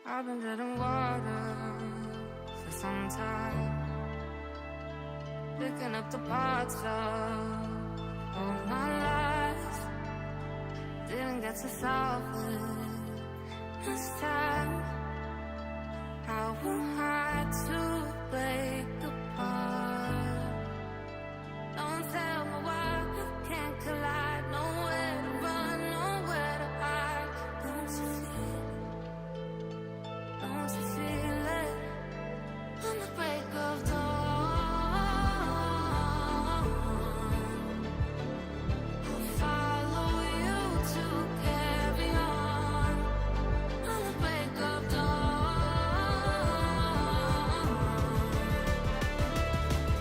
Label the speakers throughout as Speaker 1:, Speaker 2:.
Speaker 1: I've been treading water for some time, picking up the parts of all my lies. Didn't get to solve it this time. How am I to break apart? Don't tell me why we can't collide. Nowhere to run, nowhere to hide. Don't you feel it? Don't you feel it? On the break of dawn, I'll follow you to carry on. On the break of dawn,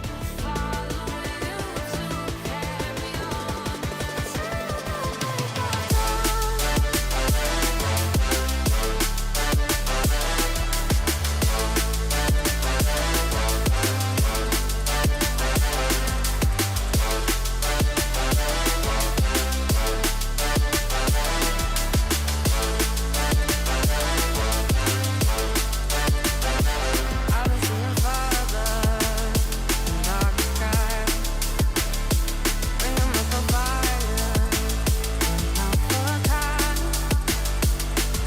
Speaker 1: I'll follow you to carry on. I was seeing farther in dark skies, bringing me for fire, not for a time.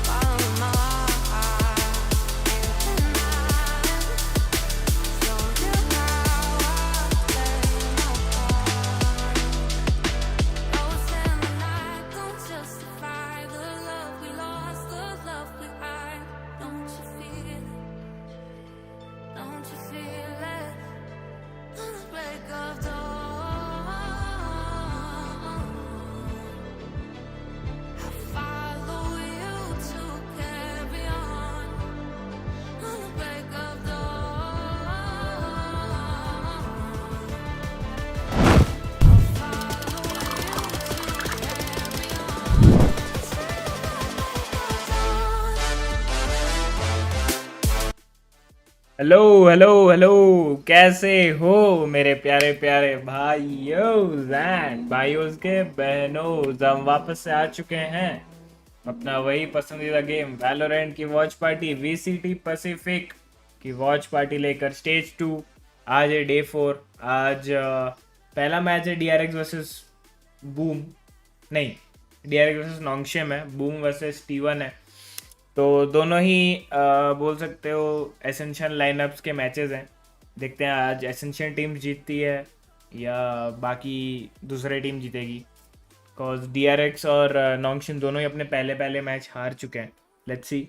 Speaker 1: Follow my heart, can't deny. Show you how I play my part. Ghosts in the night don't justify the love we lost, the love we hide. Don't you feel it? Don't you feel it? On the break of dawn, I follow you to carry on. On the break of dawn, I'll follow you to carry on.
Speaker 2: Hello hello hello, कैसे हो मेरे प्यारे प्यारे भाइयों and भाइयों के बहनों। हम वापस से आ चुके हैं अपना वही पसंदीदा गेम वैलोरेंट की वॉच पार्टी VCT पैसिफिक की वॉच पार्टी लेकर स्टेज 2। आज है डे 4। आज पहला मैच है DRX वर्सेस बूम, नहीं DRX वर्सेस नोंगशेम है, बूम वर्सेस T1 है। तो दोनों ही बोल सकते हो एसेंशियल लाइनअप्स के मैचेस हैं। देखते हैं आज एसेंशियल टीम जीतती है या बाकी दूसरी टीम जीतेगी। बिकॉज DRX और नोंगशिन दोनों ही अपने पहले मैच हार चुके हैं। Let's see.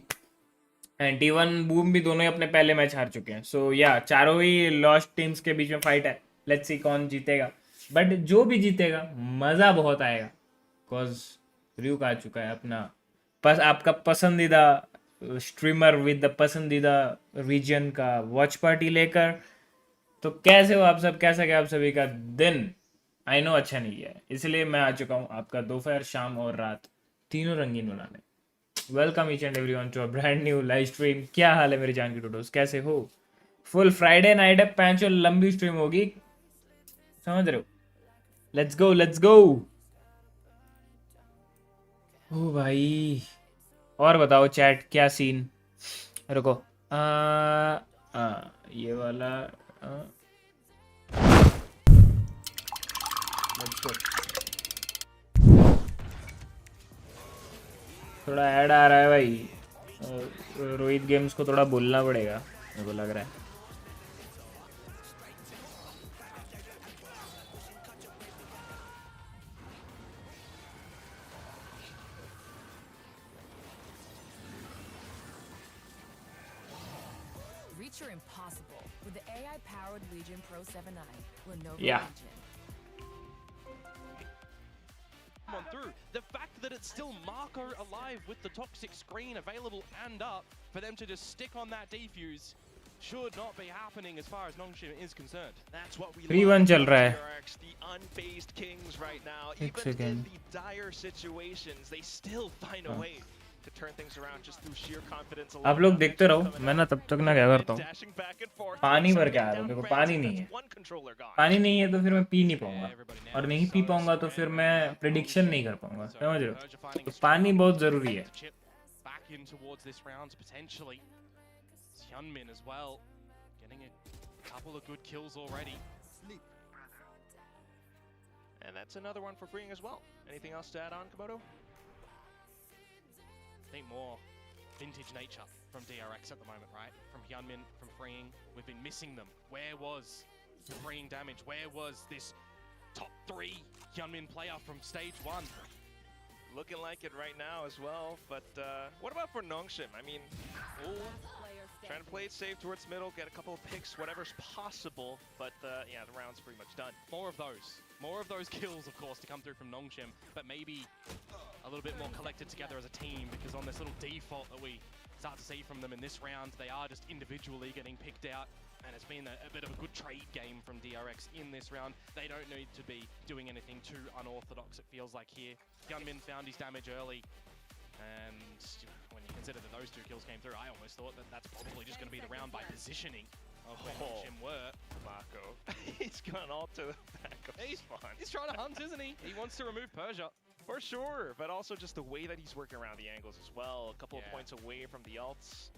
Speaker 2: And T1 boom भी दोनों ही अपने पहले मैच हार चुके हैं। सो या चारों ही लॉस्ट टीम्स के बीच में फाइट है। लेट्स सी कौन जीतेगा, बट जो भी जीतेगा मज़ा बहुत आएगा। बिकॉज RyuK आ चुका है अपना आपका पसंदीदा स्ट्रीमर विद द पसंदीदा रीजन का वॉच पार्टी लेकर। तो कैसे हो आप सब, कैसा गया आप सभी का दिन? आई नो अच्छा नहीं गया है, इसलिए मैं आ चुका हूँ आपका दोपहर, शाम और रात तीनों रंगीन बनाने। Welcome each and everyone to a brand new live stream. क्या हाल है मेरे जान की टोटोस, कैसे हो? फुल फ्राइडे नाइट है, 5 लंबी स्ट्रीम होगी, समझ रहे हो? Let's go let's go. ओ भाई, और बताओ चैट क्या सीन? रुको, ये वाला let's go। थोड़ा ऐड आ रहा है भाई, रोहित गेम्स को थोड़ा बोलना पड़ेगा मेरे को लग रहा है।
Speaker 3: Reach are impossible with the AI-powered Legion Pro 7i Lenovo
Speaker 2: Yeah.
Speaker 3: Legion.
Speaker 4: On through. The fact that it's still Marco alive with the toxic screen available and up for them to just stick on that defuse should not be happening as far as Nongshim is concerned.
Speaker 5: That's what we
Speaker 2: 3-1
Speaker 5: love
Speaker 2: चल रहा है।
Speaker 5: about DRX, the unfazed kings right now.
Speaker 2: एक
Speaker 5: Even
Speaker 2: second.
Speaker 5: in the dire situations, they still find a way to turn things around just through sheer confidence alone.
Speaker 2: आप लोग देखते रहो, मैं ना तब तक ना क्या करता हूँ,
Speaker 5: Dashing back and forth.
Speaker 2: पानी भर के आ रहा
Speaker 5: Down
Speaker 2: हूँ। देखो
Speaker 5: Francis,
Speaker 2: पानी नहीं है,
Speaker 5: that's one controller gone.
Speaker 2: पानी नहीं है तो फिर मैं पी नहीं पाऊंगा, और नहीं पी पाऊंगा तो फिर मैं प्रेडिक्शन नहीं कर पाऊंगा, समझ रहे हो? तो पानी बहुत जरूरी है।
Speaker 4: Back in towards this round potentially. It's Hyunmin as well, getting a couple of good kills already.
Speaker 5: And that's another one for freeing as well. Anything else to add on, Komodo?
Speaker 4: I think more vintage nature from DRX at the moment, right? From Hyunmin, from freeing. We've been missing them. Where was freeing damage? Where was this top 3 Hyunmin player from stage 1?
Speaker 5: Looking like it right now as well, but what about for Nongshim? I mean, trying to play it safe towards middle, get a couple of picks, whatever's possible, but yeah, the round's pretty much done.
Speaker 4: More of those kills, of course, to come through from Nongshim, but maybe a little bit more collected together as a team, because on this little default that we start to see from them in this round, they are just individually getting picked out, and it's been a bit of a good trade game from DRX in this round. They don't need to be doing anything too unorthodox, it feels like here. Hyunmin found his damage early, and when you consider that those 2 kills came through, I almost thought that that's probably just going to be the round by positioning of where Nongshim were.
Speaker 5: Marco, he's gone all to the back of spawn.
Speaker 4: He's trying to hunt, isn't he? He wants to remove Persia.
Speaker 5: For sure, but also just the way that he's working around the angles as well. A couple of points away from the ults.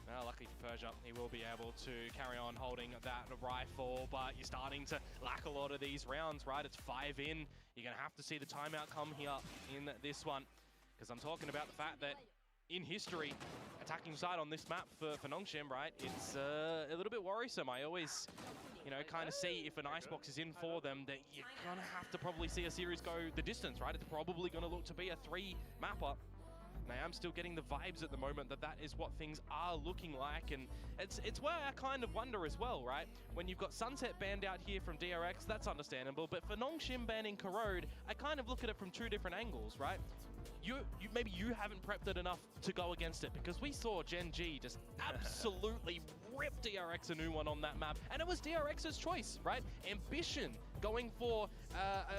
Speaker 4: Well, luckily for Persia, he will be able to carry on holding that rifle, but you're starting to lack a lot of these rounds, right? It's 5 in. You're going to have to see the timeout come here in this one, because I'm talking about the fact that in history, attacking side on this map for Nongshim, right, it's a little bit worrisome. I always, kind of see if an icebox is in for them that you're going to have to probably see a series go the distance, right? It's probably going to look to be a 3-mapper. And I am still getting the vibes at the moment that is what things are looking like, and it's where I kind of wonder as well, right? When you've got Sunset banned out here from DRX, that's understandable, but for Nongshim banning Corrode, I kind of look at it from 2 different angles, right? Maybe you haven't prepped it enough to go against it, because we saw Gen G just absolutely rip DRX a new one on that map, and it was DRX's choice, right? Ambition, going for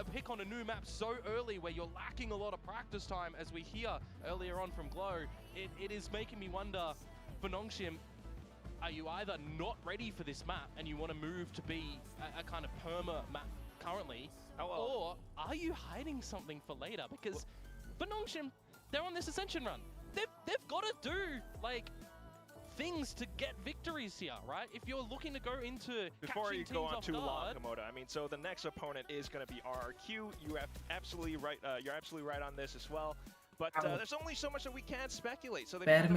Speaker 4: a pick on a new map so early where you're lacking a lot of practice time, as we hear earlier on from Glow. It is making me wonder, for Nongshim, are you either not ready for this map and you want to move to be a kind of perma map currently, or are you hiding something for later? Because for Nongshim, they're on this Ascension run. They've got to do, like, things to get victories here, right? If you're looking to go into
Speaker 5: before you go on too long,
Speaker 4: guard,
Speaker 5: Komodo, I mean, so the next opponent is going to be RRQ. You have absolutely right. You're absolutely right on this as well. But there's only so much that we can speculate. So they banned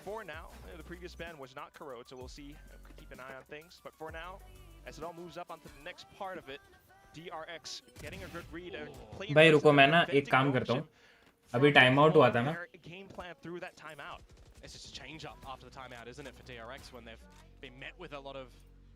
Speaker 5: for now. The previous ban was not Corrode, so we'll see. Keep an eye on things. But for now, as it all moves up onto the next part of it, DRX getting a good read.
Speaker 2: भाई रुको मैं ना एक काम करता हूँ अभी time out हुआ था ना
Speaker 5: game plan through that timeout.
Speaker 4: It's just a change up after the timeout, isn't it, for DRX, when they've been met with a lot of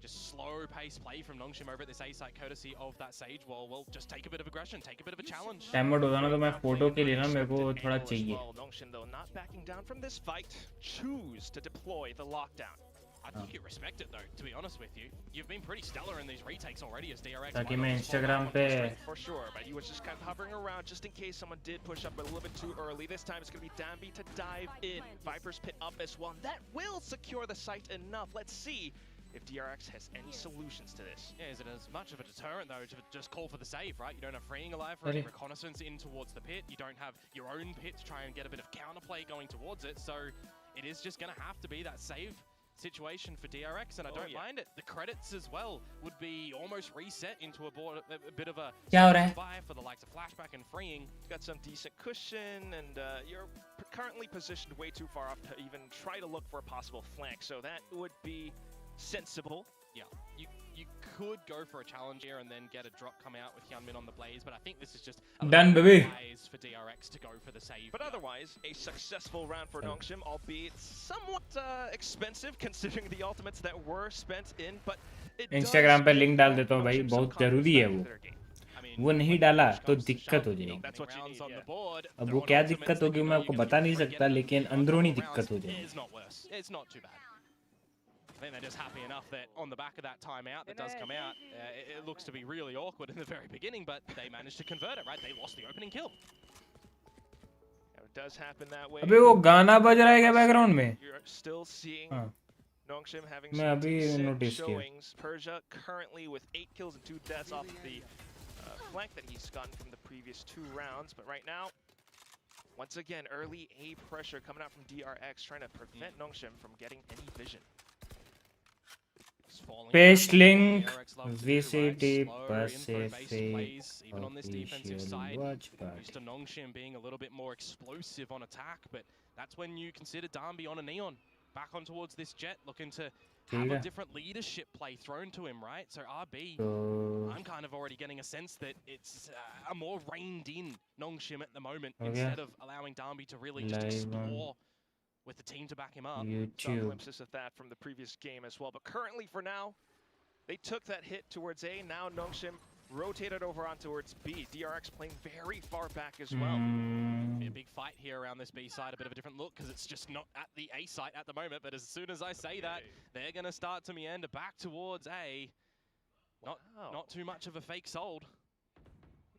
Speaker 4: just slow pace play from Nongshim over at this A site, courtesy of that Sage wall. Well, just take a bit of aggression, take a bit of a challenge.
Speaker 2: Time out होता ना तो मैं photo के लिए ना मेरे को थोड़ा चाहिए.
Speaker 5: Nongshim though not backing down from this fight, choose to deploy the lockdown.
Speaker 4: I think you respect it though, to be honest with you. You've been pretty stellar in these retakes already as DRX.
Speaker 2: ताकि मैं Instagram पे
Speaker 5: For sure, but he was just kind of hovering around just in case someone did push up a little bit too early. This time it's going to be Danby to dive in. Viper's pit up as well. That will secure the site enough. Let's see if DRX has any solutions to this.
Speaker 4: Yeah, is it as much of a deterrent though to just call for the save, right? You don't have freeing alive for any reconnaissance in towards the pit. You don't have your own pit to try and get a bit of counterplay going towards it. So it is just going to have to be that save situation for DRX, and I don't mind it. The credits as well would be almost reset into a bit of a buy for the likes of flashback and freeing.
Speaker 5: Got some decent cushion, and you're currently positioned way too far off to even try to look for a possible flank, so that would be sensible.
Speaker 4: Yeah, you could go for a challenge here and then get a drop come out with Hyunmin on the Blaze, but I think this is just a
Speaker 2: done, baby.
Speaker 4: Wise for DRX to go for the save.
Speaker 5: But otherwise, a successful round for Nongshim, albeit somewhat expensive considering the ultimates that were spent in. But
Speaker 2: Instagram पे link डाल देता हूँ भाई, बहुत जरूरी है वो नहीं डाला तो दिक्कत हो जाएगी. अब वो क्या दिक्कत होगी मैं आपको बता नहीं सकता, लेकिन अंदरूनी दिक्कत हो जाएगी.
Speaker 4: It's not too bad. I think they're just happy enough that on the back of that timeout that does come out, it looks to be really awkward in the very beginning, but they managed to convert it, right? They lost the opening kill.
Speaker 5: It does happen that way.
Speaker 2: अबे वो गाना बज रहा है क्या background में?
Speaker 5: You're still seeing Nongshim having
Speaker 2: मैं
Speaker 5: some
Speaker 2: अभी
Speaker 5: decent
Speaker 2: नोटिस किया.
Speaker 5: showings. Persia currently with 8 kills and 2 deaths off the flank that he's gotten from the previous 2 rounds, but right now Once again, early A pressure coming out from DRX, trying to prevent Nongshim from getting any vision.
Speaker 2: Paste link VCT Pacific official watch party.
Speaker 4: Used to Nongshim being a little bit more explosive on attack, but that's when you consider Dambi on a Neon. Back on towards this Jet, looking to have a different leadership play thrown to him, right? So RB, I'm kind of already getting a sense that it's a more reined in Nongshim at the moment, instead of allowing Dambi to really just explore with the team to back him up.
Speaker 5: Some glimpses of that from the previous game as well. But currently, for now, they took that hit towards A. Now Nongshim rotated over on towards B. DRX playing very far back as well.
Speaker 4: Be a big fight here around this B side. A bit of a different look because it's just not at the A site at the moment. But as soon as I say that, they're going to start to meander back towards A. Not too much of a fake sold.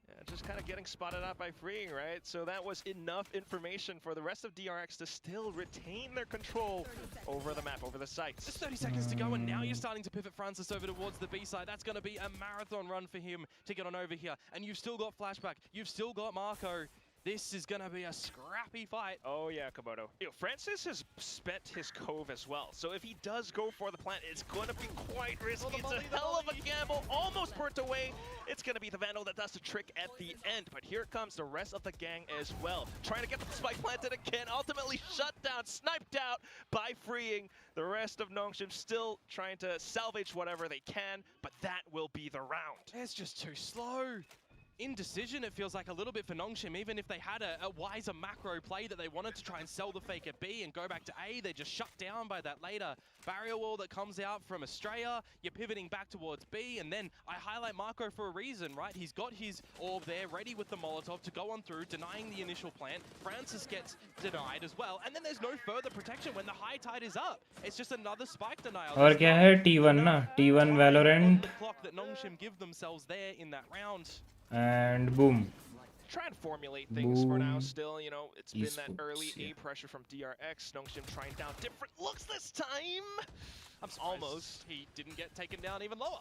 Speaker 5: Yeah, just kind of getting spotted out by Freeing, right? So that was enough information for the rest of DRX to still retain their control over the map, over the sites.
Speaker 4: Just 30 seconds to go, and now you're starting to pivot Francis over towards the B side. That's going to be a marathon run for him to get on over here. And you've still got Flashback. You've still got Marco. This is going to be a scrappy fight.
Speaker 5: Oh yeah, Komodo. Francis has spent his cove as well. So if he does go for the plant, it's going to be quite risky. It's a hell of a gamble. Almost burnt away. It's going to be the Vandal that does the trick at the end. But here comes the rest of the gang as well. Trying to get the spike planted again. Ultimately shut down, sniped out by Freeing. The rest of Nongshim still trying to salvage whatever they can. But that will be the round.
Speaker 4: It's just too slow. Indecision, it feels like a little bit for Nongshim. Even if they had a wiser macro play that they wanted to try and sell the fake at B and go back to A, they're just shut down by that later barrier wall that comes out from Australia. You're pivoting back towards B, and then I highlight Marco for a reason, right? He's got his orb there, ready with the Molotov to go on through, denying the initial plant. Francis gets denied as well, and then there's no further protection when the high tide is up. It's just another spike denial.
Speaker 2: और क्या है T1 ना T1 Valorant
Speaker 4: the clock that Nongshim give themselves there in that round.
Speaker 2: and boom.
Speaker 5: Try and formulate things for now still, you know, it's been that early A pressure from DRX. Nongshim trying down different looks this time.
Speaker 4: I'm almost. He didn't get taken down even lower.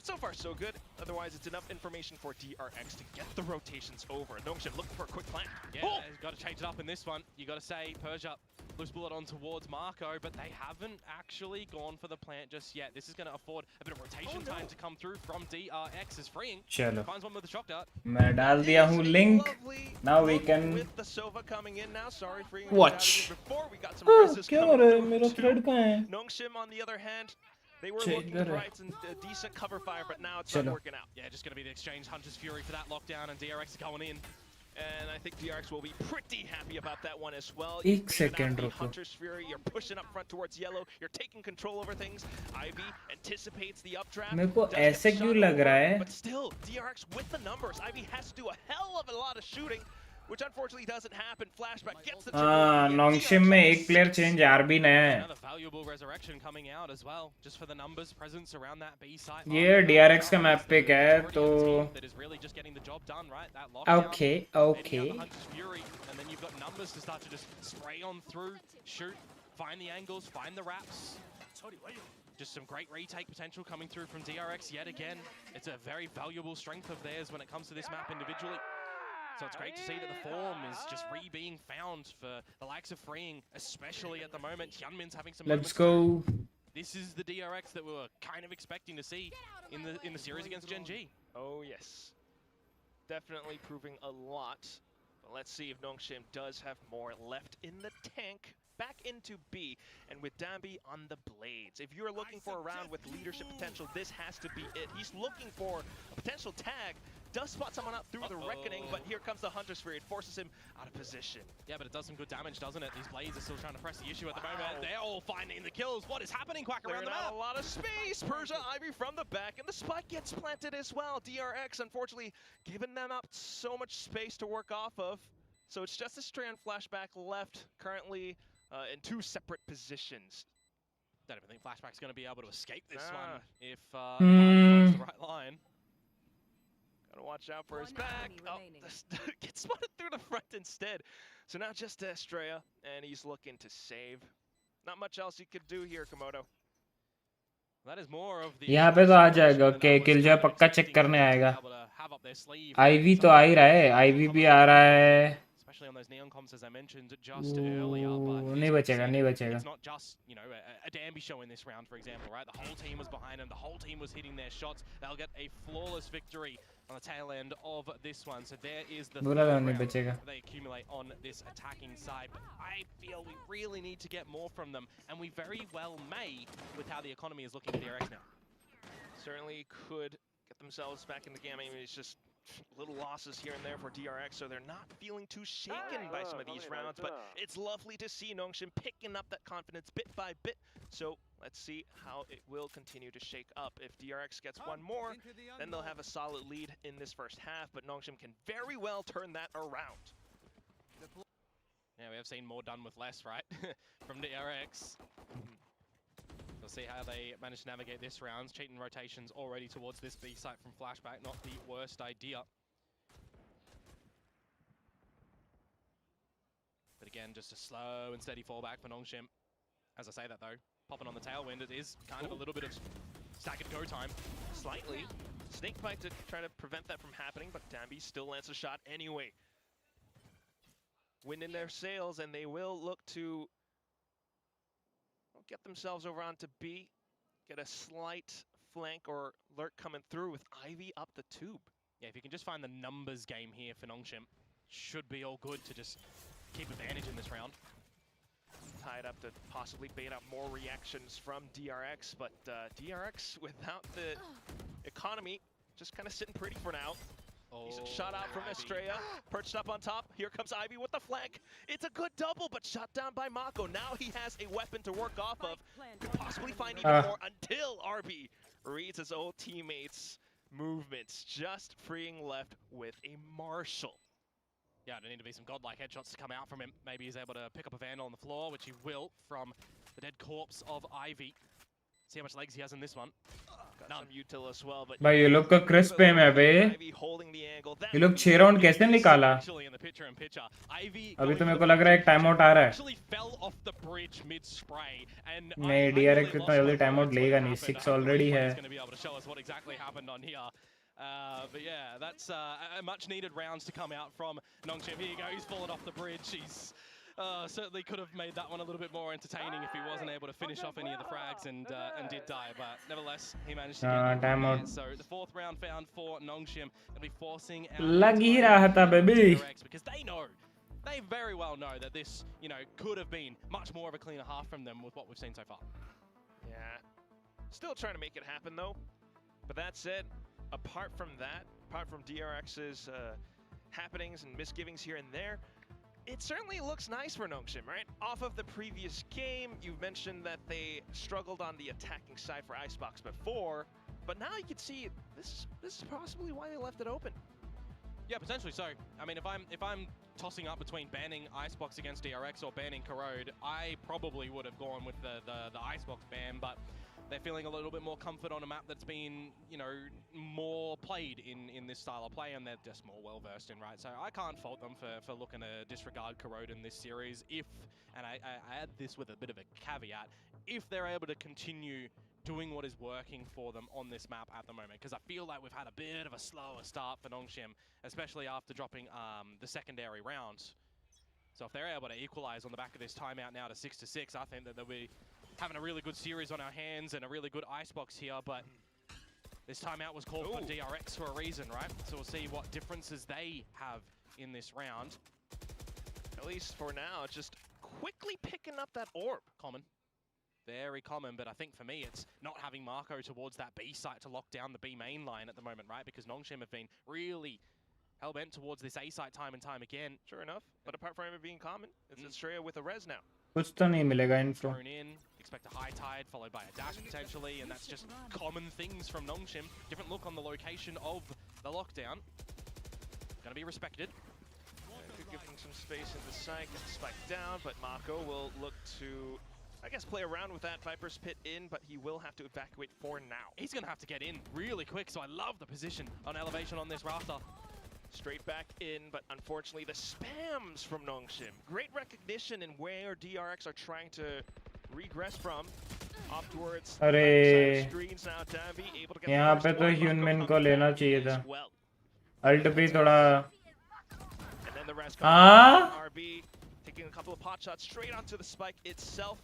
Speaker 5: So far so good. Otherwise it's enough information for DRX to get the rotations over. Nongshim looking for a quick plant.
Speaker 4: Yeah, he's got to change it up in this one. You got to say Persia loose bullet on towards Marco, but they haven't actually gone for the plant just yet. This is going to afford a bit of rotation time to come through from DRX as Freeing.
Speaker 2: चलो
Speaker 4: Finds one with the shock dart.
Speaker 2: मैं डाल दिया हूँ link. Now we can
Speaker 5: with the Sova coming in now. Sorry, Freeing.
Speaker 2: watch.
Speaker 5: Before we got some races
Speaker 2: क्या हो
Speaker 5: coming
Speaker 2: रहा है
Speaker 5: through
Speaker 2: मेरा
Speaker 5: too.
Speaker 2: thread कहाँ है?
Speaker 5: Nongshim on the other hand, they were
Speaker 2: Check
Speaker 5: looking
Speaker 2: that
Speaker 5: right and decent cover fire, but now it's not working out.
Speaker 4: Yeah, just going to be the exchange Hunter's Fury for that lockdown, and DRX going in.
Speaker 5: And I think DRX will be pretty happy about that one as well.
Speaker 2: एक second रुको.
Speaker 5: Hunter's Fury, you're pushing up front towards yellow. You're taking control over things. Ivy anticipates the updraft.
Speaker 2: मेरे को ऐसे क्यों लग रहा है?
Speaker 5: But still, DRX with the numbers. Ivy has to do a hell of a lot of shooting, which unfortunately doesn't happen. Flashback gets the
Speaker 2: Nongshim में एक player change RB नया है.
Speaker 4: Another valuable resurrection coming out as well, just for the numbers presence around that B site.
Speaker 2: ये DRX का map pick है तो
Speaker 4: that is really just getting the job done, right? That
Speaker 2: okay.
Speaker 4: Hunter's Fury, and then you've got numbers to start to just spray on through, shoot, find the angles, find the wraps. Just some great retake potential coming through from DRX yet again. It's a very valuable strength of theirs when it comes to this map individually. So it's great to see that the form is just being found for the likes of Freeing, especially at the moment. Hyunmin's having some
Speaker 2: Let's go.
Speaker 4: This is the DRX that we were kind of expecting to see in the series against Gen G.
Speaker 5: Oh yes, definitely proving a lot. But let's see if Nongshim does have more left in the tank. Back into B, and with Dambi on the blades. If you're looking for a round with leadership potential, this has to be it. He's looking for a potential tag. Does spot someone out through the reckoning, but here comes the Hunter's Fury. It forces him out of position.
Speaker 4: Yeah, but it does some good damage, doesn't it? These blades are still trying to press the issue at the moment. They're all finding the kills. What is happening, Quack, around the map?
Speaker 5: A lot of space. Persia, Ivy from the back, and the spike gets planted as well. DRX, unfortunately, giving them up so much space to work off of. So it's just a Strand Flashback left, currently in two separate positions.
Speaker 4: Don't even think Flashback's going to be able to escape this one if finds the right line.
Speaker 5: Gotta watch out for his back. Oh, gets spotted through the front instead. So now just Estrella, and he's looking to save. Not much else he could do here, Komodo.
Speaker 4: That is more of the
Speaker 2: यहाँ पे तो आ जाएगा okay killjoy पक्का check करने आएगा ivy तो आ ही रहा है आईवी भी आ रहा है
Speaker 4: especially on those neon comps as I mentioned just earlier. But
Speaker 2: नहीं बचेगा
Speaker 4: it's not just, you know, a Danby show in this round, for example, right? The whole team was behind him, the whole team was hitting their shots. They'll get a flawless victory on the tail end of this one. So there is the third round they accumulate on this attacking side. But I feel we really need to get more from them, and we very well may with how the economy is looking at DRX now.
Speaker 5: Certainly could get themselves back in the game. I mean, it's just little losses here and there for DRX, so they're not feeling too shaken by some of these rounds, but it's lovely to see Nongshim picking up that confidence bit by bit. So let's see how it will continue to shake up. If DRX gets one more, then they'll have a solid lead in this first half, but Nongshim can very well turn that around.
Speaker 4: Yeah, we have seen more done with less, right? From DRX. We'll see how they manage to navigate this round. Cheating rotations already towards this B site from Flashback, not the worst idea. But again, just a slow and steady fallback for Nongshim. As I say that though, popping on the tailwind, it is kind of a little bit of staggered go time.
Speaker 5: Slightly. Snakebite to try to prevent that from happening, but Danby still lands a shot anyway. Wind in their sails, and they will look to get themselves over onto B, get a slight flank or lurk coming through with Ivy up the tube.
Speaker 4: Yeah, if you can just find the numbers game here for Nongshim, should be all good to just keep advantage in this round.
Speaker 5: Tied up to possibly bait out more reactions from DRX, but DRX without the economy, just kind of sitting pretty for now. Decent shot out from Estrella, perched up on top. Here comes Ivy with the flank. It's a good double, but shot down by Mako. Now he has a weapon to work off of. Could possibly find even more until RB reads his old teammates' movements, just freeing left with a Marshall.
Speaker 4: Yeah, there need to be some godlike headshots to come out from him. Maybe he's able to pick up a Vandal on the floor, which he will from the dead corpse of Ivy. See how much legs he has in this one.
Speaker 5: Some util as well, but
Speaker 2: भाई ये लोग का crisp है मैं बे ये लोग 6 round कैसे निकाला अभी तो मेरे को लग रहा है एक टाइम आउट आ रहा है नहीं DRX इतना जल्दी टाइम आउट लेगा नहीं 6 ऑलरेडी है
Speaker 4: But yeah, that's a much needed rounds to come out from Nongshim. Here you go, he's fallen off the bridge. He's certainly could have made that one a little bit more entertaining if he wasn't able to finish off any of the frags and did die. But nevertheless, he managed to get
Speaker 2: time out.
Speaker 4: So the fourth round found for Nongshim. They'll be forcing out
Speaker 2: लग ही रहा था baby
Speaker 4: because they very well know that this, you know, could have been much more of a cleaner half from them with what we've seen so far.
Speaker 5: Yeah, still trying to make it happen though. But that said, apart from that, apart from DRX's happenings and misgivings here and there, it certainly looks nice for Nongshim, right? Off of the previous game, you've mentioned that they struggled on the attacking side for Icebox before, but now you can see this is possibly why they left it open.
Speaker 4: Yeah, potentially so. I mean, if I'm tossing up between banning Icebox against DRX or banning Corrode, I probably would have gone with the Icebox ban, but they're feeling a little bit more comfort on a map that's been, you know, more played in this style of play, and they're just more well-versed in, right? So I can't fault them for looking to disregard Corrode in this series if, and I add this with a bit of a caveat, if they're able to continue doing what is working for them on this map at the moment, because I feel like we've had a bit of a slower start for Nongshim, especially after dropping the secondary rounds. So if they're able to equalize on the back of this timeout now to 6-6, I think that they'll be having a really good series on our hands and a really good Icebox here, but this timeout was called for DRX for a reason, right? So we'll see what differences they have in this round.
Speaker 5: At least for now, just quickly picking up that orb.
Speaker 4: Common. Very common, but I think for me it's not having Marco towards that B site to lock down the B main line at the moment, right? Because Nongshim have been really hell-bent towards this A site time and time again.
Speaker 5: Sure enough, but apart from it being common, it's Estrella with a res now.
Speaker 2: कुछ तो नहीं मिलेगा इनको.
Speaker 4: Thrown in, expect a high tide followed by a dash potentially, and that's just common things from Nongshim. Different look on the location of the lockdown. Gonna be respected.
Speaker 5: Could give them some space in the site, get the spike down, but Mako will look to, I guess, play around with that Viper's Pit in, but he will have to evacuate for now.
Speaker 4: He's gonna have to get in really quick, so I love the position on elevation on this rafter.
Speaker 5: Straight back in, but unfortunately the spams from Nongshim. Great recognition in where DRX are trying to regress from. Off towards
Speaker 2: अरे
Speaker 5: screens now. Danby able to get
Speaker 2: यहाँ पे तो ह्यूनमैन को लेना चाहिए था. Alt भी थोड़ा
Speaker 5: progress
Speaker 2: Ah?
Speaker 5: from RB, taking a couple of pot shots straight onto the spike itself,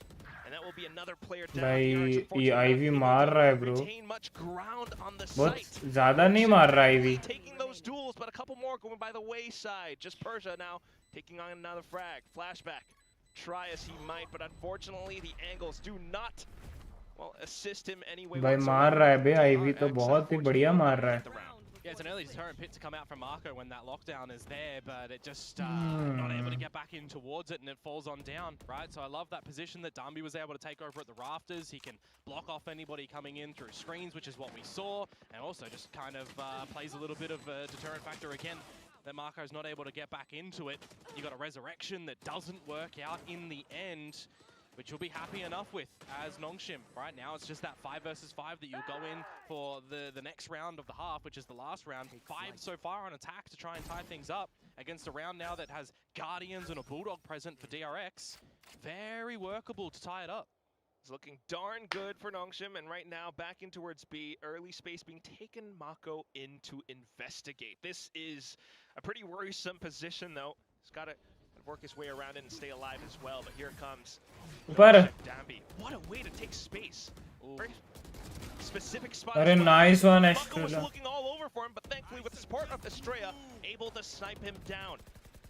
Speaker 5: and that will be another player down.
Speaker 2: भाई
Speaker 5: DRX
Speaker 2: ये
Speaker 5: unfortunately not
Speaker 2: आईवी
Speaker 5: able
Speaker 2: मार
Speaker 5: to
Speaker 2: रहा है bro,
Speaker 5: retain much ground on the
Speaker 2: बहुत
Speaker 5: site.
Speaker 2: ज्यादा नहीं मार रहा ivy.
Speaker 5: Taking those duels, but a couple more going by the wayside. Just Persia now taking on another frag. Flashback. Try as he might, but unfortunately the angles do not, well, assist him anyway.
Speaker 2: भाई मार रहा है बे ivy तो बहुत ही बढ़िया मार रहा है.
Speaker 4: Yeah, it's an early deterrent pit to come out from Marco when that lockdown is there, but it just not able to get back in towards it, and it falls on down, right? So I love that position that Dumby was able to take over at the rafters. He can block off anybody coming in through screens, which is what we saw, and also just kind of plays a little bit of a deterrent factor again, that Marco's not able to get back into it. You got a resurrection that doesn't work out in the end, which you'll be happy enough with as Nongshim. Right now, it's just that 5 versus 5 that you'll go in for the next round of the half, which is the last round. 5 so far on attack to try and tie things up against a round now that has Guardians and a Bulldog present for DRX. Very workable to tie it up.
Speaker 5: It's looking darn good for Nongshim, and right now back in towards B, early space being taken Mako in to investigate. This is a pretty worrisome position though. He's got to work his way around it and stay alive as well, but here comes Dambi. What a way to take space. Very specific spot.
Speaker 2: Very nice one,
Speaker 5: Mako was
Speaker 2: Estrella.
Speaker 5: looking all over for him, but thankfully with the support of Estrella, able to snipe him down.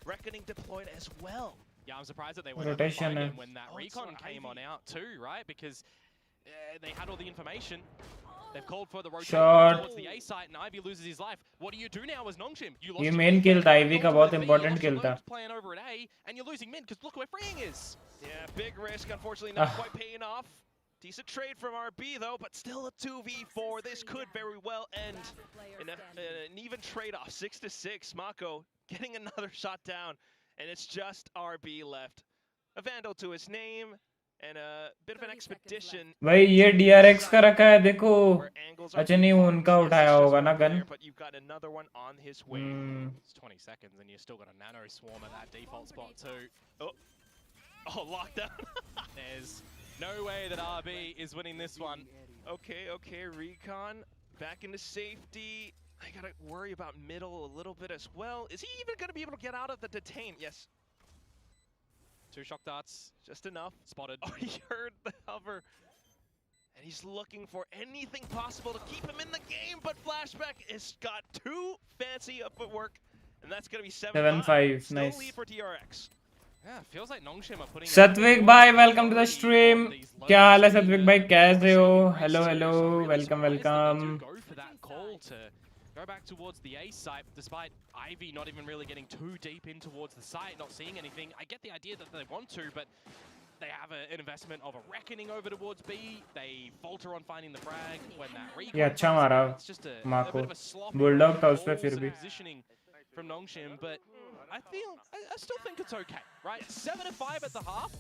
Speaker 5: Reckoning deployed as well.
Speaker 4: Yeah, I'm surprised that they weren't
Speaker 2: Rotation,
Speaker 4: able to find him
Speaker 2: eh?
Speaker 4: when that recon came on out too, right? Because they had all the information. They've called for the rotation
Speaker 2: Shot.
Speaker 4: towards the A site, and Ivy loses his life. What do you do now as Nongshim? You
Speaker 2: ये
Speaker 4: lost
Speaker 2: main
Speaker 4: your
Speaker 2: kill था ivy का, बहुत
Speaker 4: B,
Speaker 2: important
Speaker 4: lost your
Speaker 2: kill था.
Speaker 4: lurks playing over at A, and you're losing mid because look where freeing is.
Speaker 5: Yeah, big risk, unfortunately not quite paying off. Decent trade from RB though, but still a 2v4. This could very well end in an even trade-off, 6-6. Mako getting another shot down, and it's just RB left. A Vandal to his name, and a bit of an expedition.
Speaker 2: भाई ये DRX का रखा है देखो.
Speaker 5: where angles are
Speaker 2: अच्छा नहीं वो उनका
Speaker 5: Yes,
Speaker 2: उठाया
Speaker 5: it's just
Speaker 2: होगा ना
Speaker 5: one
Speaker 2: gun.
Speaker 5: player, but you've got another one on his way.
Speaker 4: It's 20 seconds, and you've still got a nano swarm at that default spot too.
Speaker 5: Oh, lockdown.
Speaker 4: There's no way that RB is winning this one.
Speaker 5: Okay, Recon back into safety. I gotta worry about middle a little bit as well. Is he even gonna be able to get out of the detain? Yes,
Speaker 4: 2 shock darts,
Speaker 5: just enough.
Speaker 4: spotted.
Speaker 5: Oh, he heard the hover. And he's looking for anything possible to keep him in the game, but Flashback has got too fancy a footwork, and that's gonna be 7-5. Still
Speaker 2: nice.
Speaker 5: lead for DRX.
Speaker 4: Yeah, feels like Nongshim are putting
Speaker 2: सत्विक भाई welcome to the stream. क्या हाल है सत्विक भाई, कैसे हो? Hello hello, welcome welcome.
Speaker 4: Go for that call to go back towards the A site, despite Ivy not even really getting too deep in towards the site, not seeing anything. I get the idea that they want to, but they have an investment of a reckoning over towards B. They falter on finding the frag when that recon.
Speaker 2: ये अच्छा मारा
Speaker 4: It's just a
Speaker 2: Mako.
Speaker 4: bit of a sloppy
Speaker 2: Bulldog था उसपे
Speaker 4: balls
Speaker 2: फिर
Speaker 4: and
Speaker 2: भी.
Speaker 4: positioning from Nongshim, but I still think it's okay, right? 7-5 at the half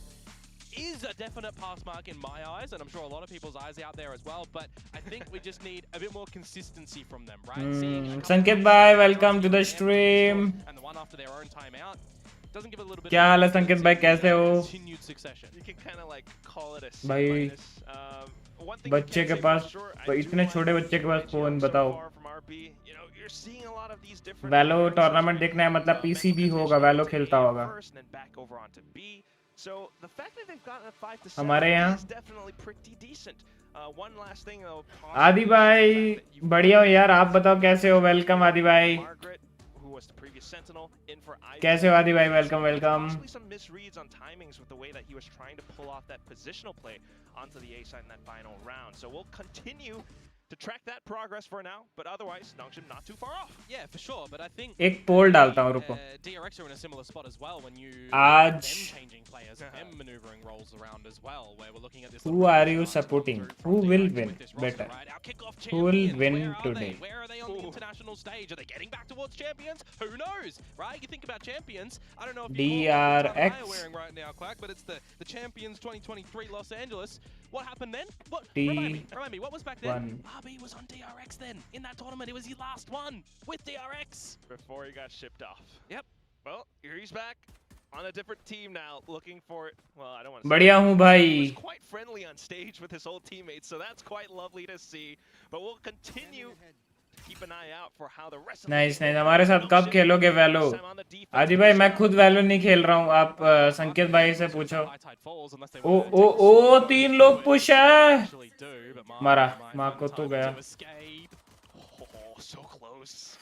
Speaker 4: is a definite pass mark in my eyes, and I'm sure a lot of people's eyes out there as well, but I think we just need a bit more consistency from them, right? Seeing a couple
Speaker 2: संकेत
Speaker 4: of
Speaker 2: भाई
Speaker 4: games
Speaker 2: welcome to the
Speaker 4: and
Speaker 2: stream.
Speaker 4: the one after their own timeout doesn't give a little bit
Speaker 2: क्या हाल है
Speaker 4: of
Speaker 2: संकेत भाई, कैसे हो?
Speaker 4: continued succession.
Speaker 5: You can kind of like call it a
Speaker 2: भाई,
Speaker 5: C-minus. One thing you
Speaker 2: बच्चे
Speaker 5: can
Speaker 2: के
Speaker 5: say
Speaker 2: pass,
Speaker 5: for sure, I do
Speaker 2: इतने
Speaker 5: like
Speaker 2: छोटे बच्चे के पास
Speaker 5: the
Speaker 2: फोन
Speaker 5: so
Speaker 2: बताओ.
Speaker 5: far from RB. You know, you're seeing a lot of these different
Speaker 2: वैलो
Speaker 5: players
Speaker 2: tournament
Speaker 5: switching,
Speaker 2: देखना है मतलब पीसी भी
Speaker 5: making
Speaker 2: होगा,
Speaker 5: position
Speaker 2: वैलो
Speaker 5: to
Speaker 2: खेलता
Speaker 5: A
Speaker 2: होगा.
Speaker 5: first and then back over onto B. So the fact that they've gotten a 5-7
Speaker 2: हमारे यहाँ
Speaker 5: is definitely pretty decent. One last thing though.
Speaker 2: आदि भाई बढ़िया हो यार, आप बताओ कैसे हो? वेलकम आदि भाई.
Speaker 5: Margaret, who was the previous Sentinel, in for Ivy.
Speaker 2: कैसे हो आदि भाई? Welcome welcome.
Speaker 5: Possibly some misreads on timings with the way that he was trying to pull off that positional play onto the A side in that final round. So we'll continue to track that progress for now, but otherwise, Nongshim not too far off.
Speaker 4: Yeah, for sure, but I think
Speaker 2: एक पोल डालता हूँ, रुको.
Speaker 4: DRX are in a similar spot as well when you
Speaker 2: आज
Speaker 4: them changing players and them maneuvering roles around as well, where we're looking at this.
Speaker 2: Who are you supporting? Who will win better? Who will win today?
Speaker 4: Where are they on the international stage? Are they getting back towards champions? Who knows, right? You think about champions. I don't know if you
Speaker 2: DRX.
Speaker 4: are wearing right now, Quack, but it's the champions 2023 Los Angeles. What happened then? What?
Speaker 2: D
Speaker 4: Remind me. What was back then?
Speaker 2: one.
Speaker 4: RB was on DRX then in that tournament. It was his last one with DRX
Speaker 5: Before he got shipped off.
Speaker 4: Yep.
Speaker 5: Well, here he's back on a different team now, looking for, well, I don't want to
Speaker 2: बढ़िया हूँ
Speaker 5: he
Speaker 2: भाई.
Speaker 5: was quite friendly on stage with his old teammates, so that's quite lovely to see. But we'll continue to keep an eye out for how the rest of
Speaker 2: Nice,
Speaker 5: the
Speaker 2: nice. हमारे साथ कब खेलोगे वैलो? आदि भाई मैं खुद वैलो नहीं खेल रहा हूँ, आप संकेत भाई से पूछो। ओ ओ ओ 3 लोग पुश है, मारा माँ को तो गया
Speaker 5: Oh, so close.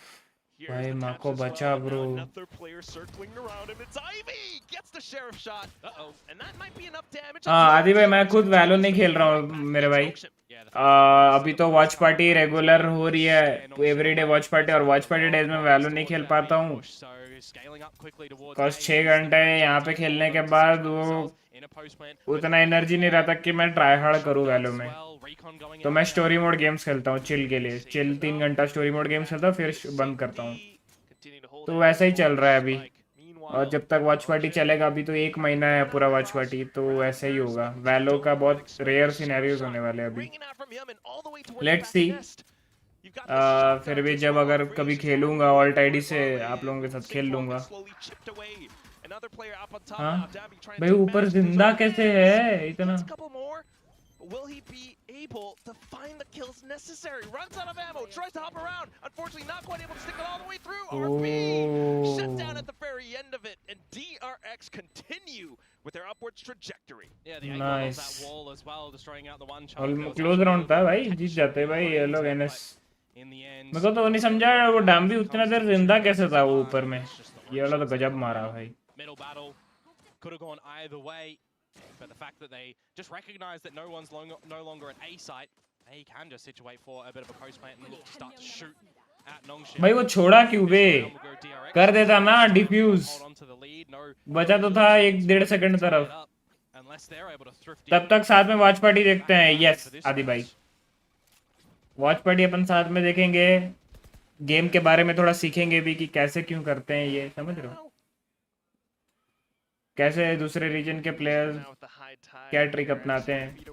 Speaker 5: Here's
Speaker 2: भाई,
Speaker 5: the
Speaker 2: माँ
Speaker 5: taps
Speaker 2: को
Speaker 5: as
Speaker 2: बचा
Speaker 5: well. Now
Speaker 2: bro.
Speaker 5: another player circling around him. It's Ivy gets the sheriff shot. Uh-oh, and that might be enough damage.
Speaker 2: हाँ आदि भाई मैं खुद वैलो नहीं खेल रहा हूँ मेरे भाई। अभी तो वॉच पार्टी रेगुलर हो रही है, एवरीडे वॉच पार्टी, और वॉच पार्टी डेज में वैलो नहीं खेल पाता हूँ। कॉस्ट 6 घंटे यहाँ पे खेलने के बाद वो उतना एनर्जी नहीं रहता कि मैं ट्राई हार्ड करूँ वैलो में। तो मैं स्टोरी मोड गेम्स खेलता हूँ चिल के लिए, चिल 3 घंटा स्टोरी मोड गेम्स खेलता हूँ फिर बंद करता हूँ। तो वैसा ही चल रहा है अभी, और जब तक वॉच पार्टी चलेगा, अभी तो 1 महीना है पूरा वॉच पार्टी, तो वैसे ही होगा। वैलो का बहुत रेयर सिनेरियोज होने वाले हैं अभी, लेट्स सी। फिर भी जब अगर कभी खेलूंगा ऑल्ट आईडी से आप लोगों के साथ खेल लूंगा। हाँ भाई, ऊपर जिंदा कैसे है इतना?
Speaker 5: Will he be able to find the kills necessary? Runs out of ammo, tries to hop around. Unfortunately, not quite able to stick it all the way through. RB shut down at the very end of it, and DRX continue with their upwards trajectory.
Speaker 4: Yeah, the
Speaker 2: Nice.
Speaker 4: that wall as well, destroying out the one
Speaker 2: close round था भाई, जीत जाते भाई ये लोग NS.
Speaker 4: In the end,
Speaker 2: मेरे को तो नहीं समझा वो डाम्बी उतना देर जिंदा कैसे था वो ऊपर में। ये वाला तो गजब मारा भाई।
Speaker 4: middle battle could have gone either way. But the fact that they just recognize that no one's no longer an A site, they can just situate for a bit of a post plant and look to start to shoot at Nongshim.
Speaker 2: भाई वो छोड़ा क्यों बे? कर देता ना diffuse, बचा तो था 1-1.5 सेकंड तरफ। तब तक साथ में वॉच पार्टी देखते हैं। यस आदि भाई, वॉच पार्टी अपन साथ में देखेंगे, गेम के बारे में थोड़ा सीखेंगे भी कि कैसे क्यों करते हैं ये, समझ रहे हो? कैसे दूसरे रीजन के प्लेयर्स क्या ट्रिक अपनाते हैं,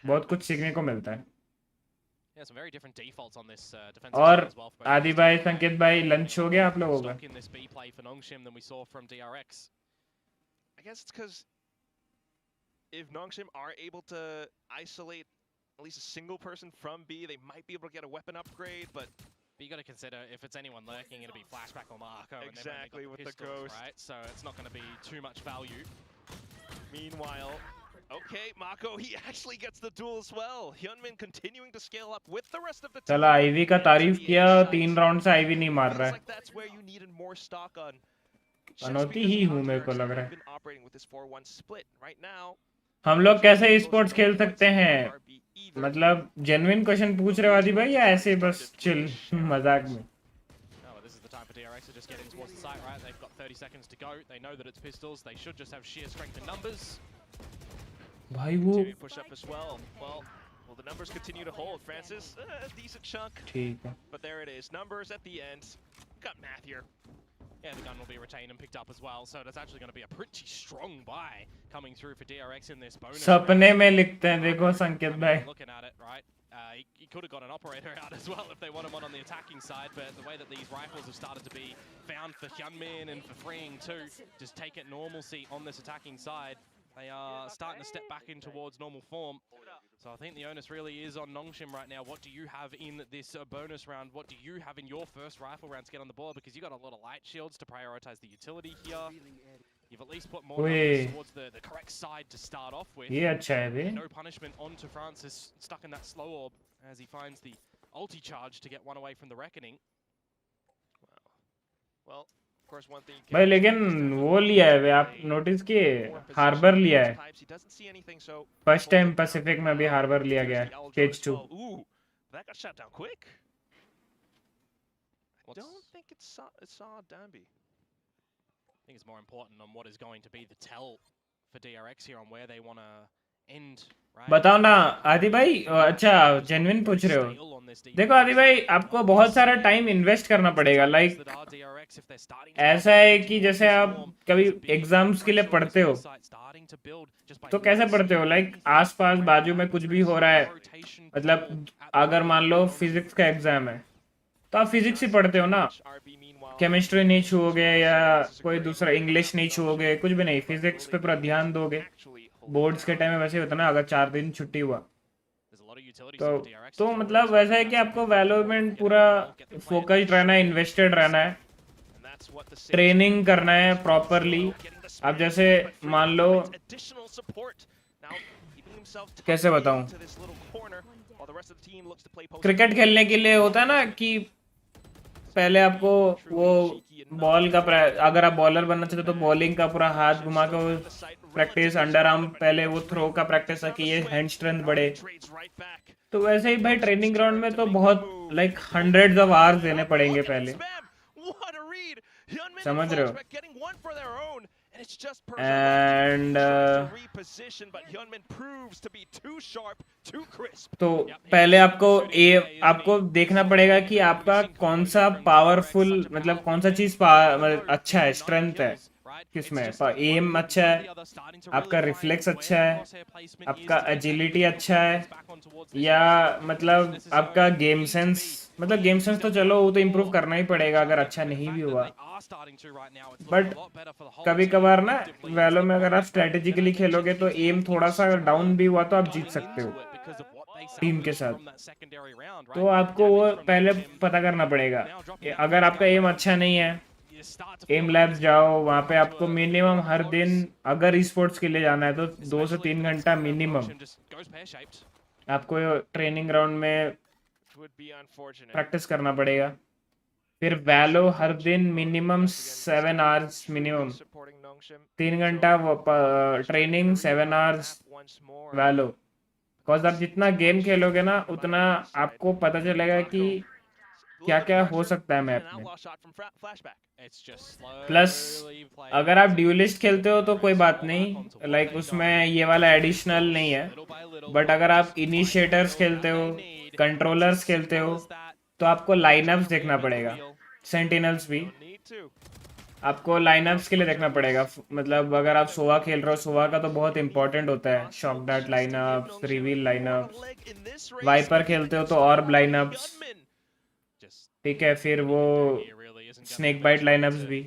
Speaker 2: बहुत कुछ सीखने को मिलता है। और आदि भाई, संकेत भाई, लंच हो गया आप लोगों का?
Speaker 5: I guess it's because if Nongshim are able to isolate at least a single person from B, they might be able to get a weapon upgrade, but
Speaker 4: you got to consider if it's anyone lurking, it'll be Flashback or Marco.
Speaker 5: Exactly,
Speaker 4: and
Speaker 5: with
Speaker 4: pistols,
Speaker 5: the ghost.
Speaker 4: Right? So it's not going to be too much value.
Speaker 5: Meanwhile, okay, Mako, he actually gets the duel as well. Hyunmin continuing to scale up with the rest of the team.
Speaker 2: चला ivy का तारीफ किया, 3 round से ivy नहीं मार रहा है।
Speaker 5: Like that's where you needed more stock on.
Speaker 2: अनोती ही हूँ मेरे को लग रहा है।
Speaker 5: Been operating with this 4-1 split right now.
Speaker 2: हम लोग कैसे esports खेल सकते हैं? मतलब जेन्युइन क्वेश्चन पूछ रहे हो आदि भाई, या ऐसे बस चिल मजाक में?
Speaker 4: No, this is the time for DRX to just get in towards the site, right? They've got 30 seconds to go. They know that it's pistols. They should just have sheer strength in numbers.
Speaker 2: भाई वो
Speaker 5: push up as well. Well, the numbers continue to hold. Francis, a decent chunk.
Speaker 2: ठीक है।
Speaker 5: But there it is. Numbers at the end. Got math here.
Speaker 4: Yeah, the gun will be retained and picked up as well. So that's actually going to be a pretty strong buy coming through for DRX in this bonus.
Speaker 2: सपने में लिखते हैं, देखो संकेत भाई।
Speaker 4: Looking at it, right? He could have got an operator out as well if they want him on the attacking side, but the way that these rifles have started to be found for Hyunmin and for Freeing too, just take it normalcy on this attacking side. They are starting to step back in towards normal form. So I think the onus really is on Nongshim right now. What do you have in this bonus round? What do you have in your first rifle round to get on the board? Because you got a lot of light shields to prioritize the utility here. You've at least put more numbers towards the correct side to start off with.
Speaker 2: ये अच्छा है बे।
Speaker 4: No punishment onto Francis, stuck in that slow orb as he finds the ulti charge to get one away from the reckoning.
Speaker 5: Well, of course, one thing.
Speaker 2: भाई लेकिन वो लिया है वे, आप notice किए? हार्बर लिया है। फर्स्ट टाइम पैसिफिक में भी हार्बर लिया गया है, stage 2।
Speaker 5: Ooh, that got shot down quick. I don't think it saw Danby.
Speaker 4: I think it's more important on what is going to be the tell for DRX here on where they want to end. Right?
Speaker 2: बताओ ना आदि भाई, अच्छा genuine पूछ रहे हो? देखो आदि भाई, आपको बहुत सारा टाइम इन्वेस्ट करना पड़ेगा। लाइक ऐसा है कि जैसे आप कभी एग्जाम्स के लिए पढ़ते हो, तो कैसे पढ़ते हो? लाइक आसपास बाजू में कुछ भी हो रहा है, मतलब अगर मान लो फिजिक्स का एग्जाम है तो आप फिजिक्स ही पढ़ते हो ना, केमिस्ट्री नहीं छूओगे या कोई दूसरा इंग्लिश नहीं छूओगे, कुछ भी नहीं, फिजिक्स पे पूरा ध्यान दोगे। बोर्ड्स के टाइम में वैसे होता ना, अगर 4 दिन छुट्टी हुआ तो मतलब वैसा है कि आपको वैलोमेंट पूरा फोकस्ड रहना है, इन्वेस्टेड रहना है, ट्रेनिंग करना है प्रॉपरली। अब जैसे मान लो, कैसे बताऊं, क्रिकेट खेलने के लिए होता है ना कि पहले आपको वो बॉल का अगर आप बॉलर बनना चाहते हो तो बॉलिंग का पूरा हाथ घुमा के प्रैक्टिस, अंडर आर्म पहले वो थ्रो का प्रैक्टिस है कि ये हैंड स्ट्रेंथ बढ़े। तो वैसे ही भाई ट्रेनिंग ग्राउंड में तो बहुत लाइक हंड्रेड्स ऑफ आवर्स देने पड़ेंगे पहले, समझ रहे हो। एंड तो पहले आपको देखना पड़ेगा कि आपका कौन सा पावरफुल, मतलब कौन सा चीज मतलब अच्छा है, स्ट्रेंथ है किसमें, एम अच्छा है, आपका रिफ्लेक्स अच्छा है, आपका एजिलिटी अच्छा है, या मतलब आपका गेम सेंस। मतलब गेम सेंस तो चलो वो तो इम्प्रूव करना ही पड़ेगा अगर अच्छा नहीं भी हुआ। बट कभी कभार ना वैलो में अगर आप स्ट्रेटेजिकली खेलोगे तो एम थोड़ा सा डाउन भी हुआ तो आप जीत सकते हो टीम के साथ। तो आपको वो पहले पता करना पड़ेगा। अगर आपका एम अच्छा नहीं है, एम लैब्स जाओ, वहाँ पे आपको मिनिमम हर दिन, अगर स्पोर्ट्स के लिए जाना है तो 2 से 3 घंटा मिनिमम आपको ट्रेनिंग ग्राउंड में प्रैक्टिस करना पड़ेगा। फिर वैलो हर दिन मिनिमम 7 आवर्स, मिनिमम 3 घंटा ट्रेनिंग, 7 आवर्स वैलो। बिकॉज आप जितना गेम खेलोगे ना उतना आपको पता चलेगा कि क्या क्या हो सकता है मैप में। प्लस अगर आप ड्यूलिस्ट खेलते हो तो कोई बात नहीं, लाइक उसमें ये वाला एडिशनल नहीं है। बट अगर आप इनिशिएटर्स खेलते हो, कंट्रोलर्स खेलते हो, तो आपको लाइनअप्स देखना पड़ेगा। सेंटिनल्स भी आपको लाइनअप्स के लिए देखना पड़ेगा। मतलब अगर आप सोवा खेल रहे हो, सोवा का तो बहुत इंपॉर्टेंट होता है, shock dart lineups, reveal lineups. Viper खेलते हो तो ऑर्ब लाइनअप्स, ठीक है। फिर वो स्नेक बाइट लाइनअप्स भी।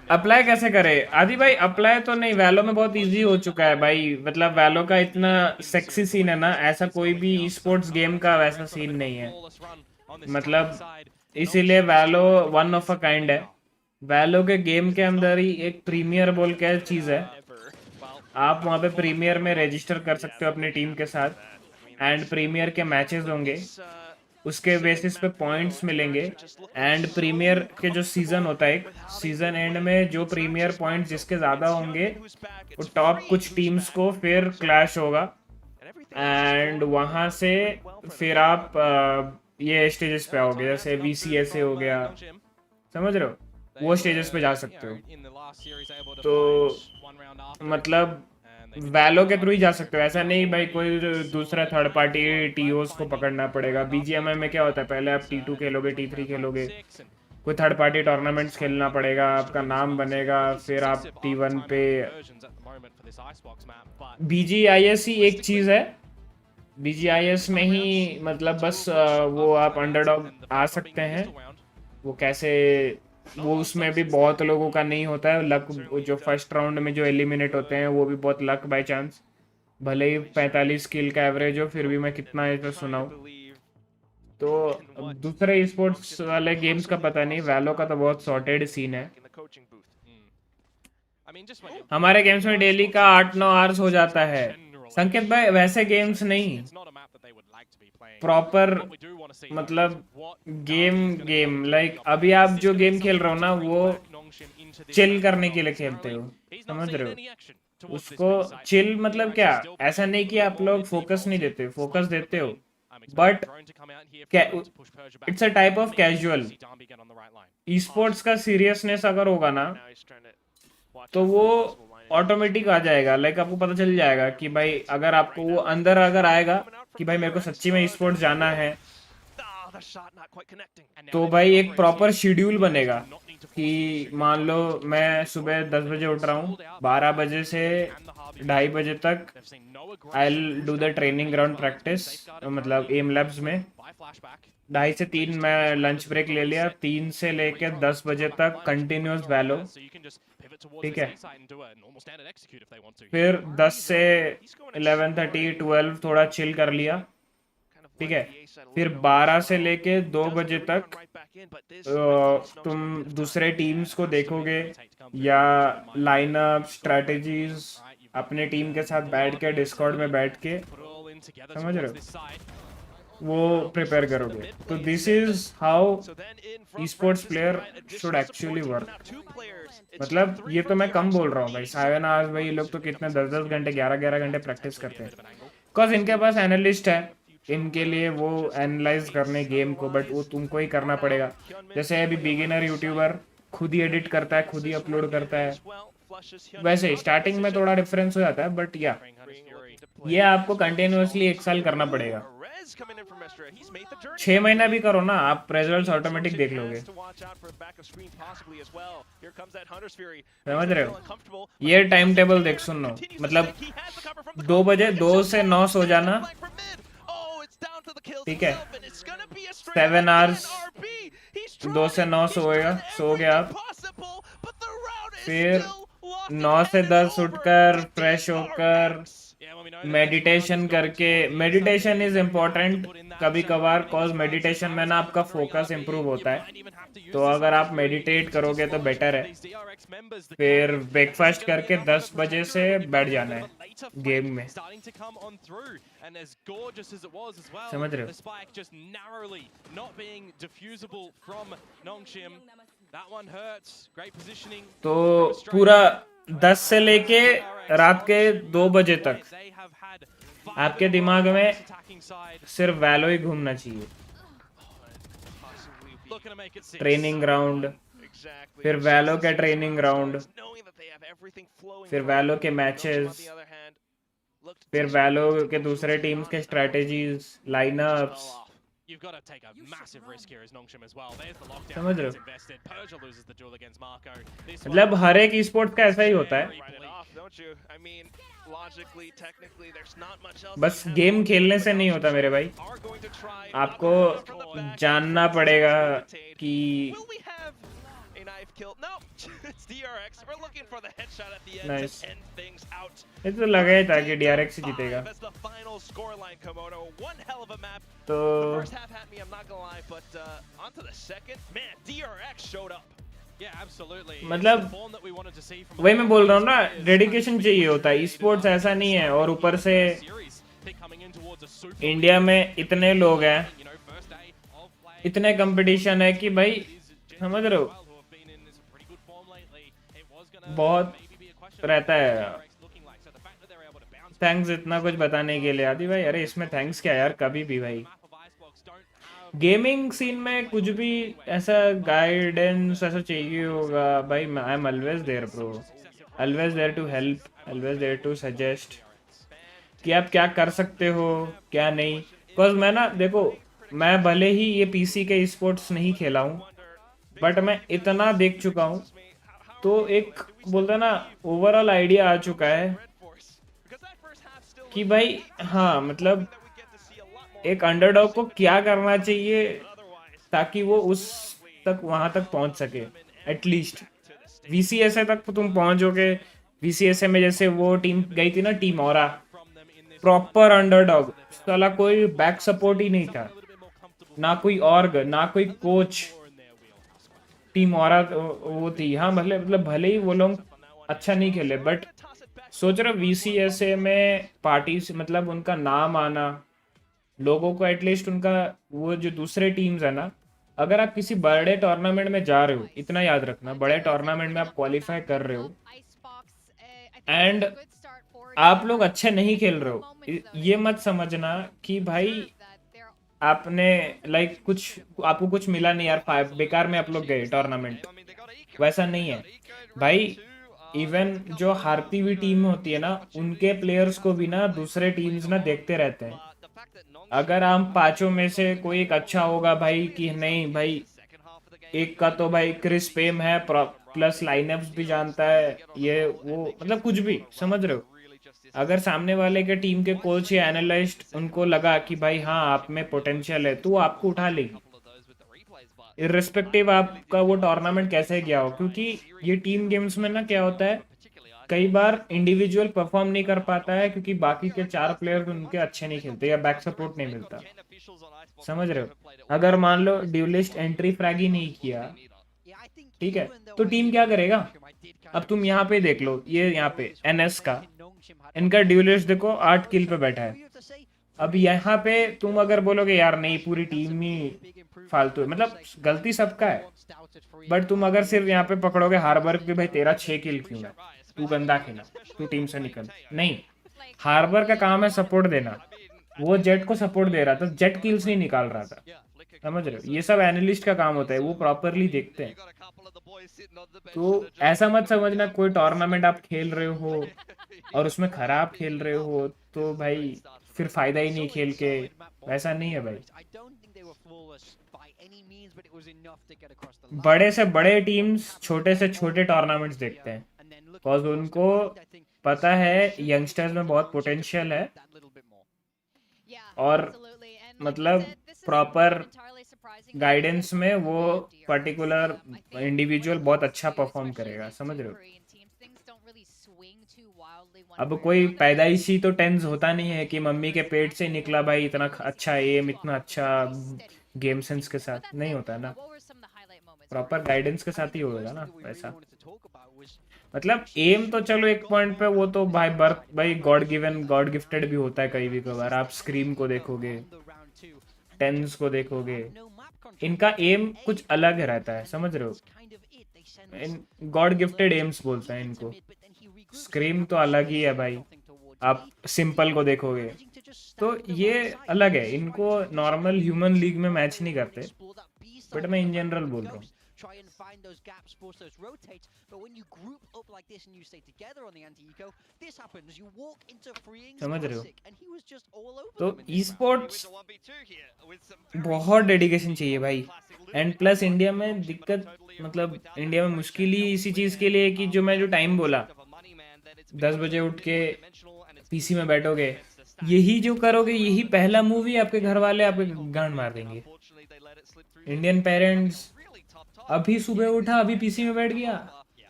Speaker 2: अप्लाई कैसे करे आदि भाई? अप्लाई तो नहीं, वैलो में बहुत इजी हो चुका है भाई। मतलब वैलो का इतना सेक्सी सीन है ना, ऐसा कोई भी स्पोर्ट्स गेम का वैसा सीन नहीं है। मतलब इसीलिए वैलो वन ऑफ अ काइंड है। वैलो के गेम के अंदर ही एक प्रीमियर बोल के चीज़ है। आप वहाँ पे प्रीमियर में रजिस्टर कर सकते हो अपनी टीम के साथ, एंड प्रीमियर के मैचेस होंगे, उसके बेसिस पे पॉइंट्स मिलेंगे। एंड प्रीमियर के जो सीजन होता है, सीजन एंड में जो प्रीमियर पॉइंट्स जिसके ज़्यादा होंगे वो टॉप कुछ टीम्स को फिर क्लैश होगा। एंड वहाँ से फिर आप ये स्टेजेस पे आओगे, जैसे VCSA हो गया, समझ रहे हो, वो स्टेजेस पे जा सकते हो। तो मतलब वैलो के थ्रू ही जा सकते हो, ऐसा नहीं भाई कोई दूसरा थर्ड पार्टी टीओस को पकड़ना पड़ेगा। BGMI में क्या होता है, पहले आप T2 खेलोगे, T3 खेलोगे, कोई थर्ड पार्टी टूर्नामेंट्स खेलना पड़ेगा, आपका नाम बनेगा, फिर आप T1 पे। BGIS ही एक चीज़ है, BGIS में ही मतलब बस वो आप अंडरडॉग आ सकते हैं। वो कैसे, वो उसमें भी बहुत लोगों का नहीं होता है लक। जो फर्स्ट राउंड में जो एलिमिनेट होते हैं वो भी बहुत लक बाय चांस, भले ही 45 किल का एवरेज हो, फिर भी मैं कितना है तो सुनाऊं। तो दूसरे स्पोर्ट्स वाले गेम्स का पता नहीं, वैलो का तो बहुत सॉर्टेड सीन है। हमारे गेम्स में डेली का 8-9 आवर्स हो जाता है संकेत भाई। वैसे गेम्स नहीं, प्रॉपर मतलब गेम लाइक अभी आप जो गेम खेल रहे हो ना वो चिल करने के लिए खेलते हो, समझ रहे हो। उसको चिल मतलब क्या, ऐसा नहीं कि आप लोग फोकस नहीं देते, फोकस देते हो, but it's a type of casual. Sports का सीरियसनेस अगर होगा ना तो वो ऑटोमेटिक आ जाएगा। लाइक आपको पता चल जाएगा कि भाई अगर आपको वो अंदर अगर आएगा कि भाई मेरे को सच्ची में स्पोर्ट्स जाना है, तो भाई एक प्रॉपर शेड्यूल बनेगा कि मान लो मैं सुबह 10 बजे उठ रहा हूँ, 12 बजे से 2:30 बजे तक I do the training ground practice, मतलब एम लैब्स में। 2:30 से 3 मैं लंच ब्रेक ले लिया, 3 से लेकर 10 बजे तक कंटिन्यूस वैलो, ठीक है। फिर 10 से 11:30 12 थोड़ा चिल कर लिया, ठीक है, फिर 12 से लेके 2 बजे तक तुम दूसरे टीम्स को देखोगे या लाइनअप स्ट्रेटजीज अपने टीम के साथ बैठ के डिस्कॉर्ड में बैठ के, समझ रहे हो, वो प्रिपेयर करोगे। तो this is how esports player should actually work. मतलब ये तो मैं कम बोल रहा हूँ भाई, 7 आवर्स भाई, ये लोग तो कितने 10-10 घंटे 11-11 घंटे प्रैक्टिस करते हैं, बिकॉज इनके पास एनालिस्ट है, इनके लिए वो एनालाइज करने गेम को, बट वो तुमको ही करना पड़ेगा। जैसे अभी बिगिनर यूट्यूबर खुद ही एडिट करता है, खुद ही अपलोड करता है, वैसे स्टार्टिंग में थोड़ा डिफरेंस हो जाता है, बट या ये आपको कंटिन्यूअसली 1 साल करना पड़ेगा। 6 महीना भी करो ना आप, रिजल्ट्स ऑटोमेटिक देख लोगे, समझ रहे हो। ये टाइम टेबल देख, सुनो, मतलब 2 बजे 2 से 9 सो जाना, ठीक है, 7 आवर्स 2 से 9 सो गए आप, फिर 9 से 10 उठकर फ्रेश होकर मेडिटेशन करके, मेडिटेशन इज इम्पोर्टेंट कभी कभार, कॉज मेडिटेशन में ना आपका फोकस इंप्रूव होता है, तो अगर आप मेडिटेट करोगे तो बेटर है। फिर ब्रेकफास्ट करके 10 बजे से बैठ जाना है गेम में, समझ रहे हो। तो पूरा 10 से लेके रात के 2 बजे तक आपके दिमाग में सिर्फ वैलो ही घूमना चाहिए। ट्रेनिंग ग्राउंड, फिर वैलो के ट्रेनिंग ग्राउंड, फिर वैलो के मैचेस, फिर वैलो के दूसरे टीम्स के strategies, line-ups,
Speaker 4: You've got to take a massive risk here as Nongshim as well. There's the lockdown.
Speaker 2: समझ रहे हो,
Speaker 4: Invested. Persia loses the duel against Marco.
Speaker 2: मतलब हर एक e-sport का ऐसा ही होता है, बस गेम खेलने से नहीं होता मेरे भाई, आपको जानना पड़ेगा कि नाइस, ये तो लगा ही था कि DRX ही जीतेगा। तो मतलब वही मैं बोल रहा हूँ ना, डेडिकेशन चाहिए होता है, e-sports ऐसा नहीं है। और ऊपर से इंडिया में इतने लोग हैं, इतने कंपटीशन है कि भाई, समझ रहे हो, बहुत रहता है। थैंक्स इतना कुछ बताने के लिए आदि भाई। अरे इसमें थैंक्स क्या यार, कभी भी भाई, गेमिंग सीन में कुछ भी ऐसा गाइडेंस ऐसा चाहिए होगा भाई, I am always there bro, always there to help, always there to suggest कि आप क्या कर सकते हो क्या नहीं। बिकॉज मैं ना, देखो, मैं भले ही ये पीसी के स्पोर्ट्स नहीं खेला हूँ, बट मैं इतना देख चुका हूँ, तो एक बोलता ना ओवरऑल आइडिया आ चुका है कि भाई हाँ, मतलब एक अंडरडॉग को क्या करना चाहिए ताकि वो उस तक वहां तक पहुंच सके। एटलीस्ट VCSA तक तुम पहुंचोगे। VCSA में जैसे वो टीम गई थी ना, टीम औरा, प्रॉपर अंडरडॉग, साला कोई बैक सपोर्ट ही नहीं था, ना कोई ऑर्ग, ना कोई कोच, टीम औरा वो थी। हाँ भले ही वो लोग अच्छा नहीं खेले, बट सोच रहे VCSA में पार्टी से मतलब उनका नाम आना, लोगों को एटलीस्ट उनका वो जो दूसरे टीम्स है ना, अगर आप किसी बड़े टूर्नामेंट में जा रहे हो, इतना याद रखना, बड़े टूर्नामेंट में आप क्वालिफाई कर रहे हो एंड आप लोग अच्छे नहीं खेल रहे हो, ये मत समझना कि भाई आपने लाइक कुछ, आपको कुछ मिला नहीं यार, बेकार में आप लोग गए टूर्नामेंट। वैसा नहीं है भाई, इवन जो हारती हुई टीम होती है ना, उनके प्लेयर्स को भी ना दूसरे टीम्स ना देखते रहते हैं। अगर हम 5 में से कोई एक अच्छा होगा भाई, कि नहीं भाई एक का तो भाई क्रिस पेम है, प्लस लाइनअप्स भी जानता है, ये वो मतलब कुछ भी, समझ रहे हो। अगर सामने वाले के टीम के कोच या एनालिस्ट उनको लगा कि भाई हाँ आप में पोटेंशियल है, तो वो आपको उठा लेगी, इर्रेस्पेक्टिव आपका वो टूर्नामेंट कैसे गया हो। क्योंकि ये टीम गेम्स में ना क्या होता है, कई बार इंडिविजुअल परफॉर्म नहीं कर पाता है क्योंकि बाकी के 4 प्लेयर उनके अच्छे नहीं खेलते या बैक सपोर्ट नहीं मिलता। समझ रहे हो? अगर मान लो ड्यूलिस्ट एंट्री फ्रैग ही नहीं किया, ठीक है, तो टीम क्या करेगा? अब तुम यहाँ पे देख लो, ये यहाँ पे एनएस का, इनका ड्यूलिस्ट देखो 8 किल पे बैठा है। अब यहाँ पे तुम अगर बोलोगे यार नहीं पूरी टीम ही फालतू है, मतलब गलती सबका है, बट तुम अगर सिर्फ यहाँ पे पकड़ोगे हार्बर कि भाई तेरा 6 किल क्यों है, तू गंदा खेला, तू टीम से निकल, नहीं, हार्बर का काम है सपोर्ट देना, वो जेट को सपोर्ट दे रहा था, जेट किल्स नहीं निकाल रहा था, समझ रहे हो? ये सब एनालिस्ट का काम होता है, वो प्रॉपरली देखते हैं। तो ऐसा मत समझना कोई टूर्नामेंट आप खेल रहे हो और उसमें खराब खेल रहे हो तो भाई फिर फायदा ही नहीं खेल के, वैसा नहीं है भाई। बड़े से बड़े टीम्स छोटे से छोटे टूर्नामेंट्स देखते हैं, बिकॉज उनको पता है यंगस्टर्स में बहुत पोटेंशियल है, और मतलब प्रॉपर गाइडेंस में वो पर्टिकुलर इंडिविजुअल बहुत अच्छा परफॉर्म करेगा, समझ रहे हो? अब कोई पैदाइशी तो टेंस होता नहीं है कि मम्मी के पेट से निकला भाई इतना अच्छा एम, इतना अच्छा गेम सेंस के साथ, नहीं होता ना, प्रॉपर गाइडेंस के साथ ही होगा ना वैसा। मतलब एम तो चलो एक पॉइंट पे वो तो भाई बर्थ भाई गॉड गिवन गॉड गिफ्टेड भी होता है कई भी कभार। आप स्क्रीम को देखोगे, टेंस को देखोगे, इनका एम कुछ अलग रहता है, समझ रहे हो? गॉड गिफ्टेड एम्स बोलते हैं इनको। स्क्रीम तो अलग ही है भाई, आप सिंपल को देखोगे तो ये अलग है, इनको नॉर्मल ह्यूमन लीग में मैच नहीं करते, बट मैं इन जनरल बोल रहा हूँ।
Speaker 6: try and find those gaps, force those rotates, but when you group up like this and you stay together on the anti-eco, this happens, you walk into freeing
Speaker 2: समझ रहे हो?
Speaker 6: and he was just all over
Speaker 2: तो
Speaker 6: them in this
Speaker 2: esports बहुत dedication चाहिए भाई, and plus India में दिक्कत, मतलब इंडिया में मुश्किल ही इसी चीज के लिए कि जो टाइम बोला 10 बजे उठ के पीसी में बैठोगे, यही जो करोगे, यही पहला मूवी आपके घर वाले आपके गांड मार देंगे। इंडियन पेरेंट्स अभी सुबह उठा, अभी पीसी में बैठ गया,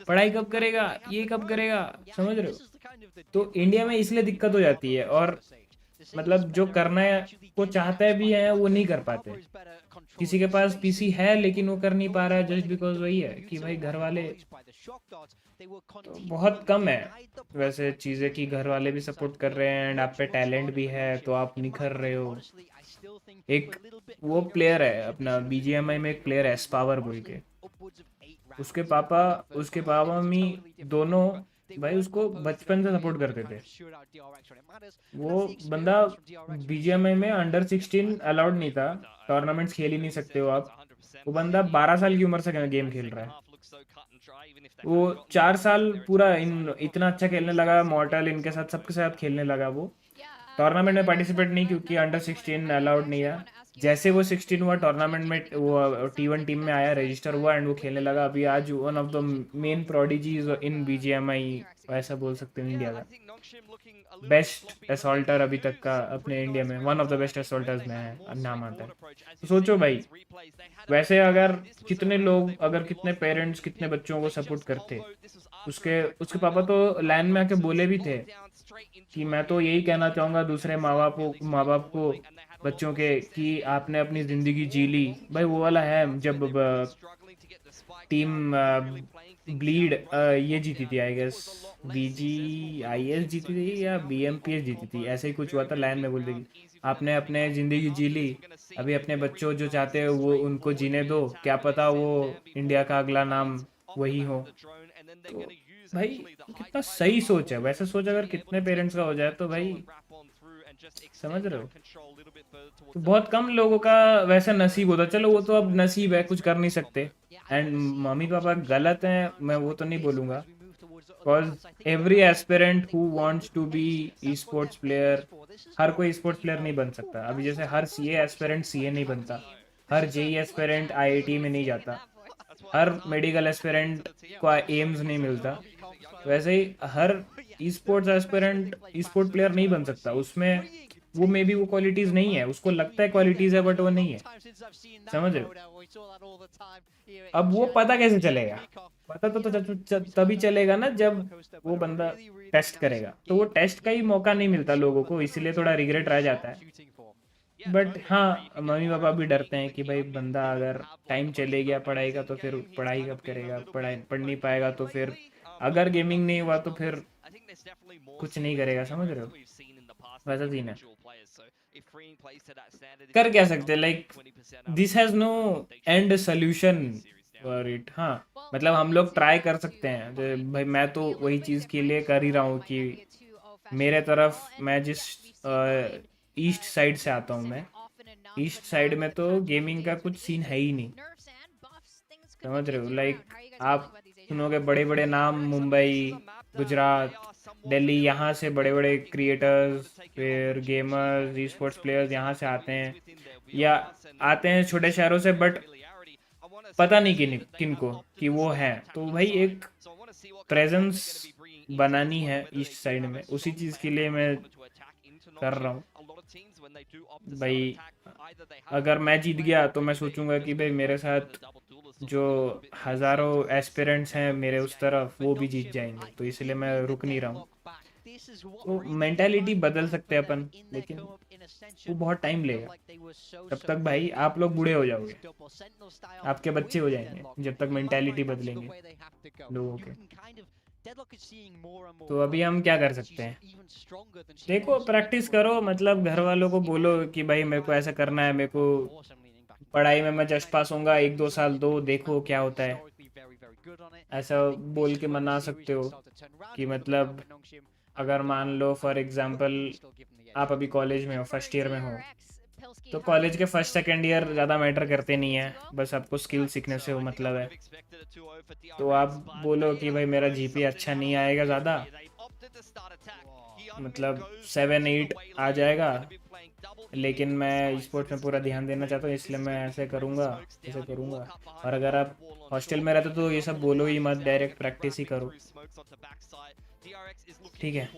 Speaker 2: पढ़ाई कब करेगा, ये कब करेगा, समझ रहे हो? तो इंडिया में इसलिए दिक्कत हो जाती है, और मतलब जो करना है वो चाहते भी है वो नहीं कर पाते। किसी के पास पीसी है लेकिन वो कर नहीं पा रहा है जस्ट बिकॉज वही है कि भाई घर वाले, तो बहुत कम है वैसे चीज़ें कि घर वाले भी सपोर्ट कर रहे हैं एंड आप पे टैलेंट भी है तो आप निखर रहे हो। एक वो प्लेयर है अपना बीजीएमआई में, एक प्लेयर है एसपावर बोल के, उसके पापा मम्मी दोनों भाई उसको बचपन से सपोर्ट करते थे। वो बंदा बीजीएमआई में अंडर 16 अलाउड नहीं था, टूर्नामेंट्स खेल ही नहीं सकते हो आप। वो बंदा 12 साल की उम्र से गेम खेल रहा है, वो 4 साल पूरा इतना अच्छा खेलने लगा, मॉर्टल इनके साथ सबके साथ खेलने लगा। वो टूर्नामेंट में पार्टिसिपेट नहीं क्योंकि अंडर 16 अलाउड नहीं है। जैसे वो 16 हुआ टूर्नामेंट में, वो T1 टीम में आया, रजिस्टर हुआ एंड वो खेलने लगा। अभी आज one of the main prodigies in BGMI ऐसा बोल सकते हैं, इंडिया का बेस्ट असॉल्टर अभी तक का अपने इंडिया में, वन ऑफ द बेस्ट असॉल्टर्स में है, नाम आता है। तो सोचो भाई, वैसे अगर कितने लोग, अगर कितने पेरेंट्स कितने बच्चों को सपोर्ट करते। उसके पापा तो लाइन में आके बोले भी थे कि मैं तो यही कहना चाहूँगा दूसरे माँ बाप को बच्चों के कि आपने अपनी ज़िंदगी जी ली। भाई वो वाला है जब टीम ब्लीड ये जीती थी, आई गेस BGIS जीती थी या BMPS जीती थी, ऐसे ही कुछ हुआ था। लाइन में बोल देगी आपने अपने ज़िंदगी जी ली, अभी अपने बच्चों जो चाहते हो वो उनको जीने दो, क्या पता वो इंडिया का अगला नाम वही हो। तो भाई कितना सही सोच है, वैसे सोच अगर कितने पेरेंट्स का हो जाए तो भाई, समझ रहे हो? तो बहुत कम लोगों का वैसा नसीब होता। चलो वो तो अब नसीब है, कुछ कर नहीं सकते। एंड मम्मी पापा गलत हैं मैं वो तो नहीं बोलूँगा, because every aspirant who wants to be esports player, हर कोई स्पोर्ट्स प्लेयर नहीं बन सकता। अभी जैसे हर CA एस्पिरेंट CA नहीं बनता, हर JEE एस्पिरेंट IIT में नहीं जाता, हर मेडिकल एस्पिरेंट को एम्स नहीं मिलता, वैसे ही हर ई-स्पोर्ट्स एस्पिरेंट ई-स्पोर्ट प्लेयर नहीं बन सकता। उसमें वो मे बी वो क्वालिटीज नहीं है, उसको लगता है क्वालिटीज है बट वो नहीं है, समझ रहे हो? अब वो पता कैसे चलेगा? पता तो तभी चलेगा ना जब वो बंदा टेस्ट करेगा। तो वो टेस्ट का ही मौका नहीं मिलता लोगों को, इसीलिए थोड़ा रिग्रेट रह जाता है। बट हाँ, मम्मी पापा भी डरते हैं कि भाई बंदा अगर टाइम चले गया पढ़ाई का तो फिर पढ़ाई कब करेगा, पढ़ नहीं पाएगा तो फिर अगर गेमिंग नहीं हुआ तो फिर कुछ नहीं करेगा, समझ रहे हो, वैसा सीन है। कर क्या सकते, like this has no end solution for it. हाँ मतलब हम लोग ट्राई कर सकते हैं, तो भाई मैं तो वही चीज़ के लिए कर ही रहा हूँ कि मेरे तरफ, मैं जिस ईस्ट साइड से आता हूँ, मैं ईस्ट साइड में तो गेमिंग का कुछ सीन है ही नहीं, समझ रहे हो। लाइक आप सुनोगे बड़े बड़े नाम, मुंबई, गुजरात, दिल्ली, यहाँ से बड़े बड़े क्रिएटर्स, फिर गेमर्स, ई स्पोर्ट्स प्लेयर्स यहाँ से आते हैं, या आते हैं छोटे शहरों से, बट पता नहीं किन को कि वो है। तो भाई एक प्रेजेंस बनानी है ईस्ट साइड में, उसी चीज़ के लिए मैं कर रहा हूँ। भाई अगर मैं जीत गया तो मैं सोचूंगा कि भाई मेरे साथ जो हज़ारों एस्पिरेंट्स हैं मेरे उस तरफ, वो भी जीत जाएंगे, तो इसलिए मैं रुक नहीं रहा हूँ। तो मेंटालिटी बदल सकते हैं अपन, लेकिन वो बहुत टाइम लेगा। तब तक भाई आप लोग बूढ़े हो जाओगे, आपके बच्चे हो जाएंगे जब तक मेंटालिटी बदलेंगे लोगों के। तो अभी हम क्या कर सकते हैं, देखो प्रैक्टिस करो, मतलब घर वालों को बोलो कि भाई मेरे को ऐसा करना है, मेरे को पढ़ाई में मैं जस्ट पास होऊंगा, 1-2 साल दो, देखो क्या होता है, ऐसा बोल के मना सकते हो। कि मतलब अगर मान लो फॉर एग्जांपल आप अभी कॉलेज में हो, फर्स्ट ईयर में हो, तो कॉलेज के फर्स्ट सेकेंड ईयर ज़्यादा मैटर करते नहीं है, बस आपको स्किल सीखने से वो मतलब है। तो आप बोलो कि भाई मेरा जीपी अच्छा नहीं आएगा ज़्यादा, मतलब 7-8 आ जाएगा, लेकिन मैं स्पोर्ट्स में पूरा ध्यान देना चाहता हूँ, इसलिए मैं ऐसे करूँगा, ऐसे करूँगा। और अगर आप हॉस्टल में रहते तो ये सब बोलो ही मत, डायरेक्ट प्रैक्टिस ही करो, ठीक है।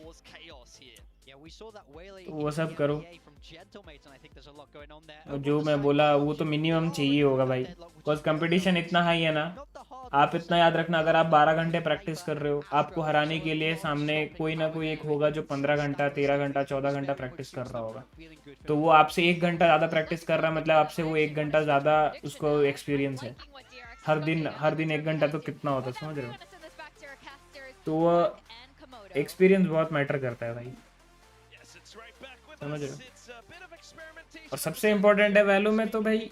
Speaker 2: तो वो सब करो। और जो मैं बोला वो तो मिनिमम चाहिए होगा भाई, बिकॉज कंपटीशन इतना हाई है ना। आप इतना याद रखना, अगर आप 12 घंटे प्रैक्टिस कर रहे हो, आपको हराने के लिए सामने कोई ना कोई एक होगा जो 15 घंटा, 13 घंटा, 14 घंटा प्रैक्टिस कर रहा होगा। तो वो आपसे 1 घंटा ज़्यादा प्रैक्टिस कर रहा है, मतलब आपसे वो 1 घंटा ज़्यादा उसको एक्सपीरियंस है। हर दिन 1 घंटा तो कितना होता है, समझ रहे हो। तो वो एक्सपीरियंस बहुत मैटर करता है भाई, समझ रहे हो। और सबसे इम्पोर्टेंट है वैल्यू में तो भाई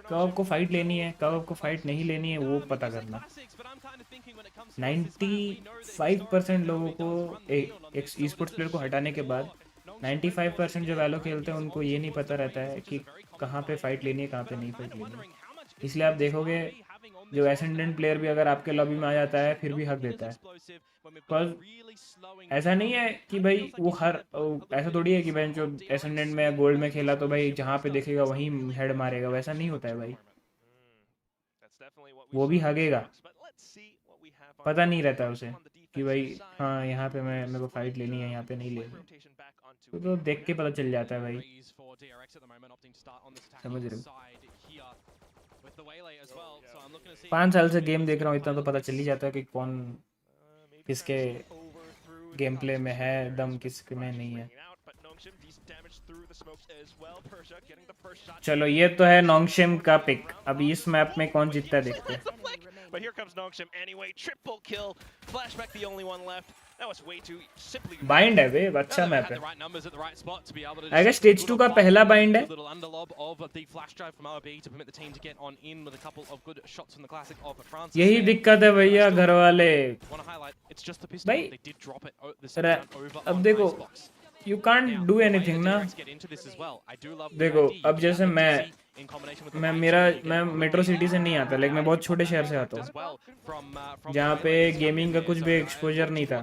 Speaker 2: कब आपको फाइट लेनी है, कब आपको फाइट नहीं लेनी है, वो पता करना। 95% लोगों को एक ई स्पोर्ट्स प्लेयर को हटाने के बाद 95% जो वैलो खेलते हैं उनको ये नहीं पता रहता है कि कहाँ पे फाइट लेनी है, कहाँ पे नहीं फाइट लेनी है। इसलिए आप देखोगे जो एसेंडेंट प्लेयर भी अगर आपके लॉबी में आ जाता है फिर भी हक देता है। पर ऐसा नहीं है कि भाई वो ऐसा थोड़ी है कि भाई जो एसेंडेंट में गोल्ड में खेला तो भाई जहाँ पे देखेगा वहीं हेड मारेगा, वैसा नहीं होता है भाई। वो भी हगेगा, पता नहीं रहता है उसे कि भाई हाँ यहाँ पे मेरे को फाइट लेनी है, यहाँ पे नहीं लेनी। तो देख के पता चल जाता है भाई, समझ रहे हो। 5 साल से गेम देख रहा हूँ, इतना तो पता चल ही जाता है कि कौन किसके गेम प्ले में है दम, किसके में नहीं है। चलो ये तो है नोंगशिम का पिक। अभी इस मैप में कौन जीतता है देखते हैं।
Speaker 5: But here comes Nongshim anyway, triple kill, flashback the only one left. That was way too simply.
Speaker 2: Bind है वे, अच्छा मैप है। आई गेस स्टेज 2 का पहला बाइंड है। यही दिक्कत है भैया, घर वाले भाई। अब देखो यू कांट डू एनीथिंग ना। देखो अब जैसे मैं मेट्रो सिटी से नहीं आता, लाइक मैं बहुत छोटे शहर से आता हूँ जहाँ पे गेमिंग का कुछ भी एक्सपोजर नहीं था।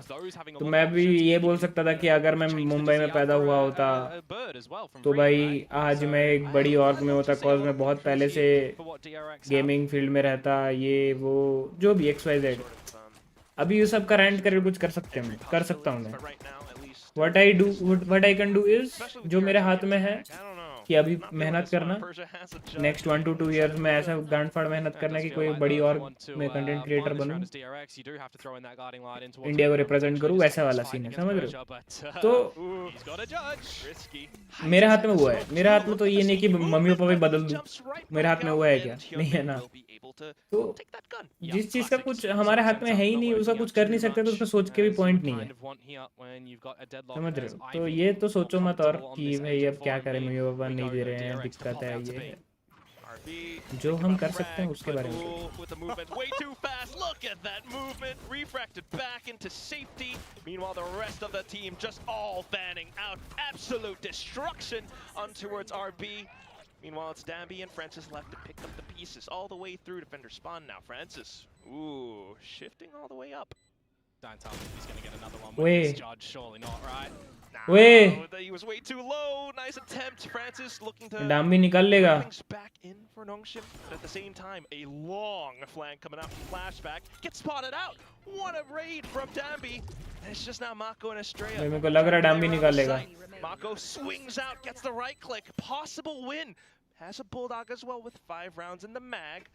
Speaker 2: तो मैं भी ये बोल सकता था कि अगर मैं मुंबई में पैदा हुआ होता तो भाई आज मैं एक बड़ी ऑर्ग में होता, कॉज मैं बहुत पहले से गेमिंग फील्ड में रहता, ये वो जो भी XYZ। अभी ये सब का रेंट करके कुछ कर सकता हूँ मैं। What I can do is जो मेरे हाथ में है कि अभी मेहनत करना नेक्स्ट 1 to 2 years में ऐसा गांड फाड़ मेहनत करना कि कोई बड़ी और मैं कंटेंट क्रिएटर बनूं, इंडिया को रिप्रेजेंट करूं, वैसा वाला सीन है, समझ रहे हो? तो मेरे हाथ में वो है, मेरे हाथ में तो ये नहीं कि मम्मी पापा भी बदल दूं, मेरे हाथ में वो है क्या? नहीं है ना। तो जिस चीज का कुछ हमारे हाथ में है ही नहीं, उसका कुछ कर नहीं सकते, तो उसका सोच के भी पॉइंट नहीं है, समझ रहे हो? तो ये तो सोचो मत और कि भाई अब क्या करें, मम्मी पापा नहीं दे रहे हैं, दिक्कत है, ये है। जो हम कर सकते हैं उसके बारे में
Speaker 5: with the movement way too fast. Look at that movement, refracted back into safety. Meanwhile, the rest of the team just all fanning out. Absolute destruction on towards RB. Meanwhile, it's Dambi and Francis left to pick up the pieces all the way through defender spawn now. Francis, ooh, shifting all the way up.
Speaker 4: Don't tell me he's going to get another one
Speaker 2: Wait.
Speaker 4: with this judge, surely not, right?
Speaker 2: Wait.
Speaker 5: He was way too low. Nice attempt, Francis looking to
Speaker 2: डाम भी निकाल लेगा।
Speaker 5: things back in for Nongshim, but at the same time, a long flank coming out from flashback gets spotted out. What a raid from Dambi. And it's just now Mako and Estrella.
Speaker 2: मेरे को लग रहा है डाम भी निकाल लेगा।
Speaker 5: Mako swings out, gets the right click, possible win. Has a bulldog as well with 5 rounds in the mag.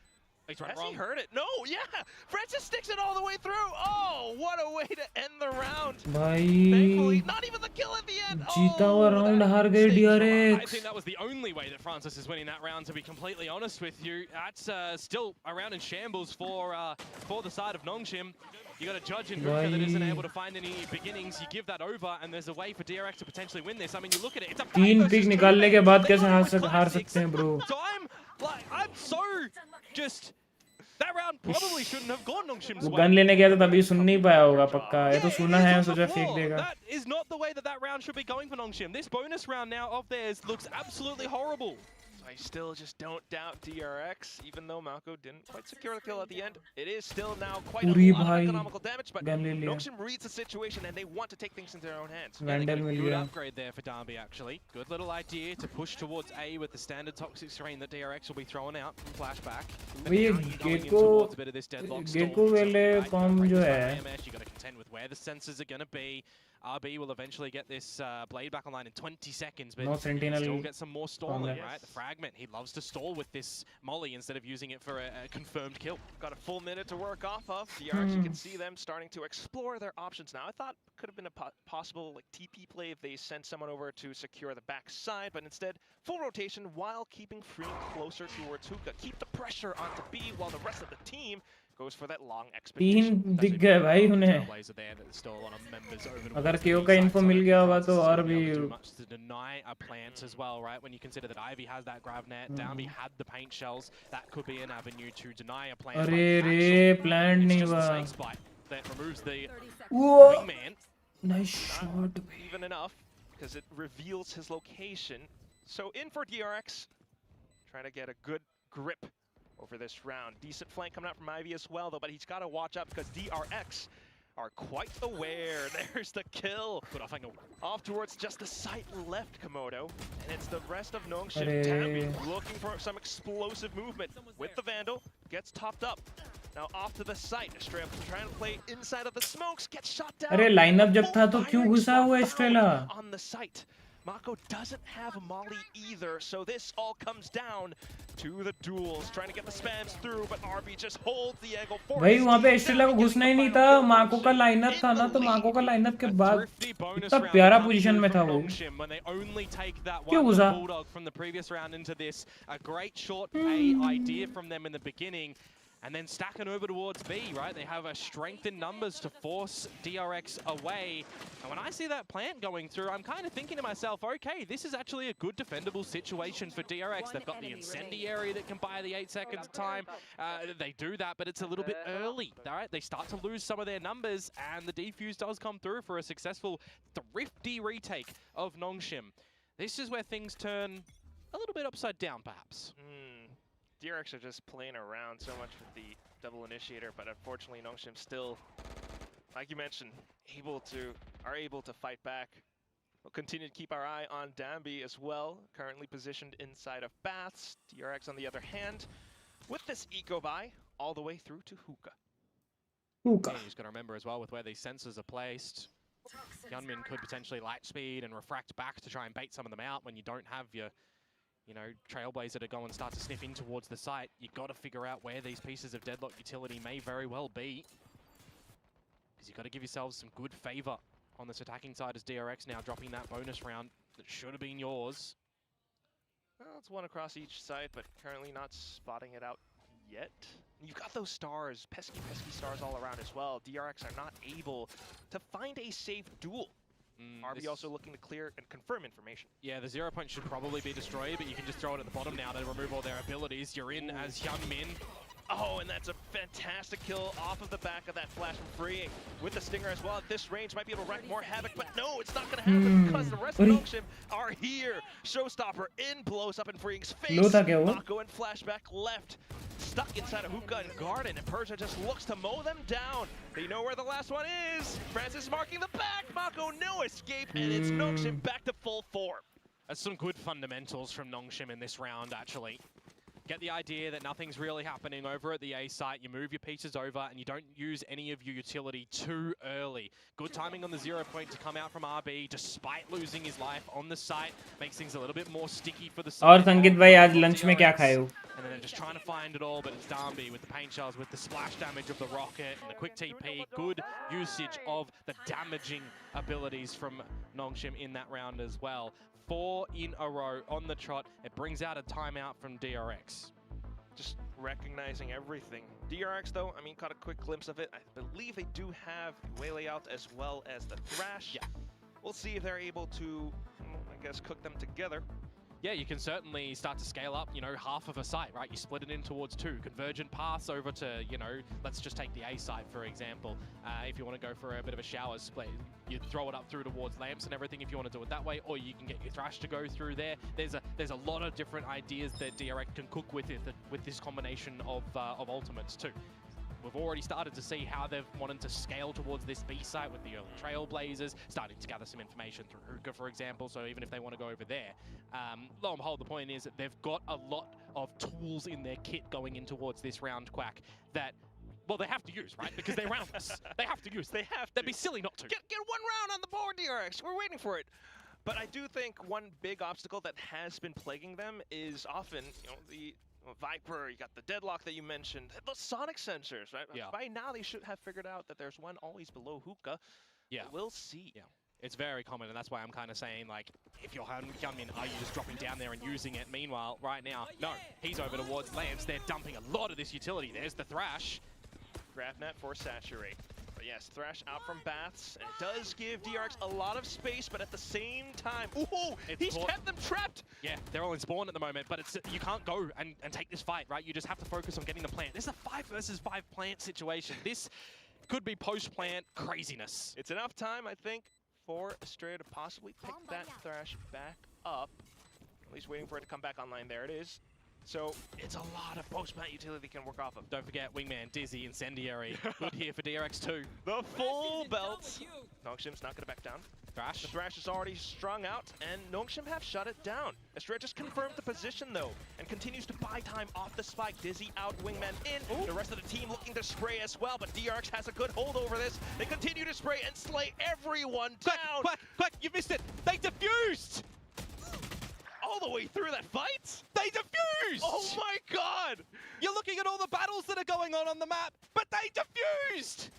Speaker 5: Has he heard it? No, yeah! Francis sticks it all the way through! Oh, what a way to end the round! Thankfully,
Speaker 2: भाई
Speaker 5: not even the kill at the end!
Speaker 2: जीता हुआ
Speaker 5: Oh,
Speaker 2: round
Speaker 5: that
Speaker 2: हार गए
Speaker 5: stage
Speaker 4: I
Speaker 2: DRX।
Speaker 4: think that was the only way that Francis is winning that round, to be completely honest with you. That's still a round in shambles for the side of Nongshim. You got a judge in RyuK that isn't able to find any beginnings. You give that over, and there's a way for DRX to potentially win this. I mean, you look at it, it's a
Speaker 2: 3 pick निकालने के बाद कैसे हार सकते हैं bro?
Speaker 4: So I'm so just that round probably shouldn't have gone Nongshim's
Speaker 2: वो
Speaker 4: way.
Speaker 2: Gun लेने गया था तभी सुन नहीं पाया होगा पक्का, ये तो सुना है, सोचा फेंक
Speaker 4: Before,
Speaker 2: देगा।
Speaker 4: that is not the way that round should be going for Nongshim. This bonus round now of theirs looks absolutely horrible.
Speaker 5: I still just don't doubt DRX, even though Malco didn't quite secure the kill at the end. It is still now quite a
Speaker 2: पूरी
Speaker 5: lot of
Speaker 2: भाई
Speaker 5: economical damage, but
Speaker 2: gun ले लिया।
Speaker 5: Nongshim reads the situation and they want to take things into their own hands.
Speaker 2: Vandal mill
Speaker 4: Good
Speaker 2: गया।
Speaker 4: upgrade there for Darby, actually. Good little idea to push towards A with the standard toxic screen that DRX will be throwing out from flashback.
Speaker 2: वही gecko वाले com जो है,
Speaker 4: You got to contend with where the sensors are going to be. RB will eventually get this blade back online in 20 seconds, but
Speaker 2: No Sentinel
Speaker 4: still get some more stalling,
Speaker 2: yes.
Speaker 4: right? The fragment, he loves to stall with this molly instead of using it for a confirmed kill.
Speaker 5: Got a full minute to work off of. DRX, you can see them starting to explore their options now. I thought could have been a possible like TP play if they sent someone over to secure the backside, but instead full rotation while keeping Free closer towards Hookah. Keep the pressure onto B while the rest of the team goes for that long expedition.
Speaker 2: 3 दिख गए भाई उन्हें। अगर केओ का info मिल गया होगा तो और भी
Speaker 4: to deny a plant as well, right? When you consider that Ivy has that grav net, Dambi had the paint shells, that could be an avenue to deny a plant.
Speaker 2: अरे रे plan नहीं हुआ।
Speaker 4: That removes the
Speaker 2: Whoa.
Speaker 4: wingman.
Speaker 2: Nice shot।
Speaker 5: Even enough because it reveals his location. So in for DRX, trying to get a good grip over this round. Decent flank coming out from Ivy as well, though, but he's got to watch out because DRX are quite aware. There's the kill. Off towards just the site left, Komodo. And it's the rest of Nongshim Dambi looking for some explosive movement with the Vandal. Gets topped up. Now off to the site. Estrella trying to play inside of the smokes. Gets shot down.
Speaker 2: अरे lineup जब था तो क्यों घुसा हुआ Estrella?
Speaker 5: On the site. Mako doesn't have Molly either, so this all comes down to the duels. Trying to get the spams through, but RB just holds the angle for
Speaker 2: भाई वहाँ पे Estrella को घुसना ही नहीं था, माको का lineup था ना, तो माको का लाइनअप के बाद इतना प्यारा पोजीशन में था वो, क्यों घुसा?
Speaker 4: From the previous round into this, a great short A idea from them in the beginning. And then stacking over towards B, right? They have a strength in numbers to force DRX away. And when I see that plant going through, I'm kind of thinking to myself, okay, this is actually a good defendable situation for DRX. They've got the incendiary that can buy the 8 seconds time. They do that, but it's a little bit early, all right? They start to lose some of their numbers, and the defuse does come through for a successful thrifty retake of Nongshim. This is where things turn a little bit upside down, perhaps.
Speaker 5: DRX are just playing around so much with the double initiator, but unfortunately Nongshim still, like you mentioned, are able to fight back. We'll continue to keep our eye on Dambi as well, currently positioned inside of Baths. DRX on the other hand, with this eco buy all the way through to Hookah.
Speaker 4: Yeah, you just got to remember as well with where these sensors are placed. Gunmin could potentially light speed and refract back to try and bait some of them out when you don't have your you know, Trailblazer to go and start to sniff in towards the site, you've got to figure out where these pieces of deadlock utility may very well be. Because you've got to give yourselves some good favor on this attacking side as DRX now dropping that bonus round that should have been yours.
Speaker 5: Well, it's one across each side, but currently not spotting it out yet. You've got those stars, pesky stars all around as well. DRX are not able to find a safe duel. RB also looking to clear and confirm information.
Speaker 4: Yeah, the 0 point should probably be destroyed, but you can just throw it at the bottom now to remove all their abilities. You're in as Hyunmin.
Speaker 5: Oh, and that's a fantastic kill off of the back of that flash from Freeing. With the Stinger as well at this range, might be able to wreak more havoc, but no, it's not going to happen because the rest of Nongshim are here. Showstopper in, blows up in Freeing's face. Mako and Flashback left, stuck inside a hookah and garden, and Persia just looks to mow them down. They know where the last one is. Francis marking the back. Mako, no escape, and it's Nongshim back to full form.
Speaker 4: That's some good fundamentals from Nongshim in this round, actually. Get the idea that nothing's really happening over at the A site. You move your pieces over and you don't use any of your utility too early. Good timing on the 0 point to come out from RB despite losing his life on the site. Makes things a little bit more sticky for the site.
Speaker 2: और संगीत भाई आज lunch में क्या खाए हो?
Speaker 4: And then they're just trying to find it all, but it's Darby with the paint shells, with the splash damage of the rocket and the quick TP. Good usage of the damaging abilities from Nongshim in that round as well. 4 in a row on the trot. It brings out a timeout from DRX.
Speaker 5: Just recognizing everything. DRX, though, I mean, caught a quick glimpse of it. I believe they do have the way layout as well as the Thrash.
Speaker 4: Yeah.
Speaker 5: We'll see if they're able to, I guess, cook them together.
Speaker 4: Yeah, you can certainly start to scale up, you know, half of a site, right? You split it in towards 2. Convergent paths over to, you know, let's just take the A site, for example. If you want to go for a bit of a shower split, you throw it up through towards lamps and everything if you want to do it that way, or you can get your Thrash to go through there. There's a lot of different ideas that DRX can cook with it, with this combination of ultimates too. We've already started to see how they've wanted to scale towards this B site with the early Trailblazers, starting to gather some information through RyuK, for example, so even if they want to go over there. Lo and behold, the point is that they've got a lot of tools in their kit going in towards this round, Quack, that, well, they have to use, right? Because they're roundless. They have to use.
Speaker 5: They have to.
Speaker 4: They'd be silly not to.
Speaker 5: Get one round on the board, DRX. We're waiting for it. But I do think one big obstacle that has been plaguing them is often, you know, the Viper, you got the deadlock that you mentioned, the sonic sensors, right?
Speaker 4: Yeah.
Speaker 5: By now they should have figured out that there's one always below hookah.
Speaker 4: Yeah.
Speaker 5: We'll see.
Speaker 4: Yeah. It's very common, and that's why I'm kind of saying, like, if you're Hyunmin, are you just dropping down there and using it? Meanwhile, right now, no, he's over towards lamps. They're dumping a lot of this utility. There's the Thrash.
Speaker 5: Grab net for Saturate. But yes, Thrash out from Baths, and it does give DRX a lot of space, but at the same time, ooh, he's kept them trapped!
Speaker 4: Yeah, they're all in spawn at the moment, but it's you can't go and take this fight, right? You just have to focus on getting the plant. This is a 5 versus 5 plant situation. This could be post-plant craziness.
Speaker 5: It's enough time, I think, for Astrea to possibly pick that Thrash back up. At least waiting for it to come back online. There it is. So it's a lot of post-plant utility they can work off of.
Speaker 4: Don't forget Wingman, Dizzy, Incendiary. Good here for DRX too.
Speaker 5: The full belt. Nongshim's not going to back down.
Speaker 4: Thrash.
Speaker 5: The Thrash is already strung out, and Nongshim have shut it down. Astrea just confirmed the position, though, and continues to buy time off the spike. Dizzy out, Wingman in. Ooh. The rest of the team looking to spray as well, but DRX has a good hold over this. They continue to spray and slay everyone down.
Speaker 4: Quick, you missed it. They defused!
Speaker 5: All the way through that fight?
Speaker 4: They defused!
Speaker 5: Oh my god!
Speaker 4: You're looking at all the battles that are going on the map, but they defused!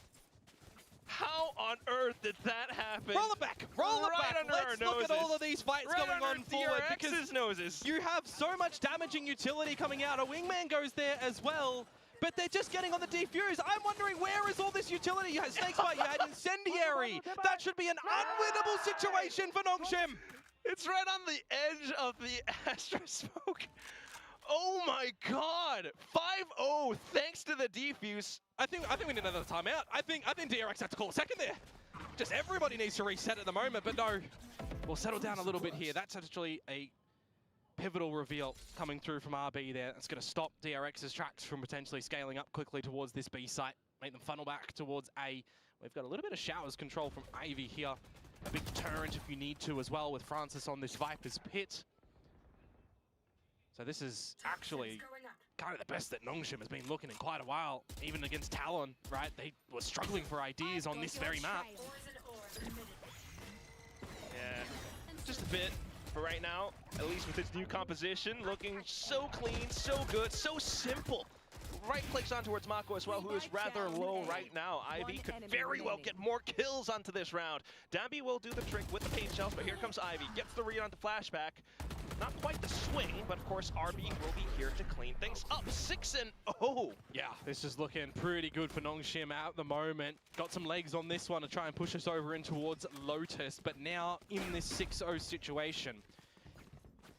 Speaker 5: How on earth did that happen?
Speaker 4: Roll it back! Roll it back! Let's look at all of these fights going on forward, because
Speaker 5: noses.
Speaker 4: You have so much damaging utility coming out. A Wingman goes there as well, but they're just getting on the defuse. I'm wondering, where is all this utility? You had Snake Bite, you had Incendiary. That should be an unwinnable situation for Nongshim.
Speaker 5: It's right on the edge of the Astra Smoke. Oh my god! 5-0 thanks to the defuse.
Speaker 4: I think we need another timeout. I think DRX have to call a second there. Just everybody needs to reset at the moment, but no. We'll settle down a little bit here. That's actually a pivotal reveal coming through from RB there. That's going to stop DRX's tracks from potentially scaling up quickly towards this B site. Make them funnel back towards A. We've got a little bit of showers control from Ivy here. A big turret if you need to as well with Francis on this Viper's pit. So this is actually kind of the best that Nongshim has been looking in quite a while. Even against Talon, right? They were struggling for IDs on this very map.
Speaker 5: Yeah, just a bit. But right now, at least with its new composition, looking so clean, so good, so simple. Right clicks on towards Mako as well, who is rather low right now. Ivy could very well get more kills onto this round. Dambi will do the trick with the paint shells, but here comes Ivy. Gets the read on the flashback. Not quite the swing, but of course RB will be here to clean things up. 6-0.
Speaker 4: Yeah, this is looking pretty good for Nongshim at the moment. Got some legs on this one to try and push us over in towards Lotus, but now in this 6-0 situation,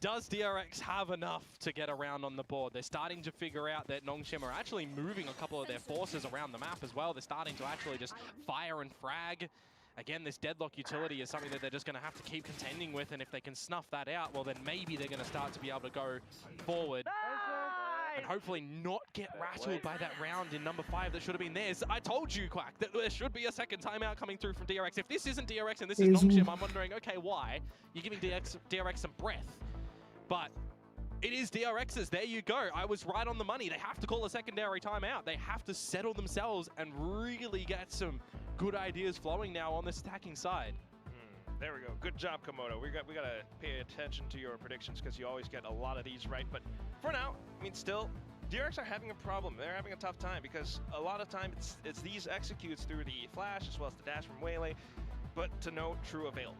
Speaker 4: does DRX have enough to get around on the board? They're starting to figure out that Nongshim are actually moving a couple of their forces around the map as well. They're starting to actually just fire and frag. Again, this deadlock utility is something that they're just going to have to keep contending with, and if they can snuff that out, well then maybe they're going to start to be able to go forward and hopefully not get rattled by that round in number 5 that should have been theirs. I told you, Quack, that there should be a second timeout coming through from DRX. If this isn't DRX and this is Nongshim, I'm wondering, okay, why? You're giving DRX some breath. But it is DRX's, there you go. I was right on the money. They have to call a secondary timeout. They have to settle themselves and really get some good ideas flowing now on this attacking side.
Speaker 5: There we go. Good job, Komodo. We got to pay attention to your predictions because you always get a lot of these right. But for now, I mean, still, DRX are having a problem. They're having a tough time because a lot of time it's these executes through the flash as well as the dash from Waylay, but to no true avail.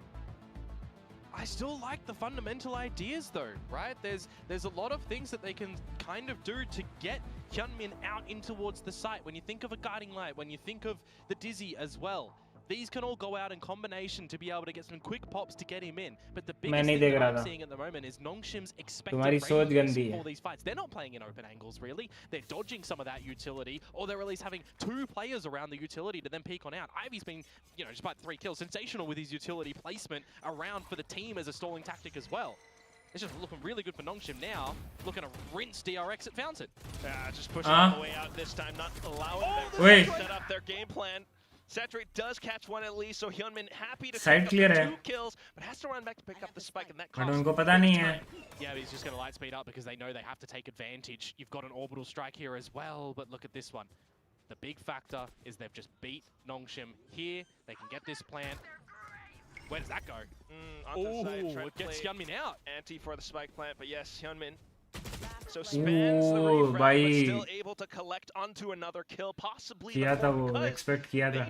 Speaker 4: I still like the fundamental ideas though, right? There's a lot of things that they can kind of do to get Hyunmin out in towards the site. When you think of a guiding light, when you think of the Dizzy as well, these can all go out in combination to be able to get some quick pops to get him in. But the biggest thing that I'm seeing at the moment is Nongshim's expected ranges for these fights. They're not playing in open angles, really. They're dodging some of that utility, or they're at least having 2 players around the utility to then peek on out. Ivy's been, you know, despite 3 kills, sensational with his utility placement around for the team as a stalling tactic as well. It's just looking really good for Nongshim now. Looking to rinse DRX at Fountain.
Speaker 5: Just pushing all the way out this time, not allowing them to set up their game plan. Saturate does catch one at least, so Hyunmin happy to pick up 2 kills, but has to run back to pick up the spike, and that costs
Speaker 2: time.
Speaker 4: Yeah, but he's just going to light speed up because they know they have to take advantage. You've got an orbital strike here as well, but look at this one. The big factor is they've just beat Nongshim here. They can get this plant. Where does that go?
Speaker 5: Oh,
Speaker 4: it gets Hyunmin out.
Speaker 5: Anti for the spike plant, but yes, Hyunmin. So spans the refrag, but still able to collect onto another kill, possibly they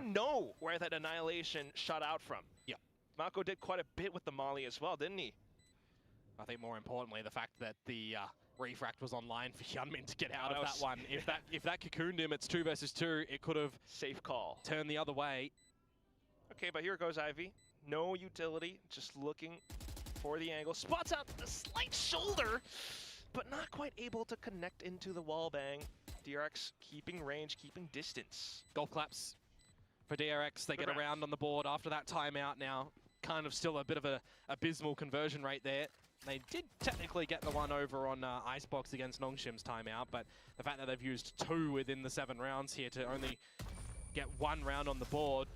Speaker 5: know where that annihilation shot out from.
Speaker 4: Yeah.
Speaker 5: Mako did quite a bit with the molly as well, didn't he?
Speaker 4: I think more importantly, the fact that the refract was online for Hyunmin to get out of that one. If that cocooned him, it's 2 versus 2. It could have
Speaker 5: safe call.
Speaker 4: Turned the other way.
Speaker 5: Okay, but here goes Ivy. No utility, just looking for the angle. Spots out a slight shoulder, but not quite able to connect into the wall bang. DRX keeping range, keeping distance.
Speaker 4: Golf claps for DRX. They get around on the board after that timeout now. Kind of still a bit of a abysmal conversion rate there. They did technically get the one over on Icebox against Nongshim's timeout, but the fact that they've used 2 within the 7 rounds here to only get 1 round on the board,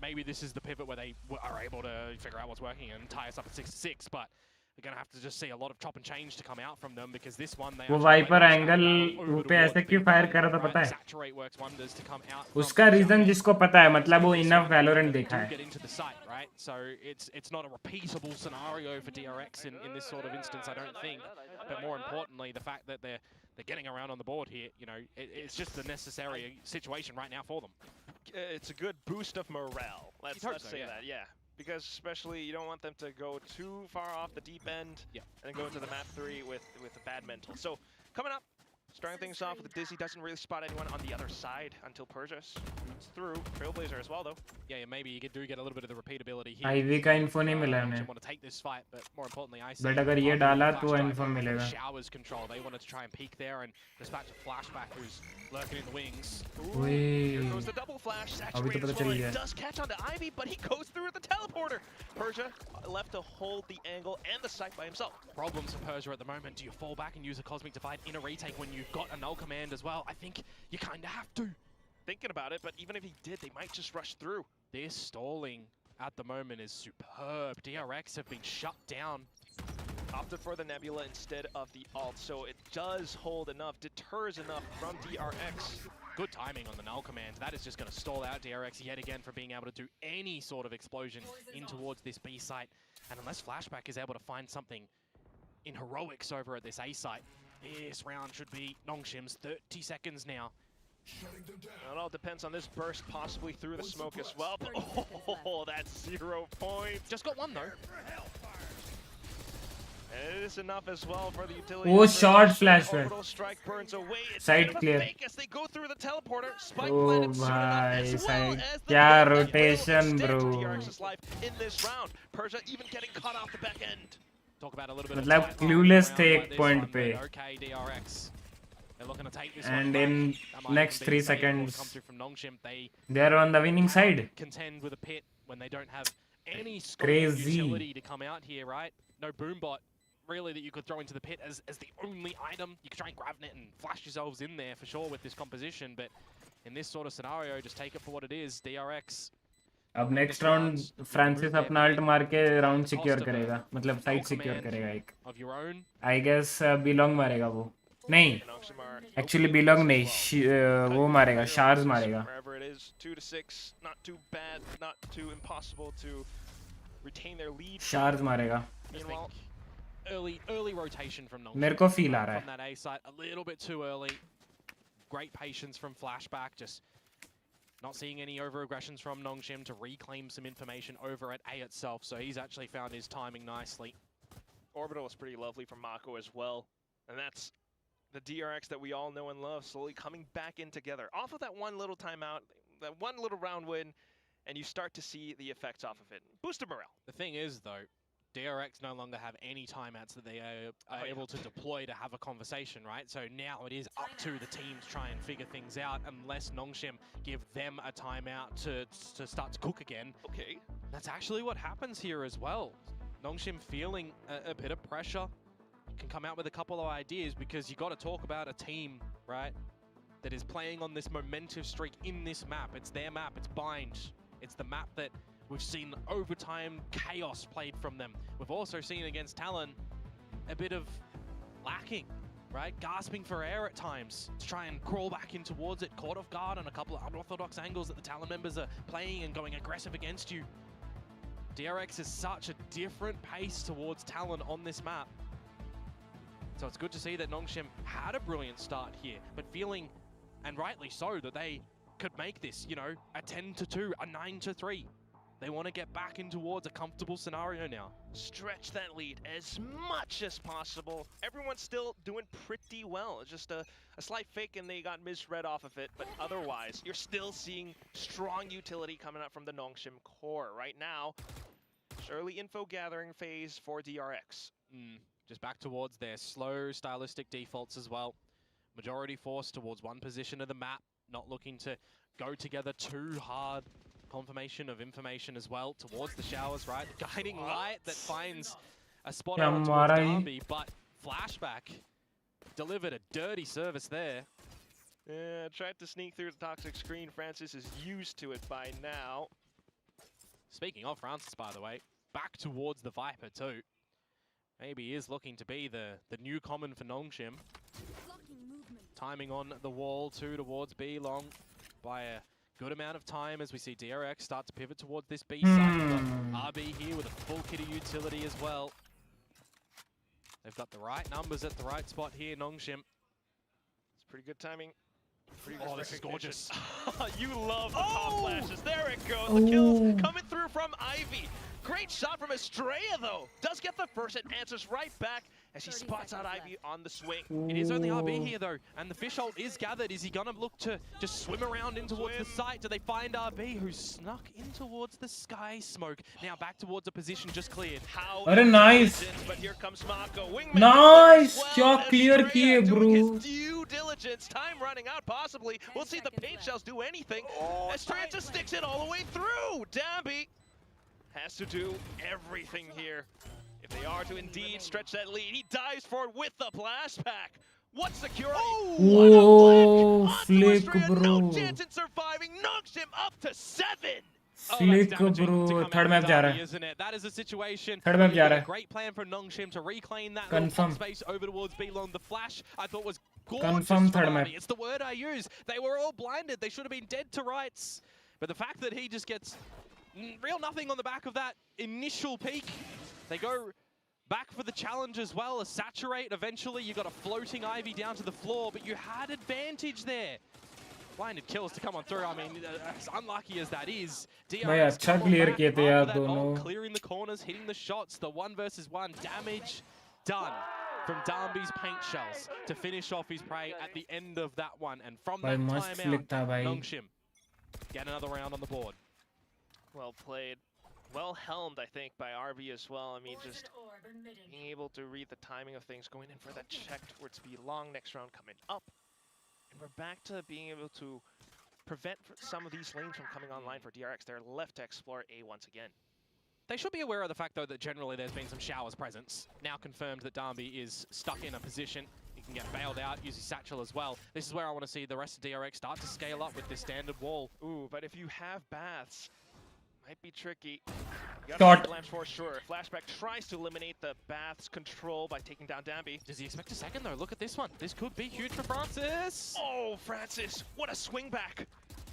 Speaker 4: maybe this is the pivot where they are able to figure out what's working and tie us up at 6-6, but we're going to have to just see a lot of chop and change to come out from them because this one they
Speaker 2: वो wiper angle वो पे ऐसे क्यों fire कर रहा था पता है उसका रीजन जिसको पता है मतलब वो इनफ वैलोरेंट देखा है
Speaker 4: get into the site, right? So it's not a repeatable scenario for DRX in this sort of instance, I don't think, but more importantly the fact that they're getting around on the board here, you know, it's just a necessary situation right now for them.
Speaker 5: It's a good boost of morale. Let's say that, yeah. Because especially you don't want them to go too far off the deep end and go into the map 3 with a bad mental. So coming up, starting things off with the Dizzy, doesn't really spot anyone on the other side until Perjas shoots through. Trailblazer as well though.
Speaker 4: Yeah, maybe you do get a little bit of the repeatability here.
Speaker 2: IV का info नहीं मिला हमें.
Speaker 4: Want to take this fight, but more importantly, I see.
Speaker 2: But अगर ये डाला तो info मिलेगा.
Speaker 4: Showers control. They wanted to try and peek there and dispatch a flashback who's lurking in the wings.
Speaker 5: Here goes the double flash. Saturated does catch onto Ivy, but he goes through with the teleporter. Persia left to hold the angle and the sight by himself.
Speaker 4: Problems for Persia at the moment. Do you fall back and use a Cosmic Divide in a retake when you've got a null command as well? I think you kind of have to.
Speaker 5: Thinking about it, but even if he did, they might just rush through.
Speaker 4: This stalling at the moment is superb. DRX have been shut down.
Speaker 5: Opted for the Nebula instead of the ult, so it does hold enough, deters enough from DRX.
Speaker 4: Good timing on the null command. That is just going to stall out DRX yet again from being able to do any sort of explosion in towards this B site. And unless Flashback is able to find something in heroics over at this A site, this round should be Nongshim's. 30 seconds now.
Speaker 5: It all depends on this burst, possibly through the smoke as well. But, oh, that's 0 points.
Speaker 4: Just got one though.
Speaker 5: And it is enough as well for the utility.
Speaker 2: Oh, short flash.
Speaker 5: Orbital strike burns away. It's
Speaker 2: Side clear.
Speaker 5: fake as they go through the teleporter. Spike
Speaker 2: Oh,
Speaker 5: planted soon enough,
Speaker 2: bhai,
Speaker 5: as well
Speaker 2: side.
Speaker 5: as the
Speaker 2: Kya
Speaker 5: damage will
Speaker 2: rotation,
Speaker 5: extend
Speaker 2: bro.
Speaker 5: DRX's life in this round. Persia even getting cut off the back end.
Speaker 4: Talk about a little bit of
Speaker 2: मतलब
Speaker 4: tight
Speaker 2: clueless
Speaker 4: round
Speaker 2: थे
Speaker 4: like
Speaker 2: एक
Speaker 4: this
Speaker 2: point
Speaker 4: one,
Speaker 2: पे.
Speaker 4: but okay, DRX. They're looking to take this
Speaker 2: And
Speaker 4: one
Speaker 2: in
Speaker 4: back. That might
Speaker 2: next
Speaker 4: even
Speaker 2: 3
Speaker 4: be the fatal
Speaker 2: seconds,
Speaker 4: come through from Nongshim. They
Speaker 2: they're on the winning side.
Speaker 4: contend with a pit when they don't have any scope
Speaker 2: Crazy.
Speaker 4: utility to come out here, right? No boombot really that you could throw into the pit as the only item. You could try and grab it and flash yourselves in there for sure with this composition, but in this sort of scenario, just take it for what it is. DRX.
Speaker 2: अब next round Francis अपना alt मार के round secure करेगा, मतलब side secure करेगा एक.
Speaker 4: Of your own.
Speaker 2: I guess बिलोंग मारेगा वो. नहीं, एक्चुअली बिलोंग नहीं, वो मारेगा, शार्ज मारेगा.
Speaker 5: Wherever it is, 2 to 6, not too bad, not too impossible to retain their lead.
Speaker 2: शार्ज मारेगा.
Speaker 4: Meanwhile, early rotation from Nongshim.
Speaker 2: मेरे को फील आ रहा
Speaker 4: From
Speaker 2: है.
Speaker 4: that A site, a little bit too early. Great patience from Flashback, just not seeing any over-aggressions from Nongshim to reclaim some information over at A itself, so he's actually found his timing nicely.
Speaker 5: Orbital is pretty lovely from Mako as well, and that's the DRX that we all know and love, slowly coming back in together. Off of that one little timeout, that one little round win, and you start to see the effects off of it. Boosted morale.
Speaker 4: The thing is, though, DRX no longer have any timeouts that they are able to deploy to have a conversation, right? So now it is up to the team to try and figure things out, unless Nongshim give them a timeout to start to cook again.
Speaker 5: Okay.
Speaker 4: That's actually what happens here as well. Nongshim feeling a bit of pressure, can come out with a couple of ideas, because you got to talk about a team, right, that is playing on this momentum streak in this map. It's their map, it's Bind. It's the map that we've seen overtime chaos played from them. We've also seen against Talon a bit of lacking, right? Gasping for air at times to try and crawl back in towards it, caught off guard on a couple of unorthodox angles that the Talon members are playing and going aggressive against you. DRX is such a different pace towards Talon on this map. So it's good to see that Nongshim had a brilliant start here, but feeling, and rightly so, that they could make this, you know, a 10-2, a 9-3. They want to get back in towards a comfortable scenario now.
Speaker 5: Stretch that lead as much as possible. Everyone's still doing pretty well. It's just a slight fake and they got misread off of it, but otherwise, you're still seeing strong utility coming up from the Nongshim core. Right now, early info gathering phase for DRX.
Speaker 4: Just back towards their slow stylistic defaults as well. Majority force towards one position of the map, not looking to go together too hard. Confirmation of information as well towards the showers, right? Guiding light that finds a spot on towards Derby, but Flashback delivered a dirty service there.
Speaker 5: Tried to sneak through the toxic screen. Francis is used to it by now.
Speaker 4: Speaking of Francis, by the way, back towards the Viper too. Maybe he is looking to be the new common for Nongshim. Timing on the wall too towards B long by a good amount of time as we see DRX start to pivot towards this B side. RB here with a full kit of utility as well. They've got the right numbers at the right spot here, Nongshim.
Speaker 5: It's pretty good timing. Pretty good
Speaker 4: this is gorgeous.
Speaker 5: You love the top flashes. There it goes. The kill coming through from Ivy. Great shot from Estrella, though. Does get the first and answers right back as he spots out Ivy on the swing.
Speaker 4: It is only RB here, though, and the fish ult is gathered. Is he going to look to just swim around in towards the site? Do they find RB, who snuck in towards the sky smoke? Now back towards a position just cleared.
Speaker 2: अरे nice.
Speaker 5: But here comes Mako.
Speaker 2: Nice. क्या clear किए, bro.
Speaker 5: Due diligence. Time running out, possibly. We'll see the paint shells do anything. Estrella just sticks it all the way through. Dambi has to do everything here if they are to indeed stretch that lead. He dives for it with the blast pack. What security?
Speaker 2: Oh, flick, bro.
Speaker 5: No chance in surviving. Knocks him up to 7.
Speaker 2: Flick, bro. Third map जा रहा है.
Speaker 4: Isn't it? That is a situation.
Speaker 2: Third map जा रहा है.
Speaker 4: Great plan from Nongshim to reclaim that
Speaker 2: Confirm.
Speaker 4: space over towards B-Long. The flash, I thought, was gorgeous.
Speaker 2: Confirm third map.
Speaker 4: It's the word I use. They were all blinded. They should have been dead to rights. But the fact that he just gets real nothing on the back of that initial peak They go back for the challenge as well, a saturate. Eventually, you got a floating Ivy down to the floor, but you had advantage there. Blinded kills to come on through. I mean, as unlucky as that is, DRX
Speaker 2: अच्छा clear किए थे यार दोनों.
Speaker 4: clearing the corners, hitting the shots, the 1 versus 1 damage done from Darby's paint shells to finish off his prey at the end of that one. And from that timeout, Nongshim get another round on the board.
Speaker 5: Well played. Well helmed, I think, by RB as well. I mean, just being able to read the timing of things, going in for that check towards B long, next round coming up. And we're back to being able to prevent some of these lanes from coming online for DRX. They're left to explore A once again.
Speaker 4: They should be aware of the fact, though, that generally there's been some showers presence. Now confirmed that Darby is stuck in a position. He can get bailed out, use his satchel as well. This is where I want to see the rest of DRX start to scale up with this standard wall.
Speaker 5: Ooh, but if you have baths, might be tricky.
Speaker 2: Shot.
Speaker 5: Lamps for sure. Flashback tries to eliminate the bath's control by taking down Danby.
Speaker 4: Does he expect a second, though? Look at this one. This could be huge for Francis.
Speaker 5: Oh, Francis, what a swing back.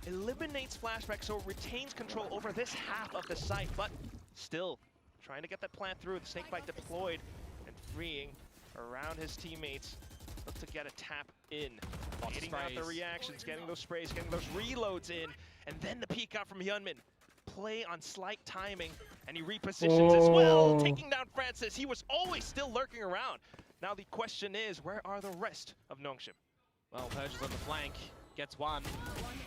Speaker 5: Eliminates Flashback, so retains control over this half of the site, but still trying to get that plant through. The snakebite deployed and freeing around his teammates. Look to get a tap in. Getting out the reactions, getting those sprays, getting those reloads in, and then the peek out from Hyunmin. Play on slight timing, and he repositions as well, taking down Francis. He was always still lurking around. Now the question is, where are the rest of Nongshim?
Speaker 4: Well, Persia's on the flank, gets one.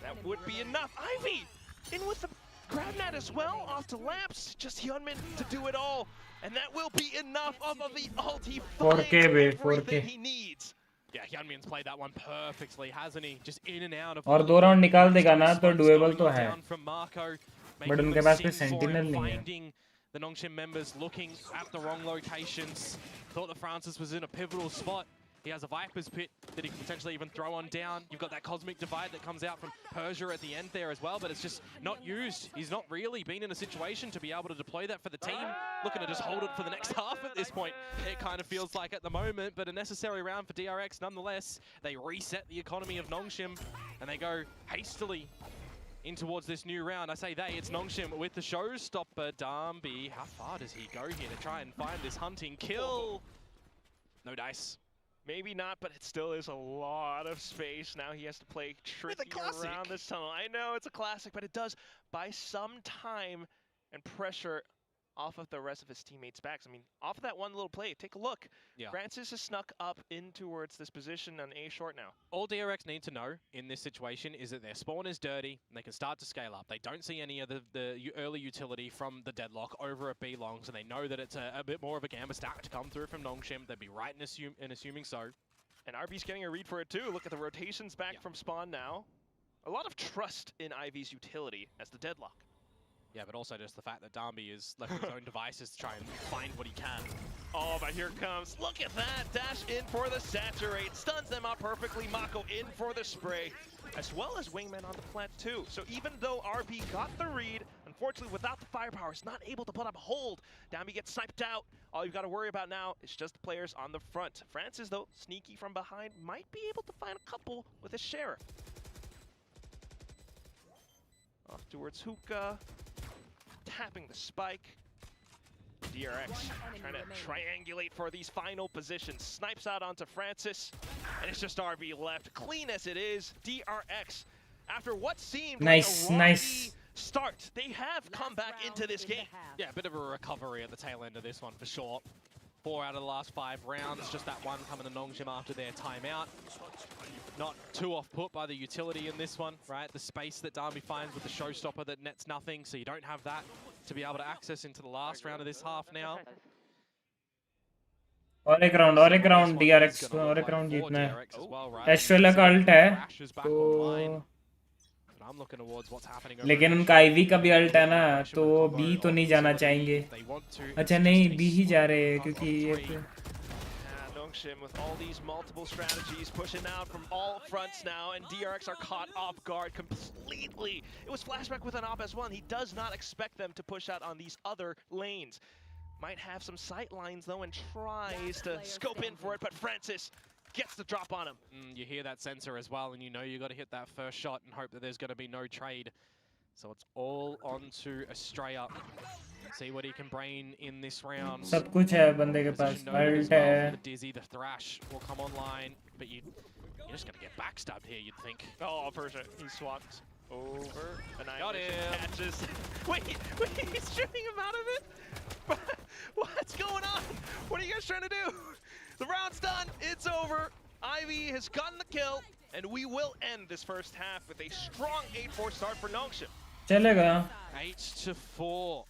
Speaker 5: That would be enough. Ivy in with the grab net as well, off to Lamps. Just Hyunmin to do it all, and that will be enough of the ult. He finds everything he needs.
Speaker 4: Yeah, Hyunmin's played that one perfectly, hasn't he? Just in and out of.
Speaker 2: और 2 round निकाल देगा ना तो doable तो है.
Speaker 4: From Marco,
Speaker 2: but उनके पास कोई sentinel नहीं है.
Speaker 4: Finding the Nongshim members looking at the wrong locations. Thought that Francis was in a pivotal spot. He has a Viper's Pit that he can potentially even throw on down. You've got that Cosmic Divide that comes out from Persia at the end there as well, but it's just not used. He's not really been in a situation to be able to deploy that for the team. Looking to just hold it for the next half at this point. It kind of feels like at the moment, but a necessary round for DRX nonetheless. They reset the economy of Nongshim, and they go hastily in towards this new round. I say they, it's Nongshim with the showstopper. Darby, how far does he go here to try and find this hunting kill? No dice.
Speaker 5: Maybe not, but it still is a lot of space. Now he has to play tricky around this tunnel. I know it's a classic, but it does buy some time and pressure off of the rest of his teammates' backs. I mean, off of that one little play, take a look. Yeah. Francis has snuck up in towards this position on A short now.
Speaker 4: All DRX need to know in this situation is that their spawn is dirty and they can start to scale up. They don't see any of the early utility from the deadlock over at B longs, and they know that it's a bit more of a Gamba stack to come through from Nongshim. They'd be right in assuming so.
Speaker 5: And RB's getting a read for it too. Look at the rotations back from spawn now. A lot of trust in Ivy's utility as the deadlock.
Speaker 4: Yeah, but also just the fact that Darby is left with his own devices to try and find what he can.
Speaker 5: Oh, but here comes, look at that, dash in for the saturate, stuns them out perfectly, Mako in for the spray, as well as Wingman on the plant too. So even though RB got the read, unfortunately without the firepower, is not able to put up a hold. Darby gets sniped out. All you've got to worry about now is just the players on the front. Francis, though, sneaky from behind, might be able to find a couple with his Sheriff. Off towards Hookah. Tapping the spike. DRX trying to triangulate for these final positions. Snipes out onto Francis, and it's just RB left. Clean as it is, DRX, after what seemed like a rocky start, they have come back into this game.
Speaker 4: Yeah, a bit of a recovery at the tail end of this one for sure. 4 out of the last 5 rounds, just that one coming to Nongshim after their timeout. Not too off put by the utility in this one, right? The space that Darby finds with the showstopper that nets nothing, so you don't have that to be able to access into the last round of this half now.
Speaker 2: और एक round DRX को और एक round जीतना है. Estrella का alt है तो लेकिन उनका आईवी का भी अल्ट है ना, तो बी तो नहीं जाना चाहेंगे. अच्छा नहीं, बी ही जा रहे हैं क्योंकि
Speaker 5: Nongshim with all these multiple strategies pushing out from all fronts now, and DRX are caught off guard completely. It was Flashback with an op as well, and he does not expect them to push out on these other lanes. Might have some sight lines though and tries to scope in for it, but Francis gets the drop on him.
Speaker 4: You hear that sensor as well, and you know you got to hit that first shot and hope that there's going to be no trade. So it's all on to Australia. See what he can bring in this round.
Speaker 2: सब कुछ है बंदे के पास.
Speaker 4: Position noted as
Speaker 2: Ult
Speaker 4: well
Speaker 2: है.
Speaker 4: from the Dizzy, the Thrash will come online, but you're just gonna get backstabbed here, you'd think.
Speaker 5: Oh, Persia, he swapped over.
Speaker 4: Got him.
Speaker 5: Catches. Wait, he's shooting him out of it? What's going on? What are you guys trying to do? The round's done, it's over. Ivy has gotten the kill, and we will end this first half with a strong 8-4 start for Nongshim.
Speaker 2: चलेगा.
Speaker 4: 8-4.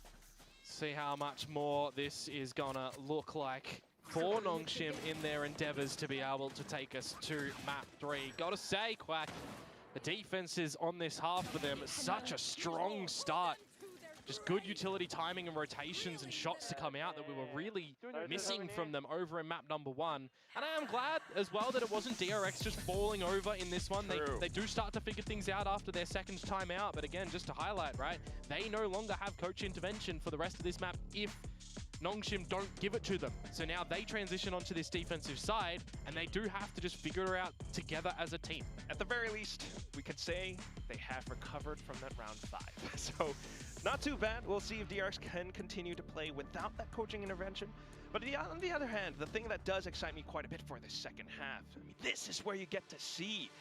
Speaker 4: See how much more this is gonna look like for Nongshim in their endeavors to be able to take us to map 3. Gotta say, Quack, the defenses on this half for them, such a strong start. Just good utility timing and rotations and shots to come out that we were really missing from them over in map number 1. And I am glad as well that it wasn't DRX just falling over in this one. They do start to figure things out after their second time out. But again, just to highlight, right, they no longer have coach intervention for the rest of this map if Nongshim don't give it to them. So now they transition onto this defensive side, and they do have to just figure it out together as a team.
Speaker 5: At the very least, we could say they have recovered from that round 5. So, not too bad. We'll see if DRX can continue to play without that coaching intervention. But on the other hand, the thing that does excite me quite a bit for this second half, I mean, this is where you get to see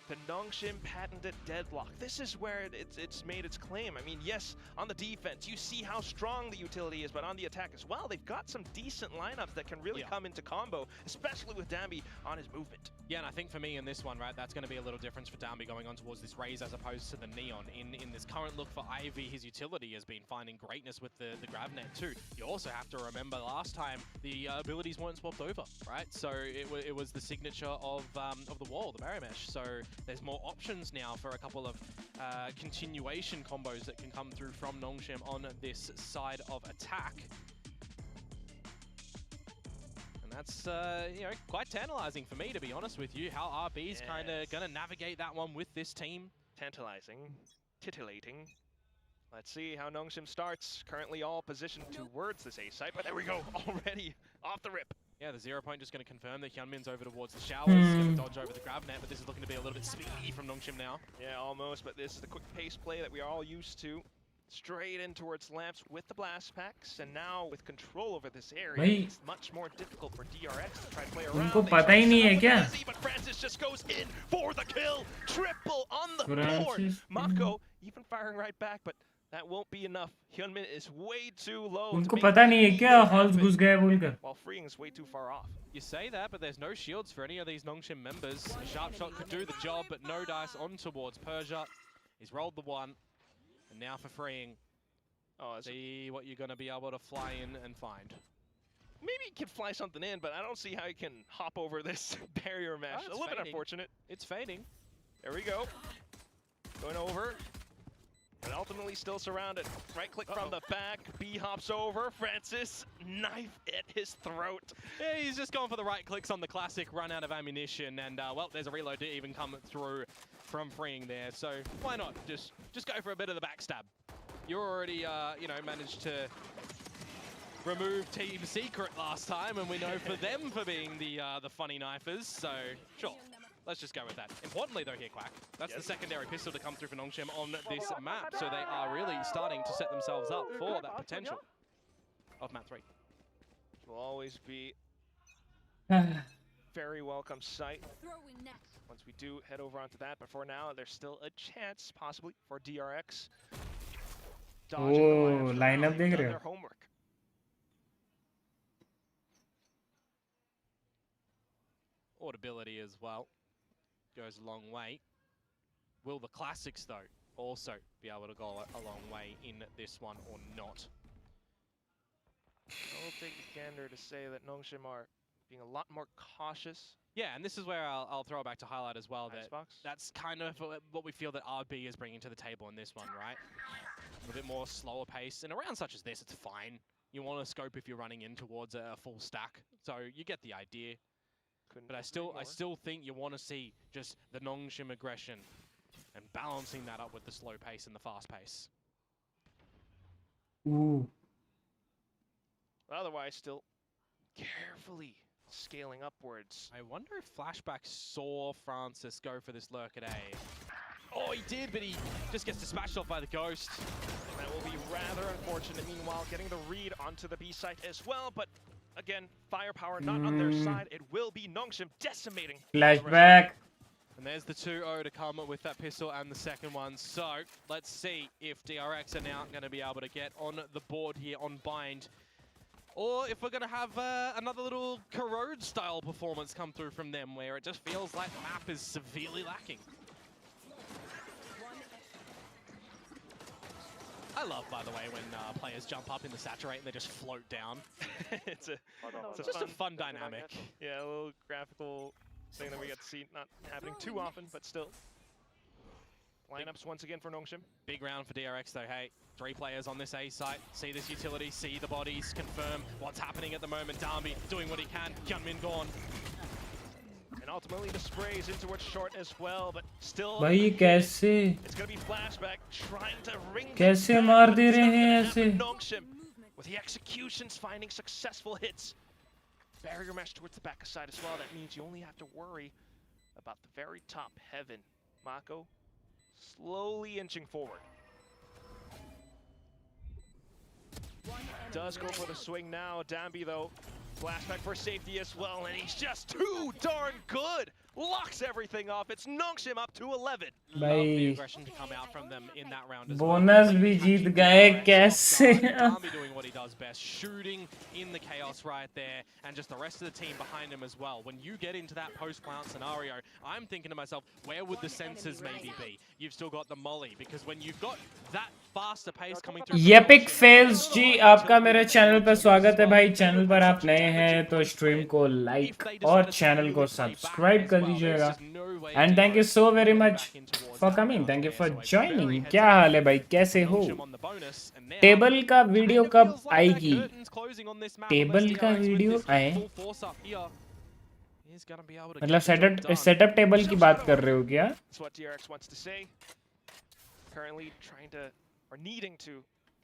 Speaker 5: the Nongshim patented deadlock. This is where it's made its claim. I mean, yes, on the defense, you see how strong the utility is, but on the attack as well, they've got some decent lineups that can really come into combo, especially with Dambi on his movement.
Speaker 4: Yeah, and I think for me in this one, right, that's going to be a little difference for Dambi going on towards this Raze as opposed to the Neon. In this current look for Ivy, his utility has been finding greatness with the GravNet too. You also have to remember last time the abilities weren't swapped over, right? So it was the signature of the wall, the barrier mesh. So there's more options now for a couple of continuation combos that can come through from Nongshim on this side of attack. That's, you know, quite tantalizing for me, to be honest with you, how RB's kind of going to navigate that one with this team.
Speaker 5: Tantalizing, titillating. Let's see how Nongshim starts. Currently all positioned towards this A site, but there we go, already off the rip.
Speaker 4: Yeah, the 0 point just going to confirm that Hyunmin's over towards the showers, going to dodge over the GravNet, but this is looking to be a little bit speedy from Nongshim now.
Speaker 5: Yeah, almost, but this is the quick pace play that we are all used to. Straight in towards Lamps with the blast packs, and now with control over this area, it's much more difficult for DRX to try to play around.
Speaker 2: उनको पता ही नहीं है क्या?
Speaker 5: But Francis just goes in for the kill, triple on the board. Mako even firing right back, but that won't be enough. Hyunmin is way too low.
Speaker 2: उनको पता नहीं है क्या? Halls घुस गए बोलकर.
Speaker 5: While Freeing is way too far off.
Speaker 4: You say that, but there's no shields for any of these Nongshim members. Sharpshot could do the job, but no dice on towards Persia. He's rolled the one. And now for Freeing, see what you're going to be able to fly in and find.
Speaker 5: Maybe he can fly something in, but I don't see how he can hop over this barrier mesh. A little bit unfortunate.
Speaker 4: It's fading.
Speaker 5: There we go. Going over. But ultimately still surrounded. Right click from the back. B hops over. Francis, knife at his throat.
Speaker 4: Yeah, he's just going for the right clicks on the classic run out of ammunition. And, well, there's a reload to even come through from Freeing there. So why not? Just go for a bit of the backstab. You already, you know, managed to remove Team Secret last time. And we know for them for being the funny knifers. So, sure. Let's just go with that. Importantly, though, here, Quack, that's the secondary pistol to come through for Nongshim on this map. So they are really starting to set themselves up for that potential of map 3.
Speaker 5: Will always be very welcome sight once we do head over onto that. But for now, there's still a chance, possibly, for DRX.
Speaker 2: Oh, lineup देख रहे हो?
Speaker 5: Their homework.
Speaker 4: Audibility as well goes a long way. Will the classics, though, also be able to go a long way in this one or not?
Speaker 5: I'll take a gander to say that Nongshim are being a lot more cautious.
Speaker 4: Yeah, and this is where I'll throw it back to highlight as well.
Speaker 5: Icebox.
Speaker 4: That's kind of what we feel that RB is bringing to the table in this one, right? A bit more slower pace. And around such as this, it's fine. You want to scope if you're running in towards a full stack. So you get the idea. But I still think you want to see just the Nongshim aggression and balancing that up with the slow pace and the fast pace.
Speaker 2: Ooh.
Speaker 5: Otherwise, still carefully scaling upwards.
Speaker 4: I wonder if Flashback saw Francis go for this lurk at A. Oh, he did, but he just gets dispatched off by the Ghost.
Speaker 5: That will be rather unfortunate. Meanwhile, getting the read onto the B site as well, but again, firepower not on their side. It will be Nongshim decimating.
Speaker 2: Flashback.
Speaker 4: And there's the 2-0 to come with that pistol and the second one. So let's see if DRX are now going to be able to get on the board here on Bind. Or if we're going to have another little Corrode style performance come through from them where it just feels like the map is severely lacking. I love, by the way, when players jump up in the saturate and they just float down.
Speaker 5: it's
Speaker 4: just a fun dynamic.
Speaker 5: Yeah, a little graphical thing that we get to see, not happening too often, but still. Lineups once again for Nongshim.
Speaker 4: Big round for DRX though, hey. 3 players on this A site, see this utility, see the bodies, confirm what's happening at the moment. Darby doing what he can, Hyunmin gone.
Speaker 5: And ultimately the sprays into it short as well, but still
Speaker 2: भाई कैसे
Speaker 5: it's going to be flashback trying to ring
Speaker 2: कैसे मार दे रहे हैं ऐसे
Speaker 5: Nongshim with the executions finding successful hits. Barrier mesh towards the back side as well. That means you only have to worry about the very top heaven. Mako slowly inching forward. Does go for the swing now. Dambi though, flashback for safety as well, and he's just too darn good. Locks everything off. It's Nongshim up to 11.
Speaker 4: Love the aggression to come out from them in that round as
Speaker 2: bonus भी जीत गए कैसे
Speaker 4: Darby doing what he does best, shooting in the chaos right there, and just the rest of the team behind him as well. When you get into that post-plant scenario, I'm thinking to myself, where would the sensors maybe be? You've still got the molly, because when you've got that faster pace coming through...
Speaker 2: epic fails जी, आपका मेरे channel पर स्वागत है भाई। Channel पर आप नए हैं तो स्ट्रीम को लाइक और चैनल को सब्सक्राइब कर दीजिएगा। And thank you so very much for coming, thank you for joining. क्या हाल है भाई, कैसे हो? टेबल का वीडियो कब आएगी? टेबल का वीडियो आए मतलब सेटअप टेबल की बात कर रहे हो क्या?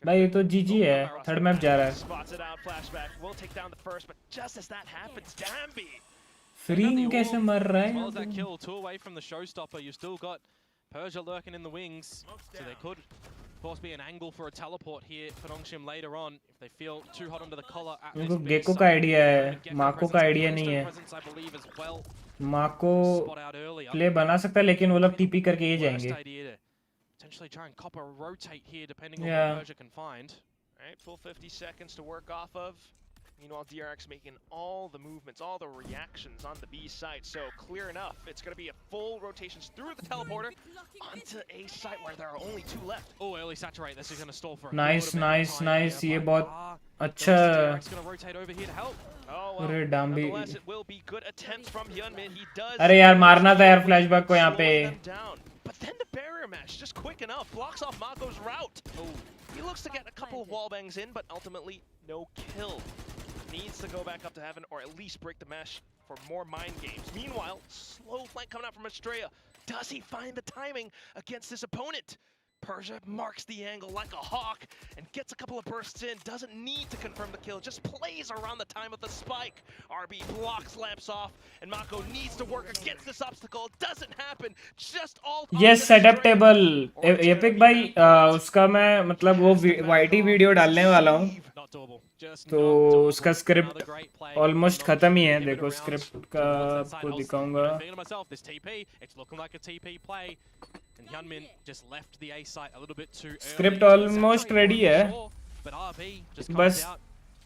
Speaker 2: भाई ये तो जीजी है, थर्ड मैप जा रहा है। फ्रींग कैसे मर रहा है?
Speaker 4: Well, that kill 2 away from the showstopper. You still got Persia lurking in the wings, so there could, of course, be an angle for a teleport here for Nongshim later on if they feel too hot under the collar.
Speaker 2: उनको gecko का idea है, माको का idea नहीं है। माको play बना सकता है लेकिन वो लोग टीपी करके ये जाएंगे।
Speaker 4: Potentially try and copper rotate here depending on what Persia can find.
Speaker 5: Alright, full 50 seconds to work off of. Meanwhile, DRX making all the movements, all the reactions on the B side. So clear enough. It's going to be a full rotations through the teleporter onto A site where there are only 2 left.
Speaker 4: Oh, early saturate. This is going to stall for
Speaker 2: nice, nice, nice. ये बहुत अच्छा।
Speaker 4: DRX going to rotate over here to help.
Speaker 5: Oh, well,
Speaker 2: अरे डाम्बी।
Speaker 5: nonetheless, it will be good attempts from Hyunmin. He does.
Speaker 2: अरे यार मारना था यार flashback को यहाँ पे।
Speaker 5: But then the barrier mesh, just quick enough, blocks off Mako's route. Oh, he looks to get a couple of wall bangs in, but ultimately no kill. Needs to go back up to heaven or at least break the mesh for more mind games. Meanwhile, slow flank coming out from Estrella. Does he find the timing against this opponent? Persia marks the angle like a hawk and gets a couple of bursts in. Doesn't need to confirm the kill, just plays around the time of the spike. RB blocks lamps off and Mako needs to work against this obstacle. It doesn't happen. Just all
Speaker 2: yes, setup table. Epic भाई उसका मैं मतलब वो YT video डालने वाला हूँ तो उसका स्क्रिप्ट ऑलमोस्ट खत्म ही है। देखो स्क्रिप्ट का आपको दिखाऊंगा। स्क्रिप्ट ऑलमोस्ट रेडी है, बस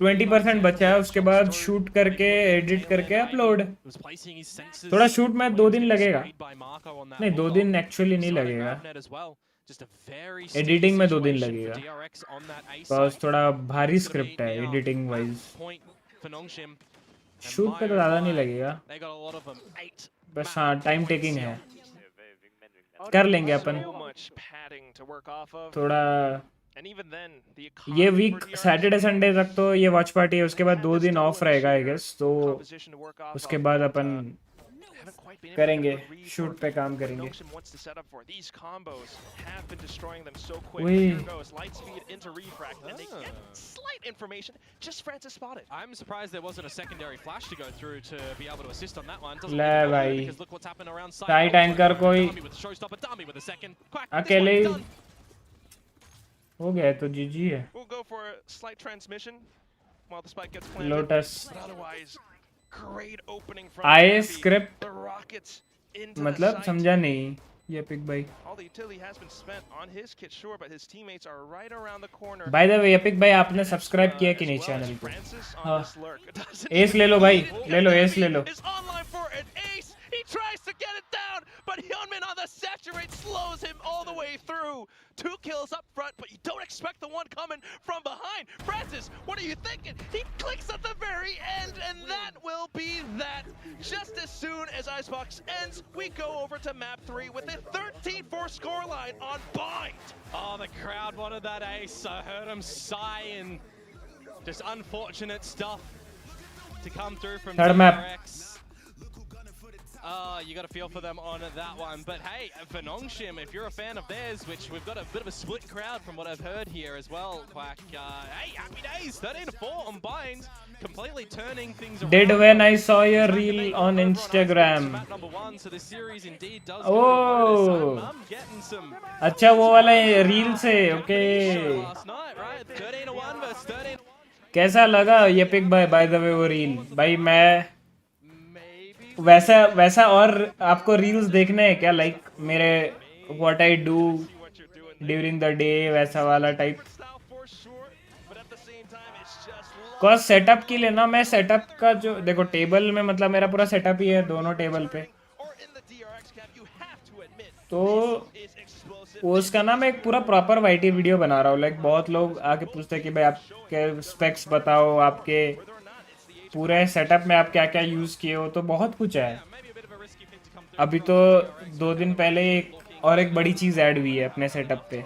Speaker 2: 20% बचा है। उसके बाद शूट करके एडिट करके अपलोड। थोड़ा शूट में 2 दिन लगेगा, नहीं 2 दिन एक्चुअली नहीं लगेगा, एडिटिंग में 2 दिन लगेगा। बस थोड़ा भारी स्क्रिप्ट है एडिटिंग वाइज। शूट पे तो ज़्यादा नहीं लगेगा, बस हाँ टाइम टेकिंग है, कर लेंगे अपन थोड़ा। ये वीक सैटरडे संडे तक तो ये वॉच पार्टी है, उसके बाद 2 दिन ऑफ रहेगा आई गेस, तो उसके बाद अपन
Speaker 5: haven't quite been able to
Speaker 2: करेंगे,
Speaker 5: get a good read
Speaker 2: shoot
Speaker 5: for
Speaker 2: पे काम
Speaker 5: what
Speaker 2: करेंगे।
Speaker 5: Notion wants to set up for. These combos have been destroying them so quick.
Speaker 2: Ui.
Speaker 5: Here goes light speed into refract, and they get slight information. Just Francis spotted.
Speaker 4: I'm surprised there wasn't a secondary flash to go through to be able to assist on that one. Doesn't
Speaker 2: ले
Speaker 4: really go
Speaker 2: भाई,
Speaker 4: through because look what's happened around side.
Speaker 2: Side anchor कोई
Speaker 4: Dami with the showstopper, Dami with the second. Quack, this
Speaker 2: अकेले
Speaker 4: one's done.
Speaker 2: हो गया तो जीजी है।
Speaker 5: We'll go for a slight transmission while the spike gets planted.
Speaker 2: Lotus
Speaker 5: But otherwise, great opening from
Speaker 2: आए
Speaker 5: Gabby.
Speaker 2: Script
Speaker 5: The rockets into the
Speaker 2: मतलब
Speaker 5: site.
Speaker 2: समझा नहीं ये पिक भाई।
Speaker 5: All the utility has been spent on his kit, sure, but his teammates are right around the corner.
Speaker 2: By the way epic भाई आपने subscribe किया कि नहीं
Speaker 5: As well as
Speaker 2: चैनल को?
Speaker 5: Francis on
Speaker 2: हाँ।
Speaker 5: this lurk. Doesn't
Speaker 2: एस ले लो भाई, ले लो एस ले लो।
Speaker 5: is online for an ace. He tries to get it down, but Hyunmin on the saturate slows him all the way through. 2 kills up front, but you don't expect the one coming from behind. Francis, what are you thinking? He clicks at the very end, and that will be that. Just as soon as Icebox ends, we go over to map 3 with a 13-4 scoreline on Bind.
Speaker 4: Oh, the crowd wanted that ace. I heard him sigh, and just unfortunate stuff to come through from
Speaker 2: Third map.
Speaker 4: DRX. Oh, you got to feel for them on that one. But hey, for Nongshim, if you're a fan of theirs, which we've got a bit of a split crowd from what I've heard here as well, Quack. Hey, happy days, 13-4 on Bind, completely turning things around.
Speaker 2: Did when I saw your reel on Instagram.
Speaker 4: Map number 1, so this series indeed does
Speaker 2: Oh.
Speaker 4: I'm getting some
Speaker 2: अच्छा वो वाला reel से okay.
Speaker 4: last night, right? 13-1 versus 13.
Speaker 2: कैसा लगा ये pick भाई by the way वो reel? भाई मैं वैसा और आपको रील्स देखने हैं क्या? लाइक मेरे what I do during the day वैसा वाला टाइप? कॉज सेटअप के लिए ना, मैं सेटअप का जो देखो टेबल में मतलब मेरा पूरा सेटअप ही है दोनों टेबल पे, तो उसका ना मैं एक पूरा प्रॉपर वाईटी वीडियो बना रहा हूँ। लाइक बहुत लोग आके पूछते हैं कि भाई आपके स्पेक्स बताओ, आपके पूरे सेटअप में आप क्या क्या यूज़ किए हो, तो बहुत कुछ है। अभी तो 2 दिन पहले एक बड़ी चीज़ ऐड हुई है अपने सेटअप पे,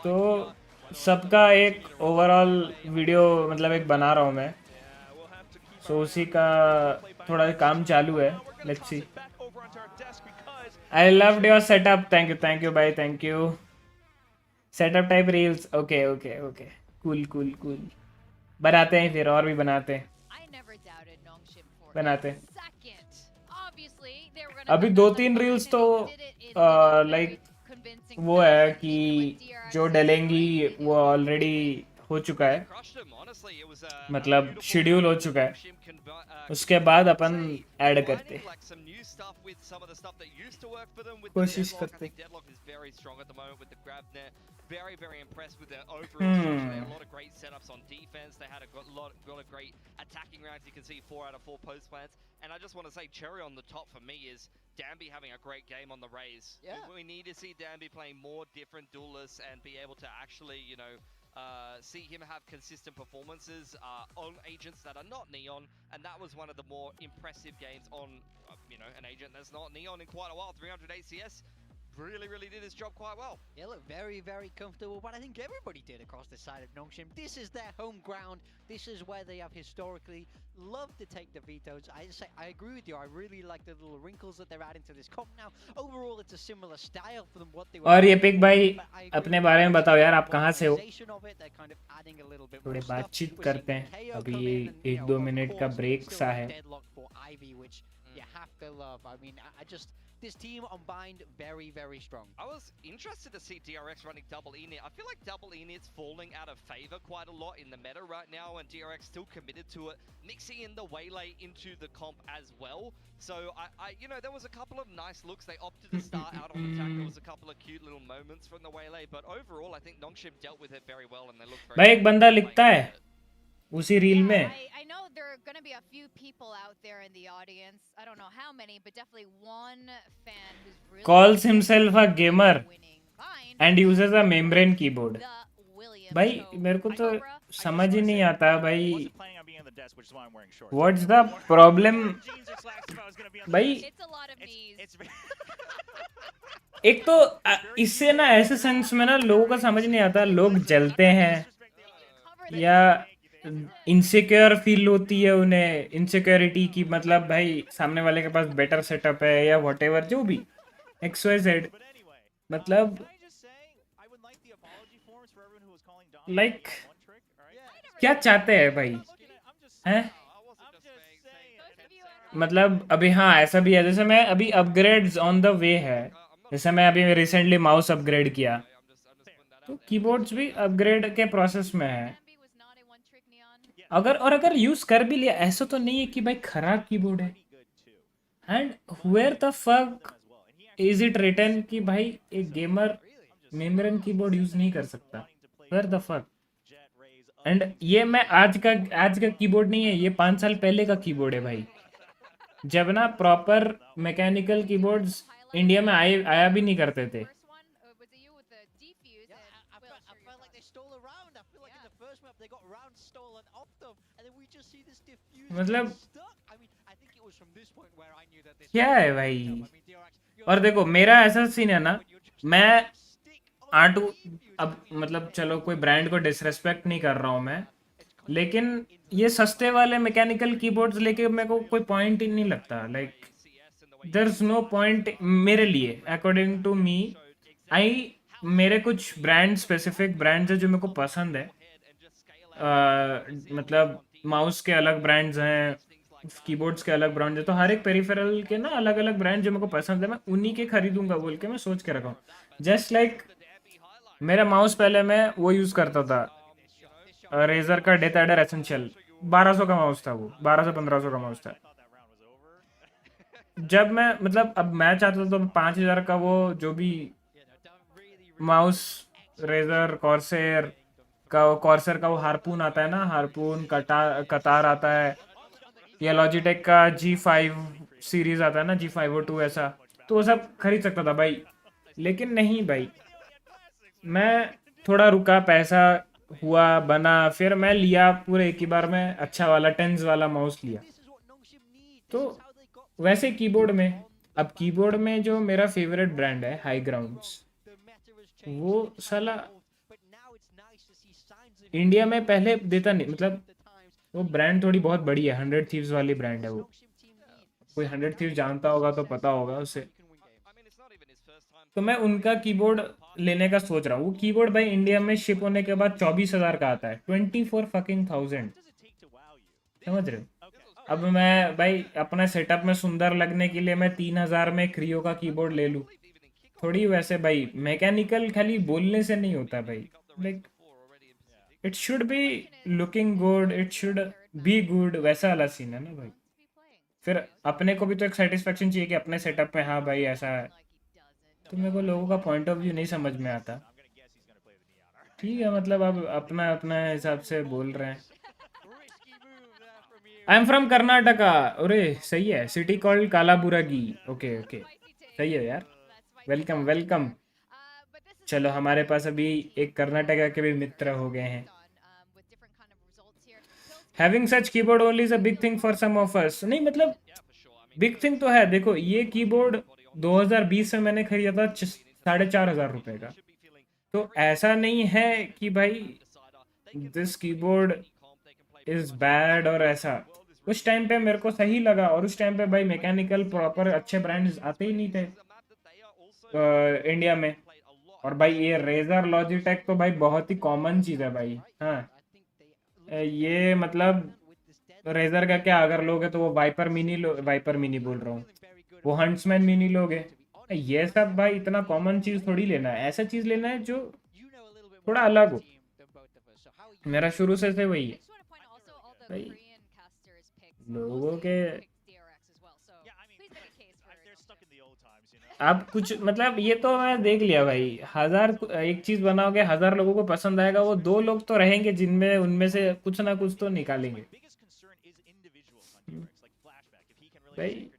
Speaker 2: तो सबका एक ओवरऑल वीडियो मतलब एक बना रहा हूँ मैं। सो उसी का थोड़ा काम चालू है। Let's see. I loved your setup, thank you भाई, thank you. Setup type reels, okay okay okay, cool बनाते हैं, फिर और भी बनाते हैं, बनाते हैं। अभी 2-3 रील्स तो लाइक वो है कि जो डलेंगी वो ऑलरेडी हो चुका है, मतलब शेड्यूल हो चुका है, उसके बाद अपन ऐड करते, कोशिश करते।
Speaker 6: Very, very impressed with their overall structure. They had a lot of great setups on defense. They had a lot of great attacking rounds. You can see 4 out of 4 post plants. And I just want to say, cherry on the top for me is Danby having a great game on the Raze. Yeah. We need to see Danby playing more different duelists and be able to actually, you know, see him have consistent performances on agents that are not Neon, and that was one of the more impressive games on, you know, an agent that's not Neon in quite a while. 300 ACS. Really did his job quite well. Yeah, look, very comfortable, but I think everybody did across the side of Nongshim. This is their home ground. This is where they have historically loved to take the vetoes. I agree with you. I really like the little wrinkles that they're adding to this comp now. Overall, it's a similar style from what they were.
Speaker 2: और ये pick भाई अपने बारे में बताओ यार, आप कहाँ से हो? थोड़ी बातचीत करते हैं, अभी 1-2 मिनट का ब्रेक सा है।
Speaker 6: This team on Bind very strong. I was interested to see DRX running double init. I feel like double init's falling out of favor quite a lot in the meta right now, and DRX still committed to it, mixing in the waylay into the comp as well. So I you know, there was a couple of nice looks. They opted to start out on attack. There was a couple of cute little moments from the waylay, but overall I think Nongshim dealt with it very well, and they looked very.
Speaker 2: भाई एक बंदा लिखता है उसी reel में।
Speaker 7: I know there are going to be a few people out there in the audience. I don't know how many, but definitely one fan who's really
Speaker 2: calls himself a gamer and uses a membrane keyboard. भाई मेरे को तो समझ ही नहीं आता भाई, what's the problem? भाई एक तो इससे ना ऐसे सेंस में ना लोगों का समझ नहीं आता, लोग जलते हैं या इनसिक्योर फील होती है उन्हें, इनसिक्योरिटी की, मतलब भाई सामने वाले के पास बेटर सेटअप है या व्हाटएवर जो भी XYZ, मतलब लाइक क्या चाहते हैं भाई हैं? मतलब अभी हाँ ऐसा भी है, जैसे मैं अभी अपग्रेड्स ऑन द वे है, जैसे मैं अभी रिसेंटली माउस अपग्रेड किया, तो कीबोर्ड्स भी अपग्रेड के प्रोसेस में है। अगर यूज कर भी लिया, ऐसा तो नहीं है कि भाई खराब कीबोर्ड है। And where the fuck is it written कि भाई एक गेमर मेमरन कीबोर्ड यूज नहीं कर सकता? Where the fuck? एंड ये मैं आज का कीबोर्ड नहीं है, ये 5 साल पहले का कीबोर्ड है भाई, जब ना प्रॉपर मैकेनिकल कीबोर्ड्स इंडिया में आया भी नहीं करते थे। मतलब क्या है भाई? और देखो मेरा ऐसा सीन है ना, मैं आटू, अब मतलब चलो कोई ब्रांड को डिसरेस्पेक्ट नहीं कर रहा हूँ मैं, लेकिन ये सस्ते वाले मैकेनिकल कीबोर्ड्स लेके मेरे को कोई पॉइंट ही नहीं लगता। Like there is no point मेरे लिए, अकॉर्डिंग टू मी। मेरे कुछ ब्रांड, स्पेसिफिक ब्रांड्स है जो मेरे को पसंद है। मतलब माउस के अलग ब्रांड्स हैं, कीबोर्ड्स के अलग ब्रांड्स हैं, तो हर एक पेरिफेरल के ना अलग अलग ब्रांड जो मेरे को पसंद है, मैं उन्हीं के खरीदूंगा बोल के मैं सोच के रखा हूँ। जस्ट लाइक मेरा माउस पहले मैं वो यूज़ करता था, रेजर का डेथ एडर एसेंशियल, 1200 का माउस था वो, 1200-1500 का माउस था। जब मैं मतलब अब मैं चाहता था तो 5000 का वो जो भी माउस, रेजर कॉर्सेर का वो हारपून आता है ना, हारपून कतार आता है, या लॉजिटेक का G5 सीरीज आता है ना, G502 ऐसा, तो वो सब खरीद सकता था भाई। लेकिन नहीं भाई, मैं थोड़ा रुका, पैसा हुआ बना, फिर मैं लिया पूरे एक ही बार में अच्छा वाला टेंस वाला माउस लिया। तो वैसे कीबोर्ड में, अब कीबोर्ड में जो मेरा फेवरेट ब्रांड है हाई ग्राउंड्स, वो साला इंडिया में पहले देता नहीं, मतलब वो ब्रांड थोड़ी बहुत बड़ी है, 100 थीव्स वाली ब्रांड है वो, कोई 100 थीव्स जानता होगा तो पता होगा उसे। तो मैं उनका कीबोर्ड लेने का सोच रहा हूँ। वो कीबोर्ड भाई इंडिया में शिप होने के बाद 24,000 का आता है, 24,000। समझ रहे हो? अब मैं भाई अपने सेटअप में सुंदर लगने के लिए मैं 3,000 में एक RyuK का कीबोर्ड ले लूँ थोड़ी? वैसे भाई मैकेनिकल खाली बोलने से नहीं होता भाई, like it should be looking good, it should be good, वैसा वाला सीन है ना भाई। फिर अपने को भी तो एक सेटिस्फेक्शन चाहिए कि अपने सेटअप में हाँ भाई ऐसा है। तो मेरे को लोगों का पॉइंट ऑफ व्यू नहीं समझ में आता। ठीक है, मतलब अब अपना अपना हिसाब से बोल रहे हैं। I am from Karnataka. अरे सही है, city called Kalaburagi. Okay okay, सही है यार, वेलकम वेलकम। चलो हमारे पास अभी एक कर्नाटका के भी मित्र हो गए हैं। Having such keyboard only is a big thing for some of us. नहीं मतलब बिग थिंग तो है। देखो ये कीबोर्ड 2020 में मैंने खरीदा था 4,500 रुपये का, तो ऐसा नहीं है कि भाई दिस कीबोर्ड इज बैड और ऐसा। उस टाइम पे मेरे को सही लगा, और उस टाइम पे भाई मैकेनिकल प्रॉपर अच्छे ब्रांड्स आते ही नहीं थे इंडिया में। और भाई ये रेजर लॉजिटेक तो भाई बहुत ही कॉमन चीज़ है भाई। हाँ ये मतलब रेजर का क्या, अगर लोगे तो वो वाइपर मिनी बोल रहा हूँ, वो हंट्समैन मिनी लोगे। ये सब भाई इतना कॉमन चीज़ थोड़ी लेना है, ऐसा चीज़ लेना है जो थोड़ा अलग हो। मेरा शुरू से वही है भाई, लोगों के अब कुछ मतलब ये तो मैं देख लिया भाई, एक चीज बनाओगे 1000 लोगों को पसंद आएगा, वो 2 लोग तो रहेंगे जिनमें उनमें से कुछ ना कुछ तो निकालेंगे भाई।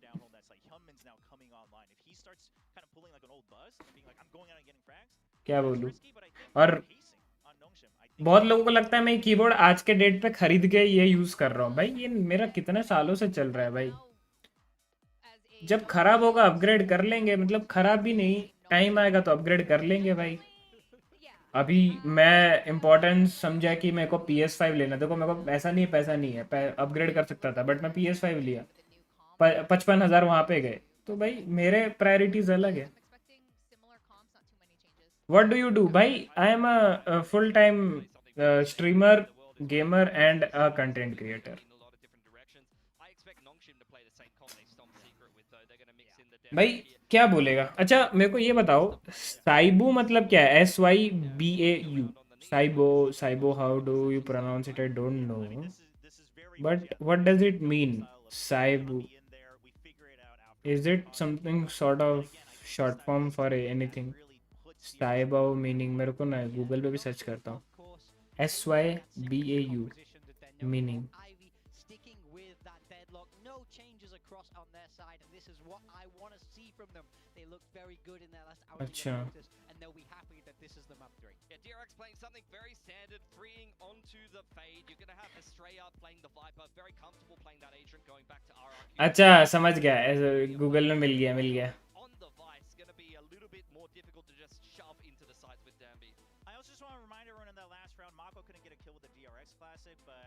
Speaker 2: क्या बोलूं? और बहुत लोगों को लगता है मैं कीबोर्ड आज के डेट पे खरीद के ये यूज कर रहा हूँ। भाई ये मेरा कितने सालों से चल रहा है भाई, जब खराब होगा अपग्रेड कर लेंगे, मतलब खराब भी नहीं, टाइम आएगा तो अपग्रेड कर लेंगे भाई। अभी मैं इम्पोर्टेंस समझा कि मेरे को PS5 लेना। देखो मेरे को ऐसा नहीं है, पैसा नहीं है, अपग्रेड कर सकता था, बट मैं PS5 लिया। 55,000 वहाँ पे गए, तो भाई मेरे प्रायोरिटीज अलग है। What do you do? भाई I am a full time streamer, gamer and a content creator. भाई क्या बोलेगा? अच्छा मेरे को ये बताओ, साइबू मतलब क्या है? SYBAU, sybau, sybau, how do you pronounce it? I don't know, but what does it mean sybau? Is it something sort of short form for anything? Sybau meaning मेरे को ना गूगल पे भी सर्च करता हूँ। SYBAU meaning.
Speaker 8: sticking with that deadlock. No changes across on their side, and this is what I want to see from them. They look very good in their last outing
Speaker 2: Achha.
Speaker 8: of Lotus, and they'll be happy that this is the map 3.
Speaker 6: Yeah, DRX playing something very standard, freeing onto the fade. You're going to have Estrella playing the Viper, very comfortable playing that agent, going back to RRQ.
Speaker 2: अच्छा समझ गया, Google में मिल गया।
Speaker 6: On the Vice, going to be a little bit more difficult to just shove into the sides with Danby.
Speaker 9: I also just want to remind everyone in that last round, Mako couldn't get a kill with the DRX Classic, but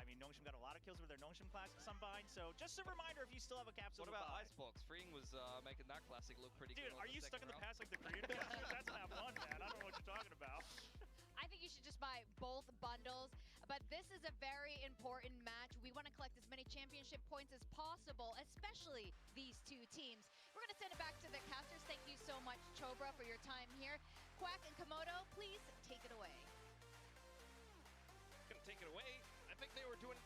Speaker 9: I mean, Nongshim got a lot of kills with their Nongshim Classics unbind, so just a reminder if you still have a capsule
Speaker 6: What
Speaker 9: to
Speaker 6: about
Speaker 9: buy.
Speaker 6: Icebox? Freeing was making that classic look pretty
Speaker 9: Dude,
Speaker 6: good.
Speaker 9: are you stuck in the past like the Korean Classics? That's map 1, man. I don't know what you're talking about.
Speaker 7: I think you should just buy both bundles. But this is a very important match. We want to collect as many championship points as possible, especially these two teams. We're going to send it back to the casters. Thank you so much, Chobra, for your time here. Quack and Komodo, please take it away.
Speaker 5: Gonna take it away. I think they were doing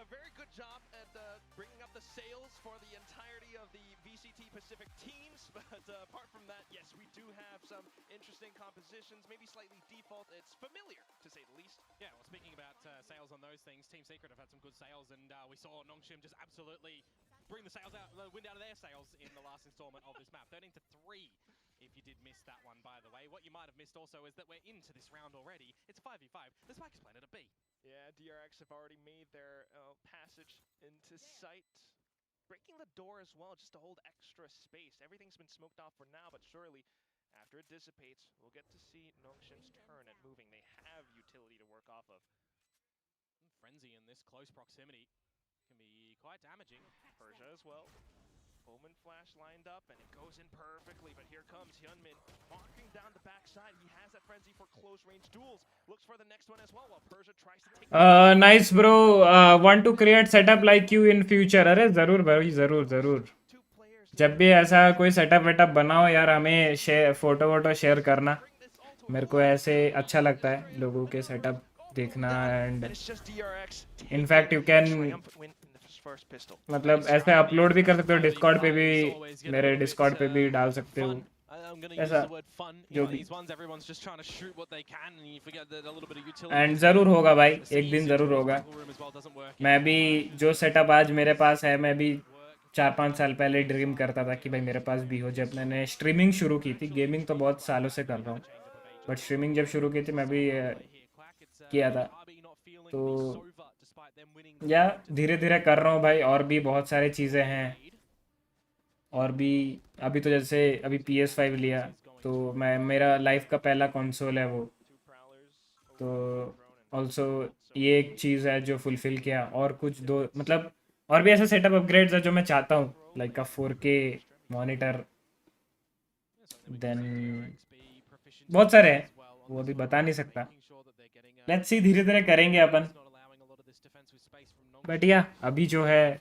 Speaker 5: a very good job at bringing up the sales for the entirety of the VCT Pacific teams, but apart from that, yes, we do have some interesting compositions, maybe slightly default. It's familiar, to say the least.
Speaker 4: Yeah, well, speaking about sales on those things, Team Secret have had some good sales, and we saw Nongshim just absolutely bring the sales out, the wind out of their sails in the last installment of this map. 13-3. If you did miss that one, by the way. What you might have missed also is that we're into this round already. It's a 5v5. The Spike is planted at B.
Speaker 5: Yeah, DRX have already made their passage into sight. Breaking the door as well, just to hold extra space. Everything's been smoked off for now, but surely, after it dissipates, we'll get to see Nongshim's turn at moving. They have utility to work off of.
Speaker 4: Frenzy in this close proximity can be quite damaging.
Speaker 5: Persia as well. Omen flash lined up, and it goes in perfectly, but here comes Hyunmin, marking down the backside. He has that frenzy for close-range duels. Looks for the next one as well, while Persia tries to take...
Speaker 2: Nice bro, want to create setup like you in future? अरे ज़रूर भाई, ज़रूर। जब भी ऐसा कोई setup वेटअप बनाओ यार, हमें फोटो वोटो शेयर करना। मेरे को ऐसे अच्छा लगता है लोगों के सेटअप देखना, एंड इनफैक्ट यू कैन, मतलब ऐसे अपलोड भी कर सकते हो डिस्कॉर्ड पे भी, मेरे डिस्कॉर्ड पे भी डाल सकते हो ऐसा जो भी। एंड ज़रूर होगा भाई, एक दिन ज़रूर होगा। मैं भी जो सेटअप आज मेरे पास है, मैं भी 4-5 साल पहले ड्रीम करता था कि भाई मेरे पास भी हो। जब मैंने स्ट्रीमिंग शुरू की थी, गेमिंग तो बहुत सालों से कर रहा हूँ, बट स्ट्रीमिंग जब शुरू की थी मैं भी किया था, तो या धीरे धीरे कर रहा हूँ भाई। और भी बहुत सारी चीज़ें हैं, और भी अभी तो जैसे अभी PS5 लिया, तो मैं, मेरा लाइफ का पहला कंसोल है वो, तो ऑल्सो ये एक चीज़ है जो फुलफिल किया। और कुछ दो मतलब और भी ऐसे सेटअप अपग्रेड्स है जो मैं चाहता हूँ, लाइक अ 4K मॉनिटर, देन बहुत सारे हैं, वो अभी बता नहीं सकता। लेट्स सी, धीरे धीरे करेंगे अपन। बट या अभी जो है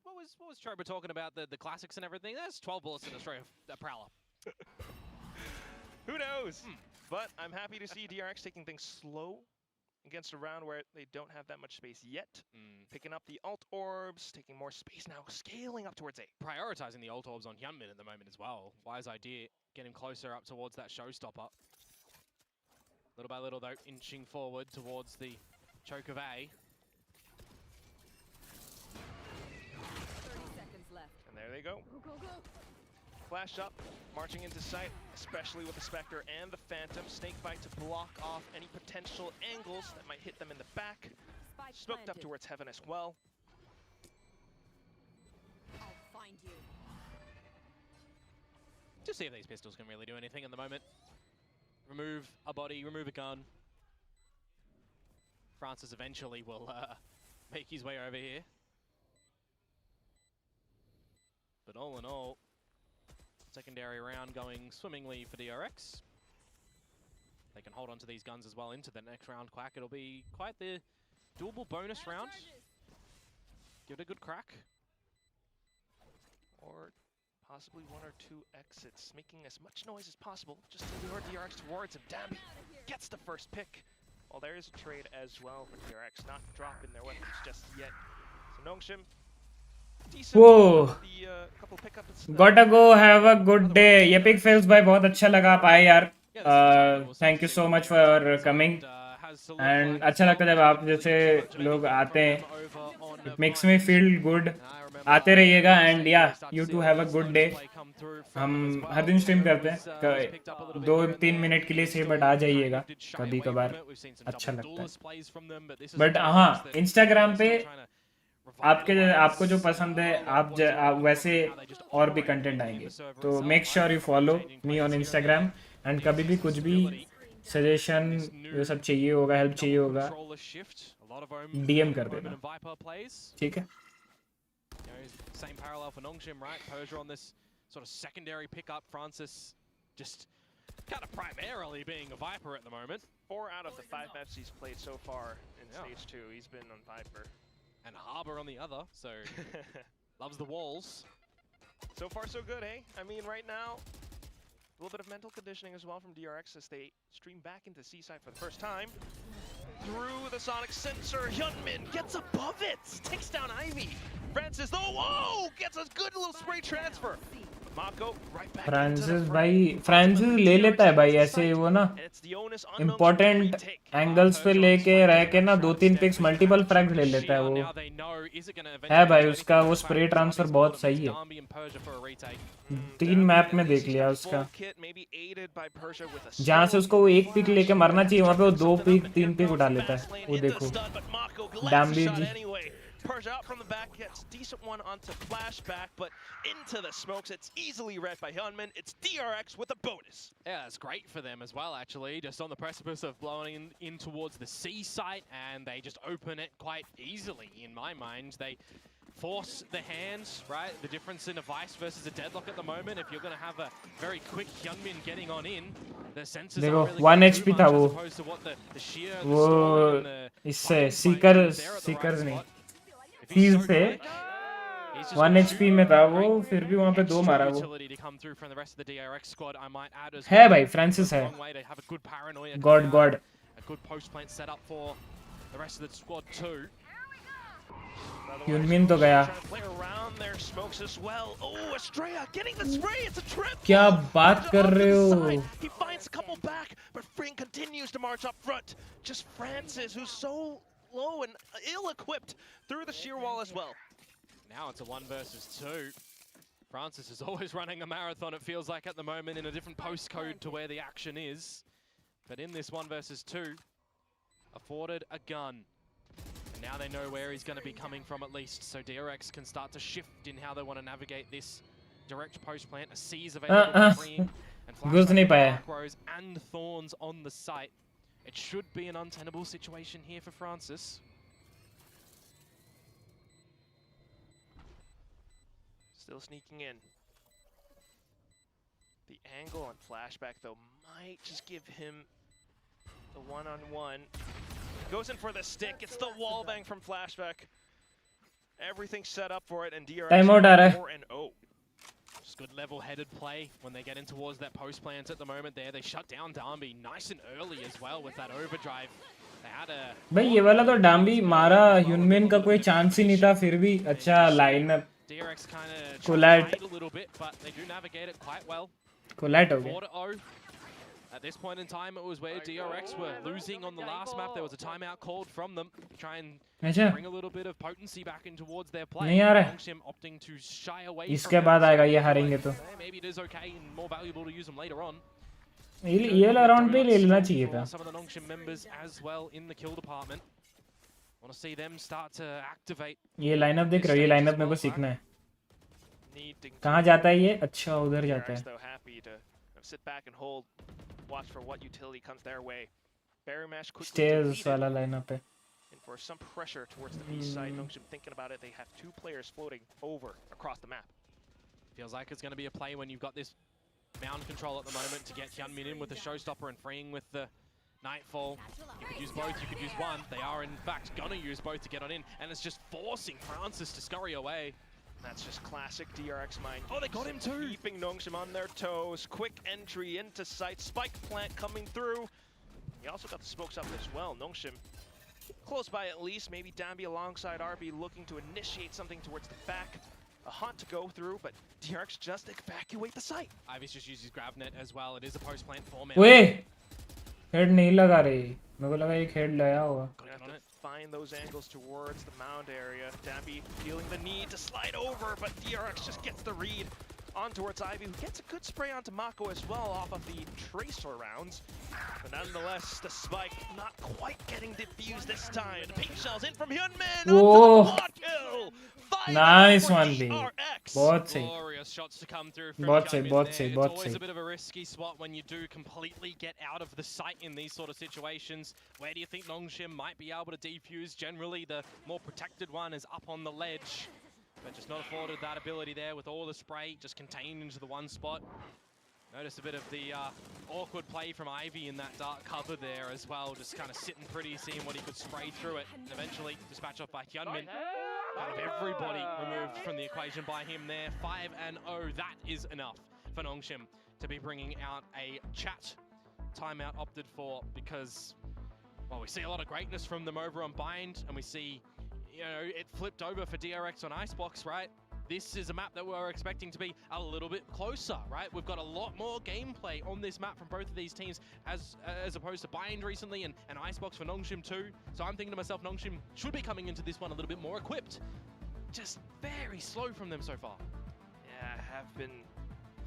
Speaker 4: What was Choba talking about, the classics and everything? That's 12 bullets in a Prowler.
Speaker 5: Who knows? But I'm happy to see DRX taking things slow against a round where they don't have that much space yet. Picking up the ult orbs, taking more space now, scaling up towards A.
Speaker 4: Prioritizing the ult orbs on Hyunmin at the moment as well. Wise idea, get him closer up towards that showstopper. Little by little though, inching forward towards the choke of A.
Speaker 3: 30 seconds left.
Speaker 5: And there they go. Flash up, marching into sight, especially with the Spectre and the Phantom. Snakebite to block off any potential angles that might hit them in the back. Smoked up towards Heaven as well.
Speaker 4: Just see if these pistols can really do anything at the moment. Remove a body, remove a gun. Francis eventually will make his way over here. But all in all, secondary round going swimmingly for DRX. They can hold on to these guns as well into the next round. Quack, it'll be quite the doable bonus round. Give it a good crack.
Speaker 5: Or possibly 1 or 2 exits, making as much noise as possible just to lure DRX towards him. Dambi gets the first pick. Well, there is a trade as well for DRX, not dropping their weapons just yet. So Nongshim, decent.
Speaker 2: Whoa.
Speaker 5: The couple pickups.
Speaker 2: Gotta go, have a good day. Epic fails भाई बहुत अच्छा लगा आप आए यार. Thank you so much for coming. And अच्छा लगता है जब आप जैसे लोग आते हैं. It makes me feel good. आते रहिएगा and yeah, you too have a good day. हम हर दिन स्ट्रीम करते हैं 2-3 मिनट के लिए से बट आ जाइएगा कभी कभार अच्छा लगता है बट हाँ इंस्टाग्राम पे आपको जो पसंद है आप वैसे और भी कंटेंट आएंगे तो make sure you follow me on Instagram and कभी भी कुछ भी सजेशन ये सब चाहिए होगा हेल्प चाहिए होगा डीएम कर देना ठीक है
Speaker 4: Same parallel for Nongshim, right? Persia on this sort of secondary pickup. Francis just kind of primarily being a Viper at the moment.
Speaker 5: 4 out of the 5 maps he's played so far in Stage 2, he's been on Viper.
Speaker 4: And Harbor on the other, so loves the walls.
Speaker 5: So far so good, eh? I mean, right now, a little bit of mental conditioning as well from DRX as they stream back into Seaside for the first time. Through the Sonic Sensor, Hyunmin gets above it, takes down Ivy. Francis, though, whoa, gets a good little spray transfer. Mako right back.
Speaker 2: Francis ले लेता है भाई ऐसे वो ना important angles पे लेके रह के ना 2-3 पिक्स मल्टीपल फ्रैग्स ले लेता है वो है भाई उसका वो स्प्रे ट्रांसफर बहुत सही है 3 मैप में देख लिया उसका जहाँ से उसको वो 1 पिक लेके मरना चाहिए वहाँ पे वो 2 पिक 3 पिक उठा लेता है वो देखो डाम्बी जी
Speaker 5: Persia out from the back, gets a decent one onto flashback, but into the smokes, it's easily read by Hyunmin. It's DRX with a bonus.
Speaker 4: Yeah, it's great for them as well, actually. Just on the precipice of blowing in towards the C site, and they just open it quite easily, in my mind. They force the hands, right? The difference in a Vice versus a Deadlock at the moment, if you're going to have a very quick Hyunmin getting on in, the sensors are really
Speaker 2: 1 HP था वो
Speaker 4: opposed to what the sheer,
Speaker 2: वो इससे सीकर नहीं feel से 1 HP में था वो फिर भी वहाँ पे 2 मारा वो है भाई फ्रांसिस है गॉड यूनमिन तो गया क्या बात कर रहे हो
Speaker 5: low and ill-equipped through the sheer wall as well.
Speaker 4: Now it's a 1 versus 2. Francis is always running a marathon, it feels like at the moment, in a different postcode to where the action is. But in this 1 versus 2, afforded a gun. And now they know where he's going to be coming from at least, so DRX can start to shift in how they want to navigate this direct post plant. A C is available for freeing, and flashbacks and thorns on the site. It should be an untenable situation here for Francis.
Speaker 5: Still sneaking in. The angle on flashback, though, might just give him the one-on-one. Goes in for the stick. It's the wall bang from flashback. Everything's set up for it, and DRX 4-0. Just
Speaker 4: good level-headed play when they get in towards that post plant at the moment there. They shut down Dambi nice and early as well with that overdrive. They had a...
Speaker 2: भाई ये वाला तो डाम्बी मारा ह्यूनमिन का कोई chance ही नहीं था फिर भी अच्छा lineup
Speaker 4: DRX kind of tried a little bit, but they do navigate it quite well.
Speaker 2: कोलैट हो गया.
Speaker 4: At this point in time, it was where DRX were losing on the last map. There was a timeout called from them to try and bring a little bit of potency back in towards their play.
Speaker 2: नहीं आ रहा
Speaker 4: है. Opting to shy away
Speaker 2: इसके बाद आएगा ये हारेंगे तो.
Speaker 4: Maybe it is okay and more valuable to use them later on.
Speaker 2: ये round पे ले लेना चाहिए था.
Speaker 4: Some of the Nongshim members as well in the kill department. Want to see them start to activate.
Speaker 2: ये lineup देख रहे हो ये लाइनअप मेरे को सीखना है. कहाँ जाता है ये अच्छा उधर जाता है.
Speaker 5: opportunity to sit back and hold, watch for what utility comes their way. Barrier Mash quickly
Speaker 2: Stairs
Speaker 5: deleted,
Speaker 2: वाला lineup है.
Speaker 5: and for some pressure towards the B side, Nongshim thinking about it, they have 2 players floating over across the map.
Speaker 4: Feels like it's going to be a play when you've got this mound control at the moment to get Hyunmin in with the showstopper and freeing with the Nightfall. You could use both, you could use one. They are in fact going to use both to get on in, and it's just forcing Francis to scurry away.
Speaker 5: That's just classic DRX mind.
Speaker 4: Oh, they got him too!
Speaker 5: Keeping Nongshim on their toes. Quick entry into sight. Spike plant coming through. He also got the smokes up as well. Nongshim close by at least. Maybe Danby alongside RB looking to initiate something towards the back. A hunt to go through, but DRX just evacuate the site.
Speaker 4: Ivy's just used his grab net as well. It is a post plant format.
Speaker 2: Wait! Head नहीं लगा रही. मेरे को लगा एक head लाया होगा.
Speaker 5: Have to find those angles towards the mound area. Danby feeling the need to slide over, but DRX just gets the read on towards Ivy, who gets a good spray onto Mako as well off of the Tracer rounds. But nonetheless, the spike not quite getting diffused this time. The pink shells in from Hyunmin.
Speaker 2: Whoa.
Speaker 5: Quad kill.
Speaker 2: Nice one, B.
Speaker 5: DRX.
Speaker 2: बहुत सही.
Speaker 4: Glorious shots to come through from
Speaker 2: बहुत सही,
Speaker 4: Hyunmin
Speaker 2: बहुत
Speaker 4: there.
Speaker 2: सही,
Speaker 4: It's
Speaker 2: बहुत
Speaker 4: always
Speaker 2: सही.
Speaker 4: a bit of a risky spot when you do completely get out of the sight in these sort of situations. Where do you think Nongshim might be able to defuse? Generally, the more protected one is up on the ledge. But just not afforded that ability there with all the spray just contained into the one spot. Notice a bit of the awkward play from Ivy in that dark cover there as well, just kind of sitting pretty, seeing what he could spray through it. And eventually dispatch off by Hyunmin. Kind of everybody removed from the equation by him there. 5-0, that is enough for Nongshim to be bringing out a chat timeout opted for, because, well, we see a lot of greatness from them over on Bind, and we see, you know, it flipped over for DRX on Icebox, right? This is a map that we're expecting to be a little bit closer, right? We've got a lot more gameplay on this map from both of these teams as opposed to Bind recently and Icebox for Nongshim too. So I'm thinking to myself, Nongshim should be coming into this one a little bit more equipped. Just very slow from them so far.
Speaker 5: Yeah, have been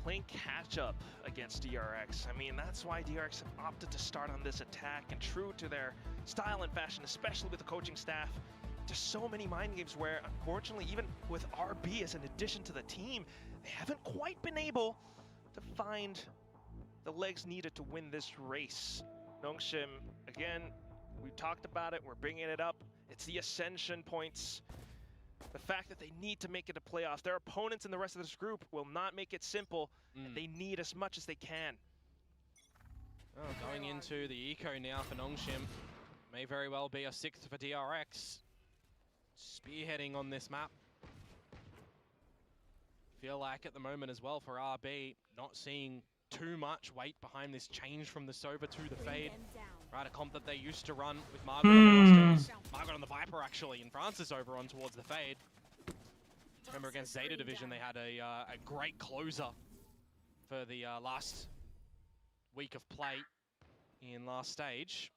Speaker 5: playing catch up against DRX. I mean, that's why DRX have opted to start on this attack, and true to their style and fashion, especially with the coaching staff. There's so many mind games where, unfortunately, even with RB as an addition to the team, they haven't quite been able to find the legs needed to win this race. Nongshim, again, we talked about it, we're bringing it up. It's the ascension points. The fact that they need to make it to playoffs. Their opponents in the rest of this group will not make it simple, and they need as much as they can.
Speaker 4: Oh, going into the eco now for Nongshim. May very well be a 6th for DRX. Spearheading on this map. Feel like at the moment as well for RB, not seeing too much weight behind this change from the Sova to the Fade. Right, a comp that they used to run with Margaret on the Masters. Margaret on the Viper actually, and Francis over on towards the Fade. Remember against Zeta Division they had a great closer for the last week of play in last stage.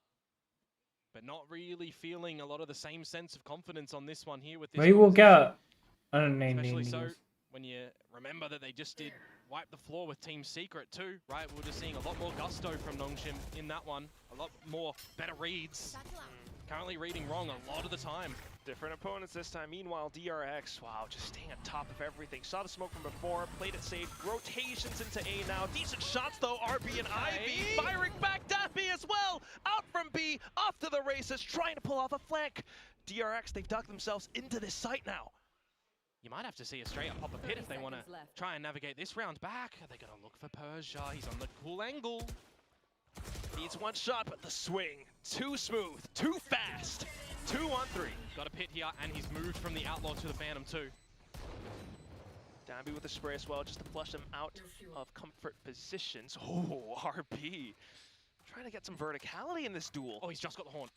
Speaker 4: But not really feeling a lot of the same sense of confidence on this one here with this.
Speaker 2: भाई वो क्या?
Speaker 4: Especially so when you remember that they just did wipe the floor with Team Secret too, right? We're just seeing a lot more gusto from Nongshim in that one. A lot more better reads. Currently reading wrong a lot of the time.
Speaker 5: Different opponents this time. Meanwhile, DRX, wow, just staying on top of everything. Saw the smoke from before, played it safe. Rotations into A now. Decent shots though, RB and Ivy firing back. Danby as well. Out from B, off to the races, trying to pull off a flank. DRX, they've dug themselves into this site now.
Speaker 4: You might have to see a straight up pop a pit if they want to try and navigate this round back. Are they going to look for Persia? He's on the cool angle.
Speaker 5: Needs one shot, but the swing, too smooth, too fast. 2-on-3.
Speaker 4: Got a pit here, and he's moved from the Outlaw to the Phantom too.
Speaker 5: Danby with the spray as well, just to flush him out of comfort positions. Oh, RB. Trying to get some verticality in this duel.
Speaker 4: Oh, he's just got the horn.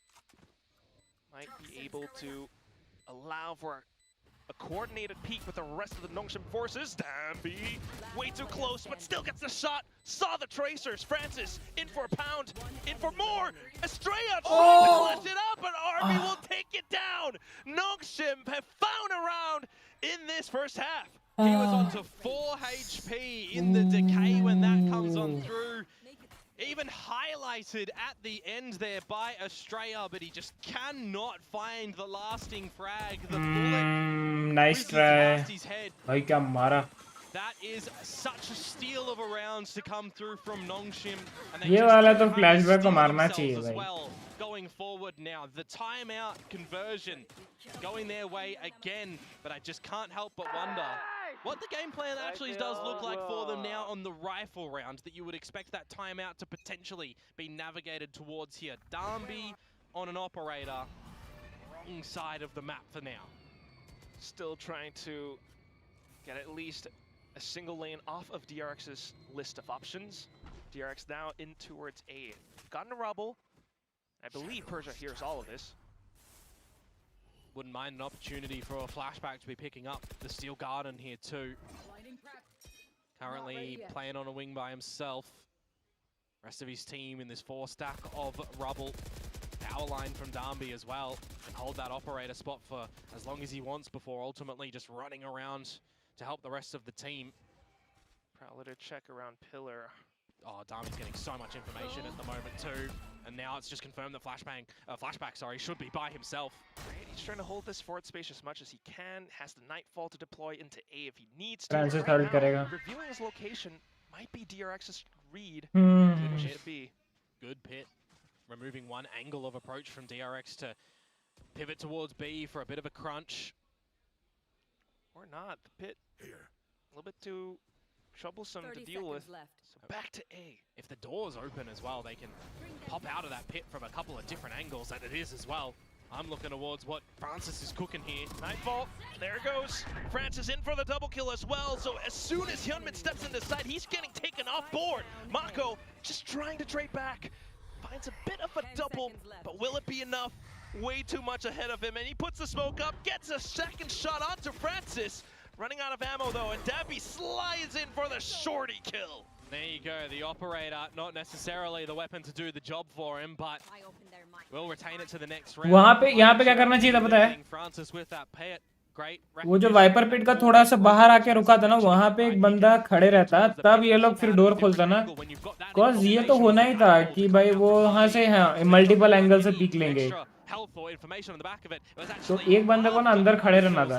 Speaker 5: Might be able to allow for a coordinated peek with the rest of the Nongshim forces. Danby, way too close, but still gets the shot. Saw the tracers. Francis, in for a pound, in for more. Estrella trying to clutch it up, but RB will take it down. Nongshim have found a round in this first half.
Speaker 4: He was on to 4 HP in the decay when that comes on through. Even highlighted at the end there by Estrella, but he just cannot find the lasting frag. The bullet
Speaker 2: nice try.
Speaker 4: his head.
Speaker 2: भाई क्या मारा.
Speaker 4: That is such a steal of a round to come through from Nongshim. And they
Speaker 2: ये
Speaker 4: just
Speaker 2: वाला तो
Speaker 4: keep
Speaker 2: flashback को
Speaker 4: stealing
Speaker 2: मारना
Speaker 4: themselves
Speaker 2: चाहिए
Speaker 4: as
Speaker 2: भाई.
Speaker 4: well. Going forward now, the timeout conversion going their way again, but I just can't help but wonder what the game plan actually does look like for them now on the rifle round, that you would expect that timeout to potentially be navigated towards here. Darby on an operator, wrong side of the map for now.
Speaker 5: Still trying to get at least a single lane off of DRX's list of options. DRX now in towards A. Gotten a rubble. I believe Persia hears all of this.
Speaker 4: Wouldn't mind an opportunity for a flashback to be picking up the Steel Garden here too. Currently playing on a wing by himself. Rest of his team in this 4-stack of rubble. Power line from Darby as well. Can hold that operator spot for as long as he wants before ultimately just running around to help the rest of the team.
Speaker 5: Prowler check around pillar.
Speaker 4: Oh, Darby's getting so much information at the moment too. And now it's just confirmed that Flashback should be by himself.
Speaker 5: Right, he's trying to hold this forward space as much as he can. Has the Nightfall to deploy into A if he needs to.
Speaker 2: Francis
Speaker 5: Right
Speaker 2: hold करेगा.
Speaker 5: revealing his location might be DRX's read.
Speaker 2: Hmm.
Speaker 5: Good to be.
Speaker 4: Good pit. Removing one angle of approach from DRX to pivot towards B for a bit of a crunch.
Speaker 5: Or not. The pit a little bit too troublesome to deal with. So back to A.
Speaker 4: If the door's open as well, they can pop out of that pit from a couple of different angles, and it is as well. I'm looking towards what Francis is cooking here.
Speaker 5: Nightfall, there it goes. Francis in for the double kill as well. So as soon as Hyunmin steps into sight, he's getting taken off board. Mako just trying to trade back. Finds a bit of a double, but will it be enough? Way too much ahead of him, and he puts the smoke up, gets a second shot onto Francis. Running out of ammo though, and Dabby slides in for the shorty kill.
Speaker 4: There you go, the operator, not necessarily the weapon to do the job for him, but we'll retain it to the next round.
Speaker 2: वहाँ पे यहाँ पे क्या करना चाहिए था पता है?
Speaker 4: Francis with that pit. Great.
Speaker 2: वो जो वाइपर पिट का थोड़ा सा बाहर आके रुका था ना, वहाँ पे एक बंदा खड़े रहता, तब ये लोग फिर डोर खोलता ना. Cause ये तो होना ही था कि भाई वो वहाँ से मल्टीपल एंगल से पीक लेंगे. तो एक बंदे को ना अंदर खड़े रहना था.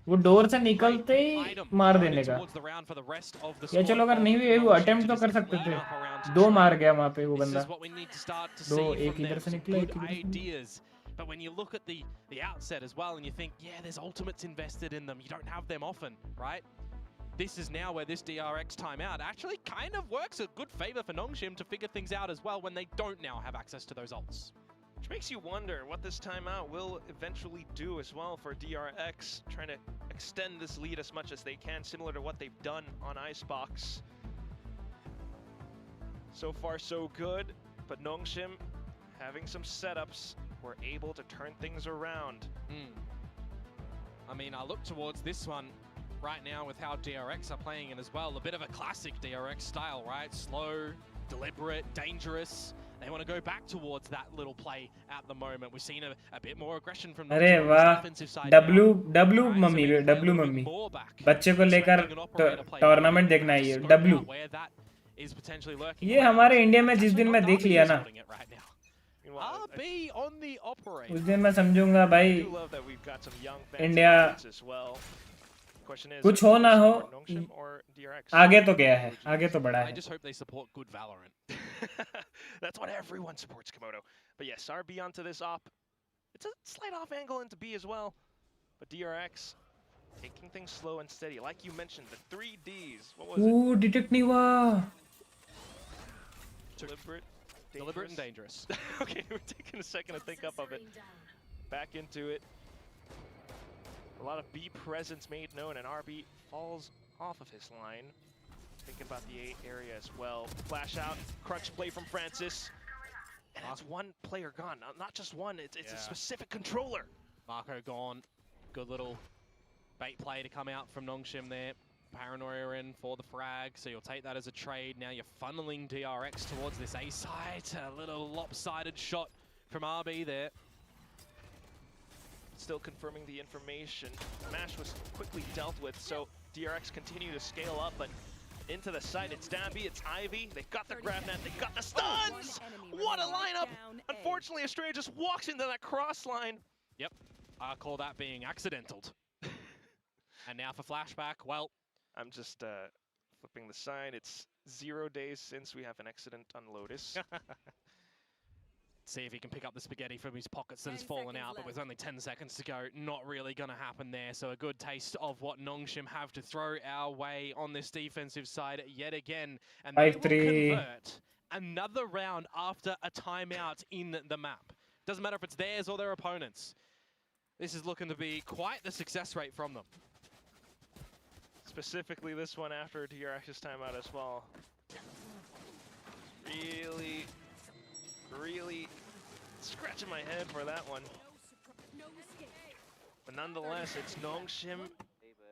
Speaker 2: वो डोर से निकलते ही मार देने का. या चलो अगर नहीं हुई वो अटेम्प्ट तो कर सकते थे. 2 मार गया वहाँ पे वो बंदा. 2 एक इधर से निकला एक इधर से.
Speaker 4: But when you look at the outset as well and you think, yeah, there's ultimates invested in them. You don't have them often, right? This is now where this DRX timeout actually kind of works a good favor for Nongshim to figure things out as well when they don't now have access to those ults.
Speaker 5: Which makes you wonder what this timeout will eventually do as well for DRX, trying to extend this lead as much as they can, similar to what they've done on Icebox. So far so good, but Nongshim having some setups were able to turn things around.
Speaker 4: I mean, I look towards this one right now with how DRX are playing it as well. A bit of a classic DRX style, right? Slow, deliberate, dangerous. They want to go back towards that little play at the moment. We've seen a bit more aggression from the defensive side.
Speaker 2: W mummy बच्चे को लेकर tournament देखना है ये W. ये हमारे India में जिस दिन मैं देख लिया ना, उस दिन मैं समझूंगा भाई इंडिया कुछ हो ना हो, आगे तो गया है, आगे तो बढ़ा है.
Speaker 4: I just hope they support good Valorant.
Speaker 5: That's what everyone supports, Komodo. But yes, RB onto this op. It's a slight off angle into B as well. But DRX taking things slow and steady. Like you mentioned, the 3Ds. What was it?
Speaker 2: Detect नहीं हुआ.
Speaker 5: Deliberate
Speaker 4: and dangerous.
Speaker 5: Okay, we're taking a second to think up of it. Back into it. A lot of B presence made known, and RB falls off of his line. Thinking about the A area as well. Flash out, crunch play from Francis. And that's one player gone. Not just one, it's a specific controller.
Speaker 4: Marco gone. Good little bait play to come out from Nongshim there. Paranoia in for the frag, so you'll take that as a trade. Now you're funneling DRX towards this A side. A little lopsided shot from RB there.
Speaker 5: Still confirming the information. Mash was quickly dealt with, so DRX continue to scale up, but into the site, it's Dabby, it's Ivy. They've got the grab net, they've got the stuns! What a lineup! Unfortunately, Estrella just walks into that cross line.
Speaker 4: Yep, I call that being accidental. And now for Flashback, well,
Speaker 5: I'm just flipping the sign. It's 0 days since we have an accident on Lotus.
Speaker 4: See if he can pick up the spaghetti from his pockets that has fallen out, but with only 10 seconds to go, not really going to happen there. So a good taste of what Nongshim have to throw our way on this defensive side yet again. And they will convert another round after a timeout in the map. Doesn't matter if it's theirs or their opponents. This is looking to be quite the success rate from them.
Speaker 5: Specifically this one after DRX's timeout as well. Really scratching my head for that one. But nonetheless, it's Nongshim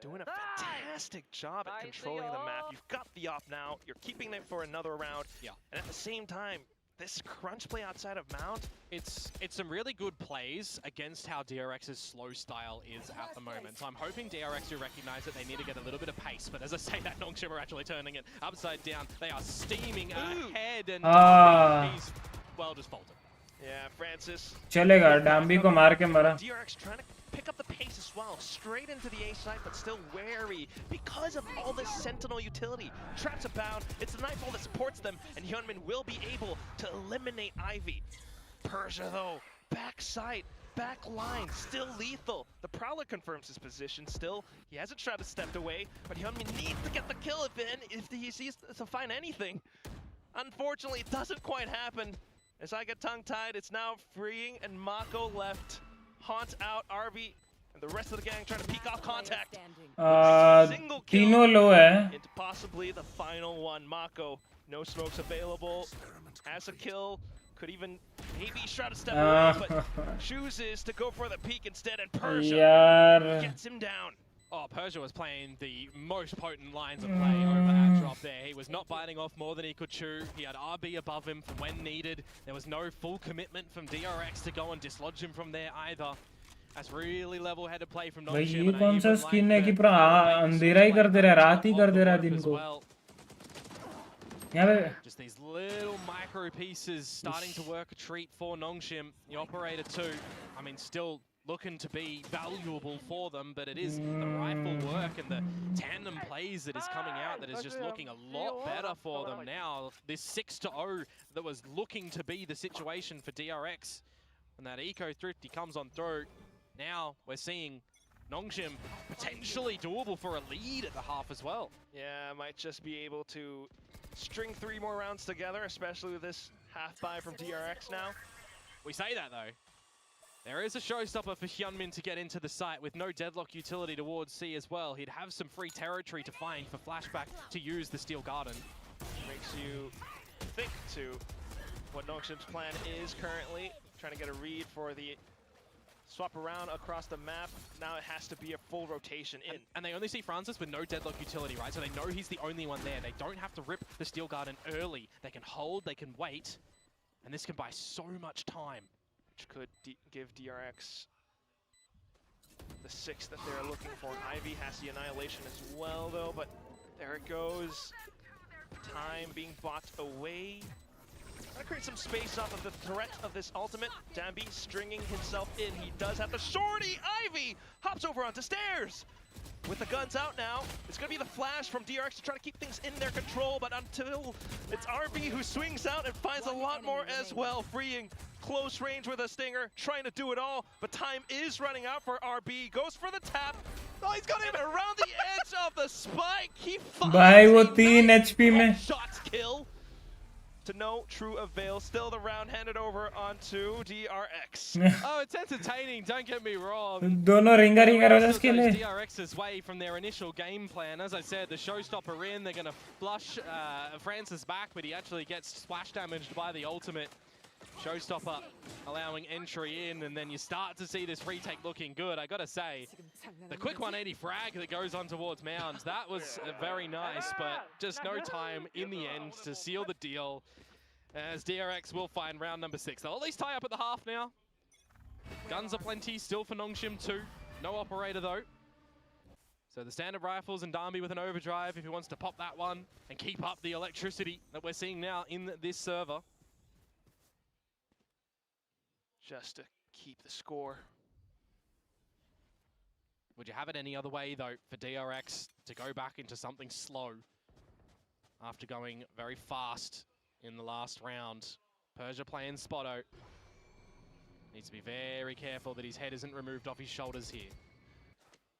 Speaker 5: doing a fantastic job at controlling the map. You've got the op now. You're keeping them for another round.
Speaker 4: Yeah.
Speaker 5: And at the same time, this crunch play outside of Mount.
Speaker 4: It's some really good plays against how DRX's slow style is at the moment. So I'm hoping DRX do recognize that they need to get a little bit of pace. But as I say that, Nongshim are actually turning it upside down. They are steaming ahead, and he's well just folded.
Speaker 5: Yeah, Francis.
Speaker 2: चलेगा डाम्बी को मार के मरा.
Speaker 5: DRX trying to pick up the pace as well, straight into the A site, but still wary because of all this Sentinel utility. Traps abound. It's the Nightfall that supports them, and Hyunmin will be able to eliminate Ivy. Persia though, back site, back line, still lethal. The Prowler confirms his position still. He hasn't tried to step away, but Hyunmin needs to get the kill if he sees to find anything. Unfortunately, it doesn't quite happen. As I get tongue-tied, it's now freeing, and Mako left. Haunt out, RB, and the rest of the gang trying to peek off contact. Single kill into possibly the final one. Mako, no smokes available, has a kill, could even maybe try to step away, but chooses to go for the peek instead, and Persia gets him down.
Speaker 4: Oh, Persia was playing the most potent lines of play over that drop there. He was not biting off more than he could chew. He had RB above him for when needed. There was no full commitment from DRX to go and dislodge him from there either. That's really level-headed play from Nongshim.
Speaker 2: ये कौन सा skin है कि पूरा अंधेरा ही कर दे रहा है, रात ही कर दे रहा है दिन को.
Speaker 4: Just these little micro pieces starting to work a treat for Nongshim. The operator too. I mean, still looking to be valuable for them, but it is the rifle work and the tandem plays that is coming out that is just looking a lot better for them now. This 6-0 that was looking to be the situation for DRX, and that eco thrifty comes on through. Now we're seeing Nongshim potentially doable for a lead at the half as well.
Speaker 5: Yeah, might just be able to string 3 more rounds together, especially with this half buy from DRX now.
Speaker 4: We say that though. There is a showstopper for Hyunmin to get into the site with no deadlock utility towards C as well. He'd have some free territory to find for Flashback to use the Steel Garden.
Speaker 5: Makes you think to what Nongshim's plan is currently. Trying to get a read for the swap around across the map. Now it has to be a full rotation in.
Speaker 4: And they only see Francis with no deadlock utility, right? So they know he's the only one there. They don't have to rip the Steel Garden early. They can hold, they can wait, and this can buy so much time.
Speaker 5: Could give DRX the 6 that they're looking for. Ivy has the Annihilation as well, though, but there it goes. Time being bought away. Trying to create some space off of the threat of this ultimate. Dambi stringing himself in. He does have the shorty. Ivy hops over onto stairs. With the guns out now, it's going to be the flash from DRX to try to keep things in their control, but until it's RB who swings out and finds a lot more as well, freeing close range with a stinger, trying to do it all, but time is running out for RB. Goes for the tap. Oh, he's got him around the edge of the spike. He finds
Speaker 2: 3 HP में
Speaker 5: shots kill. To no true avail. Still the round handed over onto DRX.
Speaker 4: Oh, it's entertaining, don't get me wrong.
Speaker 2: दोनों ringer हो जाए इसके लिए.
Speaker 4: DRX's way from their initial game plan. As I said, the showstopper in, they're going to flush Francis back, but he actually gets splash damaged by the ultimate. Showstopper allowing entry in, and then you start to see this retake looking good. I gotta say, the quick 180 frag that goes on towards Mounds, that was very nice, but just no time in the end to seal the deal, as DRX will find round number 6. They'll at least tie up at the half now. Guns are plenty, still for Nongshim too. No operator though. So the standard rifles and Darby with an overdrive if he wants to pop that one and keep up the electricity that we're seeing now in this server.
Speaker 5: Just to keep the score.
Speaker 4: Would you have it any other way, though, for DRX to go back into something slow after going very fast in the last round? Persia playing Spotto. Needs to be very careful that his head isn't removed off his shoulders here.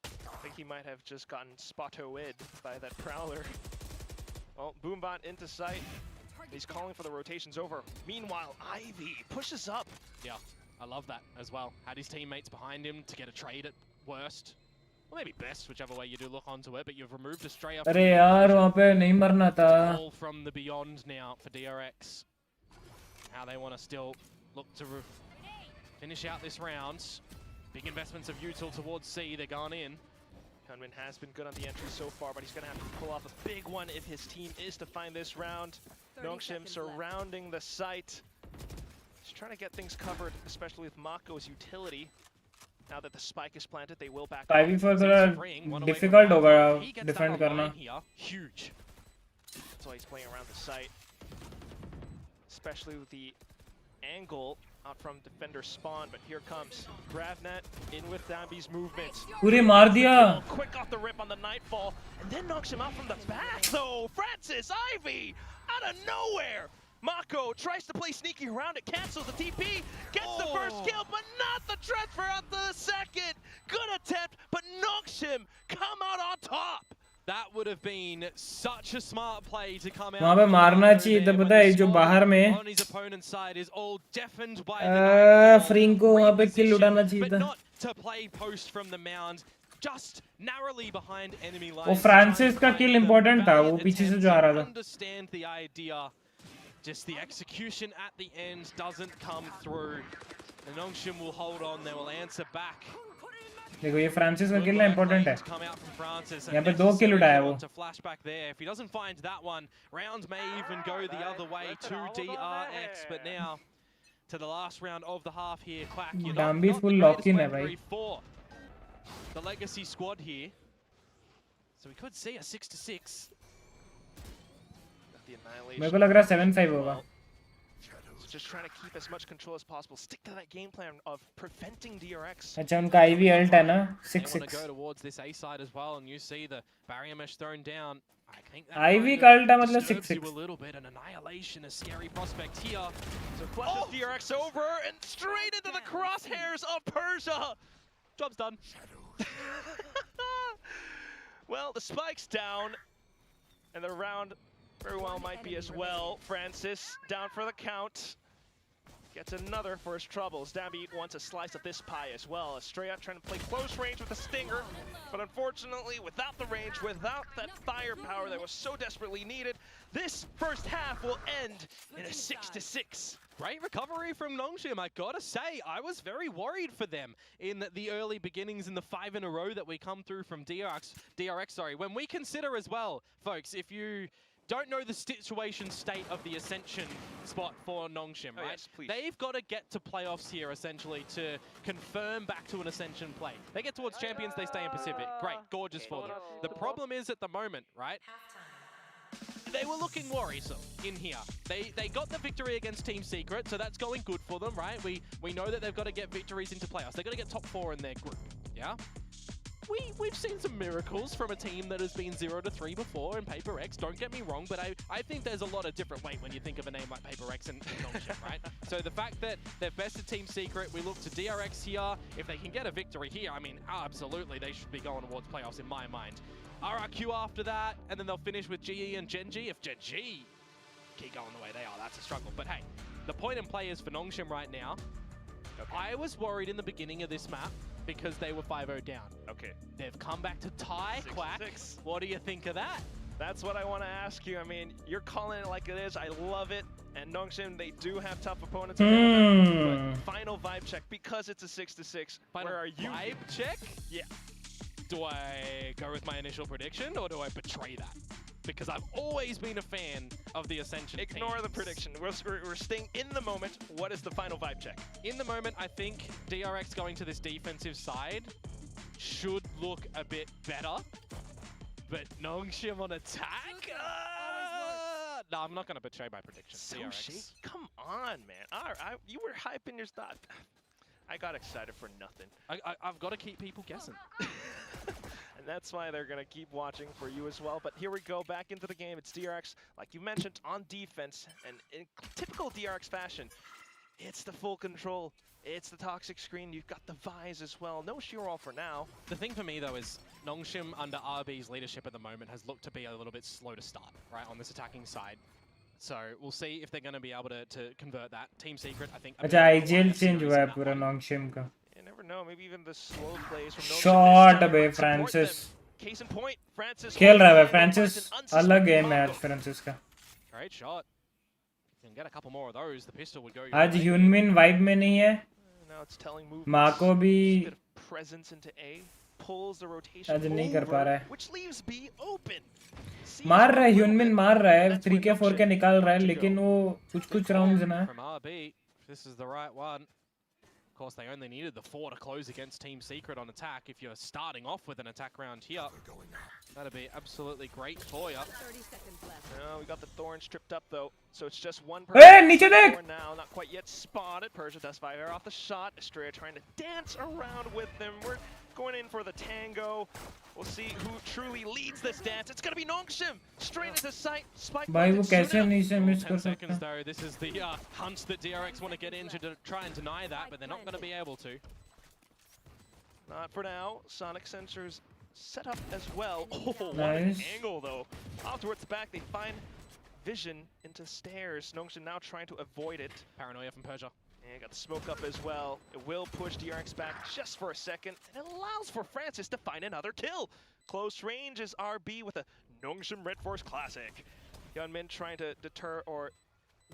Speaker 5: I think he might have just gotten Spotto-ed by that Prowler. Well, Boombot into sight. He's calling for the rotations over. Meanwhile, Ivy pushes up.
Speaker 4: Yeah, I love that as well. Had his teammates behind him to get a trade at worst. Or maybe best, whichever way you do look onto it, but you've removed a stray up.
Speaker 2: अरे यार वहाँ पे नहीं मरना था.
Speaker 4: All from the beyond now for DRX. How they want to still look to finish out this round. Big investments of util towards C, they're gone in.
Speaker 5: Kunmin has been good on the entry so far, but he's going to have to pull off a big one if his team is to find this round. Nongshim surrounding the site. He's trying to get things covered, especially with Mako's utility. Now that the spike is planted, they will back
Speaker 2: Ivy for the difficult होगा defend करना.
Speaker 4: Huge.
Speaker 5: That's why he's playing around the site. Especially with the angle out from defender spawn, but here comes Gravnet in with Dambi's movement.
Speaker 2: पूरे मार दिया.
Speaker 5: Quick off the rip on the Nightfall, and then knocks him out from the back though. Francis Ivy out of nowhere. Mako tries to play sneaky around it, cancels the TP, gets the first kill, but not the transfer after the second. Good attempt, but knocks him come out on top.
Speaker 4: That would have been such a smart play to come out.
Speaker 2: वहाँ पे मारना चाहिए था पता है जो बाहर में.
Speaker 4: On his opponent's side is all deafened by the
Speaker 2: फ्रिंग को वहाँ पे kill उड़ाना चाहिए
Speaker 4: but
Speaker 2: था.
Speaker 4: not to play post from the mound, just narrowly behind enemy lines.
Speaker 2: वो फ्रांसिस का kill important था, वो पीछे से जो आ रहा था.
Speaker 4: Understand the idea, just the execution at the end doesn't come through. And Nongshim will hold on, they will answer back.
Speaker 2: देखो ये फ्रांसिस का किल important है. यहाँ पे 2 किल उड़ाया वो.
Speaker 4: Flashback there. If he doesn't find that one, rounds may even go the other way to DRX. But now to the last round of the half here, Quack.
Speaker 2: Dambi full lock in है भाई.
Speaker 4: For the legacy squad here, so we could see a 6-6.
Speaker 2: मेरे को लग रहा है 7-5 होगा.
Speaker 5: Just trying to keep as much control as possible. Stick to that game plan of preventing DRX.
Speaker 2: अच्छा उनका IV ult है ना 6-6.
Speaker 4: They want to go towards this A side as well, and you see the barrier mesh thrown down. I think that
Speaker 2: IV का ult है मतलब
Speaker 4: disturbs
Speaker 2: 6-6.
Speaker 4: you a little bit. An annihilation, a scary prospect here.
Speaker 5: So flushes DRX over and straight into the crosshairs of Persia.
Speaker 4: Job's done.
Speaker 5: Well, the spike's down, and the round very well might be as well. Francis down for the count. Gets another for his troubles. Dambi wants a slice of this pie as well. Estrella trying to play close range with a stinger, but unfortunately without the range, without that firepower that was so desperately needed, this first half will end in a 6-6.
Speaker 4: Great recovery from Nongshim, I gotta say. I was very worried for them in the early beginnings in the 5 in a row that we come through from DRX. When we consider as well, folks, if you don't know the situation state of the Ascension spot for Nongshim, right?
Speaker 5: Yes,
Speaker 4: they've got to get to playoffs here, essentially, to confirm back to an Ascension play. They get towards Champions, they stay in Pacific. Great, gorgeous for them. The problem is at the moment, right? They were looking worrisome in here. They got the victory against Team Secret, so that's going good for them, right? We know that they've got to get victories into playoffs. They've got to get top 4 in their group, yeah? We've seen some miracles from a team that has been 0-3 before in Paper X, don't get me wrong, but I think there's a lot of different weight when you think of a name like Paper X and Nongshim, right? So the fact that they've bested Team Secret, we look to DRX here. If they can get a victory here, I mean, absolutely, they should be going towards playoffs in my mind. RyuK after that, and then they'll finish with GE and Genji. If Genji keep going the way they are, that's a struggle. But hey, the point in play is for Nongshim right now. Okay. I was worried in the beginning of this map because they were 5-0 down.
Speaker 5: Okay.
Speaker 4: They've come back to tie, Quack. What do you think of that?
Speaker 5: That's what I want to ask you. I mean, you're calling it like it is. I love it. And Nongshim, they do have tough opponents. But final vibe check, because it's a 6-6.
Speaker 4: Final
Speaker 5: where are you?
Speaker 4: Vibe check?
Speaker 5: Yeah.
Speaker 4: Do I go with my initial prediction, or do I betray that? Because I've always been a fan of the Ascension
Speaker 5: Ignore
Speaker 4: teams.
Speaker 5: the prediction. We're staying in the moment. What is the final vibe check?
Speaker 4: In the moment, I think DRX going to this defensive side should look a bit better. But Nongshim on attack? No, I'm not going to betray my prediction.
Speaker 5: So
Speaker 4: DRX.
Speaker 5: come on, man. You were hyping your stuff. I got excited for nothing.
Speaker 4: I've got to keep people guessing.
Speaker 5: And that's why they're going to keep watching for you as well. But here we go, back into the game. It's DRX, like you mentioned, on defense. And in typical DRX fashion, it's the full control. It's the toxic screen. You've got the Vise as well. No Shiro for now.
Speaker 4: The thing for me, though, is Nongshim under RB's leadership at the moment has looked to be a little bit slow to start, right, on this attacking side. So we'll see if they're going to be able to convert that. Team Secret, I think...
Speaker 2: अच्छा IGL change हुआ है पूरा Nongshim का.
Speaker 5: You never know, maybe even the slow plays from
Speaker 2: Shot अबे Francis.
Speaker 5: Case in point, Francis
Speaker 2: खेल रहा है Francis. अलग game है आज Francis का.
Speaker 4: Great shot. You can get a couple more of those. The pistol would go.
Speaker 2: आज Hyunmin vibe में नहीं है.
Speaker 5: Now it's telling move.
Speaker 2: Mako भी
Speaker 5: presence into A, pulls the rotation
Speaker 2: आज नहीं कर पा रहा है.
Speaker 5: which leaves B open.
Speaker 2: मार रहा है Hyunmin मार रहा है 3K 4K निकाल रहा है लेकिन वो कुछ rounds ना.
Speaker 4: From RB, this is the right one. Of course, they only needed the 4 to close against Team Secret on attack. If you're starting off with an attack round here, that'd be absolutely great for you.
Speaker 3: 30 seconds left.
Speaker 5: No, we got the Thorns tripped up though, so it's just one
Speaker 2: Hey,
Speaker 5: person.
Speaker 2: नीचे देख!
Speaker 5: Now, not quite yet spotted. Persia does fire off the shot. Estrella trying to dance around with them. We're going in for the tango. We'll see who truly leads this dance. It's gonna be Nongshim straight into sight. Spike.
Speaker 2: भाई वो कैसे नहीं से miss कर
Speaker 4: 10 seconds
Speaker 2: सकता?
Speaker 4: though. This is the hunch that DRX want to get into to try and deny that, but they're not going to be able to.
Speaker 5: Not for now. Sonic sensors set up as well. Oh, what
Speaker 2: Nice.
Speaker 5: an angle though. Off towards the back, they find vision into stairs. Nongshim now trying to avoid it.
Speaker 4: Paranoia from Persia.
Speaker 5: And got the smoke up as well. It will push DRX back just for a second, and it allows for Francis to find another kill. Close range is RB with a Nongshim Red Force Classic. Hyunmin trying to deter or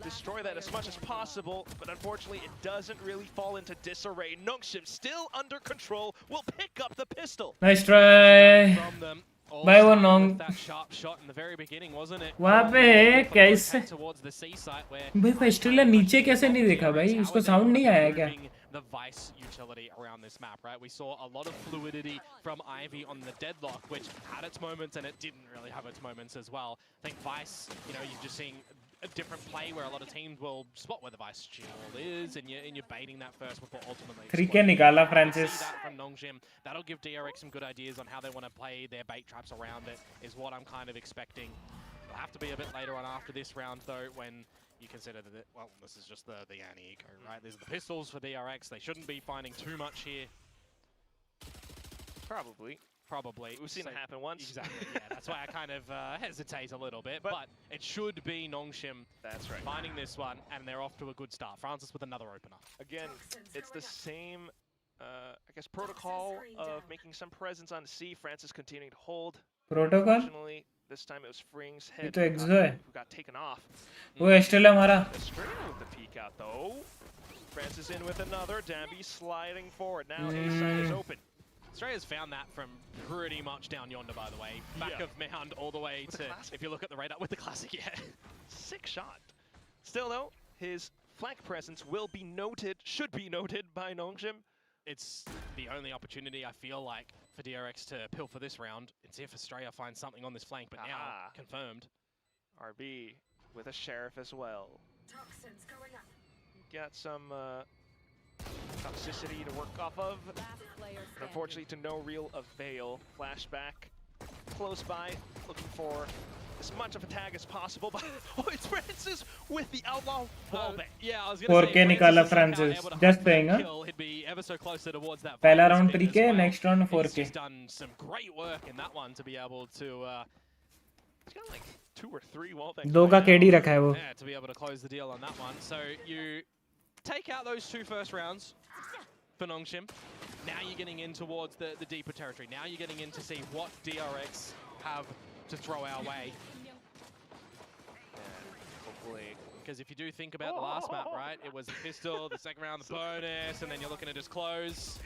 Speaker 5: destroy that as much as possible, but unfortunately it doesn't really fall into disarray. Nongshim still under control, will pick up the pistol.
Speaker 2: Nice try.
Speaker 4: From them.
Speaker 2: भाई वो Nong
Speaker 4: That sharp shot in the very beginning, wasn't it?
Speaker 2: वहाँ पे कैसे
Speaker 4: Towards the sea site where
Speaker 2: भाई Estrella नीचे कैसे नहीं देखा भाई उसको sound नहीं आया क्या
Speaker 4: the Vice utility around this map, right? We saw a lot of fluidity from Ivy on the deadlock, which had its moments and it didn't really have its moments as well. I think Vice, you know, you're just seeing a different play where a lot of teams will spot where the Vice shield is and you're baiting that first before ultimately
Speaker 2: 3K निकाला
Speaker 4: see
Speaker 2: Francis.
Speaker 4: that from Nongshim. That'll give DRX some good ideas on how they want to play their bait traps around it, is what I'm kind of expecting. It'll have to be a bit later on after this round, though, when you consider that, well, this is just the anti-eco, right? These are the pistols for DRX. They shouldn't be finding too much here.
Speaker 5: Probably. We've seen it happen once.
Speaker 4: Exactly, yeah. That's why I kind of hesitate a little bit. But it should be Nongshim
Speaker 5: That's right.
Speaker 4: finding this one, and they're off to a good start. Francis with another opener.
Speaker 5: Again, it's the same, I guess, protocol of making some presence on C. Francis continuing to hold.
Speaker 2: Protocol?
Speaker 5: Unfortunately, this time it was Fring's
Speaker 2: ये
Speaker 5: head
Speaker 2: तो Exo है
Speaker 5: who got taken off.
Speaker 2: वो Estrella मारा
Speaker 5: Estrella with the peek out though. Francis in with another. Danby sliding forward. Now A side is open.
Speaker 4: Australia's found that from pretty much down yonder, by the way. Back of Mound all the way
Speaker 5: With
Speaker 4: to,
Speaker 5: the classic.
Speaker 4: if you look at the radar, with the classic, yeah.
Speaker 5: Sick shot. Still though, his flank presence will be noted, should be noted by Nongshim.
Speaker 4: It's the only opportunity, I feel like, for DRX to pilfer this round and see if Australia finds something on this flank, but now
Speaker 5: Aha.
Speaker 4: confirmed.
Speaker 5: RB with a sheriff as well. Got some toxicity to work off of.
Speaker 3: Last player
Speaker 5: But
Speaker 3: standing.
Speaker 5: unfortunately to no real avail. Flashback close by, looking for as much of a tag as possible. But oh, it's Francis with the outlaw wallbang.
Speaker 4: Yeah, I was going to
Speaker 2: 4K
Speaker 4: say,
Speaker 2: निकाला
Speaker 4: Francis is
Speaker 2: Francis.
Speaker 4: somehow able to
Speaker 2: Just
Speaker 4: hunt
Speaker 2: saying,
Speaker 4: that
Speaker 2: huh?
Speaker 4: kill. He'd be ever so closer towards that
Speaker 2: पहला
Speaker 4: final
Speaker 2: round
Speaker 4: spin
Speaker 2: 3K,
Speaker 4: as well.
Speaker 2: next round
Speaker 4: He's
Speaker 2: 4K.
Speaker 4: just done some great work in that one to be able to
Speaker 5: He's got like 2 or 3 wallbangs.
Speaker 2: दो का KD रखा है वो
Speaker 4: yeah, to be able to close the deal on that one. So you take out those 2 first rounds for Nongshim. Now you're getting in towards the deeper territory. Now you're getting in to see what DRX have to throw our way.
Speaker 5: Hopefully.
Speaker 4: Because if you do think about the last map, right, it was the pistol, the second round, the bonus, and then you're looking to just close.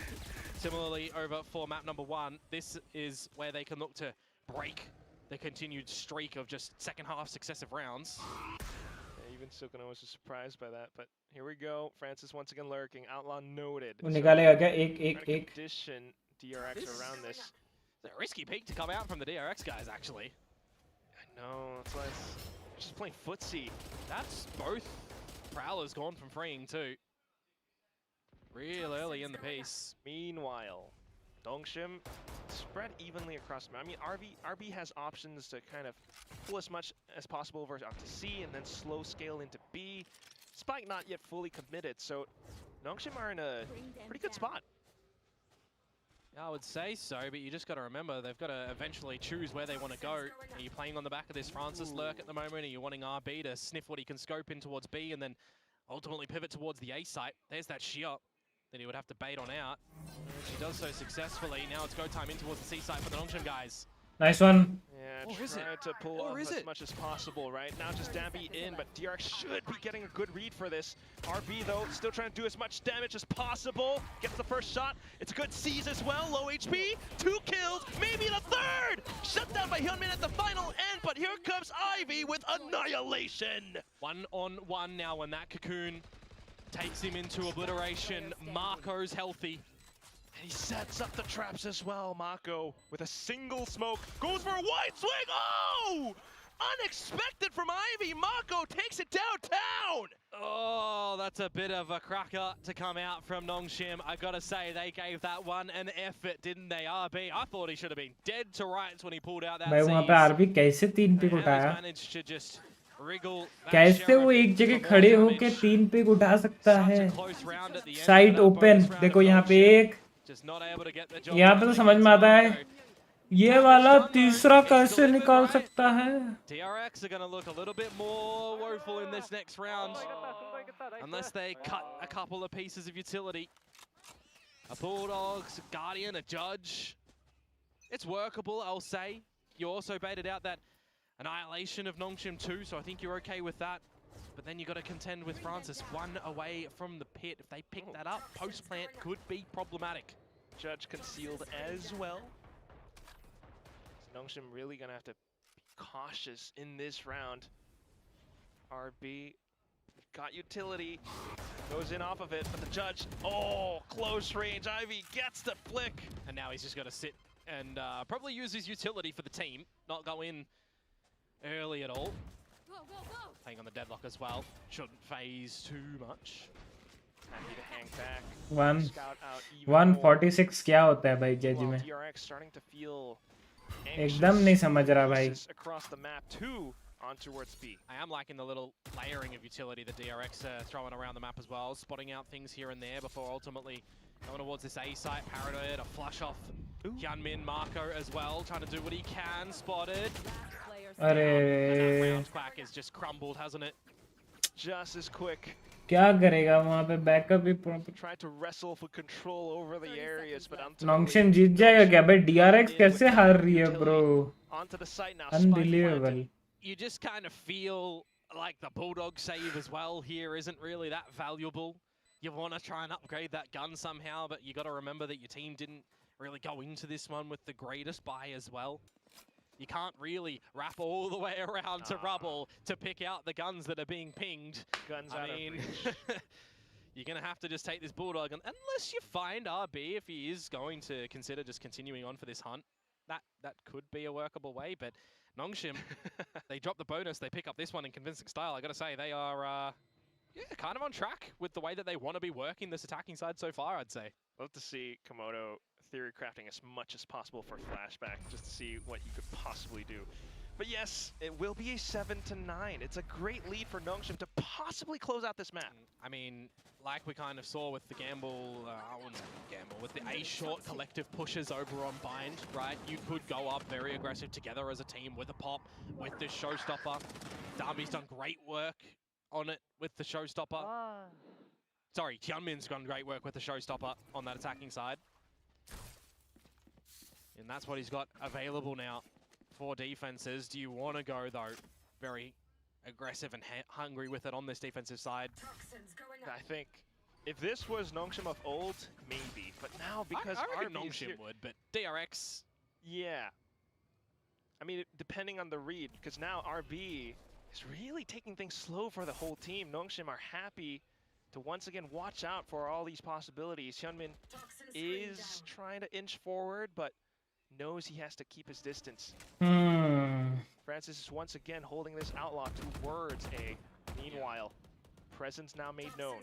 Speaker 4: Similarly, over for map number 1, this is where they can look to break the continued streak of just second half successive rounds.
Speaker 5: Yeah, even Sukuna was surprised by that, but here we go. Francis once again lurking. Outlaw noted.
Speaker 2: वो निकालेगा क्या एक
Speaker 5: Trying
Speaker 2: एक
Speaker 5: to
Speaker 2: एक
Speaker 5: condition DRX around this.
Speaker 4: It's a risky peak to come out from the DRX guys, actually.
Speaker 5: I know, that's why it's just playing footsie.
Speaker 4: That's both Prowlers gone from freeing too. Real early in the piece.
Speaker 5: Meanwhile, Nongshim spread evenly across the map. I mean, RB has options to kind of pull as much as possible over onto C and then slow scale into B. Spike not yet fully committed, so Nongshim are in a pretty good spot.
Speaker 4: I would say so, but you just got to remember they've got to eventually choose where they want to go. Are you playing on the back of this Francis lurk at the moment? Are you wanting RB to sniff what he can scope in towards B and then ultimately pivot towards the A site? There's that shear that he would have to bait on out. She does so successfully. Now it's go time in towards the C site for the Nongshim guys.
Speaker 2: Nice one.
Speaker 5: Yeah, trying to pull off as much as possible, right? Now just Dambi in, but DRX should be getting a good read for this. RB, though, still trying to do as much damage as possible. Gets the first shot. It's a good seize as well. Low HP. 2 kills. Maybe the third! Shut down by Hyunmin at the final end, but here comes Ivy with annihilation.
Speaker 4: 1-on-1 now when that cocoon takes him into obliteration. Marco's healthy.
Speaker 5: And he sets up the traps as well. Mako with a single smoke goes for a wide swing. Oh! Unexpected from Ivy. Mako takes it downtown.
Speaker 4: Oh, that's a bit of a cracker to come out from Nongshim. I gotta say, they gave that one an effort, didn't they? RB, I thought he should have been dead to rights when he pulled out that
Speaker 2: भाई वहाँ पे RB कैसे 3 pick उठाया? कैसे वो एक जगह खड़े होके 3 पिक उठा सकता है? साइट ओपन, देखो यहाँ पे एक, यहाँ पे तो समझ में आता है ये वाला तीसरा कैसे निकाल सकता है?
Speaker 4: DRX are going to look a little bit more woeful in this next round unless they cut a couple of pieces of utility. A Bulldogs, a Guardian, a Judge. It's workable, I'll say. You also baited out that annihilation of Nongshim too, so I think you're okay with that. But then you got to contend with Francis, 1 away from the pit. If they pick that up, post-plant could be problematic.
Speaker 5: Judge concealed as well. Nongshim really gonna have to be cautious in this round. RB got utility, goes in off of it, but the Judge, oh, close range. Ivy gets the flick.
Speaker 4: And now he's just got to sit and probably use his utility for the team, not go in early at all. Playing on the deadlock as well. Shouldn't phase too much.
Speaker 5: Happy to hang back.
Speaker 2: 146 क्या होता है भाई जज में?
Speaker 5: DRX starting to feel
Speaker 2: एकदम नहीं समझ रहा भाई.
Speaker 5: Across the map too, on towards B.
Speaker 4: I am liking the little layering of utility that DRX are throwing around the map as well, spotting out things here and there before ultimately going towards this A site. Paranoid, a flush off Hyunmin, Marco as well, trying to do what he can. Spotted.
Speaker 2: अरे
Speaker 4: round quack has just crumbled, hasn't it?
Speaker 5: Just as quick.
Speaker 2: क्या करेगा वहाँ पे? Backup भी
Speaker 5: Try to wrestle for control over the areas, but
Speaker 2: Nongshim जीत जाएगा क्या भाई? DRX कैसे हार रही है bro?
Speaker 5: Onto the site now.
Speaker 2: Unbelievable.
Speaker 4: You just kind of feel like the Bulldog save as well here isn't really that valuable. You want to try and upgrade that gun somehow, but you got to remember that your team didn't really go into this one with the greatest buy as well. You can't really wrap all the way around to rubble to pick out the guns that are being pinged.
Speaker 5: Guns
Speaker 4: I
Speaker 5: out
Speaker 4: mean,
Speaker 5: of reach.
Speaker 4: you're going to have to just take this Bulldog, unless you find RB, if he is going to consider just continuing on for this hunt. That could be a workable way, but Nongshim, they drop the bonus, they pick up this one in convincing style. I got to say, they are kind of on track with the way that they want to be working this attacking side so far, I'd say.
Speaker 5: Love to see Komodo theory crafting as much as possible for flashback, just to see what he could possibly do. But yes, it will be a 7-9. It's a great lead for Nongshim to possibly close out this map.
Speaker 4: I mean, like we kind of saw with the with the A short collective pushes over on Bind, right? You could go up very aggressive together as a team with a pop, with this showstopper. Darby's done great work on it with the showstopper. Sorry, Hyunmin's done great work with the showstopper on that attacking side. And that's what he's got available now for defenses. Do you want to go, though, very aggressive and hungry with it on this defensive side?
Speaker 5: I think if this was Nongshim of old, maybe. But now, because
Speaker 4: I reckon
Speaker 5: RB
Speaker 4: Nongshim would, but DRX...
Speaker 5: Yeah. I mean, depending on the read, because now RB is really taking things slow for the whole team. Nongshim are happy to once again watch out for all these possibilities. Hyunmin is trying to inch forward, but knows he has to keep his distance. Francis is once again holding this outlaw towards A. Meanwhile, presence now made known.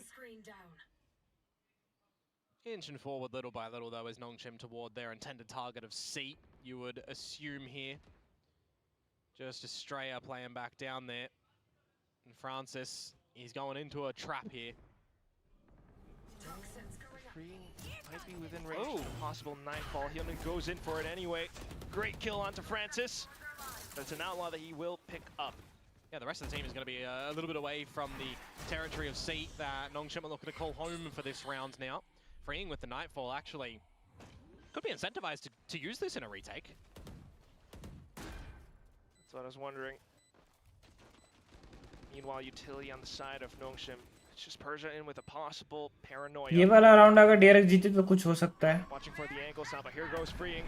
Speaker 4: Inching forward little by little, though, as Nongshim toward their intended target of Seat, you would assume here. Just Estrella playing back down there. And Francis, he's going into a trap here.
Speaker 5: Might be within range of a possible nightfall. Hyunmin goes in for it anyway. Great kill onto Francis. But it's an outlaw that he will pick up.
Speaker 4: Yeah, the rest of the team is going to be a little bit away from the territory of Seat that Nongshim are looking to call home for this round now. Freeing with the nightfall actually could be incentivized to use this in a retake.
Speaker 5: That's what I was wondering. Meanwhile, utility on the side of Nongshim. It's just Persia in with a possible paranoia.
Speaker 2: ये वाला round अगर DRX जीते तो कुछ हो सकता है.
Speaker 5: Watching for the ankles now, but here goes freeing.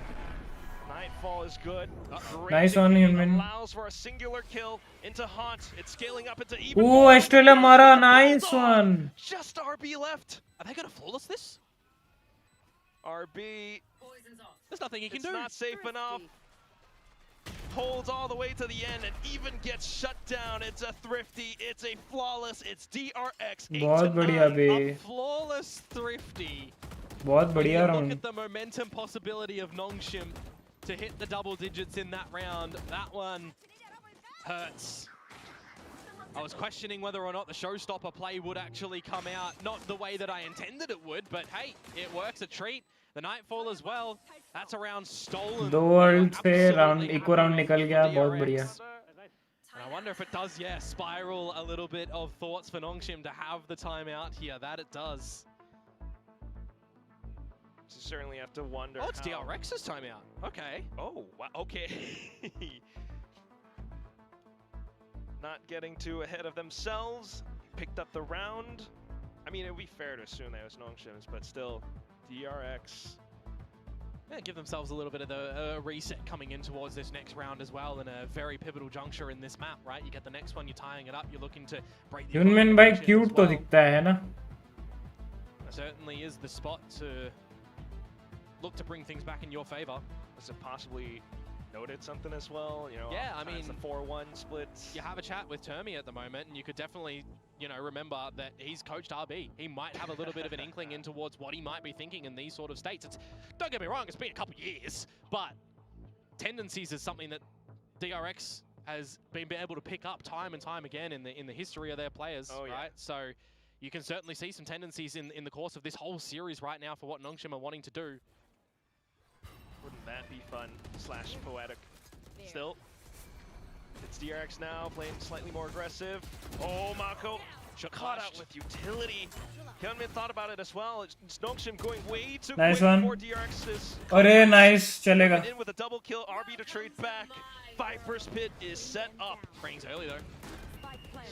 Speaker 5: Nightfall is good.
Speaker 2: Nice one, Hyunmin.
Speaker 5: Allows for a singular kill into Haunt. It's scaling up into even.
Speaker 2: Oh, Estrella mara, nice one.
Speaker 5: Just RB left.
Speaker 4: Are they going to flawless this?
Speaker 5: RB.
Speaker 4: There's nothing he can
Speaker 5: It's
Speaker 4: do.
Speaker 5: not safe enough. Holds all the way to the end and even gets shut down. It's a thrifty. It's a flawless. It's DRX.
Speaker 2: बहुत बढ़िया बे.
Speaker 4: A flawless thrifty.
Speaker 2: बहुत बढ़िया
Speaker 4: Look
Speaker 2: round.
Speaker 4: at the momentum possibility of Nongshim to hit the double digits in that round. That one hurts. I was questioning whether or not the showstopper play would actually come out. Not the way that I intended it would, but hey, it works a treat. The Nightfall as well. That's a round stolen.
Speaker 2: दो world से round eco round निकल गया. बहुत बढ़िया.
Speaker 4: And I wonder if it does, yeah, spiral a little bit of thoughts for Nongshim to have the timeout here. That it does.
Speaker 5: You certainly have to wonder.
Speaker 4: Oh, it's DRX's timeout. Okay.
Speaker 5: Oh, wow. Okay. Not getting too ahead of themselves. Picked up the round. I mean, it would be fair to assume that it was Nongshim's, but still, DRX.
Speaker 4: Yeah, give themselves a little bit of the reset coming in towards this next round as well, in a very pivotal juncture in this map, right? You get the next one, you're tying it up, you're looking to break the
Speaker 2: Hyunmin भाई cute तो दिखता है ना.
Speaker 4: Certainly is the spot to look to bring things back in your favor.
Speaker 5: Was it possibly noted something as well? You know,
Speaker 4: yeah, I mean,
Speaker 5: the 4-1 splits.
Speaker 4: You have a chat with Termi at the moment, and you could definitely, you know, remember that he's coached RB. He might have a little bit of an inkling in towards what he might be thinking in these sort of states. Don't get me wrong, it's been a couple years, but tendencies is something that DRX has been able to pick up time and time again in the history of their players, right? So you can certainly see some tendencies in the course of this whole series right now for what Nongshim are wanting to do.
Speaker 5: Wouldn't that be fun / poetic? Still, it's DRX now, playing slightly more aggressive. Oh, Mako caught out with utility. Hyunmin thought about it as well. It's Nongshim going way too quick before DRX's.
Speaker 2: अरे nice, चलेगा.
Speaker 5: In with a double kill, RB to trade back. Viper's Pit is set up.
Speaker 4: Rings early though.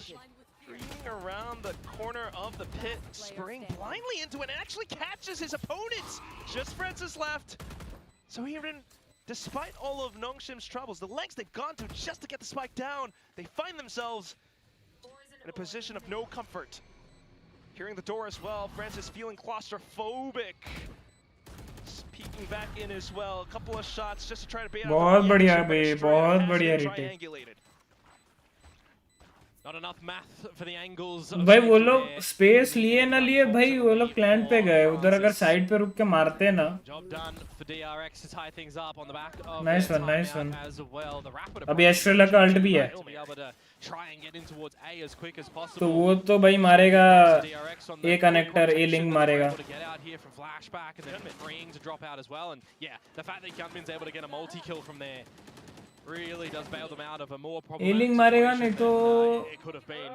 Speaker 5: Streaming around the corner of the pit, spraying blindly into it, and actually catches his opponents. Just Francis left. So even despite all of Nongshim's troubles, the lengths they've gone to just to get the spike down, they find themselves in a position of no comfort. Hearing the door as well, Francis feeling claustrophobic. Peeking back in as well, a couple of shots just to try to bait out.
Speaker 2: बहुत बढ़िया बे, बहुत बढ़िया retake.
Speaker 4: Not enough math for the angles.
Speaker 2: भाई वो लोग space लिए ना लिए भाई वो लोग प्लान पे गए उधर अगर साइड पे रुक के मारते ना.
Speaker 4: Job done for DRX to tie things up on the back of
Speaker 2: nice one, nice one.
Speaker 4: as well. The rapid
Speaker 2: अभी एस्ट्रेला का अल्ट भी है.
Speaker 4: Try and get in towards A as quick as possible.
Speaker 2: तो वो तो भाई मारेगा A connector A link मारेगा.
Speaker 4: To get out here from flashback and then freeing to drop out as well. And yeah, the fact that Hyunmin's able to get a multi kill from there really does bail them out of a more problematic
Speaker 2: A-Link मारेगा नहीं तो
Speaker 4: it could have been.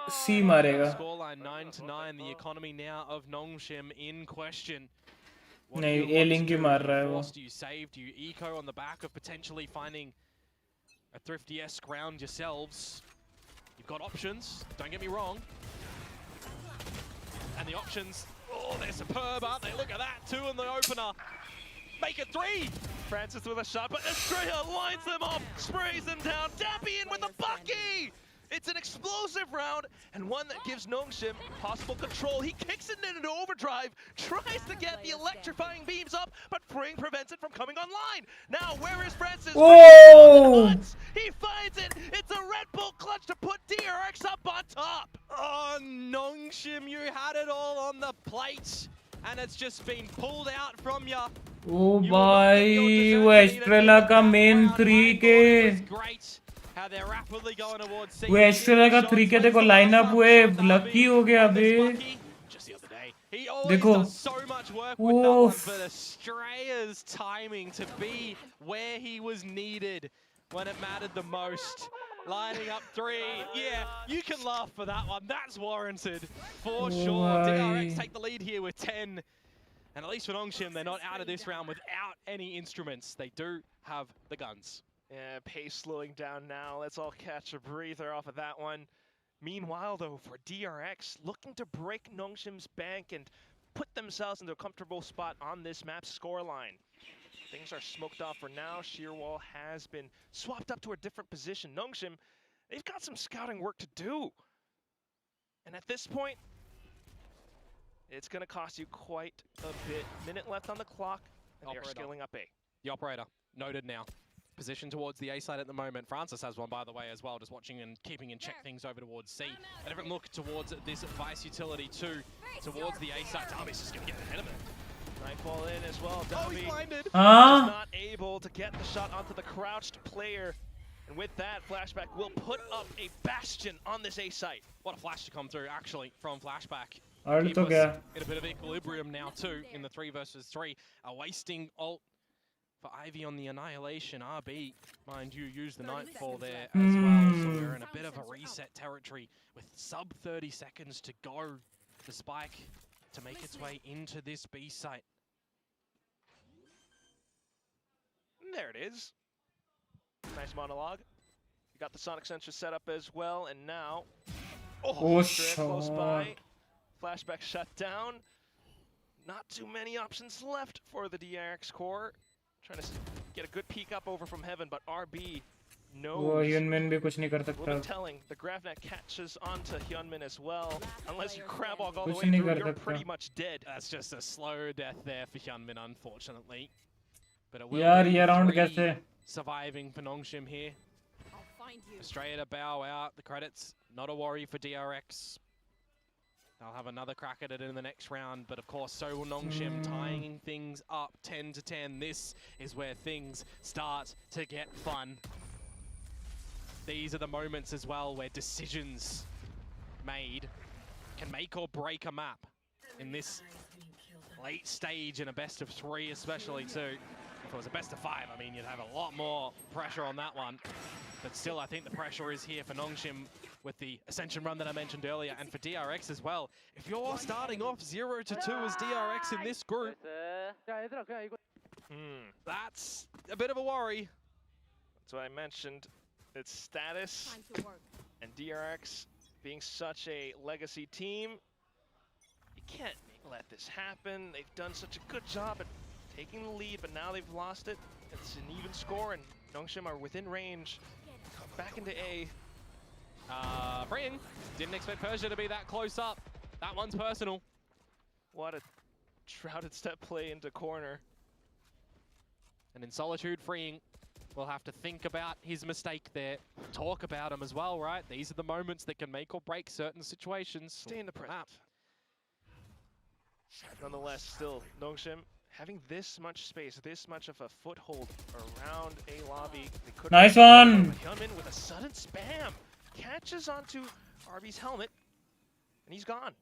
Speaker 2: C मारेगा.
Speaker 4: Scoreline 9-9. The economy now of Nongshim in question.
Speaker 2: नहीं A-Link ही मार रहा है वो.
Speaker 4: Do you save? Do you eco on the back of potentially finding a thrifty-esque round yourselves? You've got options. Don't get me wrong. And the options, oh, they're superb, aren't they? Look at that, 2 in the opener. Make it 3!
Speaker 5: Francis with a shot, but Estrella lines them up, sprays them down. Dappy in with a bucky! It's an explosive round, and one that gives Nongshim possible control. He kicks it into overdrive, tries to get the electrifying beams up, but Fring prevents it from coming online. Now, where is Francis?
Speaker 2: Oh!
Speaker 5: He finds it! It's a Red Bull clutch to put DRX up on top!
Speaker 4: Oh, Nongshim, you had it all on the plate. and it's just been pulled out from you.
Speaker 2: ओ भाई वो Estrella का main 3K वो Estrella का 3K देखो lineup हुए lucky हो गया अबे देखो
Speaker 4: Australia's timing to be where he was needed when it mattered the most. Lining up 3, yeah, you can laugh for that one. That's warranted for sure. DRX take the lead here with 10. And at least for Nongshim, they're not out of this round without any instruments. They do have the guns.
Speaker 5: Yeah, pace slowing down now. Let's all catch a breather off of that one. Meanwhile, though, for DRX, looking to break Nongshim's bank and put themselves into a comfortable spot on this map's scoreline. Things are smoked off for now. Sheerwall has been swapped up to a different position. Nongshim, they've got some scouting work to do. And at this point, it's going to cost you quite a bit. Minute left on the clock, and they are scaling up A.
Speaker 4: The operator, noted now. Position towards the A side at the moment. Francis has one, by the way, as well, just watching and keeping in check things over towards C. A different look towards this Vice utility too, towards the A side. Darby's just going to get ahead of it.
Speaker 5: Nightfall in as well. Darby
Speaker 4: he's blinded.
Speaker 5: is not able to get the shot onto the crouched player. And with that, Flashback will put up a bastion on this A site.
Speaker 4: What a flash to come through, actually, from Flashback.
Speaker 2: Keep us
Speaker 4: in a bit of equilibrium now, too, in the 3 versus 3. A wasting ult for Ivy on the Annihilation. RB, mind you, used the Nightfall there as well. So we're in a bit of a reset territory with sub 30 seconds to go. The spike to make its way into this B site.
Speaker 5: There it is. Nice monologue. You got the Sonic Sensor set up as well, and now... Oh, close by. Flashback shut down. Not too many options left for the DRX core. Trying to get a good peek up over from heaven, but RB knows. Little telling, the GravNet catches onto Hyunmin as well. Unless you crab walk all the way through, you're pretty much dead.
Speaker 4: That's just a slow death there for Hyunmin, unfortunately. But it will be surviving for Nongshim here. Straight to bow out. The credits, not a worry for DRX. They'll have another crack at it in the next round, but of course so will Nongshim, tying things up 10 to 10. This is where things start to get fun. These are the moments as well where decisions made can make or break a map in this late stage in a best of 3 especially too. If it was a best of 5, I mean, you'd have a lot more pressure on that one. But still, I think the pressure is here for Nongshim with the Ascension run that I mentioned earlier, and for DRX as well. If you're starting off 0 to 2 as DRX in this group, that's a bit of a worry.
Speaker 5: That's what I mentioned. Its status and DRX being such a legacy team, you can't let this happen. They've done such a good job at taking the lead, but now they've lost it. It's an even score, and Nongshim are within range. Back into A.
Speaker 4: Freeing. Didn't expect Persia to be that close up. That one's personal.
Speaker 5: What a shrouded step play into corner.
Speaker 4: And in Solitude, Freeing will have to think about his mistake there. Talk about him as well, right? These are the moments that can make or break certain situations.
Speaker 5: Stay in the present. Nonetheless, still, Nongshim having this much space, this much of a foothold around A lobby.
Speaker 2: Nice one!
Speaker 5: Hyunmin with a sudden spam catches onto RB's helmet, and he's gone.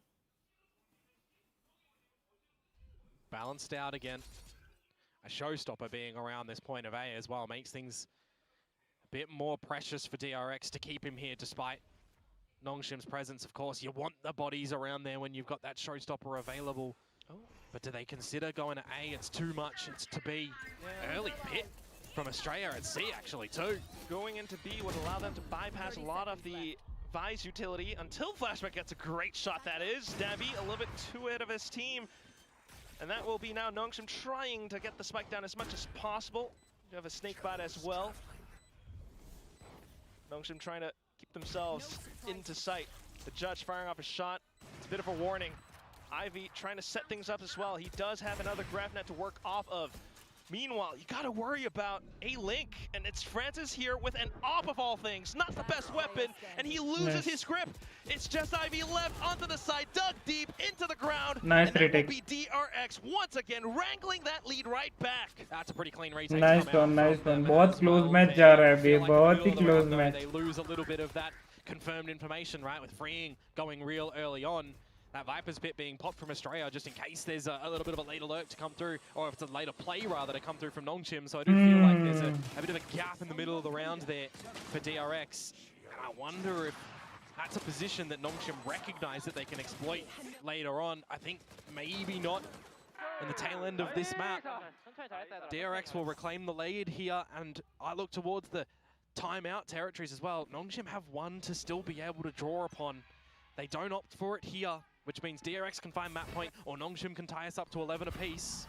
Speaker 4: Balanced out again. A showstopper being around this point of A as well makes things a bit more precious for DRX to keep him here despite Nongshim's presence. Of course, you want the bodies around there when you've got that showstopper available. But do they consider going to A? It's too much. It's to B. Early pit from Australia at C, actually, too.
Speaker 5: Going into B would allow them to bypass a lot of the Vice utility until Flashback gets a great shot, that is. Dabby a little bit too ahead of his team. And that will be now Nongshim trying to get the spike down as much as possible. You have a snake bite as well. Nongshim trying to keep themselves into sight. The judge firing off a shot. It's a bit of a warning. Ivy trying to set things up as well. He does have another GravNet to work off of. Meanwhile, you gotta worry about a Link, and it's Francis here with an AWP of all things, not the best weapon, and he loses his grip. It's just Ivy left onto the side, dug deep into the ground,
Speaker 2: Nice
Speaker 5: and that will
Speaker 2: retake.
Speaker 5: be DRX once again wrangling that lead right back.
Speaker 4: That's a pretty clean retake.
Speaker 2: Nice one, nice one. बहुत close match जा रहा है अभी, बहुत ही close match.
Speaker 4: They lose a little bit of that confirmed information, right, with freeing going real early on. That Viper's pit being popped from Australia just in case there's a little bit of a late alert to come through, or if it's a later play rather to come through from Nongshim. So I do feel like there's a bit of a gap in the middle of the round there for DRX. And I wonder if that's a position that Nongshim recognize that they can exploit later on. I think maybe not in the tail end of this map. DRX will reclaim the lead here, and I look towards the timeout territories as well. Nongshim have one to still be able to draw upon. They don't opt for it here, which means DRX can find map point, or Nongshim can tie us up to 11 apiece.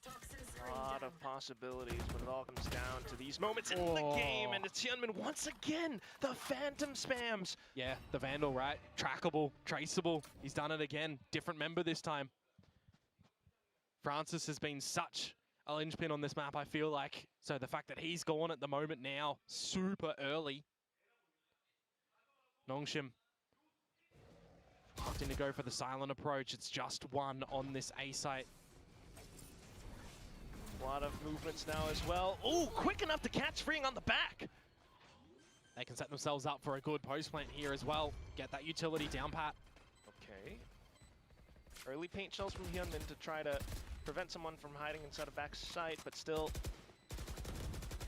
Speaker 5: A lot of possibilities, but it all comes down to these moments in the game, and it's Hyunmin once again, the Phantom spams.
Speaker 4: Yeah, the Vandal, right? Trackable, traceable. He's done it again. Different member this time. Francis has been such a linchpin on this map, I feel like. So the fact that he's gone at the moment now, super early. Nongshim opting to go for the silent approach. It's just one on this A site.
Speaker 5: A lot of movements now as well. Oh, quick enough to catch freeing on the back.
Speaker 4: They can set themselves up for a good post plant here as well. Get that utility down pat.
Speaker 5: Okay. Early paint shells from Hyunmin to try to prevent someone from hiding inside a back site, but still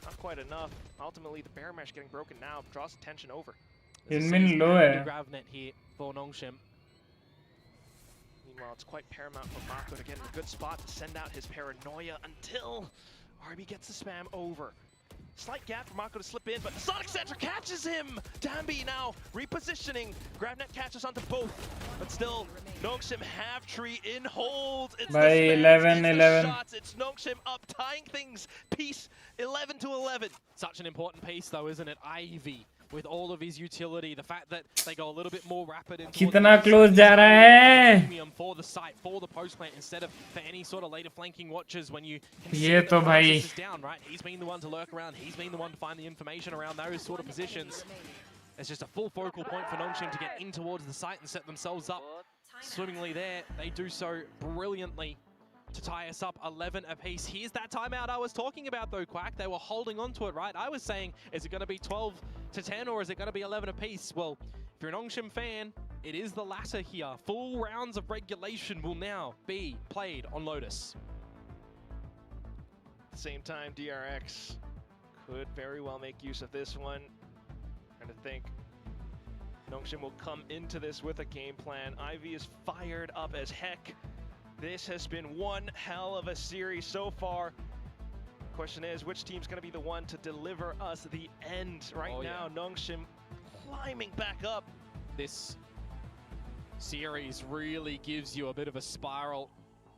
Speaker 5: not quite enough. Ultimately, the bear mesh getting broken now draws attention over.
Speaker 2: Hyunmin low है.
Speaker 4: Gravnet here for Nongshim.
Speaker 5: Meanwhile, it's quite paramount for Mako to get in a good spot to send out his paranoia until RB gets the spam over. Slight gap for Mako to slip in, but the Sonic Center catches him! Dambi now repositioning. Gravnet catches onto both, but still, Nongshim have tree in hold. It's
Speaker 2: By
Speaker 5: the spams,
Speaker 2: 11,
Speaker 5: it's
Speaker 2: 11.
Speaker 5: the shots, it's Nongshim up, tying things. Piece 11 to 11.
Speaker 4: Such an important piece though, isn't it? Ivy with all of his utility, the fact that they go a little bit more rapid into
Speaker 2: कितना close जा रहा है?
Speaker 4: premium for the site, for the post plant, instead of for any sort of later flanking watches when you can see
Speaker 2: ये
Speaker 4: that
Speaker 2: तो भाई.
Speaker 4: Francis is down, right? He's been the one to lurk around, he's been the one to find the information around those sort of positions. It's just a full focal point for Nongshim to get in towards the site and set themselves up swimmingly there. They do so brilliantly to tie us up 11 apiece. Here's that timeout I was talking about though, Quack. They were holding on to it, right? I was saying, is it going to be 12 to 10 or is it going to be 11 apiece? Well, if you're an Nongshim fan, it is the latter here. Full rounds of regulation will now be played on Lotus.
Speaker 5: At the same time, DRX could very well make use of this one. Trying to think. Nongshim will come into this with a game plan. Ivy is fired up as heck. This has been one hell of a series so far. Question is, which team's going to be the one to deliver us the end? Right now, Nongshim climbing back up.
Speaker 4: This series really gives you a bit of a spiral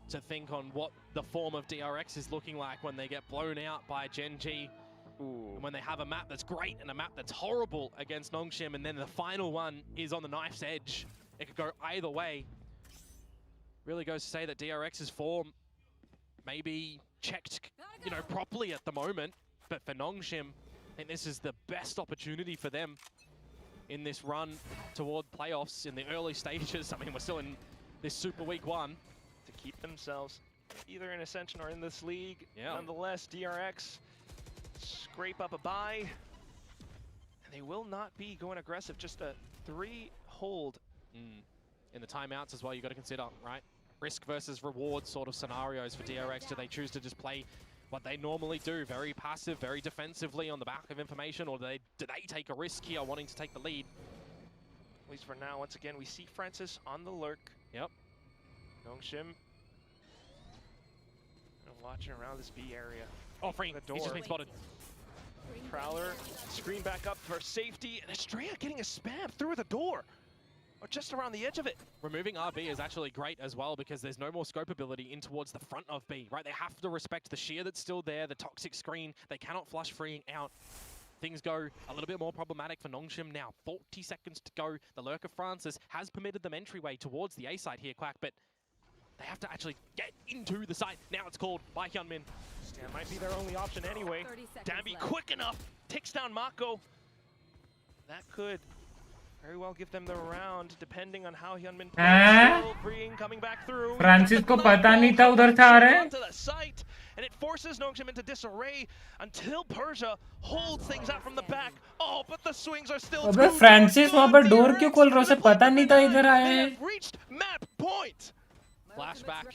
Speaker 4: to think on what the form of DRX is looking like when they get blown out by Gen G. And when they have a map that's great and a map that's horrible against Nongshim, and then the final one is on the knife's edge. It could go either way. Really goes to say that DRX's form may be checked, you know, properly at the moment. But for Nongshim, I think this is the best opportunity for them in this run toward playoffs in the early stages. I mean, we're still in this Super Week 1.
Speaker 5: To keep themselves either in Ascension or in this league.
Speaker 4: Yeah.
Speaker 5: Nonetheless, DRX scrape up a bye. And they will not be going aggressive, just a 3 hold.
Speaker 4: In the timeouts as well, you got to consider, right? Risk versus reward sort of scenarios for DRX. Do they choose to just play what they normally do, very passive, very defensively on the back of information, or do they take a risk here, wanting to take the lead?
Speaker 5: At least for now, once again, we see Francis on the lurk.
Speaker 4: Yep.
Speaker 5: Nongshim watching around this B area.
Speaker 4: Oh, free. He's just been spotted.
Speaker 5: Prowler, screen back up for safety, and Estrella getting a spam through the door. Or just around the edge of it.
Speaker 4: Removing RB is actually great as well because there's no more scope ability in towards the front of B, right? They have to respect the shear that's still there, the toxic screen. They cannot flush freeing out. Things go a little bit more problematic for Nongshim now. 40 seconds to go. The lurk of Francis has permitted them entryway towards the A side here, Quack, but They have to actually get into the site. Now it's called by Hyunmin.
Speaker 5: Stand might be their only option anyway.
Speaker 3: 30 seconds
Speaker 5: Dambi
Speaker 3: left.
Speaker 5: quick enough, takes down Mako. That could very well give them the round, depending on how Hyunmin plays. Still freeing, coming back through.
Speaker 2: Francis को पता नहीं था उधर से आ रहे हैं.
Speaker 5: Onto the site, and it forces Nongshim into disarray until Persia holds things out from the back. Oh, but the swings are still.
Speaker 2: अबे Francis वहाँ पर डोर क्यों खोल रहा है? उसे पता नहीं था इधर आए हैं.
Speaker 5: Reached map point.
Speaker 4: Flashback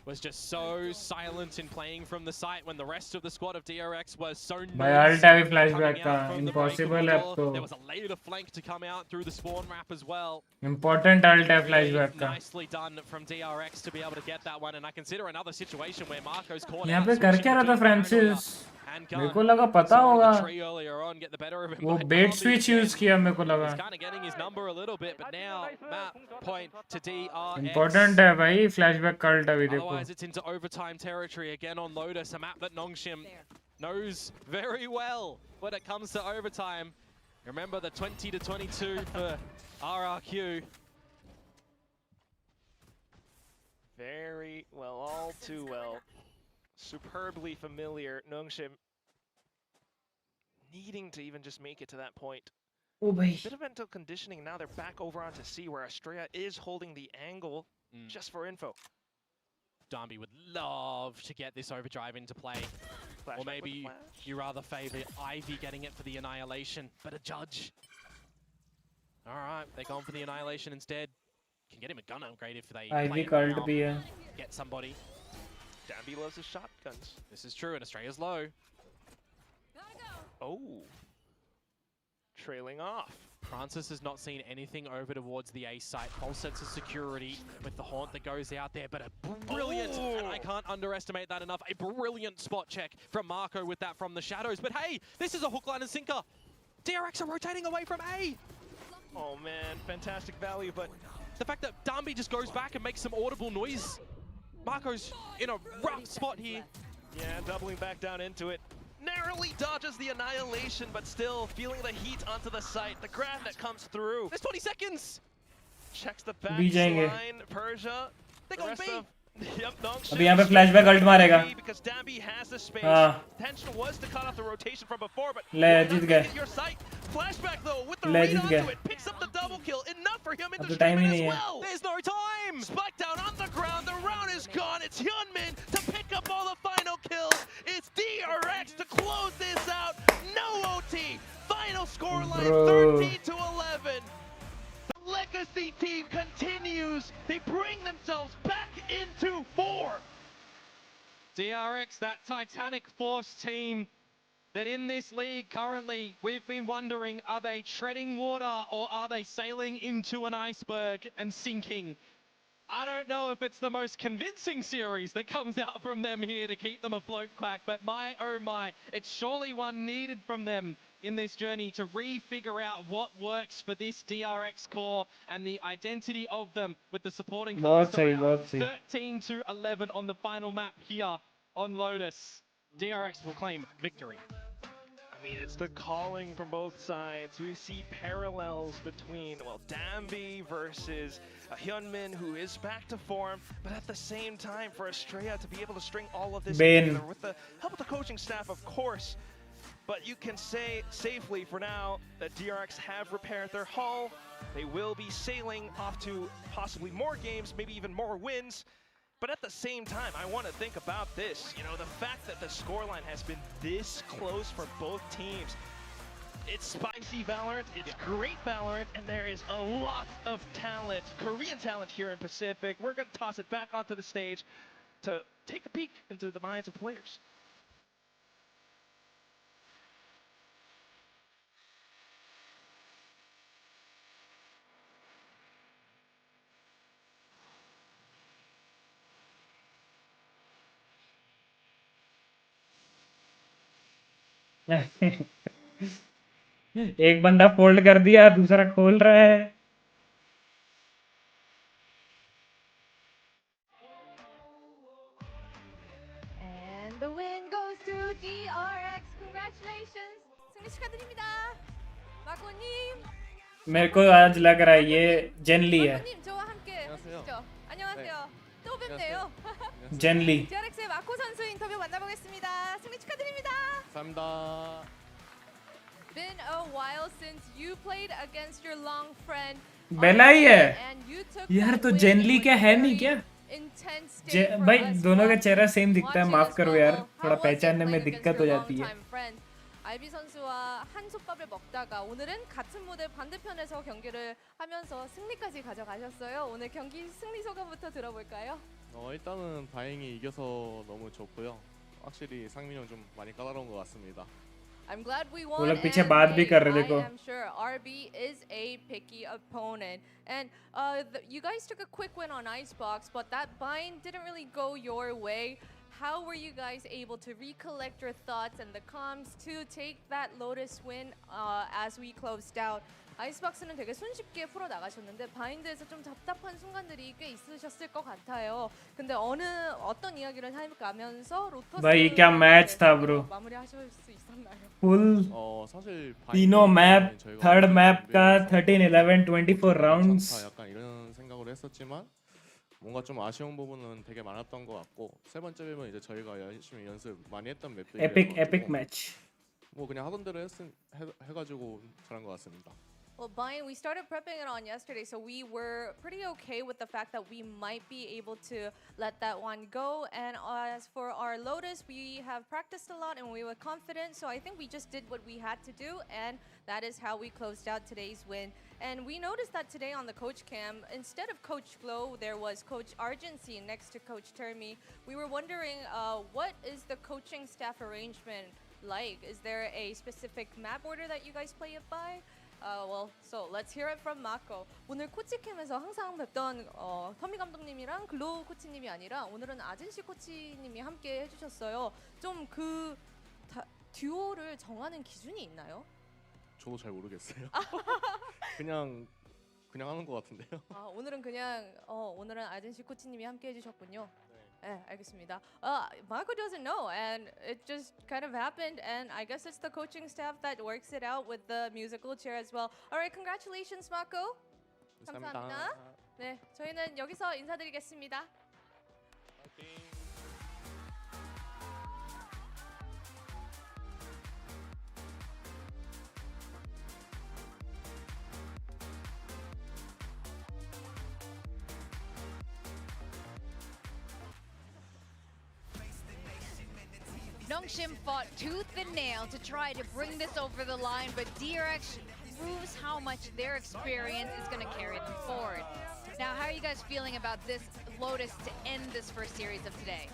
Speaker 4: was just so silent in playing from the site when the rest of the squad of DRX was so
Speaker 2: भाई alt है flashback का. Impossible है अब तो.
Speaker 4: There was a later flank to come out through the spawn wrap as well.
Speaker 2: Important alt है flashback का.
Speaker 4: Nicely done from DRX to be able to get that one, and I consider another situation where Marco's caught
Speaker 2: यहाँ
Speaker 4: out,
Speaker 2: पे कर क्या रहा था Francis? मेरे को लगा पता होगा. वो bait switch use किया मेरे को लगा.
Speaker 4: Kind of getting his number a little bit, but now map point to DRX.
Speaker 2: Important है भाई flashback का alt अभी देखो.
Speaker 4: Otherwise it's into overtime territory again on Lotus, a map that Nongshim knows very well when it comes to overtime. Remember the 20 to 22 for RRQ.
Speaker 5: Very well, all too well. Superbly familiar. Nongshim needing to even just make it to that point.
Speaker 2: ओ भाई.
Speaker 5: Bit of mental conditioning. Now they're back over onto C, where Estrella is holding the angle. Just for info.
Speaker 4: Dambi would love to get this overdrive into play. Or maybe you rather favor Ivy getting it for the Annihilation, but a judge. Alright, they're going for the Annihilation instead. Can get him a gun upgrade if they
Speaker 2: Ivy cult भी है.
Speaker 4: Get somebody.
Speaker 5: Dambi loves his shotguns.
Speaker 4: This is true, and Australia's low.
Speaker 5: Oh. Trailing off.
Speaker 4: Francis has not seen anything over towards the A site. False sense of security with the haunt that goes out there, but a brilliant, and I can't underestimate that enough, a brilliant spot check from Marco with that from the shadows. But hey, this is a hook, line, and sinker. DRX are rotating away from A.
Speaker 5: Oh man, fantastic value, but
Speaker 4: the fact that Dambi just goes back and makes some audible noise. Marco's in a rough spot here.
Speaker 5: Yeah, doubling back down into it. Narrowly dodges the Annihilation, but still feeling the heat onto the site. The grab that comes through.
Speaker 4: There's 20 seconds.
Speaker 5: Checks the back
Speaker 2: जाएंगे.
Speaker 5: line. Persia.
Speaker 4: They're going B.
Speaker 5: Yep,
Speaker 2: अभी यहाँ पे flashback ult मारेगा.
Speaker 5: Because Dambi has the space.
Speaker 2: हाँ.
Speaker 5: Intention was to cut off the rotation from before, but
Speaker 2: ले जीत गए.
Speaker 5: your sight. Flashback though with the
Speaker 2: ले
Speaker 5: read
Speaker 2: जीत
Speaker 5: onto
Speaker 2: गए.
Speaker 5: it, picks up the double kill. Enough for him
Speaker 2: अब
Speaker 5: to
Speaker 2: तो time he
Speaker 5: stream it
Speaker 2: नहीं
Speaker 5: as
Speaker 2: है.
Speaker 5: well.
Speaker 4: There's no time.
Speaker 5: Spike down on the ground. The round is gone. It's Hyunmin to pick up all the final kills. It's DRX to close this out. No OT. Final scoreline 13 to 11. The Legacy team continues. They bring themselves back into 4.
Speaker 6: DRX, that Titanic Force team that in this league currently we've been wondering, are they treading water or are they sailing into an iceberg and sinking? I don't know if it's the most convincing series that comes out from them here to keep them afloat, Quack, but my oh my, it's surely one needed from them in this journey to re-figure out what works for this DRX core and the identity of them with the supporting
Speaker 2: बहुत सही.
Speaker 6: 13 to 11 on the final map here on Lotus. DRX will claim victory.
Speaker 5: I mean, it's the calling from both sides. We see parallels between, well, Dambi versus Hyunmin, who is back to form, but at the same time, for Estrella to be able to string all of this together with the help of the coaching staff, of course. But you can say safely for now that DRX have repaired their hull. They will be sailing off to possibly more games, maybe even more wins. But at the same time, I want to think about this. You know, the fact that the scoreline has been this close for both teams. It's spicy Valorant, it's great Valorant, and there is a lot of talent, Korean talent here in Pacific. We're going to toss it back onto the stage to take a peek into the minds of players.
Speaker 2: एक बंदा fold कर दिया, दूसरा खोल रहा है.
Speaker 7: And the win goes to DRX. Congratulations. 승리 축하드립니다. 마코님.
Speaker 2: मेरे को आज लग रहा है ये जेनली है.
Speaker 7: 마코님 저와 함께 하시죠. 안녕하세요. 또 또 뵙네요.
Speaker 2: Generally.
Speaker 7: DRX의 마코 선수 인터뷰 만나보겠습니다. 승리 축하드립니다.
Speaker 10: 감사합니다.
Speaker 7: Been a while since you played against your long friend.
Speaker 2: बेला ही है
Speaker 7: And you took
Speaker 2: यार
Speaker 7: that
Speaker 2: तो
Speaker 7: win
Speaker 2: जेनली
Speaker 7: in
Speaker 2: क्या
Speaker 7: a
Speaker 2: है नहीं
Speaker 7: very
Speaker 2: क्या
Speaker 7: intense day for
Speaker 2: भाई
Speaker 7: us
Speaker 2: दोनों का
Speaker 7: watching
Speaker 2: चेहरा सेम दिखता है माफ
Speaker 7: as
Speaker 2: करो
Speaker 7: well.
Speaker 2: यार
Speaker 7: How
Speaker 2: थोड़ा
Speaker 7: was it
Speaker 2: पहचानने में
Speaker 7: playing
Speaker 2: दिक्कत
Speaker 7: against
Speaker 2: हो
Speaker 7: your
Speaker 2: जाती है
Speaker 7: longtime friend? 알비 선수와 한솥밥을 먹다가 오늘은 같은 무대 반대편에서 경기를 하면서 승리까지 가져가셨어요. 오늘 경기 승리 소감부터 들어볼까요?
Speaker 10: 일단은 다행히 이겨서 너무 좋고요. 확실히 상민이 형 좀 많이 까다로운 것 같습니다.
Speaker 7: I'm glad we won.
Speaker 2: वो लोग पीछे
Speaker 7: and
Speaker 2: बात भी
Speaker 7: hey,
Speaker 2: कर रहे, देखो।
Speaker 7: I am sure RB is a picky opponent. And you guys took a quick win on Icebox, but that bind didn't really go your way. How were you guys able to recollect your thoughts and the comms to take that Lotus win as we closed out? 아이스박스는 되게 손쉽게 풀어 나가셨는데 바인드에서 좀 답답한 순간들이 꽤 있으셨을 것 같아요. 근데 어떤 이야기를 해가면서 로터스
Speaker 2: भाई क्या match था bro
Speaker 7: 마무리하실 수 있었나요?
Speaker 2: Full
Speaker 10: 사실
Speaker 2: तीनों map
Speaker 10: 저희가
Speaker 2: third map का
Speaker 10: 준비를
Speaker 2: 13 11 24 rounds
Speaker 10: 전차 약간 이런 생각을 했었지만 뭔가 좀 아쉬운 부분은 되게 많았던 것 같고 세 번째 맵은 이제 저희가 열심히 연습 많이 했던 맵도
Speaker 2: epic match
Speaker 10: 뭐 그냥 하던 대로 해가지고 잘한 것 같습니다.
Speaker 7: Well, Brian, we started prepping it on yesterday, so we were pretty okay with the fact that we might be able to let that one go. And as for our Lotus, we have practiced a lot and we were confident, so I think we just did what we had to do, and that is how we closed out today's win. And we noticed that today on the coach cam, instead of Coach Glow, there was Coach Argency next to Coach Termi. We were wondering, what is the coaching staff arrangement like? Is there a specific map order that you guys play it by? So let's hear it from Mako. 오늘 코치캠에서 항상 뵙던 터미 감독님이랑 글로우 코치님이 아니라 오늘은 아진시 코치님이 함께 해주셨어요. 좀 그 듀오를 정하는 기준이 있나요?
Speaker 10: 저도 잘 모르겠어요. 그냥 하는 것 같은데요.
Speaker 7: 오늘은 그냥 오늘은 아진시 코치님이 함께 해주셨군요. 네, 알겠습니다. Marco doesn't know, and it just kind of happened, and I guess it's the coaching staff that works it out with the musical chair as well. All right, congratulations, Marco. 감사합니다. 네, 저희는 여기서 인사드리겠습니다.
Speaker 11: Nongshim fought tooth and nail to try to bring this over the line, but DRX proves how much their experience is going to carry them forward. Now, how are you guys feeling about this Lotus to end this first series of today?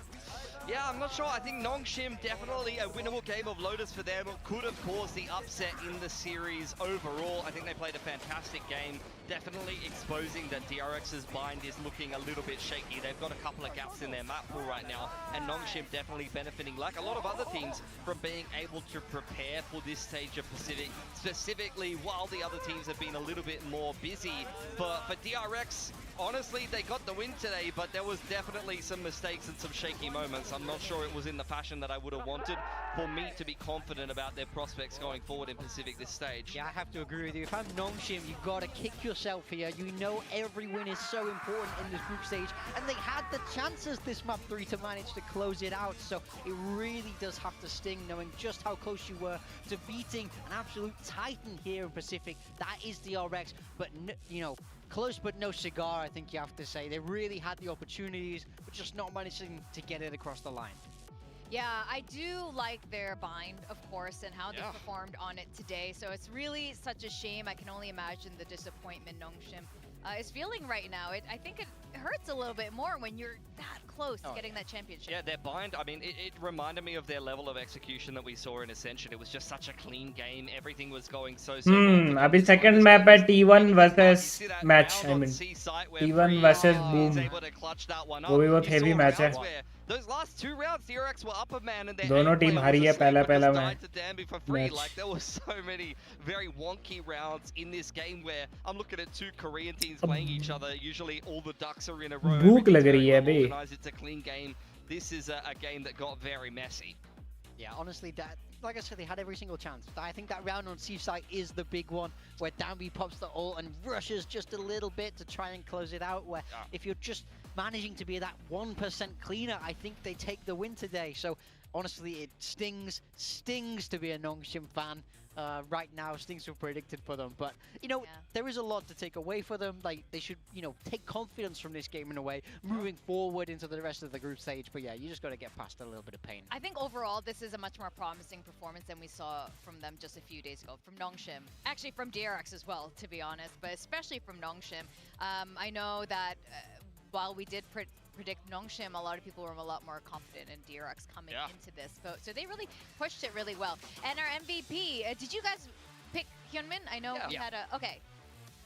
Speaker 6: Yeah, I'm not sure. I think Nongshim definitely a winnable game of Lotus for them. Could have caused the upset in the series overall. I think they played a fantastic game. Definitely exposing that DRX's bind is looking a little bit shaky. They've got a couple of gaps in their map pool right now, and Nongshim definitely benefiting, like a lot of other teams, from being able to prepare for this stage of Pacific, specifically while the other teams have been a little bit more busy. But for DRX, honestly, they got the win today, but there was definitely some mistakes and some shaky moments. I'm not sure it was in the fashion that I would have wanted for me to be confident about their prospects going forward in Pacific this stage.
Speaker 8: Yeah, I have to agree with you. If I'm Nongshim, you've got to kick yourself here. You know every win is so important in this group stage, and they had the chances this map 3 to manage to close it out, so it really does have to sting knowing just how close you were to beating an absolute titan here in Pacific. That is DRX, but you know, close but no cigar, I think you have to say. They really had the opportunities, but just not managing to get it across the line.
Speaker 11: Yeah, I do like their bind, of course, and how they performed on it today. So it's really such a shame. I can only imagine the disappointment Nongshim is feeling right now. I think it hurts a little bit more when you're that close to getting that championship.
Speaker 6: Yeah, their bind, I mean, it reminded me of their level of execution that we saw in Ascension. It was just such a clean game. Everything was going so well.
Speaker 2: अभी second map है T1 versus match. I mean T1 versus Boom. वो भी बहुत heavy match है.
Speaker 6: Those last 2 rounds, DRX were upper man, and
Speaker 2: दोनों team हारी है पहला
Speaker 6: match. Like there was so many very wonky rounds in this game where I'm looking at 2 Korean teams playing each other. Usually all the ducks are in a row.
Speaker 2: भूख लग रही है बे.
Speaker 6: It's a clean game. This is a game that got very messy.
Speaker 8: Yeah, honestly, that, like I said, they had every single chance. I think that round on Seaside is the big one, where Danby pops the ult and rushes just a little bit to try and close it out, where if you're just managing to be that 1% cleaner, I think they take the win today. So honestly, it stings to be a Nongshim fan. Right now, things were predicted for them, but you know, there is a lot to take away for them. Like, they should, you know, take confidence from this game in a way, moving forward into the rest of the group stage. But yeah, you just got to get past a little bit of pain.
Speaker 11: I think overall, this is a much more promising performance than we saw from them just a few days ago, from Nongshim. Actually, from DRX as well, to be honest, but especially from Nongshim. I know that while we did predict Nongshim, a lot of people were a lot more confident in DRX coming into this vote. So they really pushed it really well. And our MVP, did you guys pick Hyunmin? I know we had a... Okay.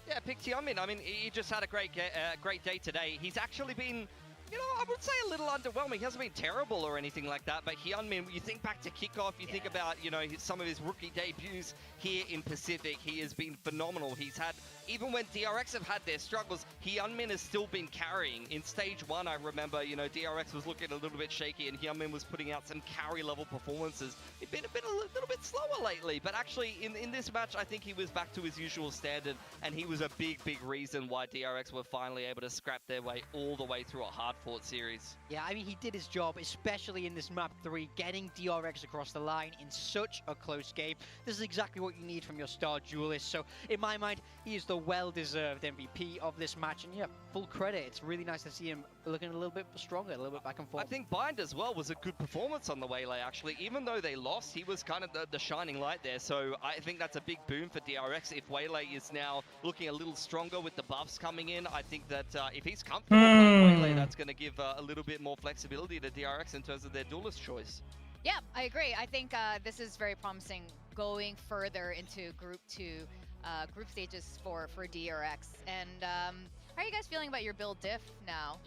Speaker 6: Yeah, picked Hyunmin. I mean, he just had a great day today. He's actually been, you know, I would say a little underwhelming. He hasn't been terrible or anything like that, but Hyunmin, you think back to kickoff, you think about, you know, some of his rookie debuts here in Pacific. He has been phenomenal. He's had, even when DRX have had their struggles, Hyunmin has still been carrying. In stage 1, I remember, you know, DRX was looking a little bit shaky and Hyunmin was putting out some carry level performances. He'd been a little bit slower lately, but actually in this match, I think he was back to his usual standard, and he was a big reason why DRX were finally able to scrap their way all the way through a hard-fought series.
Speaker 8: Yeah, I mean, he did his job, especially in this map 3, getting DRX across the line in such a close game. This is exactly what you need from your star duelist. So in my mind, he is the well-deserved MVP of this match, and yeah, full credit. It's really nice to see him looking a little bit stronger, a little bit back and forth.
Speaker 6: I think Bind as well was a good performance on the Waylay, actually. Even though they lost, he was kind of the shining light there. So I think that's a big boon for DRX. If Waylay is now looking a little stronger with the buffs coming in, I think that if he's comfortable playing Waylay, that's going to give a little bit more flexibility to DRX in terms of their duelist choice.
Speaker 11: Yeah, I agree. I think this is very promising going further into Group 2, group stages for DRX. And how are you guys feeling about your build diff now?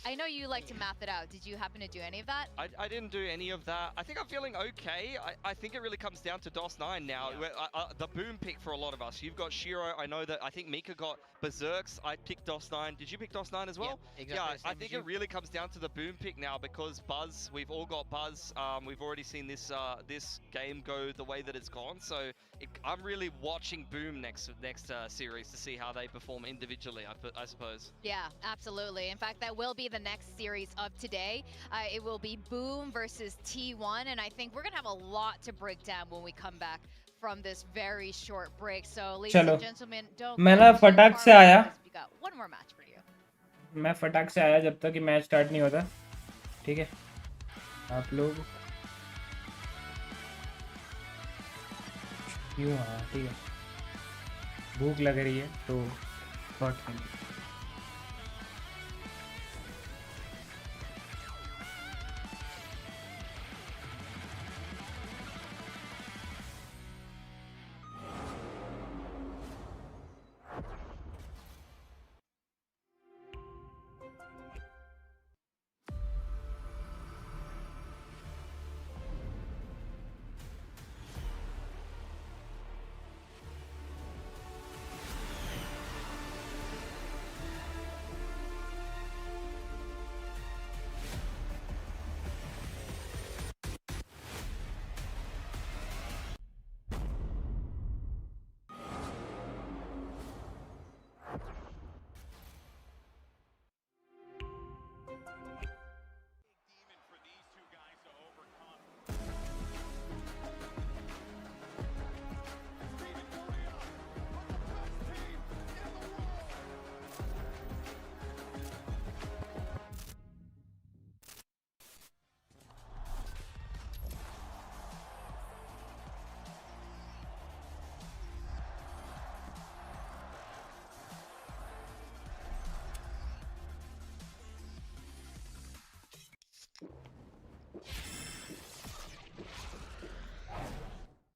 Speaker 11: I know you like to map it out. Did you happen to do any of that?
Speaker 6: I didn't do any of that. I think I'm feeling okay. I think it really comes down to DOS9 now. Yeah. The boom pick for a lot of us. You've got Shiro. I know that. I think Mika got Berserks. I picked DOS9. Did you pick DOS9 as well?
Speaker 8: Yeah, exactly.
Speaker 6: Yeah, I think it really comes down to the boom pick now, because Buzz, we've all got Buzz. We've already seen this game go the way that it's gone. So I'm really watching Boom next series to see how they perform individually, I suppose.
Speaker 11: Yeah, absolutely. In fact, that will be the next series of today. It will be Boom versus T1, and I think we're going to have a lot to break down when we come back from this very short break. So, ladies and gentlemen, don't
Speaker 2: मैं ना फटाक से आया.
Speaker 11: We got one more match for you.
Speaker 2: मैं फटाक से आया जब तक कि मैच स्टार्ट नहीं होता. ठीक है. आप लोग क्यों ठीक है. भूख लग रही है तो बहुत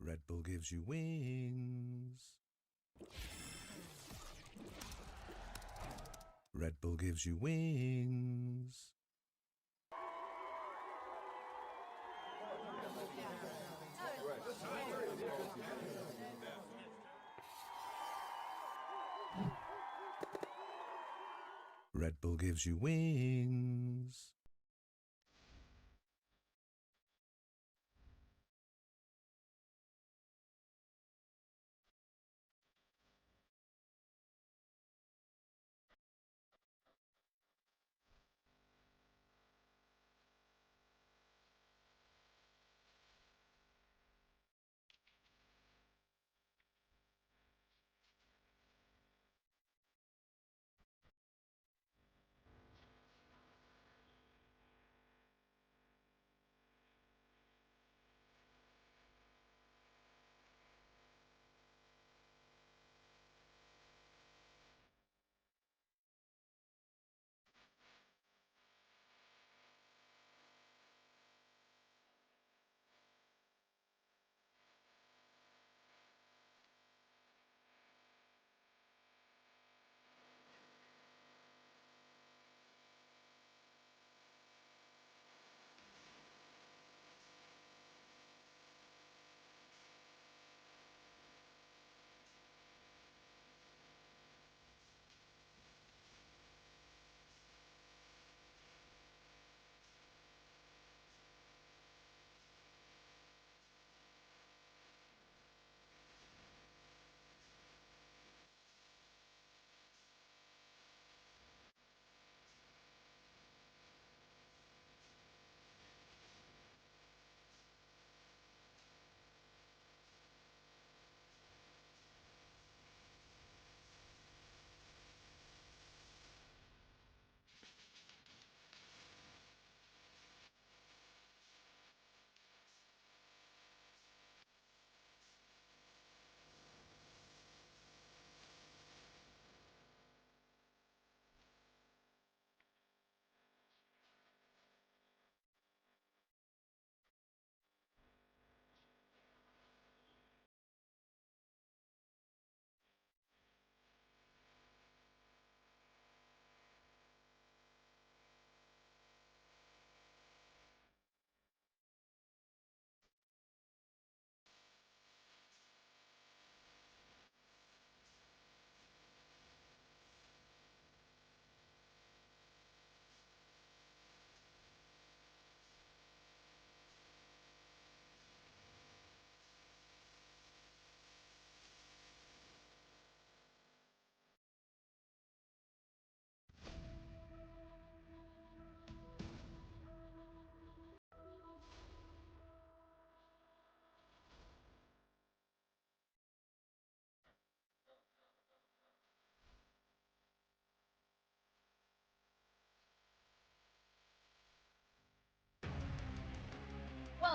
Speaker 12: Red Bull gives you wings. Red Bull gives you wings. Red Bull gives you wings.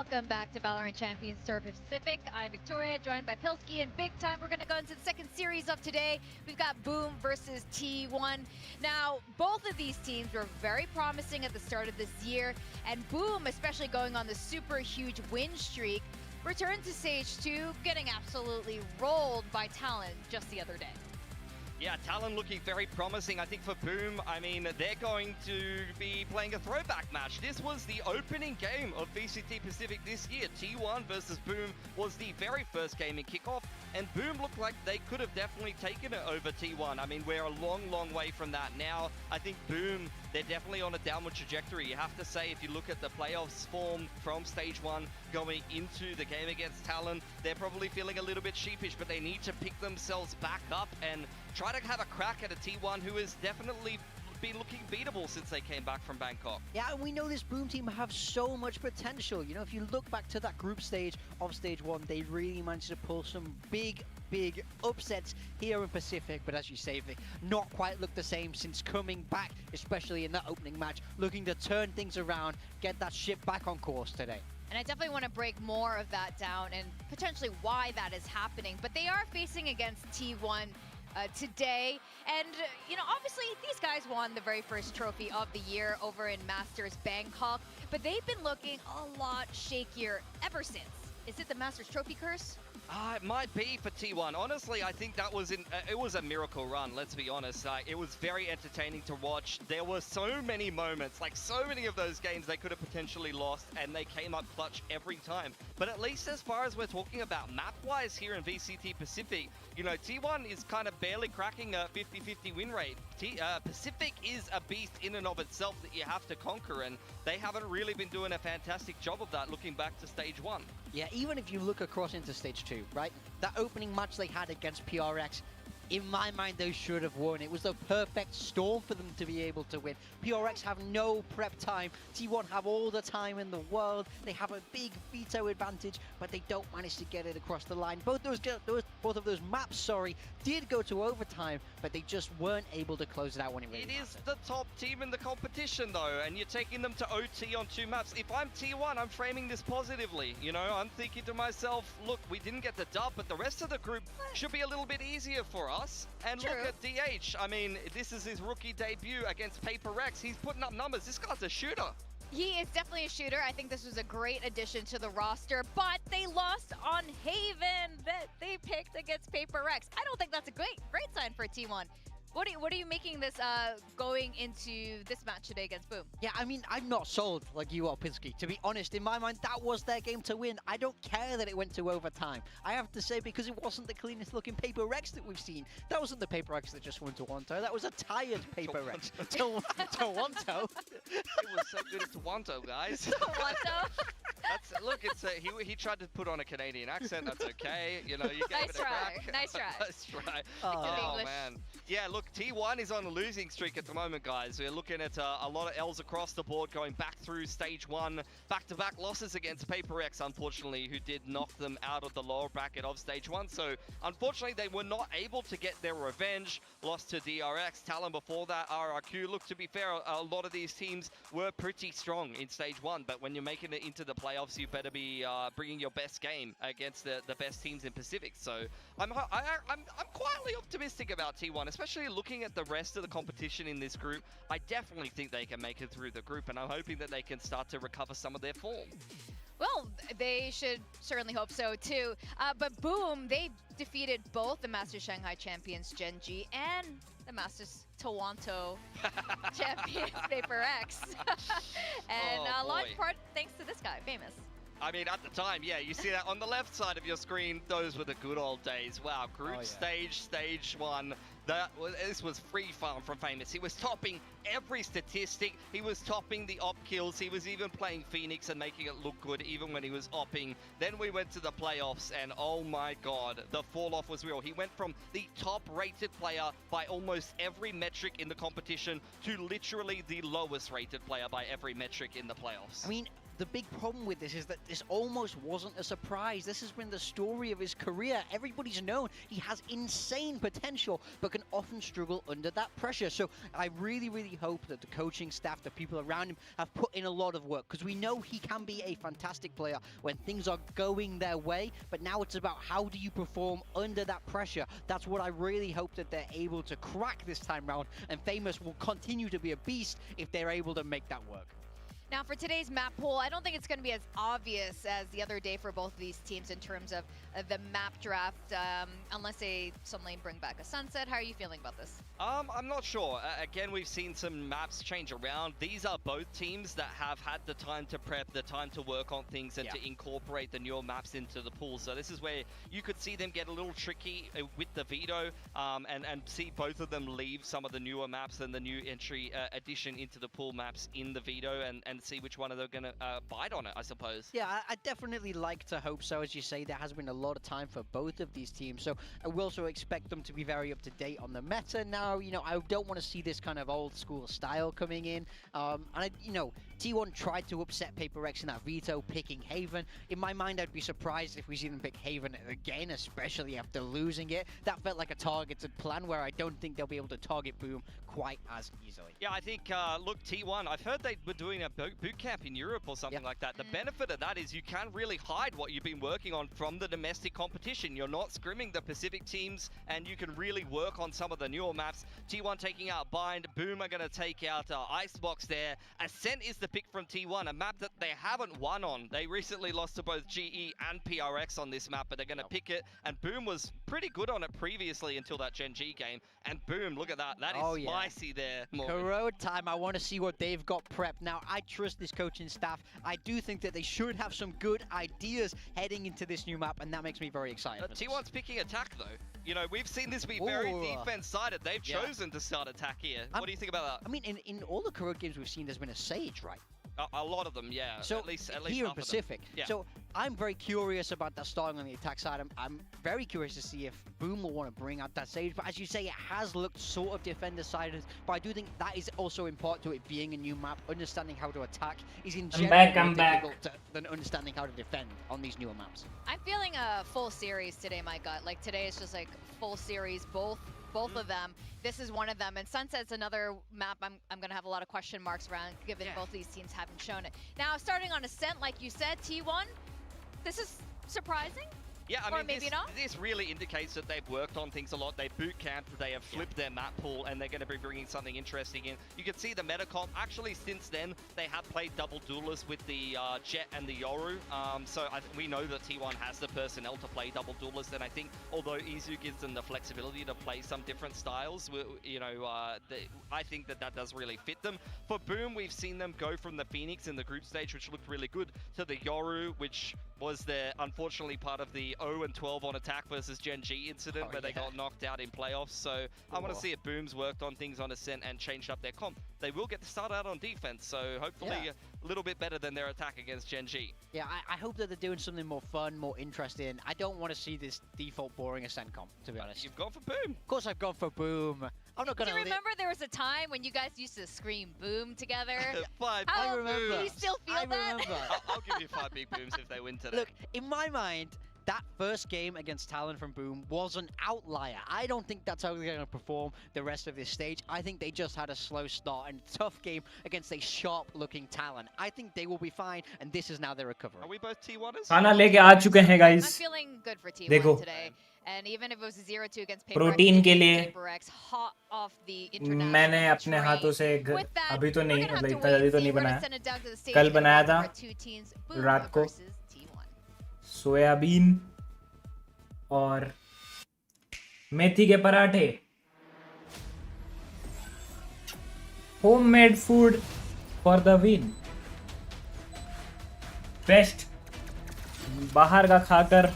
Speaker 7: Welcome back to Valorant Champions Tour Pacific. I'm Victoria, joined by Pilsky, and big time we're going to go into the second series of today. We've got Boom versus T1. Now, both of these teams were very promising at the start of this year, and Boom, especially going on the super huge win streak, returned to Stage 2, getting absolutely rolled by Talon just the other day.
Speaker 6: Yeah, Talon looking very promising. I think for Boom, I mean, they're going to be playing a throwback match. This was the opening game of VCT Pacific this year. T1 versus Boom was the very first game in kickoff, and Boom looked like they could have definitely taken it over T1. I mean, we're a long, long way from that now. I think Boom, they're definitely on a downward trajectory. You have to say, if you look at the playoffs form from Stage 1 going into the game against Talon, they're probably feeling a little bit sheepish, but they need to pick themselves back up and try to have a crack at a T1 who has definitely been looking beatable since they came back from Bangkok.
Speaker 8: Yeah, and we know this Boom team have so much potential. You know, if you look back to that group stage of Stage 1, they really managed to pull some big upsets here in Pacific, but as you say, Vic, not quite look the same since coming back, especially in that opening match, looking to turn things around, get that ship back on course today.
Speaker 11: And I definitely want to break more of that down and potentially why that is happening. But they are facing against T1 today. And, you know, obviously these guys won the very first trophy of the year over in Masters Bangkok. But they've been looking a lot shakier ever since. Is it the Masters Trophy curse?
Speaker 6: It might be for T1. Honestly, I think that was it was a miracle run, let's be honest. It was very entertaining to watch. There were so many moments, like so many of those games they could have potentially lost, and they came up clutch every time. But at least as far as we're talking about map-wise here in VCT Pacific, you know, T1 is kind of barely cracking a 50-50 win rate. Pacific is a beast in and of itself that you have to conquer, and they haven't really been doing a fantastic job of that looking back to Stage 1.
Speaker 8: Yeah, even if you look across into Stage 2, right? That opening match they had against PRX, in my mind, they should have won. It was the perfect storm for them to be able to win. PRX have no prep time. T1 have all the time in the world. They have a big veto advantage, but they don't manage to get it across the line. Both of those maps, did go to overtime, but they just weren't able to close it out when it really mattered.
Speaker 6: It is the top team in the competition, though, and you're taking them to OT on 2 maps. If I'm T1, I'm framing this positively. You know, I'm thinking to myself, look, we didn't get the dub, but the rest of the group should be a little bit easier for us. And
Speaker 11: True.
Speaker 6: Look at DH. I mean, this is his rookie debut against Paper Rex. He's putting up numbers. This guy's a shooter.
Speaker 11: He is definitely a shooter. I think this was a great addition to the roster, but they lost on Haven that they picked against Paper Rex. I don't think that's a great sign for T1. What are you making this going into this match today against Boom?
Speaker 8: Yeah, I mean, I'm not sold like you are, Pinsky. To be honest, in my mind, that was their game to win. I don't care that it went to overtime. I have to say, because it wasn't the cleanest looking Paper Rex that we've seen. That wasn't the Paper Rex that just won Toronto. That was a tired Paper Rex. Toronto.
Speaker 6: It was so good at Toronto, guys.
Speaker 11: Toronto?
Speaker 6: Look, he tried to put on a Canadian accent. That's okay. You know, you gave it a crack.
Speaker 11: Nice try.
Speaker 6: Nice try.
Speaker 11: Oh,
Speaker 6: man. Yeah, look, T1 is on a losing streak at the moment, guys. We're looking at a lot of L's across the board going back through Stage 1. Back-to-back losses against Paper X, unfortunately, who did knock them out of the lower bracket of Stage 1. So, unfortunately, they were not able to get their revenge. Lost to DRX. Talon before that, RyuK. Look, to be fair, a lot of these teams were pretty strong in Stage 1. But when you're making it into the playoffs, you better be bringing your best game against the best teams in Pacific. So, I'm quietly optimistic about T1, especially looking at the rest of the competition in this group. I definitely think they can make it through the group, and I'm hoping that they can start to recover some of their form.
Speaker 11: Well, they should certainly hope so too. But Boom, they defeated both the Masters Shanghai champions Genji and the Masters Toronto champions Paper X. And launch part thanks to this guy, famous.
Speaker 6: I mean, at the time, yeah, you see that on the left side of your screen. Those were the good old days. Wow, group stage 1. This was free farm from Famous. He was topping every statistic. He was topping the op kills. He was even playing Phoenix and making it look good even when he was opping. Then we went to the playoffs and oh my god, the fall off was real. He went from the top rated player by almost every metric in the competition to literally the lowest rated player by every metric in the playoffs.
Speaker 8: I mean, the big problem with this is that this almost wasn't a surprise. This has been the story of his career. Everybody's known he has insane potential, but can often struggle under that pressure. So I really, really hope that the coaching staff, the people around him, have put in a lot of work, because we know he can be a fantastic player when things are going their way, but now it's about how do you perform under that pressure. That's what I really hope that they're able to crack this time round, and Famous will continue to be a beast if they're able to make that work.
Speaker 11: Now for today's map pool, I don't think it's going to be as obvious as the other day for both of these teams in terms of the map draft, unless they suddenly bring back a sunset. How are you feeling about this?
Speaker 6: I'm not sure. Again, we've seen some maps change around. These are both teams that have had the time to prep, the time to work on things, and to incorporate the newer maps into the pool. So this is where you could see them get a little tricky with the veto, and see both of them leave some of the newer maps and the new entry addition into the pool maps in the veto, and see which one of them are going to bite on it, I suppose.
Speaker 8: Yeah, I definitely like to hope so. As you say, there has been a lot of time for both of these teams, so I will also expect them to be very up to date on the meta now. You know, I don't want to see this kind of old school style coming in. T1 tried to upset Paper X in that veto, picking Haven. In my mind, I'd be surprised if we see them pick Haven again, especially after losing it. That felt like a targeted plan where I don't think they'll be able to target Boom quite as easily.
Speaker 6: Yeah, I think, look, T1, I've heard they were doing a boot camp in Europe or something like that. The benefit of that is you can't really hide what you've been working on from the domestic competition. You're not scrimming the Pacific teams, and you can really work on some of the newer maps. T1 taking out Bind, Boom are going to take out Icebox there. Ascent is the pick from T1, a map that they haven't won on. They recently lost to both GE and PRX on this map, but they're going to pick it, and Boom was pretty good on it previously until that Gen G game, and Boom, look at that. That is spicy there.
Speaker 8: Corrode time. I want to see what they've got prepped. Now, I trust this coaching staff. I do think that they should have some good ideas heading into this new map, and that makes me very excited.
Speaker 6: T1's picking attack, though. You know, we've seen this be very defense-sided. They've chosen to start attack here. What do you think about that?
Speaker 8: I mean, in all the Corrode games we've seen, there's been a Sage, right?
Speaker 6: A lot of them, yeah.
Speaker 8: So
Speaker 6: at least
Speaker 8: here in
Speaker 6: half of them.
Speaker 8: Pacific.
Speaker 6: Yeah.
Speaker 8: So I'm very curious about that starting on the attack side. I'm very curious to see if Boom will want to bring out that Sage. But as you say, it has looked sort of defender-sided. But I do think that is also in part to it being a new map. Understanding how to attack is in general more difficult than understanding how to defend on these newer maps.
Speaker 11: I'm feeling a full series today, my gut. Like today is just like full series, both of them. This is one of them, and Sunset's another map I'm going to have a lot of question marks around, given both these teams haven't shown it. Now, starting on Ascent, like you said, T1, this is surprising.
Speaker 6: Yeah, I mean,
Speaker 11: maybe
Speaker 6: this really indicates that they've worked on things a lot. They've boot camped, they have flipped their map pool, and they're going to be bringing something interesting in. You can see the meta comp. Actually, since then, they have played double duelist with the Jet and the Yoru. So we know that T1 has the personnel to play double duelist, and I think although Izu gives them the flexibility to play some different styles, I think that does really fit them. For Boom, we've seen them go from the Phoenix in the group stage, which looked really good, to the Yoru, which was unfortunately part of the 0-12 on attack versus Gen G incident where they got knocked out in playoffs. So I want to see if Boom's worked on things on Ascent and changed up their comp. They will get to start out on defense, so hopefully a little bit better than their attack against Gen G.
Speaker 8: Yeah, I hope that they're doing something more fun, more interesting. I don't want to see this default boring Ascent comp, to be honest.
Speaker 6: You've gone for Boom.
Speaker 8: Of course I've gone for Boom. I'm not going to...
Speaker 11: Do you remember there was a time when you guys used to scream Boom together?
Speaker 8: I remember.
Speaker 11: Do you still feel that?
Speaker 6: I'll give you 5 big Booms if they win today.
Speaker 8: Look, in my mind, that first game against Talon from Boom was an outlier. I don't think that's how they're going to perform the rest of this stage. I think they just had a slow start and a tough game against a sharp-looking Talon. I think they will be fine, and this is now their recovery.
Speaker 6: Are we both T1ers?
Speaker 2: खाना लेके आ चुके हैं guys.
Speaker 11: I'm feeling good for T1
Speaker 2: देखो.
Speaker 11: today. And even if it was a 0-2 against Paper
Speaker 2: protein
Speaker 11: X,
Speaker 2: के लिए
Speaker 11: Paper X, hot off the international
Speaker 2: मैंने अपने
Speaker 11: train.
Speaker 2: हाथों से
Speaker 11: With that,
Speaker 2: अभी तो
Speaker 11: we're
Speaker 2: नहीं
Speaker 11: gonna have
Speaker 2: मतलब
Speaker 11: to
Speaker 2: इतना
Speaker 11: wait
Speaker 2: जल्दी
Speaker 11: and
Speaker 2: तो
Speaker 11: see.
Speaker 2: नहीं
Speaker 11: We're gonna
Speaker 2: बनाया
Speaker 11: send it down to the stage
Speaker 2: कल
Speaker 11: and
Speaker 2: बनाया
Speaker 11: watch
Speaker 2: था
Speaker 11: our two teams, Boom
Speaker 2: रात को
Speaker 11: versus T1.
Speaker 2: सोयाबीन और मेथी के पराठे homemade food for the win best बाहर का खाकर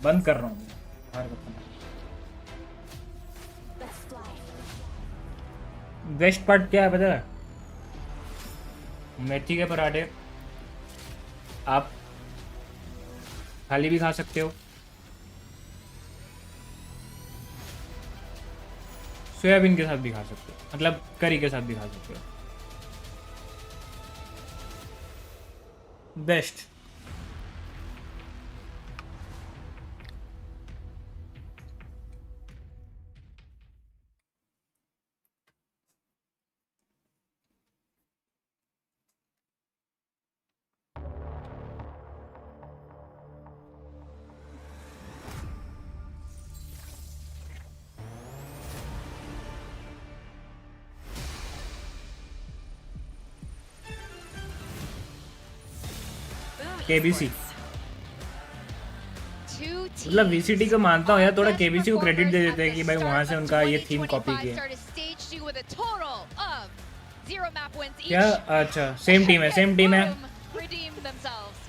Speaker 2: बंद कर रहा हूँ बाहर का खाना बेस्ट पार्ट क्या है पता है मेथी के पराठे आप खाली भी खा सकते हो सोयाबीन के साथ भी खा सकते हो मतलब करी के साथ भी खा सकते हो बेस्ट। केबीसी मतलब वीसीटी को मानता हूँ यार, थोड़ा केबीसी को क्रेडिट दे देते हैं कि भाई वहां से उनका ये थीम कॉपी किया। क्या? अच्छा सेम टीम है, सेम टीम है।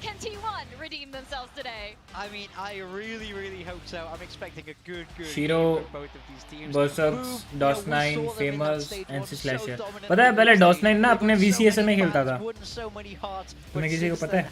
Speaker 11: Can T1 redeem themselves today?
Speaker 8: I mean, I really hope so. I'm expecting a good
Speaker 2: Shiro
Speaker 8: game from both of these teams.
Speaker 2: versus DOS9 famous NC Slasher। पता है पहले DOS9 ना अपने VCS में खेलता था। तुम्हें किसी को पता है?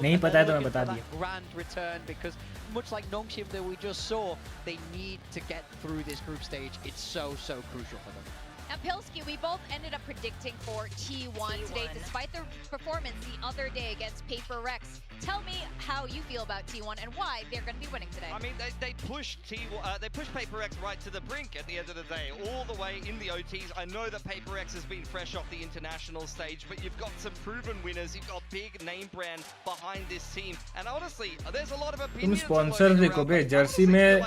Speaker 2: नहीं पता है तो मैं बता दिया।
Speaker 8: Grand return because much like Nongshim that we just saw, they need to get through this group stage. It's so crucial for them.
Speaker 7: Now, Pilsky, we both ended up predicting for T1 today, despite their performance the other day against Paper Rex. Tell me how you feel about T1 and why they're going to be winning today.
Speaker 6: I mean, they pushed Paper Rex right to the brink at the end of the day, all the way in the OTs. I know that Paper Rex has been fresh off the international stage, but you've got some proven winners. You've got big name brand behind this team, and honestly, there's a lot of opinions.
Speaker 2: तुम sponsor देखोगे Jersey में,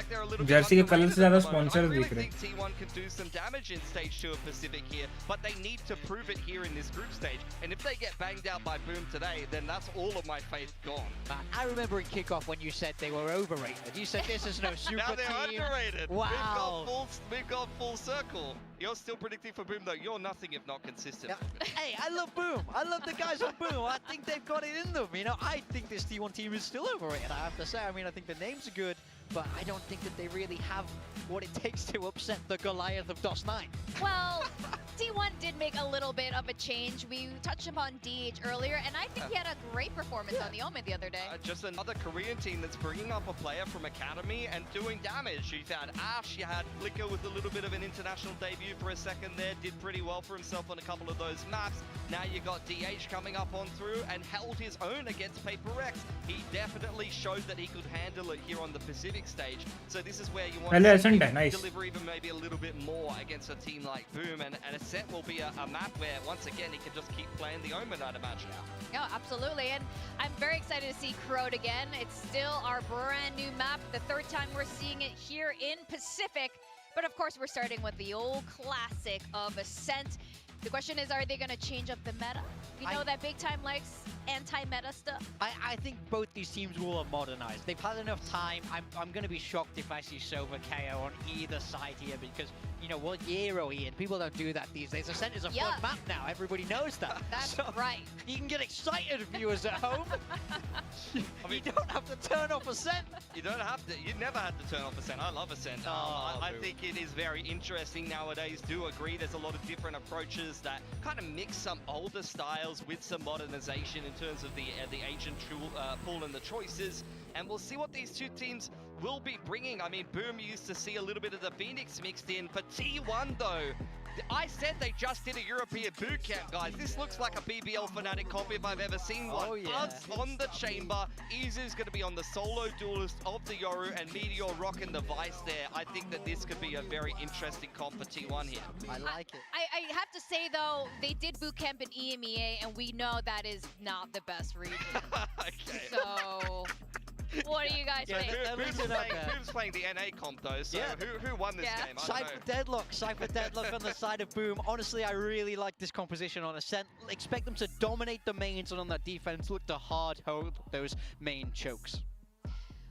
Speaker 2: Jersey के colour से ज्यादा sponsor दिख रहे हैं।
Speaker 6: T1 can do some damage in stage 2 of Pacific here, but they need to prove it here in this group stage. And if they get banged out by Boom today, then that's all of my faith gone.
Speaker 8: I remember in kickoff when you said they were overrated. You said this is no super
Speaker 6: now they're
Speaker 8: team.
Speaker 6: Underrated.
Speaker 8: Wow.
Speaker 6: We've got full circle. You're still predicting for Boom though. You're nothing if not consistent.
Speaker 8: Yeah. Hey, I love Boom. I love the guys on Boom. I think they've got it in them. You know, I think this T1 team is still overrated. I have to say. I mean, I think the names are good, but I don't think that they really have what it takes to upset the Goliath of DOS9.
Speaker 7: Well, T1 did make a little bit of a change. We touched upon DH earlier, and I think he had a great performance on the Omen the other day.
Speaker 6: Just another Korean team that's bringing up a player from Academy and doing damage. You had Ash, you had Flicker with a little bit of an international debut for a second there, did pretty well for himself on a couple of those maps. Now you got DH coming up on through and held his own against Paper Rex. He definitely showed that he could handle it here on the Pacific stage. So this is where you want to see him deliver even maybe a little bit more against a team like Boom. And Ascent will be a map where, once again, he can just keep playing the Omen, I'd imagine.
Speaker 7: Yeah, absolutely. And I'm very excited to see Crowd again. It's still our brand new map. The third time we're seeing it here in Pacific. But of course, we're starting with the old classic of Ascent. The question is, are they going to change up the meta? You know that Big Time likes anti-meta stuff.
Speaker 8: I think both these teams will have modernized. They've had enough time. I'm going to be shocked if I see Sova KO on either side here because, you know, what year are we in? People don't do that these days. Ascent is a fun map now. Everybody knows that.
Speaker 7: That's
Speaker 8: so
Speaker 7: right.
Speaker 8: You can get excited, viewers at home. I mean, you don't have to turn off Ascent.
Speaker 6: You don't have to. You never had to turn off Ascent. I love Ascent. I think it is very interesting nowadays. Do agree there's a lot of different approaches that kind of mix some older styles with some modernization in terms of the ancient pool and the choices. And we'll see what these two teams will be bringing. I mean, Boom used to see a little bit of the Phoenix mixed in. For T1, though, I said they just did a European boot camp, guys. This looks like a BBL Fnatic comp if I've ever seen one.
Speaker 8: Oh, yeah.
Speaker 6: Buds on the chamber. Izu's going to be on the solo duelist of the Yoru, and Meteor rocking the Vice there. I think that this could be a very interesting comp for T1 here.
Speaker 8: I like it.
Speaker 7: I have to say, though, they did boot camp in EMEA, and we know that is not the best region.
Speaker 6: Okay.
Speaker 7: So, what do you guys think?
Speaker 6: Boom's playing the NA comp, though, so who won this game? I don't know.
Speaker 8: Cypher Deadlock on the side of Boom. Honestly, I really like this composition on Ascent. Expect them to dominate the mains, and on that defense, look to hard hold those main chokes.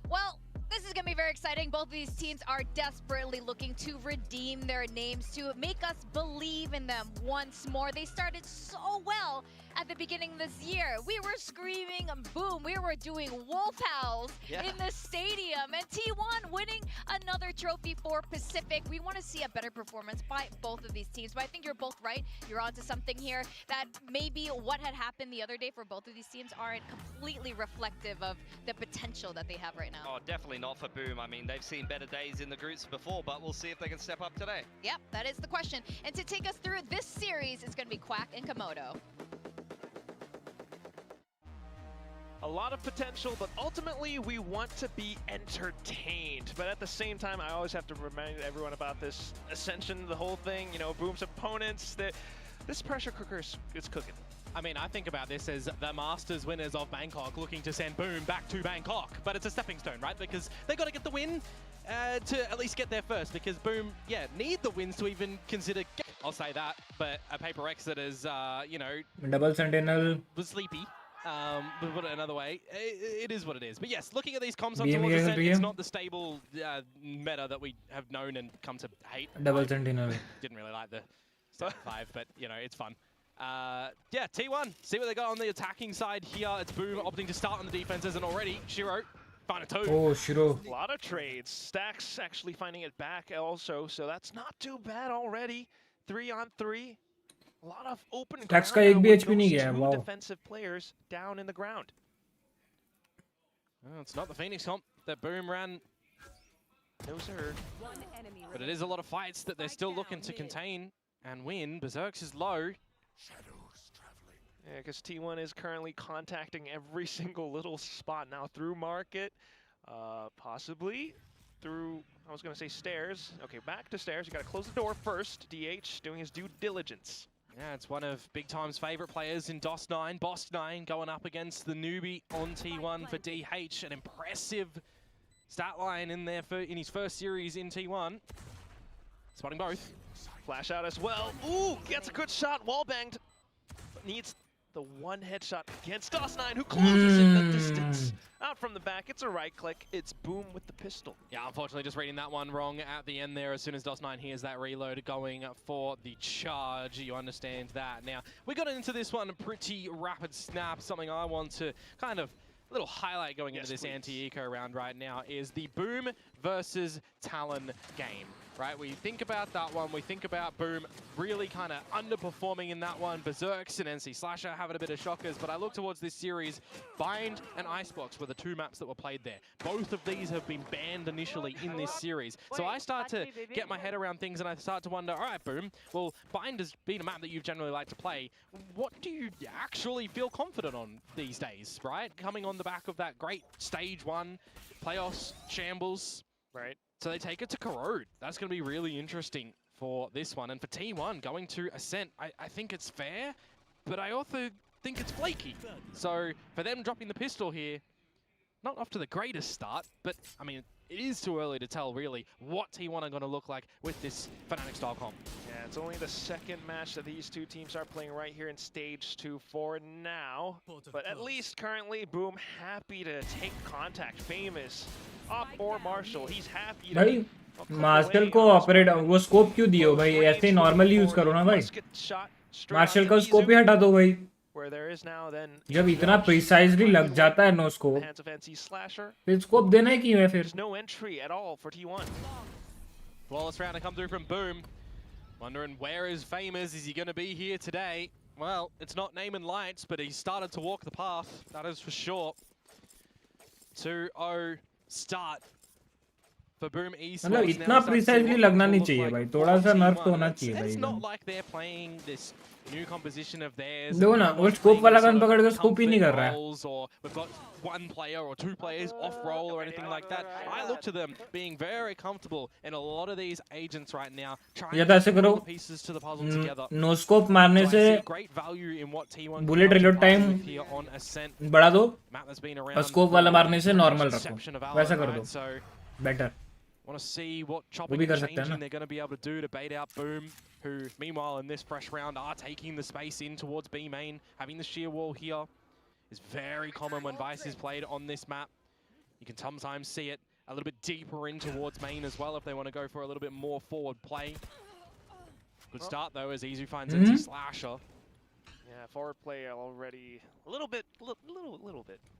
Speaker 7: Well, this is going to be very exciting. Both of these teams are desperately looking to redeem their names, to make us believe in them once more. They started so well at the beginning of this year. We were screaming boom. We were doing wolf howls in the stadium. And T1 winning another trophy for Pacific. We want to see a better performance by both of these teams. But I think you're both right. You're onto something here that maybe what had happened the other day for both of these teams aren't completely reflective of the potential that they have right now.
Speaker 6: Oh, definitely not for Boom. I mean, they've seen better days in the groups before, but we'll see if they can step up today.
Speaker 7: Yep, that is the question. And to take us through this series, it's going to be Quack and Komodo.
Speaker 5: lot of potential, but ultimately we want to be entertained. But at the same time, I always have to remind everyone about this Ascension, the whole thing, you know, Boom's opponents, this pressure cooker is cooking.
Speaker 4: I mean, I think about this as the Masters winners of Bangkok looking to send Boom back to Bangkok, but it's a stepping stone, right? Because they got to get the win to at least get there first, because Boom, yeah, need the wins to even consider. I'll say that, but a Paper X that is, you know,
Speaker 2: double sentinel
Speaker 4: was sleepy. But put it another way, it is what it is. But yes, looking at these comps on
Speaker 2: BME
Speaker 4: towards Ascent, it's
Speaker 2: BM.
Speaker 4: not the stable meta that we have known and come to hate.
Speaker 2: double sentinel.
Speaker 4: Didn't really like the Step 5, but you know, it's fun. Yeah, T1, see what they got on the attacking side here. It's Boom opting to start on the defenses, and already Shiro find a 2.
Speaker 2: Oh, Shiro.
Speaker 5: A lot of trades. Stacks actually finding it back also, so that's not too bad already. 3-on-3. A lot of open
Speaker 2: Stacks
Speaker 5: ground
Speaker 2: का
Speaker 5: now
Speaker 2: एक भी
Speaker 5: with
Speaker 2: HP नहीं
Speaker 5: those
Speaker 2: गया है,
Speaker 5: 2
Speaker 2: wow.
Speaker 5: defensive players down in the ground.
Speaker 4: Well, it's not the Phoenix comp that Boom ran,
Speaker 5: No, sir.
Speaker 4: but it is a lot of fights that they're still looking to contain and win. Berserk's is low.
Speaker 5: Yeah, because T1 is currently contacting every single little spot now through market, possibly through, I was going to say stairs. Okay, back to stairs. You got to close the door first. DH doing his due diligence.
Speaker 4: Yeah, it's one of Big Time's favorite players in DOS9. Boss9 going up against the newbie on T1 for DH. An impressive stat line in there in his first series in T1. Spotting both.
Speaker 5: Flash out as well. Ooh, gets a good shot. Wall banged. But needs the one headshot against DOS9, who closes in the distance. Out from the back, it's a right click. It's Boom with the pistol.
Speaker 4: Yeah, unfortunately just reading that one wrong at the end there. As soon as DOS9 hears that reload going for the charge, you understand that. Now, we got into this one pretty rapid snap. Something I want to kind of little highlight going into this anti-eco round right now is the Boom versus Talon game, right? We think about that one, we think about Boom really kind of underperforming in that one. Berserks and NC Slasher having a bit of shockers, but I look towards this series, Bind and Icebox were the 2 maps that were played there. Both of these have been banned initially in this series. So I start to get my head around things and I start to wonder, all right, Boom, well, Bind has been a map that you've generally liked to play. What do you actually feel confident on these days, right? Coming on the back of that great stage 1 playoffs shambles,
Speaker 5: right?
Speaker 4: So they take it to Corrode. That's going to be really interesting for this one. And for T1 going to Ascent, I think it's fair, but I also think it's flaky. So for them dropping the pistol here, not off to the greatest start, but I mean, it is too early to tell really what T1 are going to look like with this Fnatic style comp.
Speaker 5: Yeah, it's only the second match that these 2 teams are playing right here in stage 2 for now. But at least currently, Boom happy to take contact. Famous up or Marshall, he's happy to
Speaker 2: भाई martial को operate वो scope क्यों दियो भाई? ऐसे normally use करो ना भाई. मार्शल का स्कोप ही हटा दो भाई. जब इतना प्रिसाइजली लग जाता है नो स्कोप, फिर स्कोप देना ही क्यों है फिर?
Speaker 5: No entry at all for T1.
Speaker 4: Flawless round to come through from Boom. Wondering where is Famous? Is he going to be here today? Well, it's not name and lights, but he started to walk the path. That is for sure. 2-0 start for Boom Esports.
Speaker 2: मतलब इतना precisely लगना नहीं चाहिए भाई. थोड़ा सा nerve तो होना चाहिए भाई.
Speaker 4: It's not like they're playing this new composition of theirs.
Speaker 2: देखो ना, वो स्कोप वाला गन पकड़ के स्कोप ही नहीं कर रहा है.
Speaker 4: Or we've got 1 player or 2 players off roll or anything like that. I look to them being very comfortable in a lot of these agents right now, trying to put the pieces to the puzzle together.
Speaker 2: No scope मारने से
Speaker 4: great value in what T1
Speaker 2: bullet reload time बढ़ा दो और scope वाला मारने से normal रखो. वैसा कर दो. Better.
Speaker 4: Want to see what chopping and changing they're going to be able to do to bait out Boom, who meanwhile in this fresh round are taking the space in towards B main. Having the sheer wall here is very common when Vice is played on this map. You can sometimes see it a little bit deeper in towards main as well if they want to go for a little bit more forward play. Good start though as Izu finds NC Slasher.
Speaker 5: Yeah, forward play already a little bit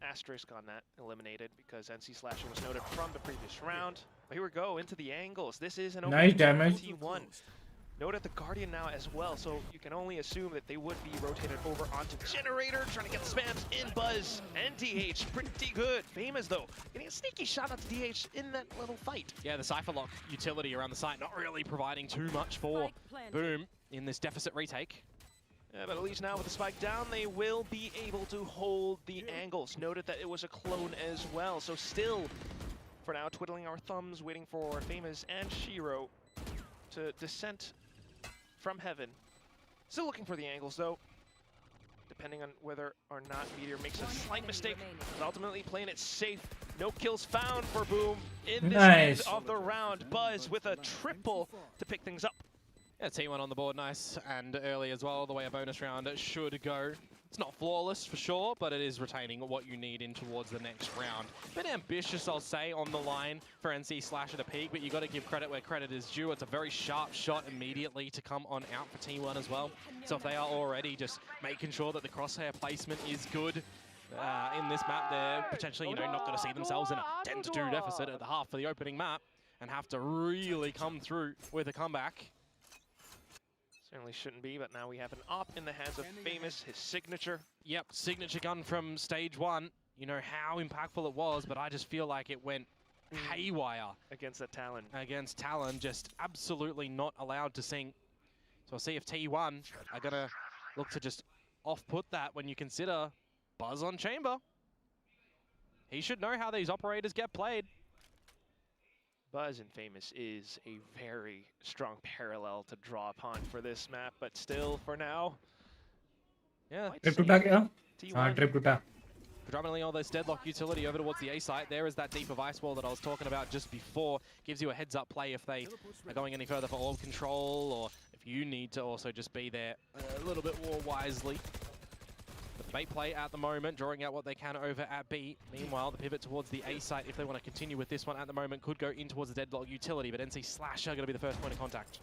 Speaker 5: asterisk on that, eliminated because NC Slasher was noted from the previous round. But here we go into the angles. This is an
Speaker 2: nice damage.
Speaker 5: T1. Noted the Guardian now as well, so you can only assume that they would be rotated over onto Generator, trying to get the spams in Buzz and DH. Pretty good. Famous though, getting a sneaky shot at DH in that little fight.
Speaker 4: Yeah, the Cypher Lock utility around the site not really providing too much for Boom in this deficit retake.
Speaker 5: Yeah, but at least now with the spike down, they will be able to hold the angles. Noted that it was a clone as well, so still, for now, twiddling our thumbs, waiting for Famous and Shiro to descent from heaven. Still looking for the angles, though. Depending on whether or not Meteor makes a slight mistake, but ultimately playing it safe. No kills found for Boom in this end of the round. Buzz with a triple to pick things up.
Speaker 4: Yeah, T1 on the board, nice and early as well. The way a bonus round should go. It's not flawless for sure, but it is retaining what you need in towards the next round. Bit ambitious, I'll say, on the line for NC Slash at a peak, but you got to give credit where credit is due. It's a very sharp shot immediately to come on out for T1 as well. So if they are already just making sure that the crosshair placement is good in this map, they're potentially, not going to see themselves in a 10-2 deficit at the half for the opening map and have to really come through with a comeback.
Speaker 5: Certainly shouldn't be, but now we have an op in the hands of Famous, his signature.
Speaker 4: Yep, signature gun from stage 1. You know how impactful it was, but I just feel like it went haywire.
Speaker 5: Against the Talon.
Speaker 4: Against Talon, just absolutely not allowed to sink. So I'll see if T1 are going to look to just off-put that when you consider Buzz on Chamber. He should know how these operators get played.
Speaker 5: Buzz and Famous is a very strong parallel to draw upon for this map, but still, for now,
Speaker 4: yeah.
Speaker 2: Trip to back, yeah? Trip to back.
Speaker 4: Predominantly all this deadlock utility over towards the A site. There is that deeper ice wall that I was talking about just before. Gives you a heads-up play if they are going any further for orb control, or if you need to also just be there a little bit more wisely. The bait play at the moment, drawing out what they can over at B. Meanwhile, the pivot towards the A site, if they want to continue with this one at the moment, could go in towards the deadlock utility, but NC Slash are going to be the first point of contact.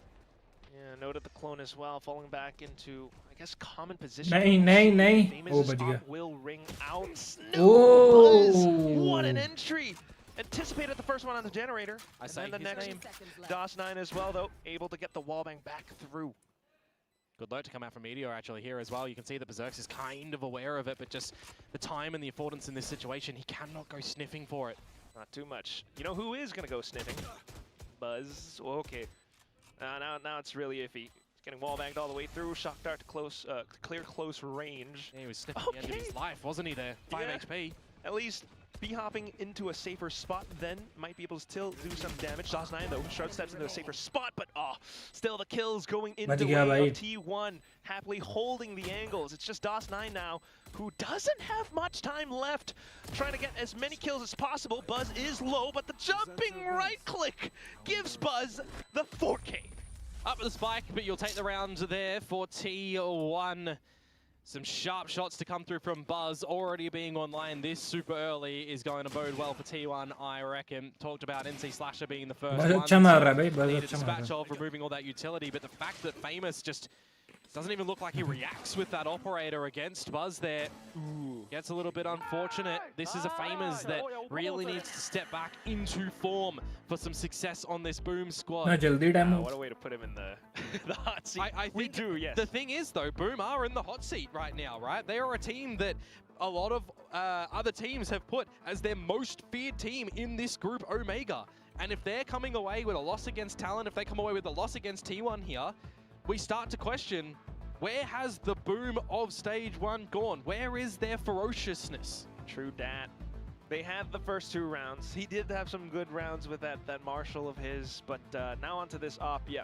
Speaker 5: Yeah, noted the clone as well, falling back into, I guess, common position.
Speaker 2: Nahin. Oh,
Speaker 5: Famous'
Speaker 2: bach gaya.
Speaker 5: will ring out.
Speaker 2: Oh!
Speaker 5: Buzz, what an entry! Anticipated the first one on the generator. And then the next DOS9 as well, though, able to get the wallbang back through.
Speaker 4: Good load to come out from Meteor actually here as well. You can see that Berserks is kind of aware of it, but just the time and the affordance in this situation, he cannot go sniffing for it.
Speaker 5: Not too much. You know who is going to go sniffing? Buzz. Okay. Now it's really iffy. He's getting wallbanged all the way through. Shock dart to clear close range.
Speaker 4: Yeah, he was sniffing the end of his life, wasn't he there? 5 HP.
Speaker 5: At least B-hopping into a safer spot then might be able to still do some damage. DOS9 though, short steps into a safer spot, but still the kills going into the way of T1, happily holding the angles. It's just DOS9 now, who doesn't have much time left, trying to get as many kills as possible. Buzz is low, but the jumping right click gives Buzz the 4K.
Speaker 4: Up with the spike, but you'll take the round there for T1. Some sharp shots to come through from Buzz, already being online this super early is going to bode well for T1, I reckon. Talked about NC Slasher being the first one. Need a dispatch of removing all that utility, but the fact that Famous just doesn't even look like he reacts with that operator against Buzz there. Gets a little bit unfortunate. This is a Famous that really needs to step back into form for some success on this Boom squad.
Speaker 5: What a way to put him in the hot seat.
Speaker 4: I think yes. The thing is, though, Boom are in the hot seat right now, right? They are a team that a lot of other teams have put as their most feared team in this group, Omega. And if they're coming away with a loss against Talon, if they come away with a loss against T1 here, we start to question, where has the Boom of stage 1 gone? Where is their ferociousness?
Speaker 5: True dat. They had the first 2 rounds. He did have some good rounds with that Marshall of his, but now onto this op, yeah.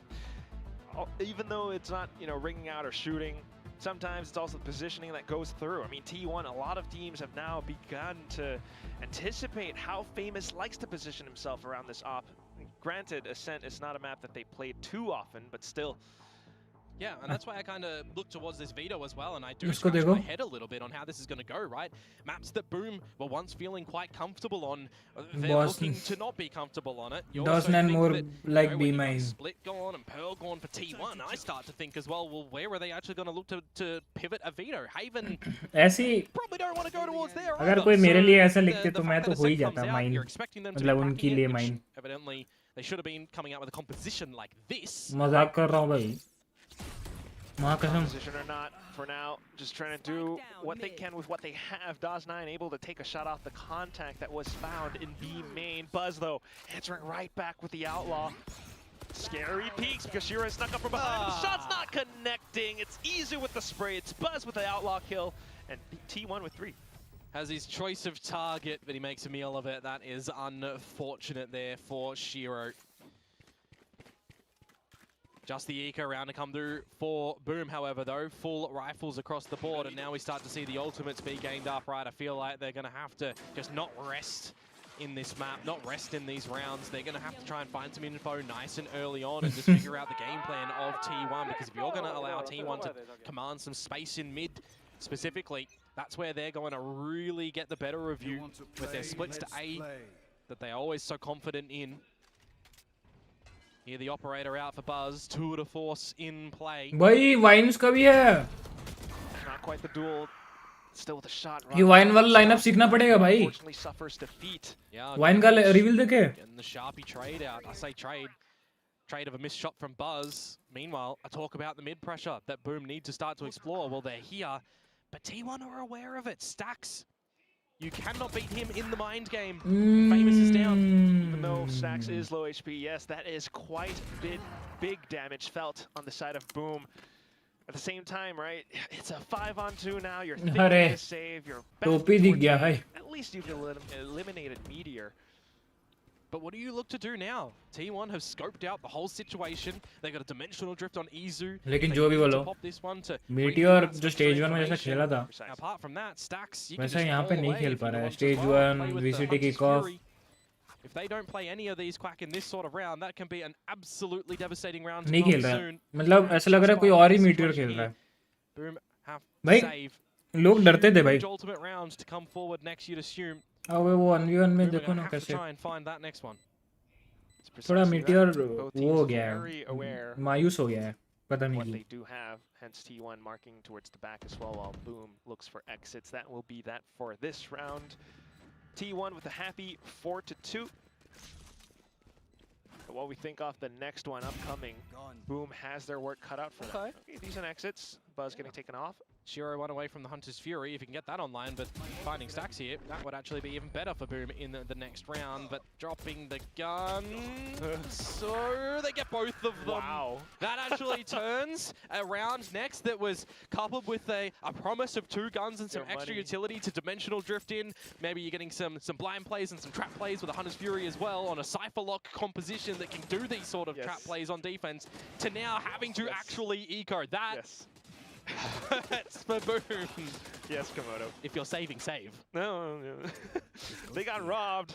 Speaker 5: Even though it's not, ringing out or shooting, sometimes it's also the positioning that goes through. I mean, T1, a lot of teams have now begun to anticipate how Famous likes to position himself around this op. Granted, Ascent is not a map that they play too often, but still.
Speaker 4: Yeah, and that's why I kind of look towards this veto as well, and I do scratch my head a little bit on how this is going to go, right? Maps that Boom were once feeling quite comfortable on, they're looking to not be comfortable on it.
Speaker 2: DOS9 more like BME.
Speaker 4: Split gone and Pearl gone for T1, I start to think as well, where are they actually going to look to pivot a veto? Haven probably don't want to go towards there
Speaker 2: अगर कोई मेरे लिए ऐसा लिखते तो मैं तो हो ही जाता माइन मतलब उनके लिए mine
Speaker 4: evidently they should have been coming out with a composition like this.
Speaker 2: मजाक कर रहा हूँ भाई.
Speaker 5: Position or not, for now, just trying to do what they can with what they have. DOS9 able to take a shot off the contact that was found in B main. Buzz, though, answering right back with the Outlaw. Scary peeks because Shiro snuck up from behind. The shot's not connecting. It's Izu with the spray. It's Buzz with the outlaw kill. And T1 with 3.
Speaker 4: Has his choice of target, but he makes a meal of it. That is unfortunate there for Shiro. Just the eco round to come through for Boom, however, though. Full rifles across the board, and now we start to see the ultimates be gained up, right? I feel like they're going to have to just not rest in this map, not rest in these rounds. They're going to have to try and find some info nice and early on and just figure out the game plan of T1, because if you're going to allow T1 to command some space in mid specifically, that's where they're going to really get the better of you with their splits to A that they're always so confident in. Here the operator out for Buzz, tour de force in play.
Speaker 2: भाई wines का भी है.
Speaker 5: Not quite the duel. Still with a shot.
Speaker 2: ये wine वाला lineup सीखना पड़ेगा भाई.
Speaker 5: Unfortunately suffers defeat.
Speaker 4: Yeah,
Speaker 2: wine का रिवील देखे.
Speaker 4: And the Sharpie trade out. I say trade. Trade of a missed shot from Buzz. Meanwhile, I talk about the mid pressure that Boom need to start to explore. Well, they're here, but T1 are aware of it. Stacks. You cannot beat him in the mind game. Famous is down.
Speaker 5: Even though Stacks is low HP, yes, that is quite big damage felt on the side of Boom. At the same time, right, it's a 5-on-2 now. You're thinking to save. You're back at least you've eliminated Meteor.
Speaker 4: But what do you look to do now? T1 have scoped out the whole situation. They got a dimensional drift on Izu.
Speaker 2: लेकिन जो भी बोलो, Meteor जो stage 1 में जैसा खेला था,
Speaker 4: apart from that, Stacks,
Speaker 2: वैसा यहाँ पे नहीं खेल पा रहा है. Stage 1 VCT kick off.
Speaker 4: If they don't play any of these Quack in this sort of round, that can be an absolutely devastating round.
Speaker 2: नहीं खेल रहा है. मतलब ऐसा लग रहा है कोई और ही Meteor खेल रहा है.
Speaker 4: Boom have
Speaker 2: भाई
Speaker 4: save.
Speaker 2: लोग डरते थे भाई.
Speaker 4: Ultimate rounds to come forward next, you'd assume.
Speaker 2: अब वो 1v1 में देखो ना कैसे. थोड़ा Meteor वो हो गया है. मायूस हो गया है. पता नहीं
Speaker 5: what
Speaker 2: क्यों.
Speaker 5: they do have, hence T1 marking towards the back as well, while Boom looks for exits. That will be that for this round. T1 with a happy 4-2. But what we think off the next one upcoming, Boom has their work cut out for them. Okay, decent exits. Buzz getting taken off.
Speaker 4: Shiro one away from the Hunter's Fury, if you can get that online, but finding Stacks here, that would actually be even better for Boom in the next round, but dropping the gun, so they get both of them.
Speaker 5: Wow.
Speaker 4: That actually turns a round next that was coupled with a promise of 2 guns and some extra utility to dimensional drift in. Maybe you're getting some blind plays and some trap plays with the Hunter's Fury as well on a Cypher Lock composition that can do these sort of trap plays on defense, to now having to actually eco that. That's for Boom.
Speaker 5: Yes, Komodo.
Speaker 4: If you're saving, save.
Speaker 5: No. They got robbed.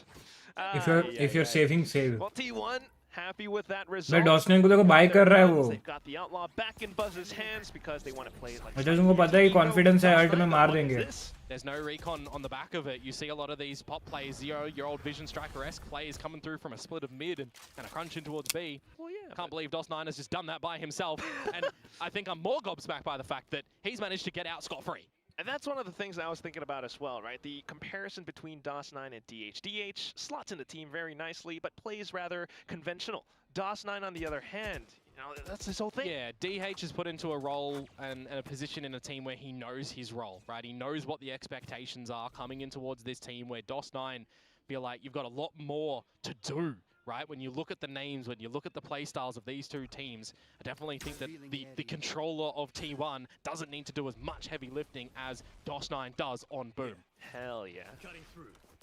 Speaker 2: If you're saving, save.
Speaker 5: Well, T1 happy with that result.
Speaker 2: भाई डॉसनेन को देखो bye कर रहा है वो.
Speaker 5: They've got the outlaw back in Buzz's hands because they want to play it like.
Speaker 2: अच्छा उनको पता है कि confidence है अल्ट में मार देंगे.
Speaker 4: There's no recon on the back of it. You see a lot of these pop plays, your old Vision Striker-esque plays coming through from a split of mid and a crunch in towards B.
Speaker 5: Well, yeah.
Speaker 4: Can't believe DOS9 has just done that by himself. And I think I'm more gobsmacked by the fact that he's managed to get out scot-free.
Speaker 5: And that's one of the things I was thinking about as well, right? The comparison between DOS9 and DH. DH slots in the team very nicely, but plays rather conventional. DOS9, on the other hand, you know, that's his whole thing.
Speaker 4: Yeah, DH is put into a role and a position in a team where he knows his role, right? He knows what the expectations are coming in towards this team, where DOS9 feel like you've got a lot more to do, right? When you look at the names, when you look at the play styles of these two teams, I definitely think that the controller of T1 doesn't need to do as much heavy lifting as DOS9 does on Boom.
Speaker 5: Hell yeah.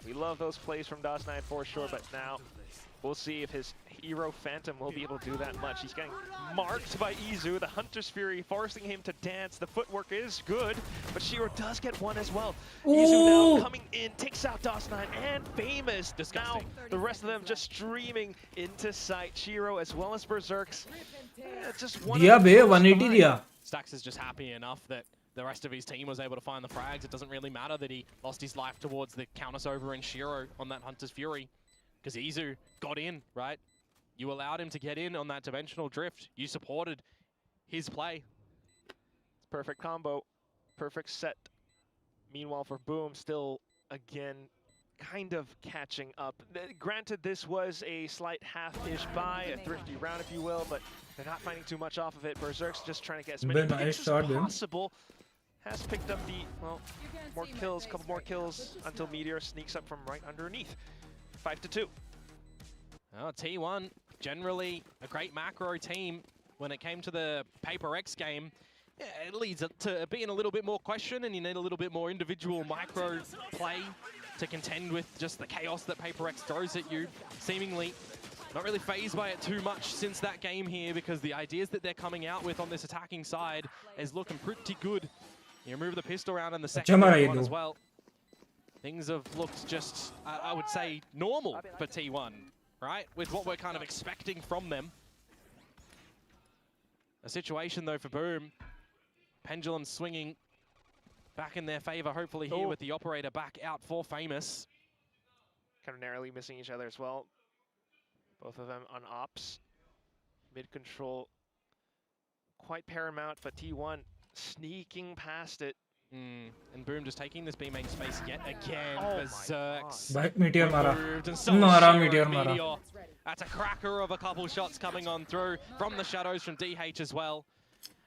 Speaker 5: We love those plays from DOS9 for sure, but now we'll see if his hero Phantom will be able to do that much. He's getting marked by Izu, the Hunter's Fury, forcing him to dance. The footwork is good, but Shiro does get one as well. Izu now coming in, takes out DOS9 and Famous.
Speaker 4: Disgusting.
Speaker 5: Now the rest of them just streaming into sight. Shiro as well as Berserks. Just one.
Speaker 2: दिया बे 180 दिया.
Speaker 4: Stacks is just happy enough that the rest of his team was able to find the frags. It doesn't really matter that he lost his life towards the counter over in Shiro on that Hunter's Fury, because Izu got in, right? You allowed him to get in on that dimensional drift. You supported his play.
Speaker 5: It's perfect combo, perfect set. Meanwhile for Boom, still again kind of catching up. Granted, this was a slight half-ish buy, a thrifty round if you will, but they're not finding too much off of it. Berserk's just trying to get as many picks as possible. Has picked up the, well, more kills, couple more kills until Meteor sneaks up from right underneath. 5-2.
Speaker 4: Oh, T1 generally a great macro team. When it came to the Paper X game, yeah, it leads to being a little bit more question, and you need a little bit more individual micro play to contend with just the chaos that Paper X throws at you. Seemingly not really phased by it too much since that game here, because the ideas that they're coming out with on this attacking side is looking pretty good. You remove the pistol round in the second one as well. Things have looked just, I would say, normal for T1, right? With what we're kind of expecting from them. A situation though for Boom, pendulum swinging back in their favor, hopefully here with the operator back out for Famous.
Speaker 5: Kind of narrowly missing each other as well. Both of them on ops. Mid control quite paramount, but T1 sneaking past it.
Speaker 4: And Boom just taking this B main space yet again. Berserks.
Speaker 2: Meteor mara.
Speaker 4: Meteor mara. That's a cracker of a couple shots coming on through from the shadows from DH as well.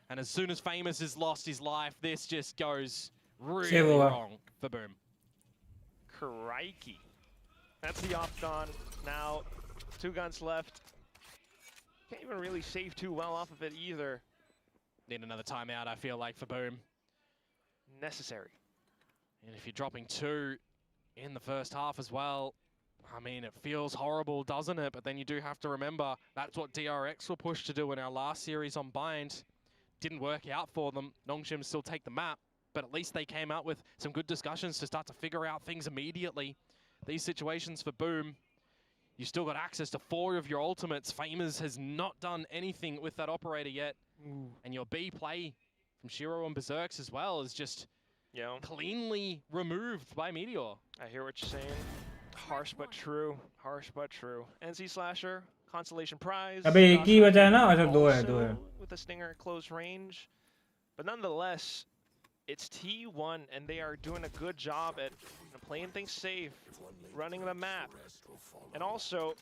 Speaker 4: And as soon as Famous has lost his life, this just goes really wrong for Boom.
Speaker 5: Crikey. That's the opt-on now. 2 guns left. Can't even really save too well off of it either.
Speaker 4: Need another timeout, I feel like, for Boom.
Speaker 5: Necessary.
Speaker 4: And if you're dropping 2 in the first half as well, I mean, it feels horrible, doesn't it? But then you do have to remember, that's what DRX were pushed to do in our last series on Bind. Didn't work out for them. Nongshim still take the map, but at least they came out with some good discussions to start to figure out things immediately. These situations for Boom, you still got access to 4 of your ultimates. Famous has not done anything with that operator yet. And your B play from Shiro and Berserks as well is just cleanly removed by Meteor.
Speaker 5: I hear what you're saying. Harsh but true. Harsh but true. NC Slasher, consolation prize.
Speaker 2: अबे एक ही बचा है ना? अच्छा 2 है 2 है.
Speaker 5: With a stinger at close range. But nonetheless, it's T1 and they are doing a good job at playing things safe, running the map. And also,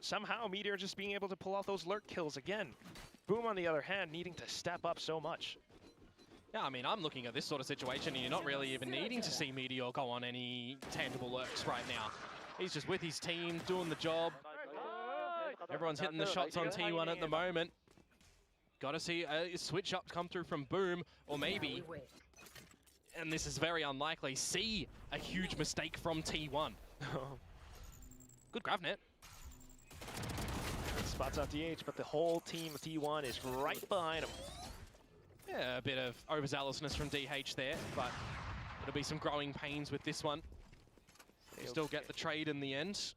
Speaker 5: somehow Meteor just being able to pull out those lurk kills again. Boom, on the other hand, needing to step up so much.
Speaker 4: Yeah, I mean, I'm looking at this sort of situation and you're not really even needing to see Meteor go on any tangible lurks right now. He's just with his team, doing the job. Everyone's hitting the shots on T1 at the moment. Got to see a switch up come through from Boom, or maybe, and this is very unlikely, see a huge mistake from T1. Good grab net.
Speaker 5: Spots out DH, but the whole team of T1 is right behind him.
Speaker 4: Yeah, a bit of overzealousness from DH there, but it'll be some growing pains with this one. They still get the trade in the end.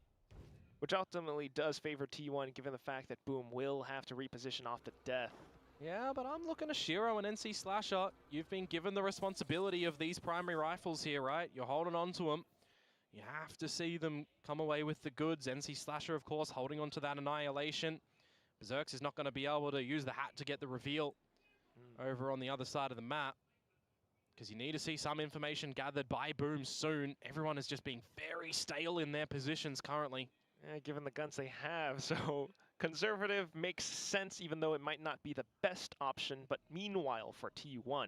Speaker 5: Which ultimately does favor T1, given the fact that Boom will have to reposition off to death.
Speaker 4: Yeah, but I'm looking at Shiro and NC Slasher. You've been given the responsibility of these primary rifles here, right? You're holding on to them. You have to see them come away with the goods. NC Slasher, of course, holding on to that Annihilation. Berserks is not going to be able to use the hat to get the reveal over on the other side of the map, because you need to see some information gathered by Boom soon. Everyone is just being very stale in their positions currently.
Speaker 5: Yeah, given the guns they have, so conservative makes sense, even though it might not be the best option. But meanwhile, for T1,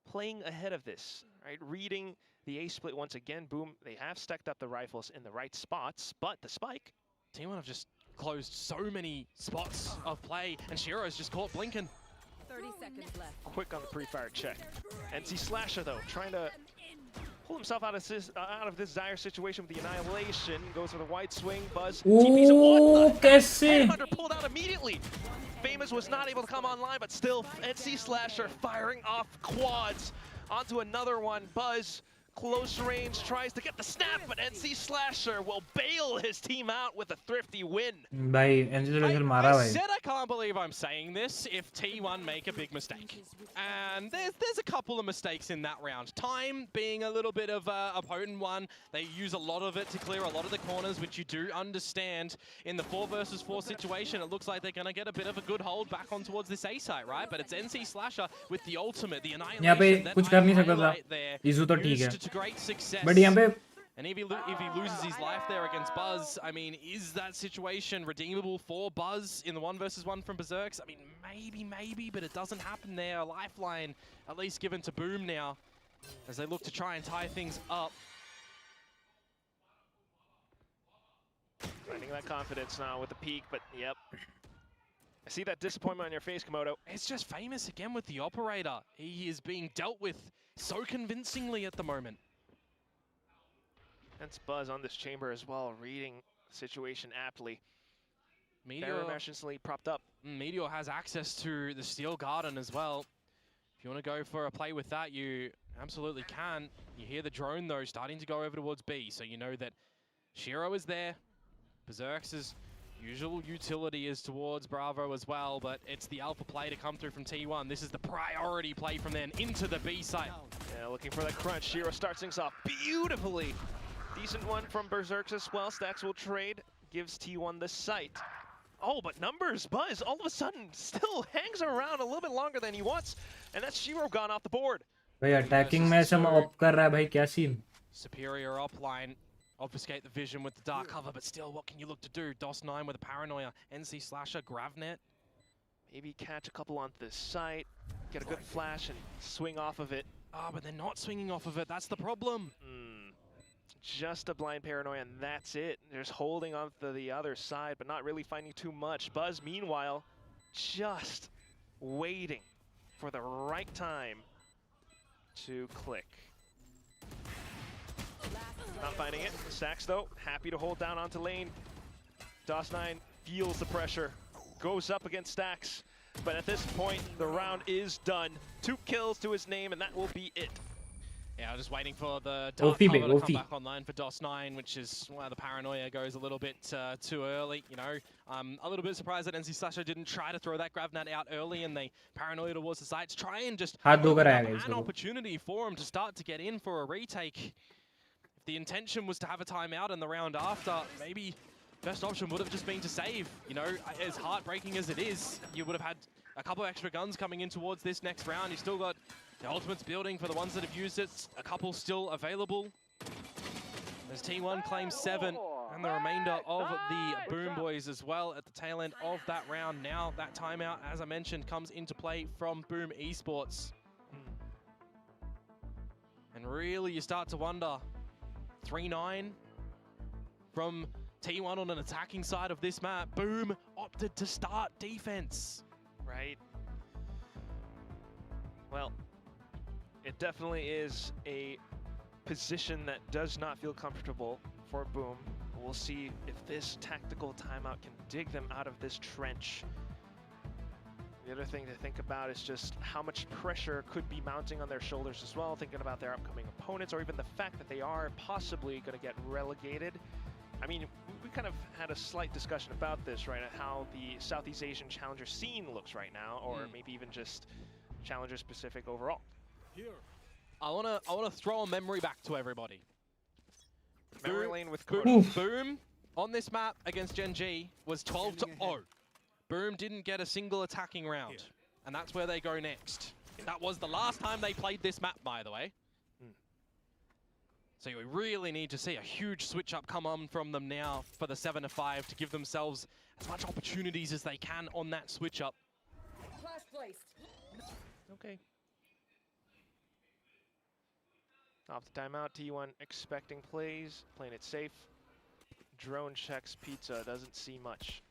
Speaker 5: playing ahead of this, right, reading the A split once again. Boom, they have stacked up the rifles in the right spots, but the spike.
Speaker 4: T1 have just closed so many spots of play, and Shiro's just caught blinking.
Speaker 3: 30 seconds left.
Speaker 5: Quick on the pre-fire check. NC Slasher, though, trying to pull himself out of this dire situation with the Annihilation. Goes with a wide swing. Buzz TP's a what the heck? Headhunter pulled out immediately. Famous was not able to come online, but still NC Slasher firing off quads onto another one. Buzz, close range, tries to get the snap, but NC Slasher will bail his team out with a thrifty win.
Speaker 4: I said I can't believe I'm saying this if T1 make a big mistake. And there's a couple of mistakes in that round. Time being a little bit of a potent one. They use a lot of it to clear a lot of the corners, which you do understand. In the 4 versus 4 situation, it looks like they're going to get a bit of a good hold back on towards this A site, right? But it's NC Slasher with the ultimate, the Annihilation.
Speaker 2: कुछ कर नहीं सकता था. इज़ू तो ठीक है.
Speaker 4: To great success.
Speaker 2: But यहाँ पे
Speaker 4: and if he loses his life there against Buzz, I mean, is that situation redeemable for Buzz in the 1 versus 1 from Berserks? I mean, maybe, but it doesn't happen there. A lifeline at least given to Boom now as they look to try and tie things up.
Speaker 5: Finding that confidence now with the peak, but yep. I see that disappointment on your face, Komodo.
Speaker 4: It's just famous again with the operator. He is being dealt with so convincingly at the moment.
Speaker 5: That's Buzz on this chamber as well, reading the situation aptly.
Speaker 4: Meteor
Speaker 5: Mercilessly propped up.
Speaker 4: Meteor has access to the Steel Garden as well. If you want to go for a play with that, you absolutely can. You hear the drone though starting to go over towards B, so you know that Shiro is there. Berserk's usual utility is towards Bravo as well, but it's the alpha play to come through from T1. This is the priority play from then into the B site.
Speaker 5: Yeah, looking for that crunch. Shiro starts things off beautifully. Decent one from Berserk's as well. Stacks will trade, gives T1 the site. Oh, but numbers, Buzz, all of a sudden still hangs around a little bit longer than he wants, and that's Shiro gone off the board.
Speaker 2: भाई attacking में सब op कर रहा है भाई, क्या scene?
Speaker 4: Superior offline, obfuscate the vision with the dark cover, but still, what can you look to do? DOS9 with a paranoia, NC Slasher, Gravnet.
Speaker 5: Maybe catch a couple onto this site, get a good flash and swing off of it.
Speaker 4: Ah, but they're not swinging off of it, that's the problem.
Speaker 5: Just a blind paranoia, and that's it. They're just holding on to the other side, but not really finding too much. Buzz, meanwhile, just waiting for the right time to click. Not finding it. Stacks, though, happy to hold down onto lane. DOS9 feels the pressure, goes up against Stacks, but at this point, the round is done. 2 kills to his name, and that will be it.
Speaker 4: Yeah, just waiting for the dark cover to come back online for DOS9, which is why the paranoia goes a little bit too early, you know. I'm a little bit surprised that NC Slasher didn't try to throw that Gravnet out early and they paranoia towards the site to try and just open up an opportunity for him to start to get in for a retake. If the intention was to have a timeout in the round after, maybe best option would have just been to save. You know, as heartbreaking as it is, you would have had a couple extra guns coming in towards this next round. You've still got the ultimates building for the ones that have used it. A couple still available. As T1 claims 7, and the remainder of the Boom Boys as well at the tail end of that round. Now that timeout, as I mentioned, comes into play from Boom Esports. And really you start to wonder, 3-9 from T1 on an attacking side of this map. Boom opted to start defense.
Speaker 5: Right. Well, it definitely is a position that does not feel comfortable for Boom. We'll see if this tactical timeout can dig them out of this trench. The other thing to think about is just how much pressure could be mounting on their shoulders as well, thinking about their upcoming opponents, or even the fact that they are possibly going to get relegated. I mean, we kind of had a slight discussion about this, right? How the Southeast Asian challenger scene looks right now, or maybe even just challenger specific overall.
Speaker 4: Here, I wanna throw a memory back to everybody.
Speaker 5: Memory lane with
Speaker 4: Boom on this map against Gen G was 12-0. Boom didn't get a single attacking round, and that's where they go next. That was the last time they played this map, by the way. So we really need to see a huge switch up come on from them now for the 7-5 to give themselves as much opportunities as they can on that switch up.
Speaker 5: Okay. Off the timeout, T1 expecting plays, playing it safe. Drone checks Pizza, doesn't see much.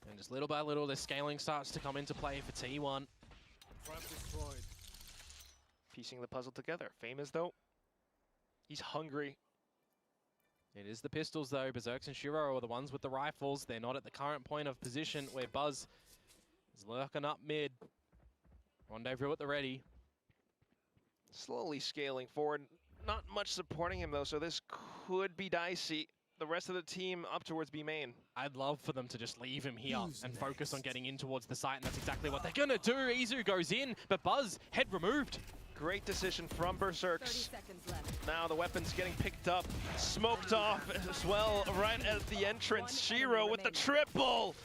Speaker 4: And just little by little, the scaling starts to come into play for T1.
Speaker 5: Piecing the puzzle together. Famous though, he's hungry.
Speaker 4: It is the pistols though. Berserks and Shiro are the ones with the rifles. They're not at the current point of position where Buzz is lurking up mid. Rendezvous at the ready.
Speaker 5: Slowly scaling forward. Not much supporting him though, so this could be dicey. The rest of the team up towards B main.
Speaker 4: I'd love for them to just leave him here and focus on getting in towards the site, and that's exactly what they're gonna do. Izu goes in, but Buzz, head removed.
Speaker 5: Great decision from Berserks. Now the weapon's getting picked up, smoked off as well right at the entrance. Shiro with the triple.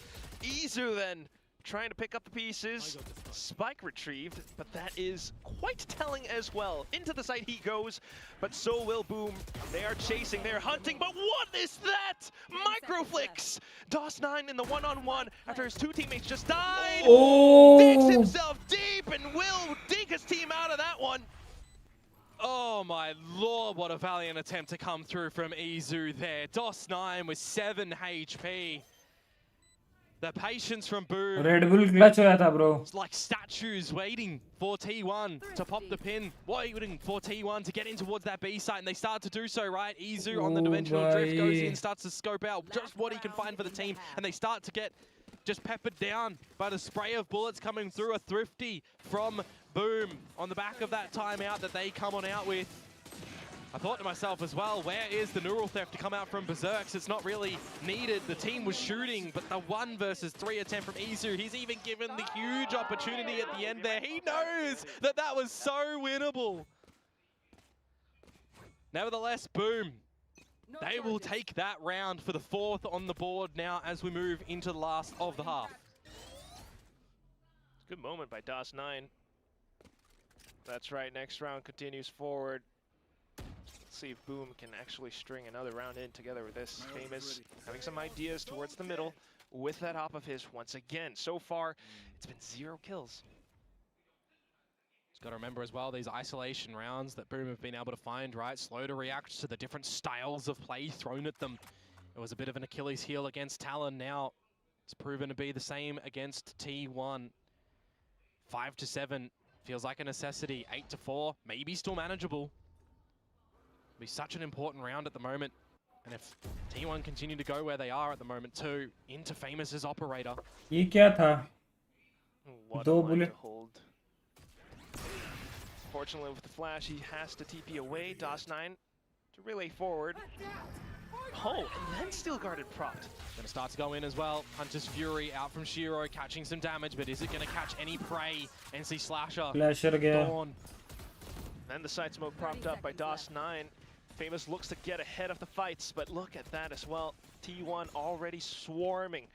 Speaker 5: Izu then trying to pick up the pieces. Spike retrieved, but that is quite telling as well. Into the site he goes, but so will Boom. They are chasing, they're hunting, but what is that? Microflicks! DOS9 in the one-on-one after his 2 teammates just died. Digs himself deep and will dig his team out of that one.
Speaker 4: Oh my lord, what a valiant attempt to come through from Izu there. DOS9 with 7 HP. The patience from Boom.
Speaker 2: Red Bull clutch होया था bro.
Speaker 4: It's like statues waiting for T1 to pop the pin, waiting for T1 to get in towards that B site, and they start to do so, right? Izu on the dimensional drift goes in, starts to scope out just what he can find for the team, and they start to get just peppered down by the spray of bullets coming through. A thrifty from Boom on the back of that timeout that they come on out with. I thought to myself as well, where is the neural theft to come out from Berserks? It's not really needed. The team was shooting, but the 1 versus 3 attempt from Izu, he's even given the huge opportunity at the end there. He knows that that was so winnable. Nevertheless, Boom, they will take that round for the 4th on the board now as we move into the last of the half.
Speaker 5: Good moment by DOS9. That's right, next round continues forward. Let's see if Boom can actually string another round in together with this. Famous having some ideas towards the middle with that hop of his once again. So far, it's been 0 kills.
Speaker 4: Just got to remember as well, these isolation rounds that Boom have been able to find, right? Slow to react to the different styles of play thrown at them. It was a bit of an Achilles heel against Talon. Now it's proven to be the same against T1. 5-7 feels like a necessity. 8-4, maybe still manageable. Be such an important round at the moment, and if T1 continue to go where they are at the moment too, into Famous's operator.
Speaker 2: ये क्या था?
Speaker 5: What
Speaker 2: दो
Speaker 5: a line
Speaker 2: bullet.
Speaker 5: to hold. Fortunately, with the flash, he has to TP away. DOS9 to relay forward. Oh, and then still guarded propped.
Speaker 4: Gonna start to go in as well. Hunter's Fury out from Shiro, catching some damage, but is it gonna catch any prey? NC Slasher.
Speaker 2: Flasher गया.
Speaker 5: Dawn. Then the side smoke propped up by DOS9. Famous looks to get ahead of the fights, but look at that as well. T1 already swarming.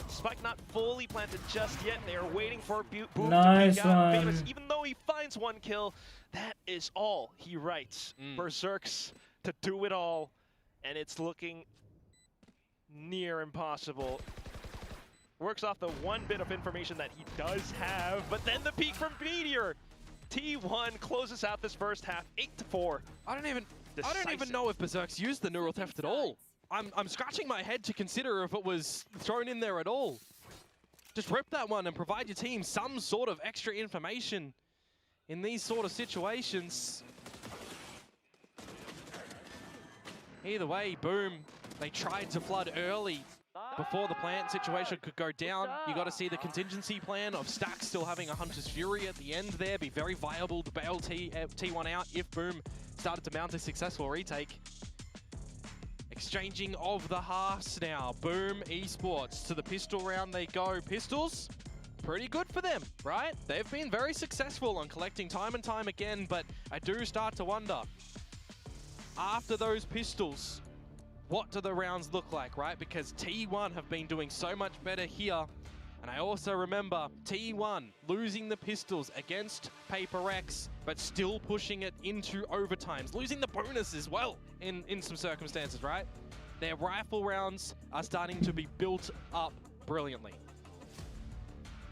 Speaker 5: Spike not fully planted just yet. They are waiting for Boom
Speaker 2: Nice
Speaker 5: to peek out.
Speaker 2: one.
Speaker 5: Famous, even though he finds 1 kill, that is all he writes. Berserks to do it all, and it's looking near impossible. Works off the 1 bit of information that he does have, but then the peek from Meteor. T1 closes out this first half, 8-4.
Speaker 4: I don't even know if Berserk's used the neural theft at all. I'm scratching my head to consider if it was thrown in there at all. Just rip that one and provide your team some sort of extra information in these sort of situations. Either way, Boom, they tried to flood early before the plant situation could go down. You got to see the contingency plan of Stack still having a Hunter's Fury at the end there. Be very viable to bail T1 out if Boom started to mount a successful retake. Exchanging of the halves now. Boom, Esports to the pistol round they go. Pistols, pretty good for them, right? They've been very successful on collecting time and time again, but I do start to wonder, after those pistols, what do the rounds look like, right? Because T1 have been doing so much better here. And I also remember T1 losing the pistols against Paper X, but still pushing it into overtimes, losing the bonus as well in some circumstances, right? Their rifle rounds are starting to be built up brilliantly.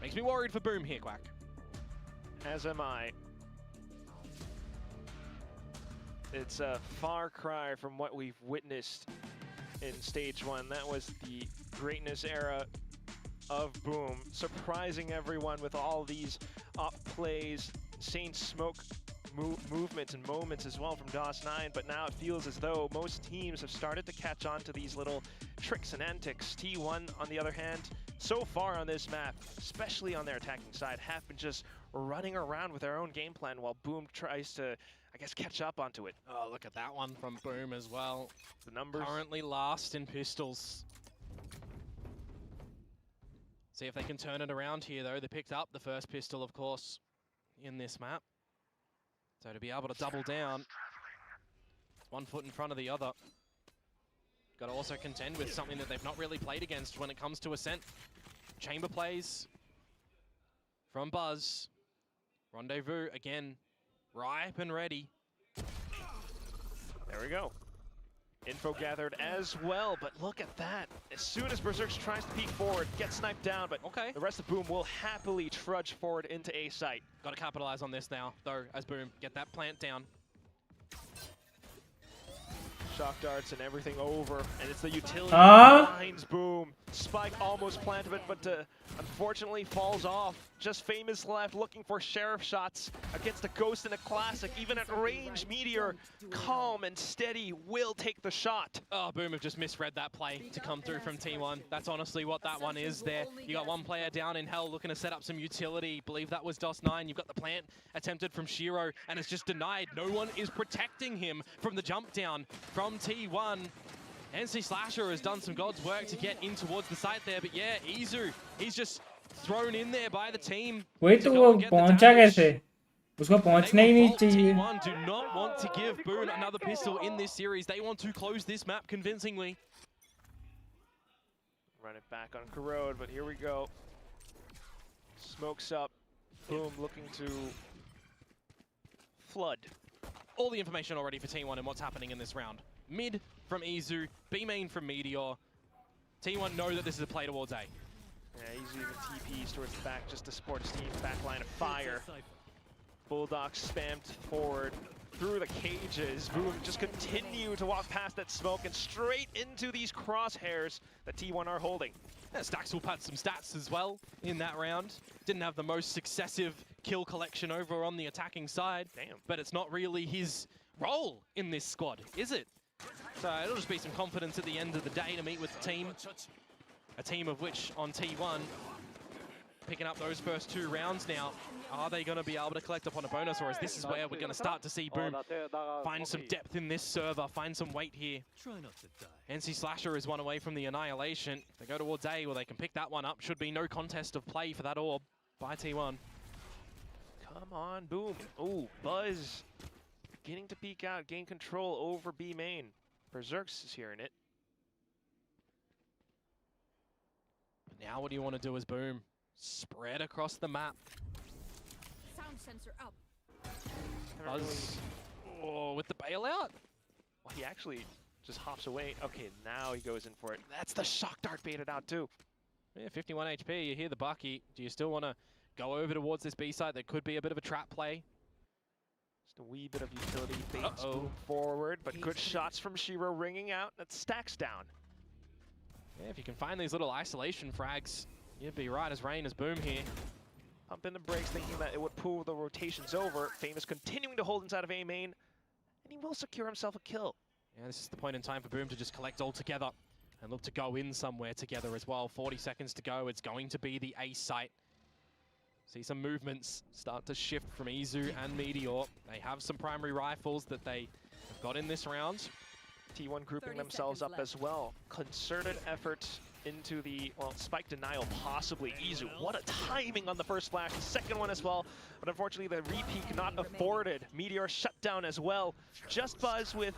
Speaker 4: Makes me worried for Boom here, Quack.
Speaker 5: As am I. It's a far cry from what we've witnessed in stage 1. That was the greatness era of Boom, surprising everyone with all these up plays, insane smoke movements and moments as well from DOS9, but now it feels as though most teams have started to catch on to these little tricks and antics. T1, on the other hand, so far on this map, especially on their attacking side, have been just running around with their own game plan while Boom tries to, I guess, catch up onto it.
Speaker 4: Oh, look at that one from Boom as well.
Speaker 5: The numbers.
Speaker 4: Currently last in pistols. See if they can turn it around here, though. They picked up the first pistol, of course, in this map. So to be able to double down, 1 foot in front of the other. Got to also contend with something that they've not really played against when it comes to Ascent. Chamber plays from Buzz. Rendezvous, again, ripe and ready.
Speaker 5: There we go. Info gathered as well, but look at that. As soon as Berserk tries to peek forward, gets sniped down, but
Speaker 4: okay,
Speaker 5: the rest of Boom will happily trudge forward into A site.
Speaker 4: Got to capitalize on this now, though, as Boom get that plant down.
Speaker 5: Shock darts and everything over, and it's the utility
Speaker 2: Ah.
Speaker 5: finds Boom. Spike almost planted it, but unfortunately falls off. Just Famous left looking for sheriff shots against the Ghost in a Classic. Even at range, Meteor, calm and steady, will take the shot.
Speaker 4: Oh, Boom have just misread that play to come through from T1. That's honestly what that one is there. You got one player down in Hell looking to set up some utility. Believe that was DOS9. You've got the plant attempted from Shiro, and it's just denied. No one is protecting him from the jump down from T1. NC Slasher has done some God's work to get in towards the site there, but yeah, Izu, he's just thrown in there by the team.
Speaker 2: वही तो वो पहुंचा कैसे? उसको पहुंचना ही नहीं चाहिए.
Speaker 4: T1 do not want to give Boone another pistol in this series. They want to close this map convincingly.
Speaker 5: Run it back on Corrode, but here we go. Smokes up. Boom looking to flood.
Speaker 4: All the information already for T1 and what's happening in this round. Mid from Izu, B main from Meteor. T1 know that this is a play towards A.
Speaker 5: Yeah, Izu even TPs towards the back, just the Sports team back line of fire. Bulldog spammed forward through the cages. Boom just continue to walk past that smoke and straight into these crosshairs that T1 are holding.
Speaker 4: Yeah, Stax will pad some stats as well in that round. Didn't have the most successive kill collection over on the attacking side.
Speaker 5: Damn.
Speaker 4: But it's not really his role in this squad, is it? So it'll just be some confidence at the end of the day to meet with the team. A team of which on T1, picking up those first 2 rounds now. Are they going to be able to collect upon a bonus, or is this where we're going to start to see Boom find some depth in this server, find some weight here? NC Slasher is one away from the annihilation. They go towards A, where they can pick that one up. Should be no contest of play for that orb by T1.
Speaker 5: Come on, Boom. Ooh, Buzz beginning to peek out, gain control over B main. Berserks is hearing it.
Speaker 4: Now what do you want to do as Boom? Spread across the map.
Speaker 3: Sound sensor up.
Speaker 4: Buzz, oh, with the bailout?
Speaker 5: Well, he actually just hops away. Okay, now he goes in for it. That's the shock dart baited out too.
Speaker 4: Yeah, 51 HP, you hear the Bucky. Do you still want to go over towards this B site? That could be a bit of a trap play.
Speaker 5: Just a wee bit of utility baits Boom forward, but good shots from Shiro ringing out. That stacks down.
Speaker 4: Yeah, if you can find these little isolation frags, you'd be right as rain as Boom here.
Speaker 5: Pump in the brakes, thinking that it would pull the rotations over. Famous continuing to hold inside of A main, and he will secure himself a kill.
Speaker 4: Yeah, this is the point in time for Boom to just collect all together and look to go in somewhere together as well. 40 seconds to go. It's going to be the A site. See some movements start to shift from Izu and Meteor. They have some primary rifles that they have got in this round.
Speaker 5: T1 grouping themselves up as well. Concerted effort into the, well, spike denial possibly. Izu, what a timing on the first flash. The second one as well, but unfortunately the repeat not afforded. Meteor shut down as well. Just Buzz with,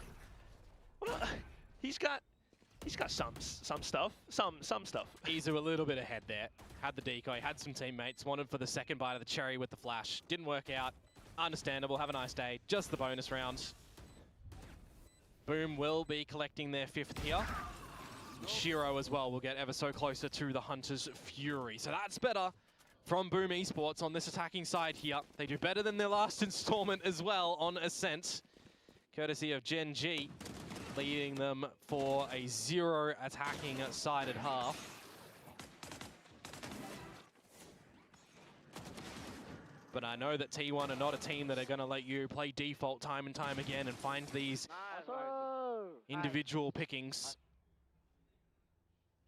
Speaker 5: well, he's got some stuff.
Speaker 4: Izu a little bit ahead there. Had the decoy, had some teammates, wanted for the second bite of the cherry with the flash. Didn't work out. Understandable, have a nice day. Just the bonus rounds. Boom will be collecting their 5th here. Shiro as well will get ever so closer to the Hunter's Fury. So that's better from Boom Esports on this attacking side here. They do better than their last installment as well on Ascent. Courtesy of Gen G, leading them for a 0 attacking sided half. But I know that T1 are not a team that are going to let you play default time and time again and find these individual pickings.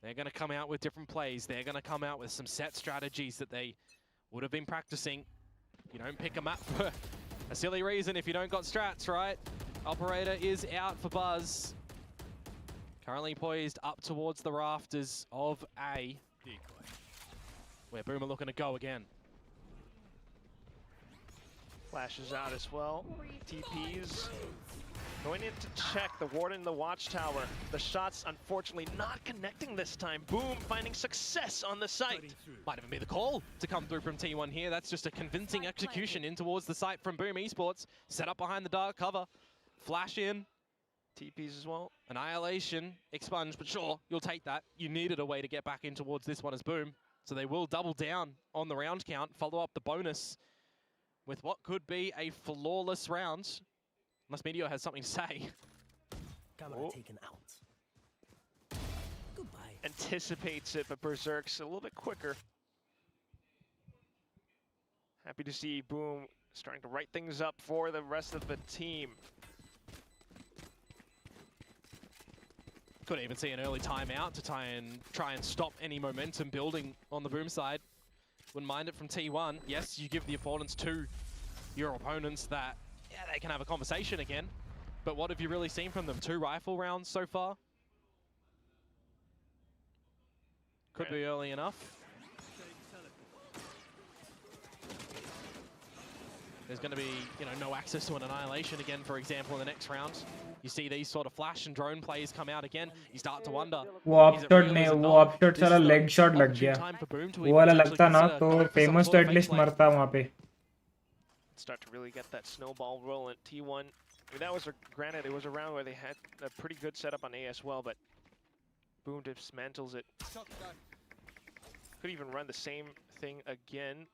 Speaker 4: They're going to come out with different plays. They're going to come out with some set strategies that they would have been practicing. You don't pick a map for a silly reason if you don't got strats, right? Operator is out for Buzz. Currently poised up towards the rafters of A, where Boom are looking to go again.
Speaker 5: Flashes out as well. TPs going in to check the Warden in the Watchtower. The shots unfortunately not connecting this time. Boom finding success on the site.
Speaker 4: Might even be the call to come through from T1 here. That's just a convincing execution in towards the site from Boom Esports. Set up behind the dark cover. Flash in.
Speaker 5: TPs as well.
Speaker 4: Annihilation, expunge, but sure, you'll take that. You needed a way to get back in towards this one as Boom. So they will double down on the round count, follow up the bonus with what could be a flawless round. Unless Meteor has something to say.
Speaker 5: Oh. Anticipates it, but Berserk's a little bit quicker. Happy to see Boom starting to write things up for the rest of the team.
Speaker 4: Could even see an early timeout to try and stop any momentum building on the Boom side. Wouldn't mind it from T1. Yes, you give the affordance to your opponents that, yeah, they can have a conversation again. But what have you really seen from them? 2 rifle rounds so far? Could be early enough. There's going to be, no access to an Annihilation again, for example, in the next round. You see these sort of flash and drone plays come out again. You start to wonder.
Speaker 2: वो ऑफशॉट नहीं, वो ऑफशॉट सारा leg shot लग गया. वो वाला लगता ना तो फेमस तो एटलीस्ट मरता वहाँ पे.
Speaker 5: Start to really get that snowball rolling. T1, I mean, that was granted it was a round where they had a pretty good setup on A as well, but Boom dismantles it. Could even run the same thing again.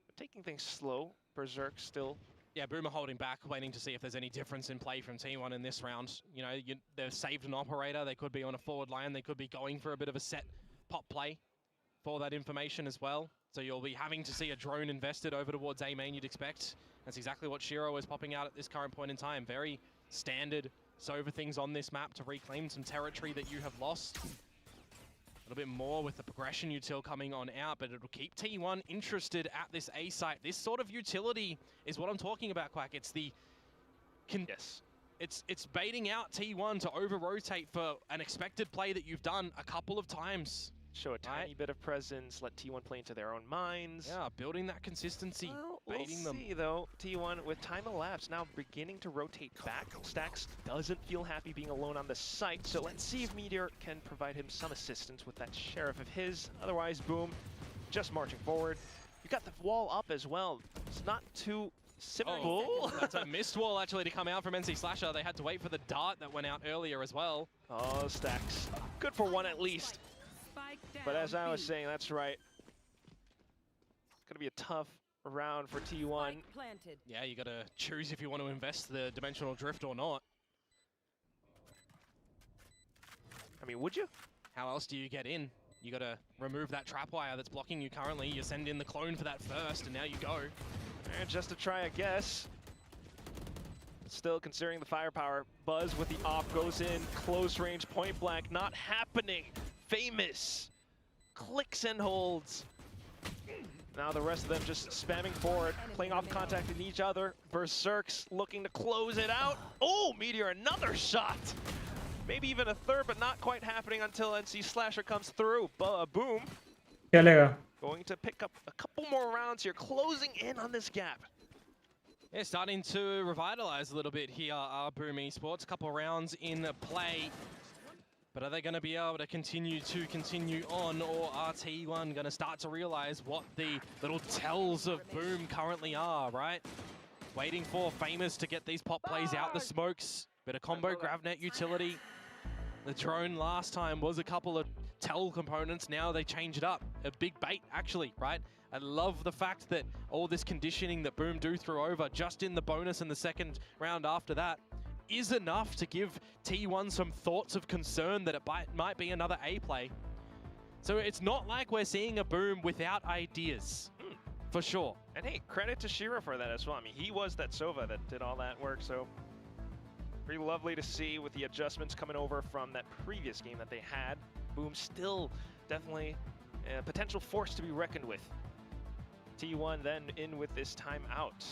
Speaker 5: But taking things slow. Berserk still.
Speaker 4: Yeah, Boom are holding back, waiting to see if there's any difference in play from T1 in this round. They've saved an operator. They could be on a forward line. They could be going for a bit of a set pop play for that information as well. So you'll be having to see a drone invested over towards A main, you'd expect. That's exactly what Shiro is popping out at this current point in time. Very standard Sova things on this map to reclaim some territory that you have lost. A little bit more with the progression util coming on out, but it'll keep T1 interested at this A site. This sort of utility is what I'm talking about, Quack. It's the...
Speaker 5: Yes.
Speaker 4: It's baiting out T1 to over-rotate for an expected play that you've done a couple of times.
Speaker 5: Show a tiny bit of presence, let T1 play into their own minds.
Speaker 4: Yeah, building that consistency, baiting them.
Speaker 5: We'll see, though. T1, with time elapsed, now beginning to rotate back. Stacks doesn't feel happy being alone on the site, so let's see if Meteor can provide him some assistance with that Sheriff of his. Otherwise, Boom, just marching forward. You got the wall up as well. It's not too simple.
Speaker 4: Oh, that's a missed wall, actually, to come out from NC Slasher. They had to wait for the dart that went out earlier as well.
Speaker 5: Oh, Stacks. Good for one at least. But as I was saying, that's right. It's going to be a tough round for T1.
Speaker 4: Yeah, you got to choose if you want to invest the Dimensional Drift or not.
Speaker 5: I mean, would you?
Speaker 4: How else do you get in? You got to remove that trap wire that's blocking you currently. You send in the clone for that first, and now you go.
Speaker 5: And just to try a guess. Still considering the firepower. Buzz with the op goes in. Close range, point blank. Not happening. Famous. Clicks and holds. Now the rest of them just spamming forward, playing off contact in each other. Berserk's looking to close it out. Oh, Meteor, another shot. Maybe even a third, but not quite happening until NC Slasher comes through. Boom. Going to pick up a couple more rounds here, closing in on this gap.
Speaker 4: Yeah, starting to revitalize a little bit here, Boom Esports. A couple rounds in play. But are they going to be able to continue on, or are T1 going to start to realize what the little tells of Boom currently are, right? Waiting for Famous to get these pop plays out the smokes. Bit of combo GravNet utility. The drone last time was a couple of tell components. Now they change it up. A big bait, actually, right? I love the fact that all this conditioning that Boom do throw over just in the bonus in the second round after that is enough to give T1 some thoughts of concern that it might be another A play. So it's not like we're seeing a Boom without ideas, for sure.
Speaker 5: And hey, credit to Shiro for that as well. I mean, he was that Sova that did all that work, so pretty lovely to see with the adjustments coming over from that previous game that they had. Boom still definitely a potential force to be reckoned with. T1 then in with this timeout.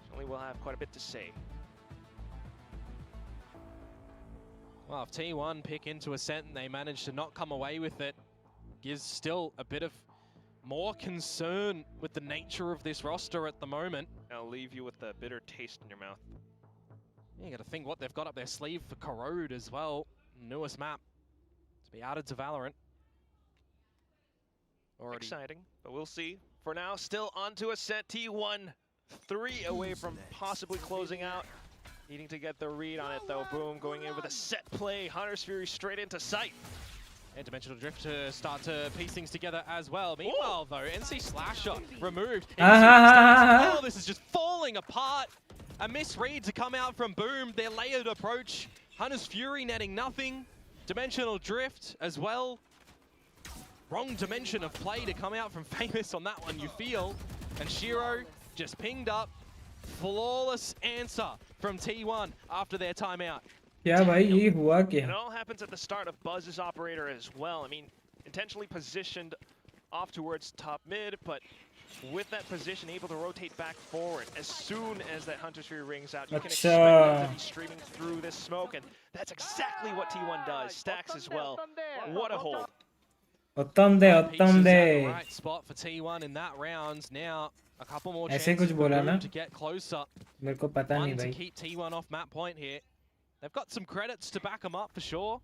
Speaker 5: Certainly will have quite a bit to say.
Speaker 4: Well, if T1 pick into a set and they manage to not come away with it, gives still a bit of more concern with the nature of this roster at the moment.
Speaker 5: I'll leave you with a bitter taste in your mouth.
Speaker 4: Yeah, you got to think what they've got up their sleeve for Corrode as well. Newest map to be added to Valorant.
Speaker 5: Already exciting, but we'll see. For now, still onto a set. T1, 3 away from possibly closing out. Needing to get the read on it though. Boom, going in with a set play. Hunter's Fury straight into sight.
Speaker 4: And Dimensional Drift to start to piece things together as well. Meanwhile though, NC Slasher removed. This is just falling apart. A misread to come out from Boom. Their layered approach Hunter's Fury netting nothing. Dimensional Drift as well. Wrong dimension of play to come out from Famous on that one, you feel. And Shiro just pinged up. Flawless answer from T1 after their timeout.
Speaker 2: क्या भाई ये हुआ क्या?
Speaker 5: It all happens at the start of Buzz's operator as well. I mean, intentionally positioned off towards top mid, but with that position able to rotate back forward. As soon as that Hunter's Fury rings out, you can expect them to be streaming through this smoke, and that's exactly what T1 does. Stacks as well. What a hold.
Speaker 2: उत्तम दे.
Speaker 4: Right spot for T1 in that round. Now a couple more
Speaker 2: ऐसे
Speaker 4: chances
Speaker 2: कुछ बोला ना?
Speaker 4: to get closer.
Speaker 2: मेरे को पता नहीं
Speaker 4: One to
Speaker 2: भाई.
Speaker 4: keep T1 off map point here. They've got some credits to back them up for sure.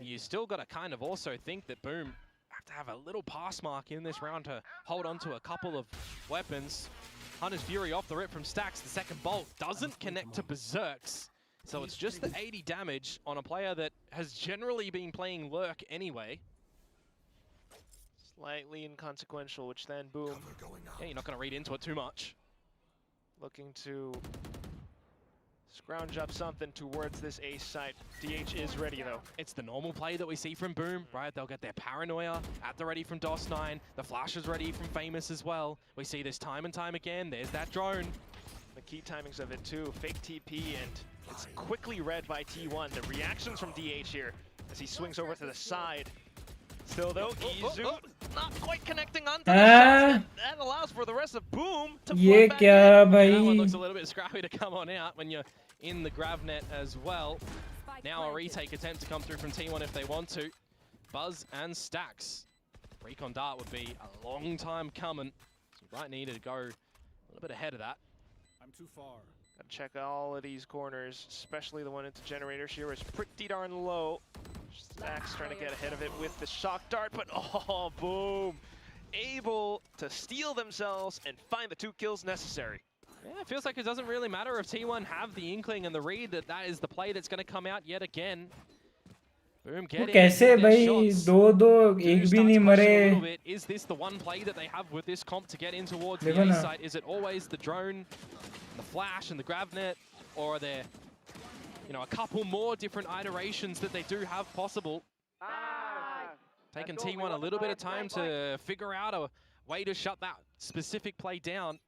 Speaker 4: You still got to kind of also think that Boom have to have a little pass mark in this round to hold on to a couple of weapons. Hunter's Fury off the rip from Stacks. The second bolt doesn't connect to Berserks. So it's just the 80 damage on a player that has generally been playing Lurk anyway.
Speaker 5: Slightly inconsequential, which then Boom.
Speaker 4: Yeah, you're not going to read into it too much.
Speaker 5: Looking to scrounge up something towards this ace site. DH is ready though.
Speaker 4: It's the normal play that we see from Boom, right? They'll get their paranoia at the ready from DOS9. The flash is ready from Famous as well. We see this time and time again. There's that drone.
Speaker 5: The key timings of it too. Fake TP, and it's quickly read by T1. The reactions from DH here as he swings over to the side. Still though, Izu not quite connecting onto the shots. That allows for the rest of Boom to
Speaker 2: ये
Speaker 5: flood back
Speaker 2: क्या
Speaker 5: in.
Speaker 4: That one
Speaker 2: भाई?
Speaker 4: looks a little bit scrappy to come on out when you're in the grav net as well. Now a retake attempt to come through from T1 if they want to. Buzz and Stacks. Recon Dart would be a long time coming. So you might need to go a little bit ahead of that.
Speaker 12: I'm too far.
Speaker 5: Gotta check all of these corners, especially the one into Generator. Shiro is pretty darn low. Stacks trying to get ahead of it with the shock dart, but oh, Boom. Able to steal themselves and find the 2 kills necessary.
Speaker 4: Yeah, it feels like it doesn't really matter if T1 have the inkling and the read that that is the play that's going to come out yet again. Boom,
Speaker 2: वो
Speaker 4: get in.
Speaker 2: कैसे
Speaker 4: get their
Speaker 2: भाई?
Speaker 4: shots.
Speaker 2: दो एक भी
Speaker 4: Starts
Speaker 2: नहीं
Speaker 4: to question a little
Speaker 2: मरे.
Speaker 4: bit. Is this the one play that they have with this comp to get in towards
Speaker 2: देखो
Speaker 4: the A
Speaker 2: ना.
Speaker 4: site? Is it always the drone, the flash, and the grav net, or are there, you know, a couple more different iterations that they do have possible? Taking T1 a little bit of time to figure out a way to shut that specific play down.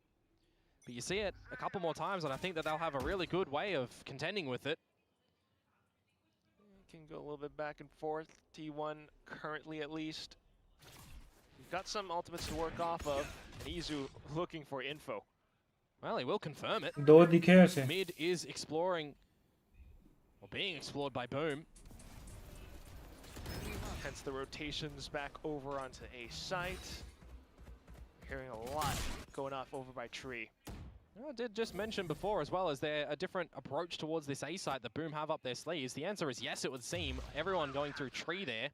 Speaker 4: But you see it a couple more times, and I think that they'll have a really good way of contending with it.
Speaker 5: Can go a little bit back and forth. T1 currently at least. We've got some ultimates to work off of. And Izu looking for info.
Speaker 4: Well, he will confirm it.
Speaker 2: दो दिखे उसे.
Speaker 4: Mid is exploring, or being explored by Boom.
Speaker 5: Hence the rotations back over onto a site. Hearing a lot going off over by Tree.
Speaker 4: I did just mention before as well, is there a different approach towards this A site that Boom have up their sleeves? The answer is yes, it would seem. Everyone going through Tree there,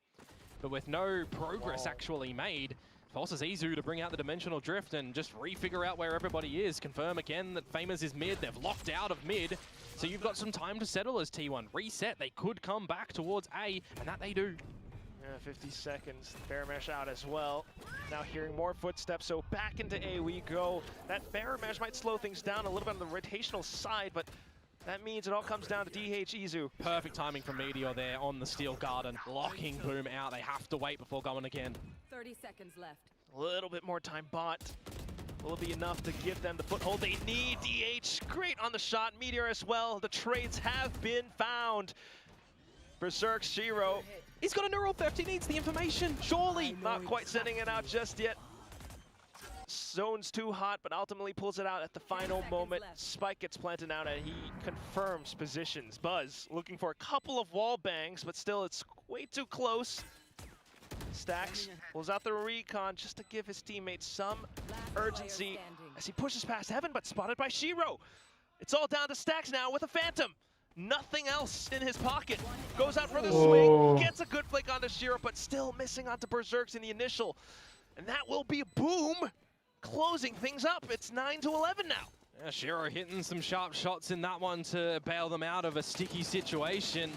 Speaker 4: but with no progress actually made. Forces Izu to bring out the Dimensional Drift and just refigure out where everybody is. Confirm again that Famous is mid. They've locked out of mid. So you've got some time to settle as T1. Reset. They could come back towards A, and that they do.
Speaker 5: Yeah, 50 seconds. Bear Mesh out as well. Now hearing more footsteps, so back into A we go. That Bear Mesh might slow things down a little bit on the rotational side, but that means it all comes down to DH Izu.
Speaker 4: Perfect timing from Meteor there on the Steel Garden, locking Boom out. They have to wait before going again.
Speaker 3: 30 seconds left.
Speaker 5: A little bit more time bought. Will it be enough to give them the foothold they need? DH, great on the shot. Meteor as well. The trades have been found. Berserk, Shiro.
Speaker 4: He's got a neural theft. He needs the information, surely.
Speaker 5: Not quite sending it out just yet. Zone's too hot, but ultimately pulls it out at the final moment. Spike gets planted out, and he confirms positions. Buzz looking for a couple of wall bangs, but still it's way too close. Stacks pulls out the recon just to give his teammates some urgency as he pushes past Heaven, but spotted by Shiro. It's all down to Stacks now with a Phantom. Nothing else in his pocket. Goes out for the swing, gets a good flick onto Shiro, but still missing onto Berserks in the initial. And that will be Boom closing things up. It's 9-11 now.
Speaker 4: Yeah, Shiro hitting some sharp shots in that one to bail them out of a sticky situation.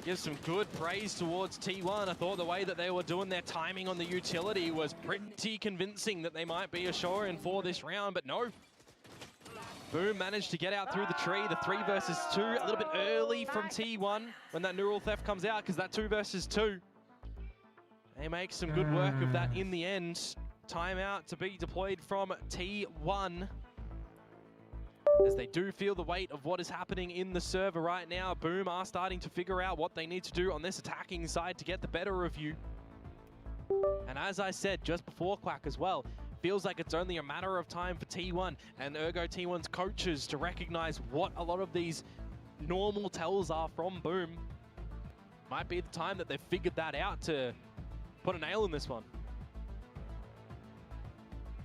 Speaker 4: Gives some good praise towards T1. I thought the way that they were doing their timing on the utility was pretty convincing that they might be a show-in for this round, but no. Boom managed to get out through the tree. The 3 versus 2, a little bit early from T1 when that neural theft comes out, because that 2 versus 2. They make some good work of that in the end. Timeout to be deployed from T1. As they do feel the weight of what is happening in the server right now. Boom are starting to figure out what they need to do on this attacking side to get the better of you. And as I said just before Quack as well, feels like it's only a matter of time for T1 and ergo T1's coaches to recognize what a lot of these normal tells are from Boom. Might be the time that they've figured that out to put a nail in this one.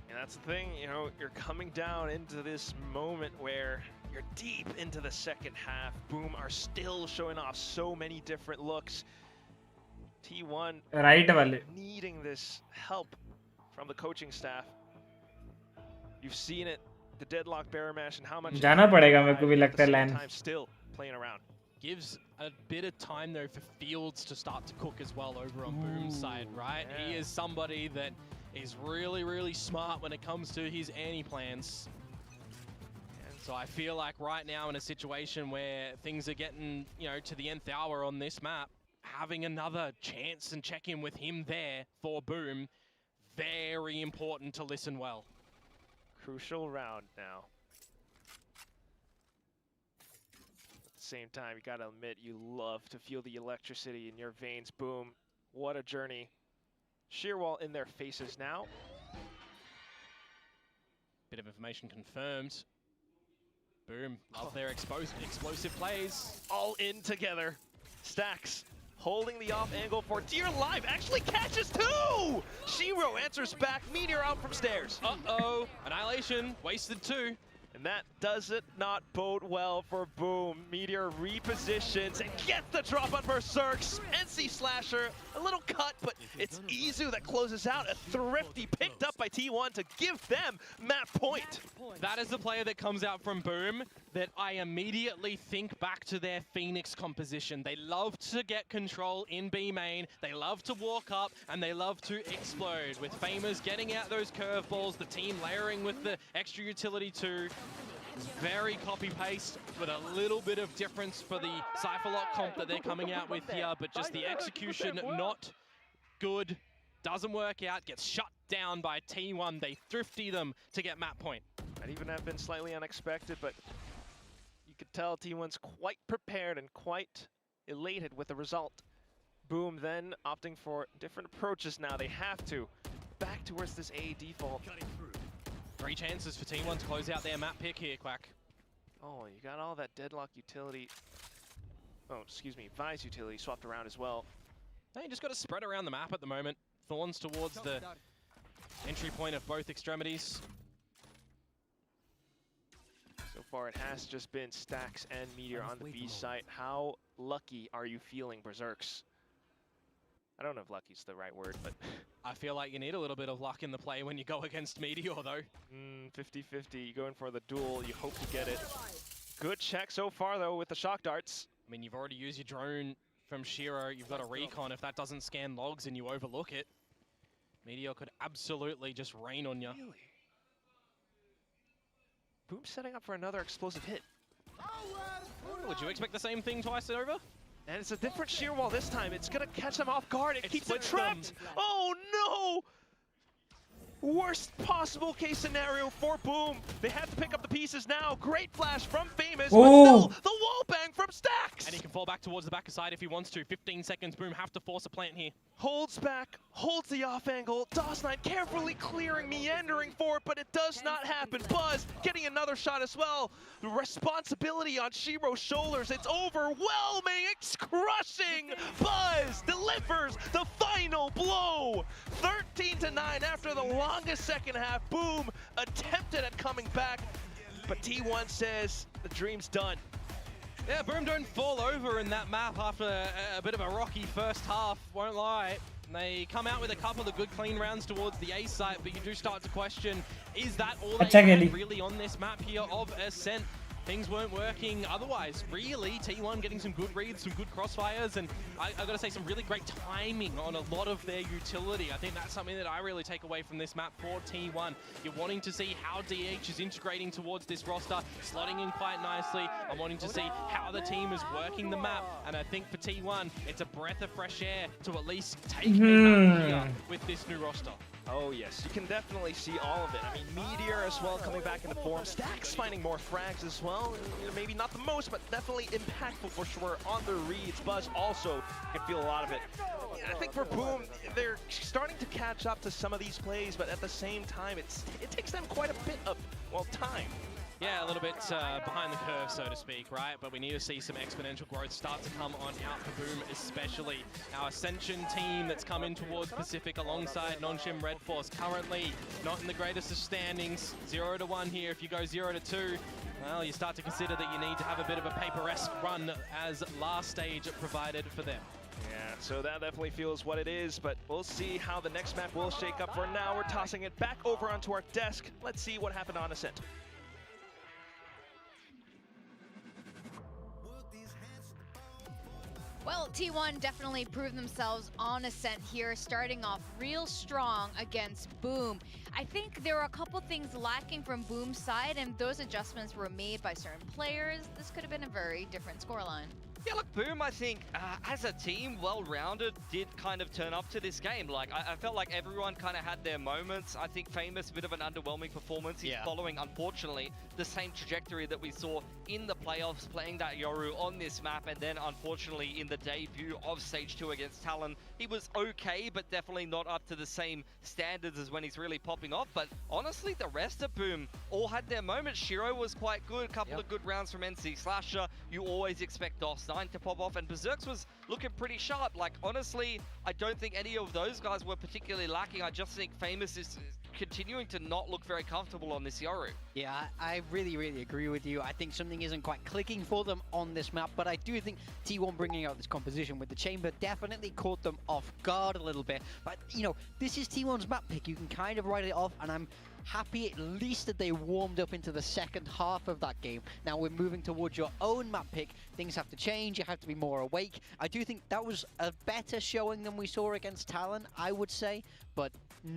Speaker 5: And that's the thing, you know, you're coming down into this moment where you're deep into the second half. Boom are still showing off so many different looks. T1 needing this help from the coaching staff. You've seen it, the deadlock bear mash, and how much
Speaker 2: जाना पड़ेगा मेरे को भी लगता है लैन.
Speaker 5: time still playing around.
Speaker 4: Gives a bit of time though for Fields to start to cook as well over on Boom's side, right? Yeah. He is somebody that is really, really smart when it comes to his anti-plans. And so I feel like right now in a situation where things are getting, you know, to the nth hour on this map, having another chance and check in with him there for Boom, very important to listen well.
Speaker 5: Crucial round now. At the same time, you gotta admit, you love to feel the electricity in your veins. Boom, what a journey. Sheer wall in their faces now.
Speaker 4: Bit of information confirmed. Boom, love their explosive plays.
Speaker 5: All in together. Stacks holding the off angle for Dear Life, actually catches 2! Shiro answers back, Meteor out from stairs.
Speaker 4: Uh-oh, Annihilation, wasted 2.
Speaker 5: And that does it not bode well for Boom. Meteor repositions and gets the drop on Berserks. NC Slasher, a little cut, but it's Izu that closes out. A thrifty picked up by T1 to give them map point.
Speaker 4: That is the player that comes out from Boom that I immediately think back to their Phoenix composition. They love to get control in B main, they love to walk up, and they love to explode. With Famers getting out those curveballs, the team layering with the extra utility too. Very copy-paste, with a little bit of difference for the Cypherlock comp that they're coming out with here, but just the execution not good. Doesn't work out, gets shut down by T1. They thrifty them to get map point.
Speaker 5: Might even have been slightly unexpected, but you could tell T1's quite prepared and quite elated with the result. Boom then opting for different approaches now. They have to. Back towards this A default.
Speaker 4: 3 chances for T1 to close out their map pick here, Quack.
Speaker 5: Oh, you got all that deadlock utility. Oh, excuse me, Vi's utility swapped around as well.
Speaker 4: Now you just got to spread around the map at the moment. Thorns towards the entry point of both extremities.
Speaker 5: So far it has just been Stacks and Meteor on the B site. How lucky are you feeling, Berserks? I don't know if lucky's the right word, but...
Speaker 4: I feel like you need a little bit of luck in the play when you go against Meteor, though.
Speaker 5: 50-50, you go in for the duel, you hope to get it. Good check so far, though, with the shock darts.
Speaker 4: I mean, you've already used your drone from Shiro. You've got a recon. If that doesn't scan logs and you overlook it, Meteor could absolutely just rain on you.
Speaker 5: Really? Boom setting up for another explosive hit.
Speaker 4: Would you expect the same thing twice over?
Speaker 5: And it's a different sheer wall this time. It's gonna catch them off guard. It keeps it trapped. Oh no! Worst possible case scenario for Boom. They have to pick up the pieces now. Great flash from Famous, but still the wall bang from Stacks.
Speaker 4: And he can fall back towards the back side if he wants to. 15 seconds. Boom have to force a plant here.
Speaker 5: Holds back, holds the off angle. DOS9 carefully clearing, meandering for it, but it does not happen. Buzz getting another shot as well. The responsibility on Shiro's shoulders. It's overwhelming. It's crushing. Buzz delivers the final blow. 13-9 after the longest second half. Boom attempted at coming back, but T1 says the dream's done.
Speaker 4: Yeah, Boom don't fall over in that map after a bit of a rocky first half, won't lie. They come out with a couple of good clean rounds towards the A site, but you do start to question, is that all they have really on this map here of Ascent? things weren't working otherwise. Really, T1 getting some good reads, some good crossfires, and I gotta say some really great timing on a lot of their utility. I think that's something that I really take away from this map for T1. You're wanting to see how DH is integrating towards this roster, slotting in quite nicely. I'm wanting to see how the team is working the map, and I think for T1, it's a breath of fresh air to at least take a map here with this new roster.
Speaker 5: Oh yes, you can definitely see all of it. I mean, Meteor as well coming back into form. Stacks finding more frags as well. Maybe not the most, but definitely impactful for sure on the reads. Buzz also can feel a lot of it. I think for Boom, they're starting to catch up to some of these plays, but at the same time, it takes them quite a bit of, well, time.
Speaker 4: Yeah, a little bit behind the curve, so to speak, right? But we need to see some exponential growth start to come on out for Boom, especially our Ascension team that's come in towards Pacific alongside Nongshim Red Force. Currently not in the greatest of standings, 0-1 here. If you go 0-2, well, you start to consider that you need to have a bit of a paper-esque run as last stage provided for them.
Speaker 5: Yeah, so that definitely feels what it is, but we'll see how the next map will shake up. For now, we're tossing it back over onto our desk. Let's see what happened on Ascent.
Speaker 11: Well, T1 definitely proved themselves on Ascent here, starting off real strong against Boom. I think there were a couple things lacking from Boom's side, and those adjustments were made by certain players. This could have been a very different scoreline.
Speaker 6: Yeah, look, Boom, I think, as a team, well-rounded, did kind of turn up to this game. Like, I felt like everyone kind of had their moments. I think Famous, a bit of an underwhelming performance. He's following, unfortunately, the same trajectory that we saw in the playoffs, playing that Yoru on this map, and then, unfortunately, in the debut of Stage 2 against Talon, he was okay, but definitely not up to the same standards as when he's really popping off. But honestly, the rest of Boom all had their moments. Shiro was quite good, a couple of good rounds from NC Slasher. You always expect DOS9 to pop off, and Berserks was looking pretty sharp. Like, honestly, I don't think any of those guys were particularly lacking. I just think Famous is continuing to not look very comfortable on this Yoru.
Speaker 8: Yeah, I really, really agree with you. I think something isn't quite clicking for them on this map, but I do think T1 bringing out this composition with the chamber definitely caught them off guard a little bit. But, you know, this is T1's map pick. You can kind of write it off, and I'm happy at least that they warmed up into the second half of that game. Now we're moving towards your own map pick. Things have to change. You have to be more awake. I do think that was a better showing than we saw against Talon, I would say, but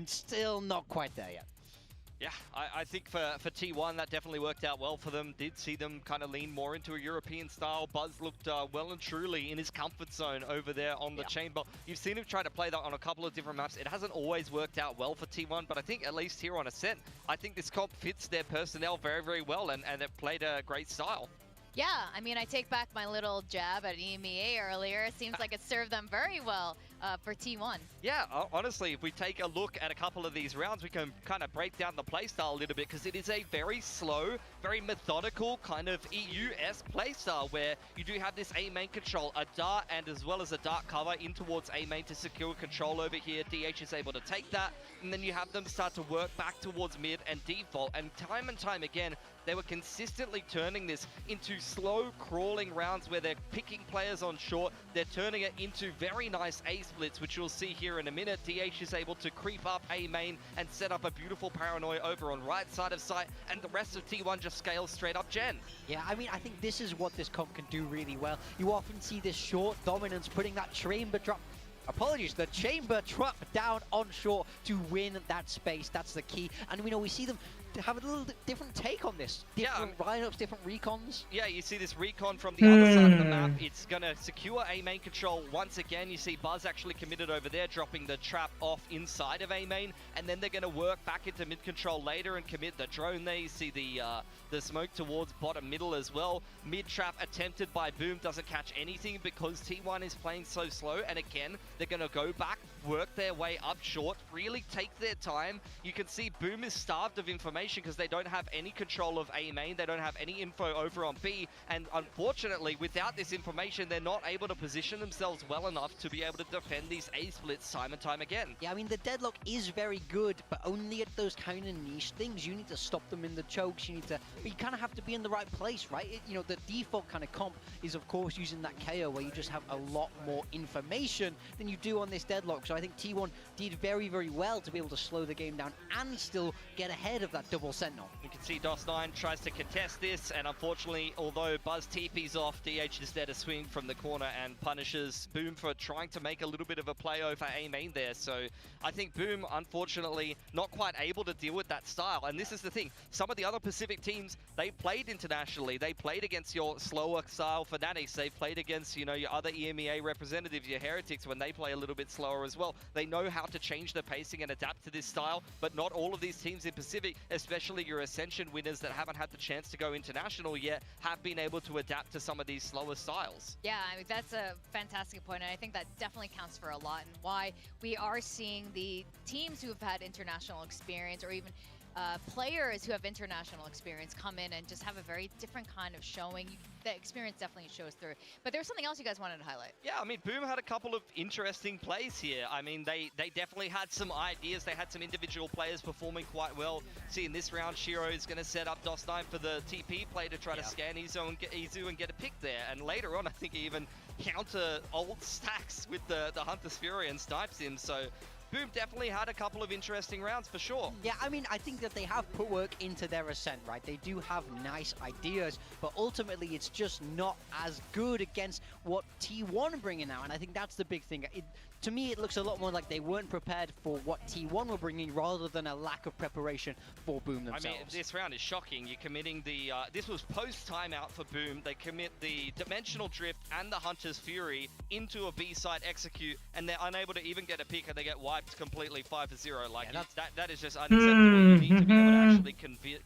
Speaker 8: still not quite there yet.
Speaker 6: Yeah, I think for T1, that definitely worked out well for them. Did see them kind of lean more into a European style. Buzz looked well and truly in his comfort zone over there on the chamber. You've seen him try to play that on a couple of different maps. It hasn't always worked out well for T1, but I think at least here on Ascent, I think this comp fits their personnel very, very well, and it played a great style.
Speaker 11: Yeah, I mean, I take back my little jab at EMEA earlier. It seems like it served them very well for T1.
Speaker 6: Yeah, honestly, if we take a look at a couple of these rounds, we can kind of break down the playstyle a little bit, because it is a very slow, very methodical kind of EU-esque playstyle where you do have this A main control, a dart, and as well as a dart cover in towards A main to secure control over here. DH is able to take that, and then you have them start to work back towards mid and default, and time again, they were consistently turning this into slow crawling rounds where they're picking players on short. They're turning it into very nice A splits, which you'll see here in a minute. DH is able to creep up A main and set up a beautiful paranoia over on right side of site, and the rest of T1 just scales straight up Gen.
Speaker 8: Yeah, I mean, I think this is what this comp can do really well. You often see this short dominance, putting that chamber drop. Apologies, the chamber trap down on short to win that space. That's the key. And we know we see them have a little different take on this. Different lineups, different recons.
Speaker 6: Yeah, you see this recon from the other side of the map. It's going to secure A main control once again. You see Buzz actually committed over there, dropping the trap off inside of A main, and then they're going to work back into mid control later and commit the drone there. You see the smoke towards bottom middle as well. Mid trap attempted by Boom, doesn't catch anything because T1 is playing so slow, and again, they're going to go back, work their way up short, really take their time. You can see Boom is starved of information because they don't have any control of A main, they don't have any info over on B, and unfortunately, without this information, they're not able to position themselves well enough to be able to defend these A splits time and time again.
Speaker 8: Yeah, I mean, the deadlock is very good, but only at those kind of niche things. You need to stop them in the chokes, you kind of have to be in the right place, right? You know, the default kind of comp is, of course, using that KO where you just have a lot more information than you do on this deadlock. So I think T1 did very, very well to be able to slow the game down and still get ahead of that double sentinel.
Speaker 6: You can see DOS9 tries to contest this, and unfortunately, although Buzz TP's off, DH is there to swing from the corner and punishes Boom for trying to make a little bit of a play over A main there. So I think Boom, unfortunately, not quite able to deal with that style. And this is the thing, some of the other Pacific teams, they played internationally. They played against your slower style Fanatics. They've played against, you know, your other EMEA representatives, your Heretics, when they play a little bit slower as well. They know how to change the pacing and adapt to this style, but not all of these teams in Pacific, especially your Ascension winners that haven't had the chance to go international yet, have been able to adapt to some of these slower styles.
Speaker 11: Yeah, I mean, that's a fantastic point, and I think that definitely counts for a lot, and why we are seeing the teams who have had international experience, or even players who have international experience come in and just have a very different kind of showing. The experience definitely shows through. But there's something else you guys wanted to highlight.
Speaker 6: Yeah, I mean, Boom had a couple of interesting plays here. I mean, they definitely had some ideas. They had some individual players performing quite well. See, in this round, Shiro is going to set up DOS9 for the TP play to try to scan Izu and get a pick there. And later on, I think he even counter old stacks with the Hunter's Fury and snipes him. So Boom definitely had a couple of interesting rounds for sure.
Speaker 8: Yeah, I mean, I think that they have put work into their Ascent, right? They do have nice ideas, but ultimately it's just not as good against what T1 bringing out, and I think that's the big thing. To me, it looks a lot more like they weren't prepared for what T1 were bringing, rather than a lack of preparation for Boom themselves.
Speaker 6: I mean, this round is shocking. You're committing the... this was post-timeout for Boom. They commit the Dimensional Drift and the Hunter's Fury into a B-side execute, and they're unable to even get a pick, and they get wiped completely 5-0. Like, yeah, that is just unacceptable. You need to be able to actually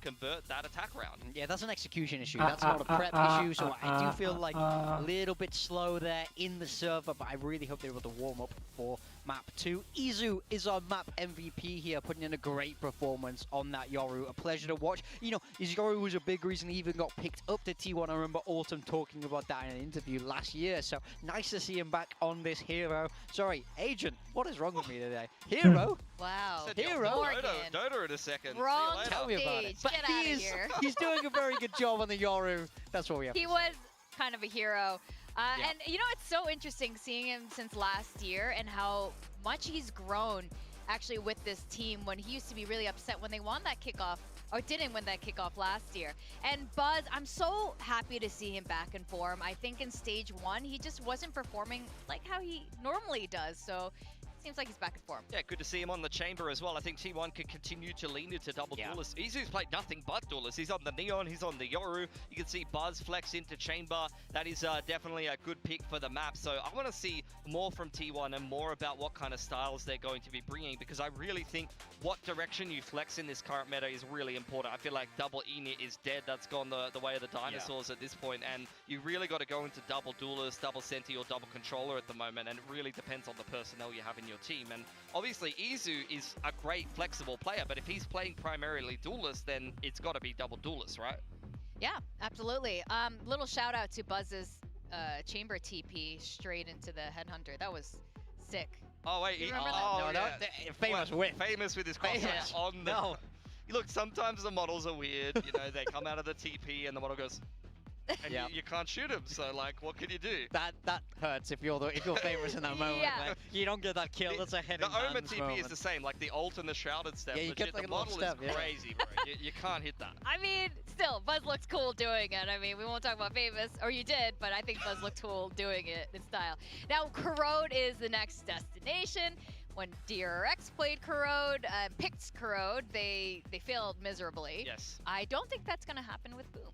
Speaker 6: convert that attack round.
Speaker 8: Yeah, that's an execution issue. That's not a prep issue, so I do feel like a little bit slow there in the server, but I really hope they're able to warm up for map 2. Izu is our map MVP here, putting in a great performance on that Yoru. A pleasure to watch. You know, his Yoru was a big reason he even got picked up to T1. I remember Autumn talking about that in an interview last year, so nice to see him back on this hero. Sorry, Agent, what is wrong with me today? Hero?
Speaker 11: Wow.
Speaker 6: Hero? Dodo in a second.
Speaker 11: Wrong
Speaker 8: Tell me about it.
Speaker 11: But get out of here.
Speaker 8: He's doing a very good job on the Yoru. That's what we have.
Speaker 11: He was kind of a hero. And you know, it's so interesting seeing him since last year and how much he's grown actually with this team, when he used to be really upset when they won that kickoff, or didn't win that kickoff last year. And Buzz, I'm so happy to see him back in form. I think in stage 1, he just wasn't performing like how he normally does. So seems like he's back in form.
Speaker 6: Yeah, good to see him on the chamber as well. I think T1 can continue to lean into double duelists. Izu's played nothing but duelists. He's on the Neon, he's on the Yoru. You can see Buzz flex into chamber. That is definitely a good pick for the map. So I want to see more from T1 and more about what kind of styles they're going to be bringing, because I really think what direction you flex in this current meta is really important. I feel like double init is dead. That's gone the way of the dinosaurs at this point, and you really got to go into double duelist, double senti, or double controller at the moment, and it really depends on the personnel you have in your team. And obviously Izu is a great flexible player, but if he's playing primarily duelist, then it's got to be double duelist, right?
Speaker 11: Yeah, absolutely. Little shout out to Buzz's chamber TP straight into the headhunter. That was sick.
Speaker 6: Oh wait,
Speaker 11: you remember that?
Speaker 8: Famous whip.
Speaker 6: Famous with his crosshair on the...
Speaker 8: No.
Speaker 6: Look, sometimes the models are weird. You know, they come out of the TP and the model goes... And you can't shoot him, so like, what can you do?
Speaker 8: That hurts if you're famous in that moment.
Speaker 11: Yeah.
Speaker 8: Like, you don't get that kill. That's a head in
Speaker 6: The Omen
Speaker 8: hands
Speaker 6: TP
Speaker 8: moment.
Speaker 6: is the same, like the ult and the shrouded step.
Speaker 8: Yeah, you
Speaker 6: Legit,
Speaker 8: get like
Speaker 6: the
Speaker 8: a little
Speaker 6: model
Speaker 8: step,
Speaker 6: is crazy, bro. You can't hit that.
Speaker 11: I mean, still, Buzz looks cool doing it. I mean, we won't talk about famous, or you did, but I think Buzz looked cool doing it in style. Now, Corrode is the next destination. When DRX played Corrode, picked Corrode, they failed miserably.
Speaker 6: Yes.
Speaker 11: I don't think that's going to happen with Boom.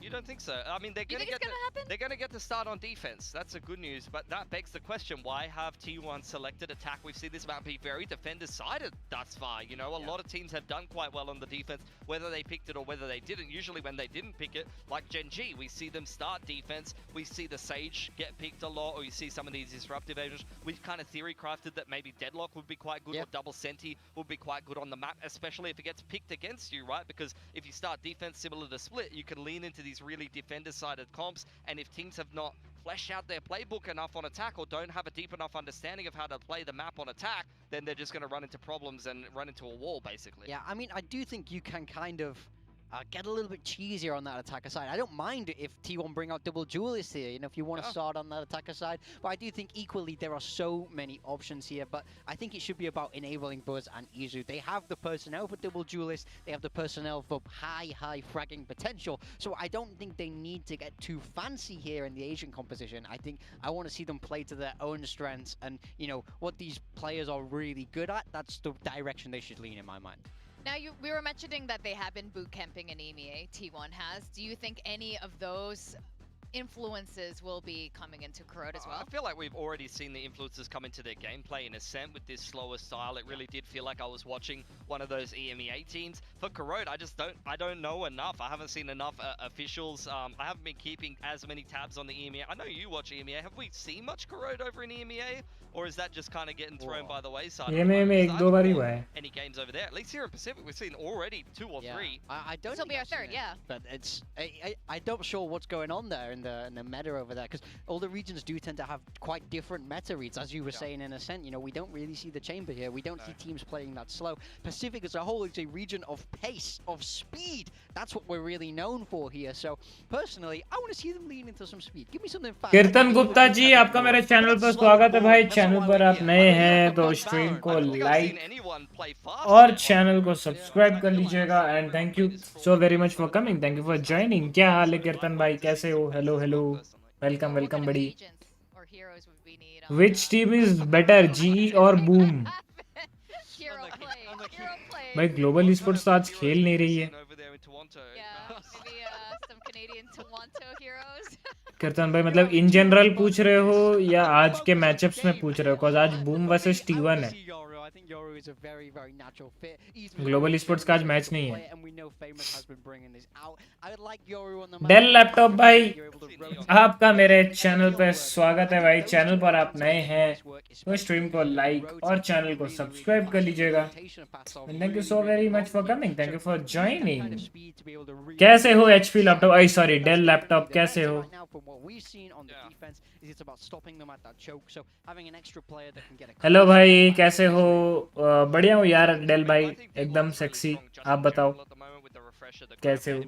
Speaker 6: You don't think so? I mean, they're going to get they're going to get the start on defense. That's the good news. But that begs the question: why have T1 selected attack? We've seen this map be very defender-sided thus far. You know, a lot of teams have done quite well on the defense, whether they picked it or whether they didn't. Usually, when they didn't pick it, like Gen G, we see them start defense. We see the Sage get picked a lot, or you see some of these disruptive agents. We've kind of theory crafted that maybe Deadlock would be quite good, or Double Senti would be quite good on the map, especially if it gets picked against you, right? Because if you start defense similar to Split, you can lean into these really defender-sided comps, and if teams have not fleshed out their playbook enough on attack, or don't have a deep enough understanding of how to play the map on attack, then they're just going to run into problems and run into a wall, basically.
Speaker 8: Yeah, I mean, I do think you can kind of get a little bit cheesier on that attacker side. I don't mind it if T1 bring out double duelists here, you know, if you want to start on that attacker side. But I do think equally there are so many options here. But I think it should be about enabling Buzz and Izu. They have the personnel for double duelists. They have the personnel for high fragging potential. So I don't think they need to get too fancy here in the Asian composition. I think I want to see them play to their own strengths. And, you know, what these players are really good at, that's the direction they should lean in my mind.
Speaker 11: Now, we were mentioning that they have been boot camping in EMEA, T1 has. Do you think any of those influences will be coming into Corrode as well?
Speaker 6: I feel like we've already seen the influences come into their gameplay in Ascent with this slower style. It really did feel like I was watching one of those EMEA teams. For Corrode, I don't know enough. I haven't seen enough officials. I haven't been keeping as many tabs on the EMEA. I know you watch EMEA. Have we seen much Corrode over in EMEA? Or is that just kind of getting thrown by the wayside?
Speaker 2: EMEA में एक दो बार ही हुआ है.
Speaker 6: Any games over there? At least here in Pacific, we've seen already 2 or 3.
Speaker 8: I don't.
Speaker 11: This will be our third, yeah.
Speaker 8: But it's I don't sure what's going on there in the meta over there, because all the regions do tend to have quite different meta reads, as you were saying in Ascent. You know, we don't really see the chamber here. We don't see teams playing that slow. Pacific as a whole is a region of pace, of speed. That's what we're really known for here. So personally, I want to see them lean into some speed. Give me something fast.
Speaker 2: कीर्तन गुप्ता जी, आपका मेरे channel पर स्वागत है भाई. Channel पर आप नए हैं तो स्ट्रीम को लाइक और चैनल को सब्सक्राइब कर लीजिएगा. And thank you so very much for coming. Thank you for joining. क्या हाल है कीर्तन भाई, कैसे हो? हेलो हेलो, वेलकम वेलकम बड़ी. विच टीम इज बेटर, जी और बूम? भाई ग्लोबल esports तो आज खेल नहीं रही है. कीर्तन भाई मतलब इन जनरल पूछ रहे हो या आज के मैचअप्स में पूछ रहे हो? बिकॉज़ आज बूम वर्सेस T1 है. ग्लोबल esports का आज मैच नहीं है. डेल लैपटॉप भाई, आपका मेरे चैनल पे स्वागत है भाई. चैनल पर आप नए हैं तो स्ट्रीम को लाइक और चैनल को सब्सक्राइब कर लीजिएगा. Thank you so very much for coming. Thank you for joining. कैसे हो HP लैपटॉप? आई सॉरी डेल लैपटॉप, कैसे हो? हेलो भाई, कैसे हो? बढ़िया हूँ यार डेल भाई, एकदम सेक्सी. आप बताओ कैसे हो?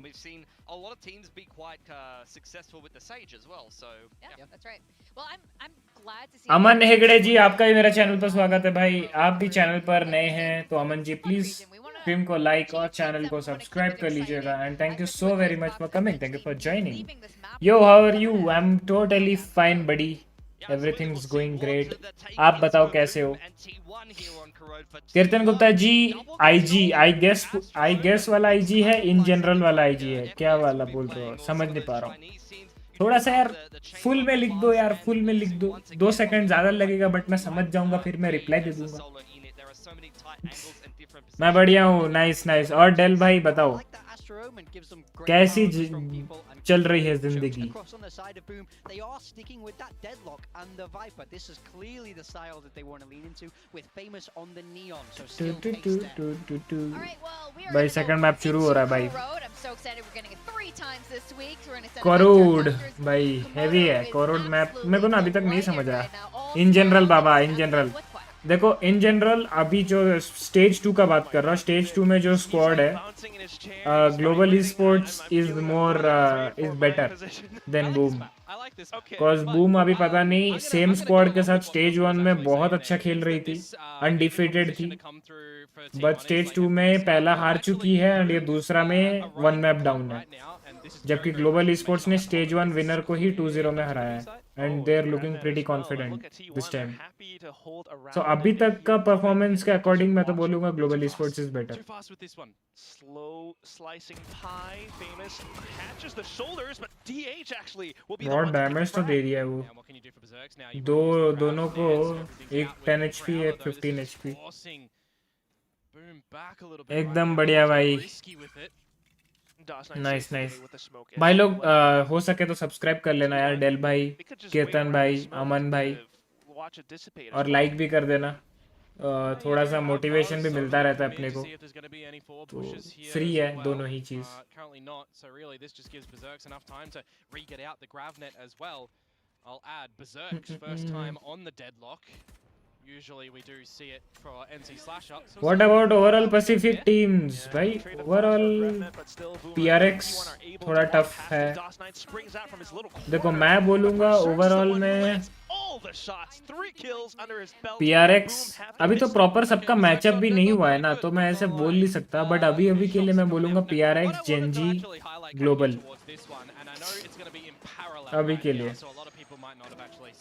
Speaker 6: A lot of teams be quite successful with the Sage as well, so
Speaker 11: yeah, that's right. Well, I'm glad to see.
Speaker 2: अमन हेगड़े जी, आपका भी मेरा चैनल पर स्वागत है भाई. आप भी चैनल पर नए हैं तो अमन जी प्लीज स्ट्रीम को लाइक और चैनल को सब्सक्राइब कर लीजिएगा. And thank you so very much for coming. Thank you for joining. Yo, how are you? I am totally fine buddy. Everything's going great. आप बताओ कैसे हो? Kirtan Gupta ji, IG I guess वाला IG है, इन जनरल वाला IG है? क्या वाला बोल रहे हो? समझ नहीं पा रहा हूँ. थोड़ा सा यार फुल में लिख दो यार, फुल में लिख दो. 2 सेकंड ज्यादा लगेगा बट मैं समझ जाऊंगा, फिर मैं रिप्लाई दे दूंगा. मैं बढ़िया हूँ. Nice nice. और डेल भाई बताओ कैसी चल रही है जिंदगी? भाई सेकंड मैप शुरू हो रहा है भाई. कोरोड भाई हेवी है. कोरोड मैप मेरे को ना अभी तक नहीं समझ आया. In general Baba, in general देखो, इन जनरल अभी जो स्टेज 2 का बात कर रहा हूँ, स्टेज 2 में जो स्क्वाड है, global esports is more is better than boom. Because boom अभी पता नहीं सेम स्क्वाड के साथ स्टेज 1 में बहुत अच्छा खेल रही थी, अनडिफीटेड थी. बट स्टेज 2 में पहला हार चुकी है एंड ये दूसरा में 1 मैप डाउन है. जबकि ग्लोबल esports ने स्टेज 1 विनर को ही 2-0 में हराया है. And they are looking pretty confident this time. So अभी तक का परफॉर्मेंस के अकॉर्डिंग मैं तो बोलूँगा ग्लोबल esports is better. बहुत डैमेज तो दे दिया है वो. दोनों को एक 10 HP एक 15 HP. एकदम बढ़िया भाई. Nice nice. भाई लोग हो सके तो सब्सक्राइब कर लेना यार. डेल भाई, कीर्तन भाई, अमन भाई, और लाइक भी कर देना. थोड़ा सा मोटिवेशन भी मिलता रहता है अपने को. तो फ्री है दोनों ही चीज.
Speaker 4: Usually we do see it for NC Slasher. So
Speaker 2: What about overall Pacific teams भाई? Overall PRX थोड़ा tough है. देखो मैं बोलूँगा overall में PRX अभी तो proper सबका matchup भी नहीं हुआ है ना, तो मैं ऐसे बोल नहीं सकता. But अभी के लिए मैं बोलूँगा PRX, Genji, Global. अभी के लिए.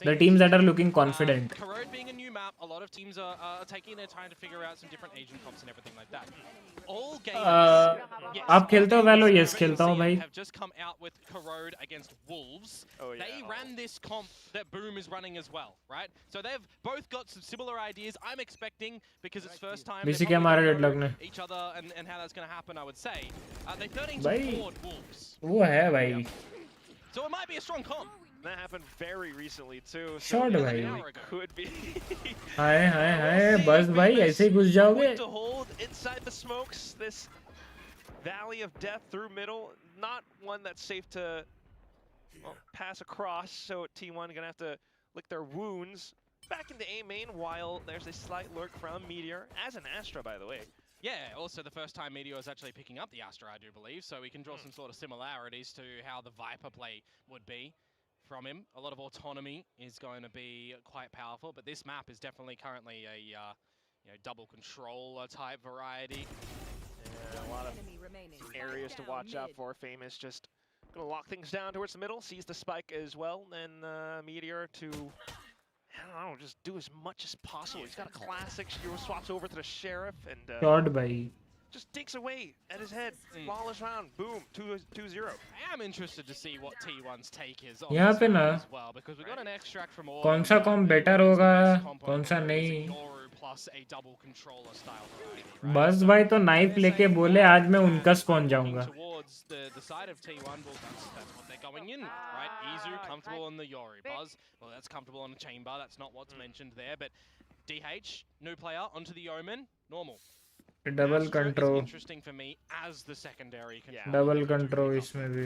Speaker 2: The teams that are looking confident.
Speaker 4: Corrode being a new map, a lot of teams are taking their time to figure out some different Asian comps and everything like that. All games,
Speaker 2: आप खेलते हो Valo? Yes, खेलता हूँ भाई.
Speaker 4: have just come out with Corrode against Wolves. They ran this comp that Boom is running as well, right? So they've both got some similar ideas. I'm expecting, because it's first time
Speaker 2: BC क्या मारा deadlock ने?
Speaker 4: each other and how that's going to happen, I would say. They're 13 to forward Wolves.
Speaker 2: वो है भाई.
Speaker 4: So it might be a strong comp.
Speaker 5: That happened very recently too.
Speaker 2: Short
Speaker 5: So
Speaker 2: भाई.
Speaker 5: it could be.
Speaker 2: हाय बस भाई ऐसे ही घुस जाओगे.
Speaker 5: To hold inside the smokes, this valley of death through middle, not one that's safe to pass across. So T1 gonna have to lick their wounds back into A main while there's a slight lurk from Meteor as an Astra, by the way.
Speaker 4: Yeah, also the first time Meteor is actually picking up the Astra, I do believe, so we can draw some sort of similarities to how the Viper play would be from him. A lot of autonomy is going to be quite powerful, but this map is definitely currently a double controller type variety.
Speaker 5: Yeah, a lot of areas to watch out for. Famous just gonna lock things down towards the middle, sees the spike as well, and Meteor to, I don't know, just do as much as possible. He's got a classic, he swaps over to the Sheriff and
Speaker 2: Short भाई.
Speaker 5: just takes away at his head. Flawless round, boom, 2-0.
Speaker 4: I am interested to see what T1's take is on
Speaker 2: यहाँ
Speaker 4: this
Speaker 2: पे
Speaker 4: map
Speaker 2: ना
Speaker 4: as well, because we got an extract from all.
Speaker 2: कौन सा com better होगा, कौन सा नहीं.
Speaker 4: Plus a double controller style variety,
Speaker 2: बस भाई तो नाइफ लेके बोले आज मैं उनका स्पॉन जाऊंगा.
Speaker 4: towards the side of T1, well, that's what they're going in, right? Izu comfortable on the Yori. Buzz, well, that's comfortable on the chamber. That's not what's mentioned there, but DH, new player onto the Omen, normal.
Speaker 2: Double control.
Speaker 4: Interesting for me as the secondary control.
Speaker 2: Double control इसमें भी.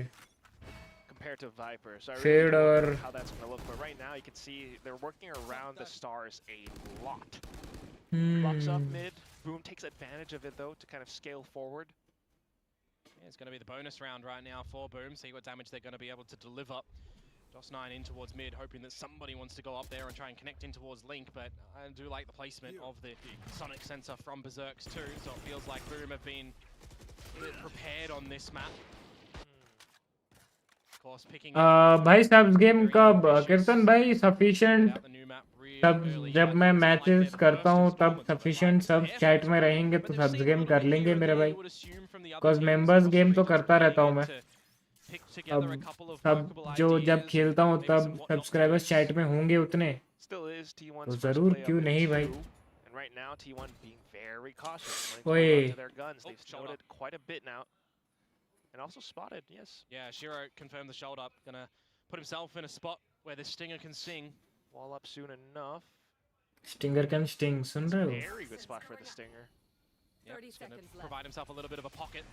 Speaker 5: Compared to Viper, so I
Speaker 2: Fade
Speaker 5: really
Speaker 2: or
Speaker 5: don't know how that's going to look. But right now, you can see they're working around the stars a lot. Locks up mid. Boom takes advantage of it though to kind of scale forward.
Speaker 4: Yeah, it's going to be the bonus round right now for Boom. See what damage they're going to be able to deliver. DOS9 in towards mid, hoping that somebody wants to go up there and try and connect in towards Link, but I do like the placement of the Sonic sensor from Berserks too, so it feels like Boom have been a bit prepared on this map. Of course, picking
Speaker 2: भाई subs game कब कीर्तन भाई sufficient तब जब मैं matches करता हूँ तब सफिशिएंट सब चैट में रहेंगे तो सब्स गेम कर लेंगे मेरे भाई, बिकॉज मेंबर्स गेम तो करता रहता हूँ मैं. अब सब जो जब खेलता हूँ तब सब्सक्राइबर्स चैट में होंगे उतने, तो जरूर क्यों नहीं भाई. ओए
Speaker 5: And also spotted, yes.
Speaker 4: Yeah, Shiro confirmed the shoulder up. Gonna put himself in a spot where the Stinger can sing.
Speaker 5: Wall up soon enough.
Speaker 2: Stinger can sting, सुन रहे हो?
Speaker 5: Very good spot for the Stinger.
Speaker 4: Yep, he's gonna provide himself a little bit of a pocket.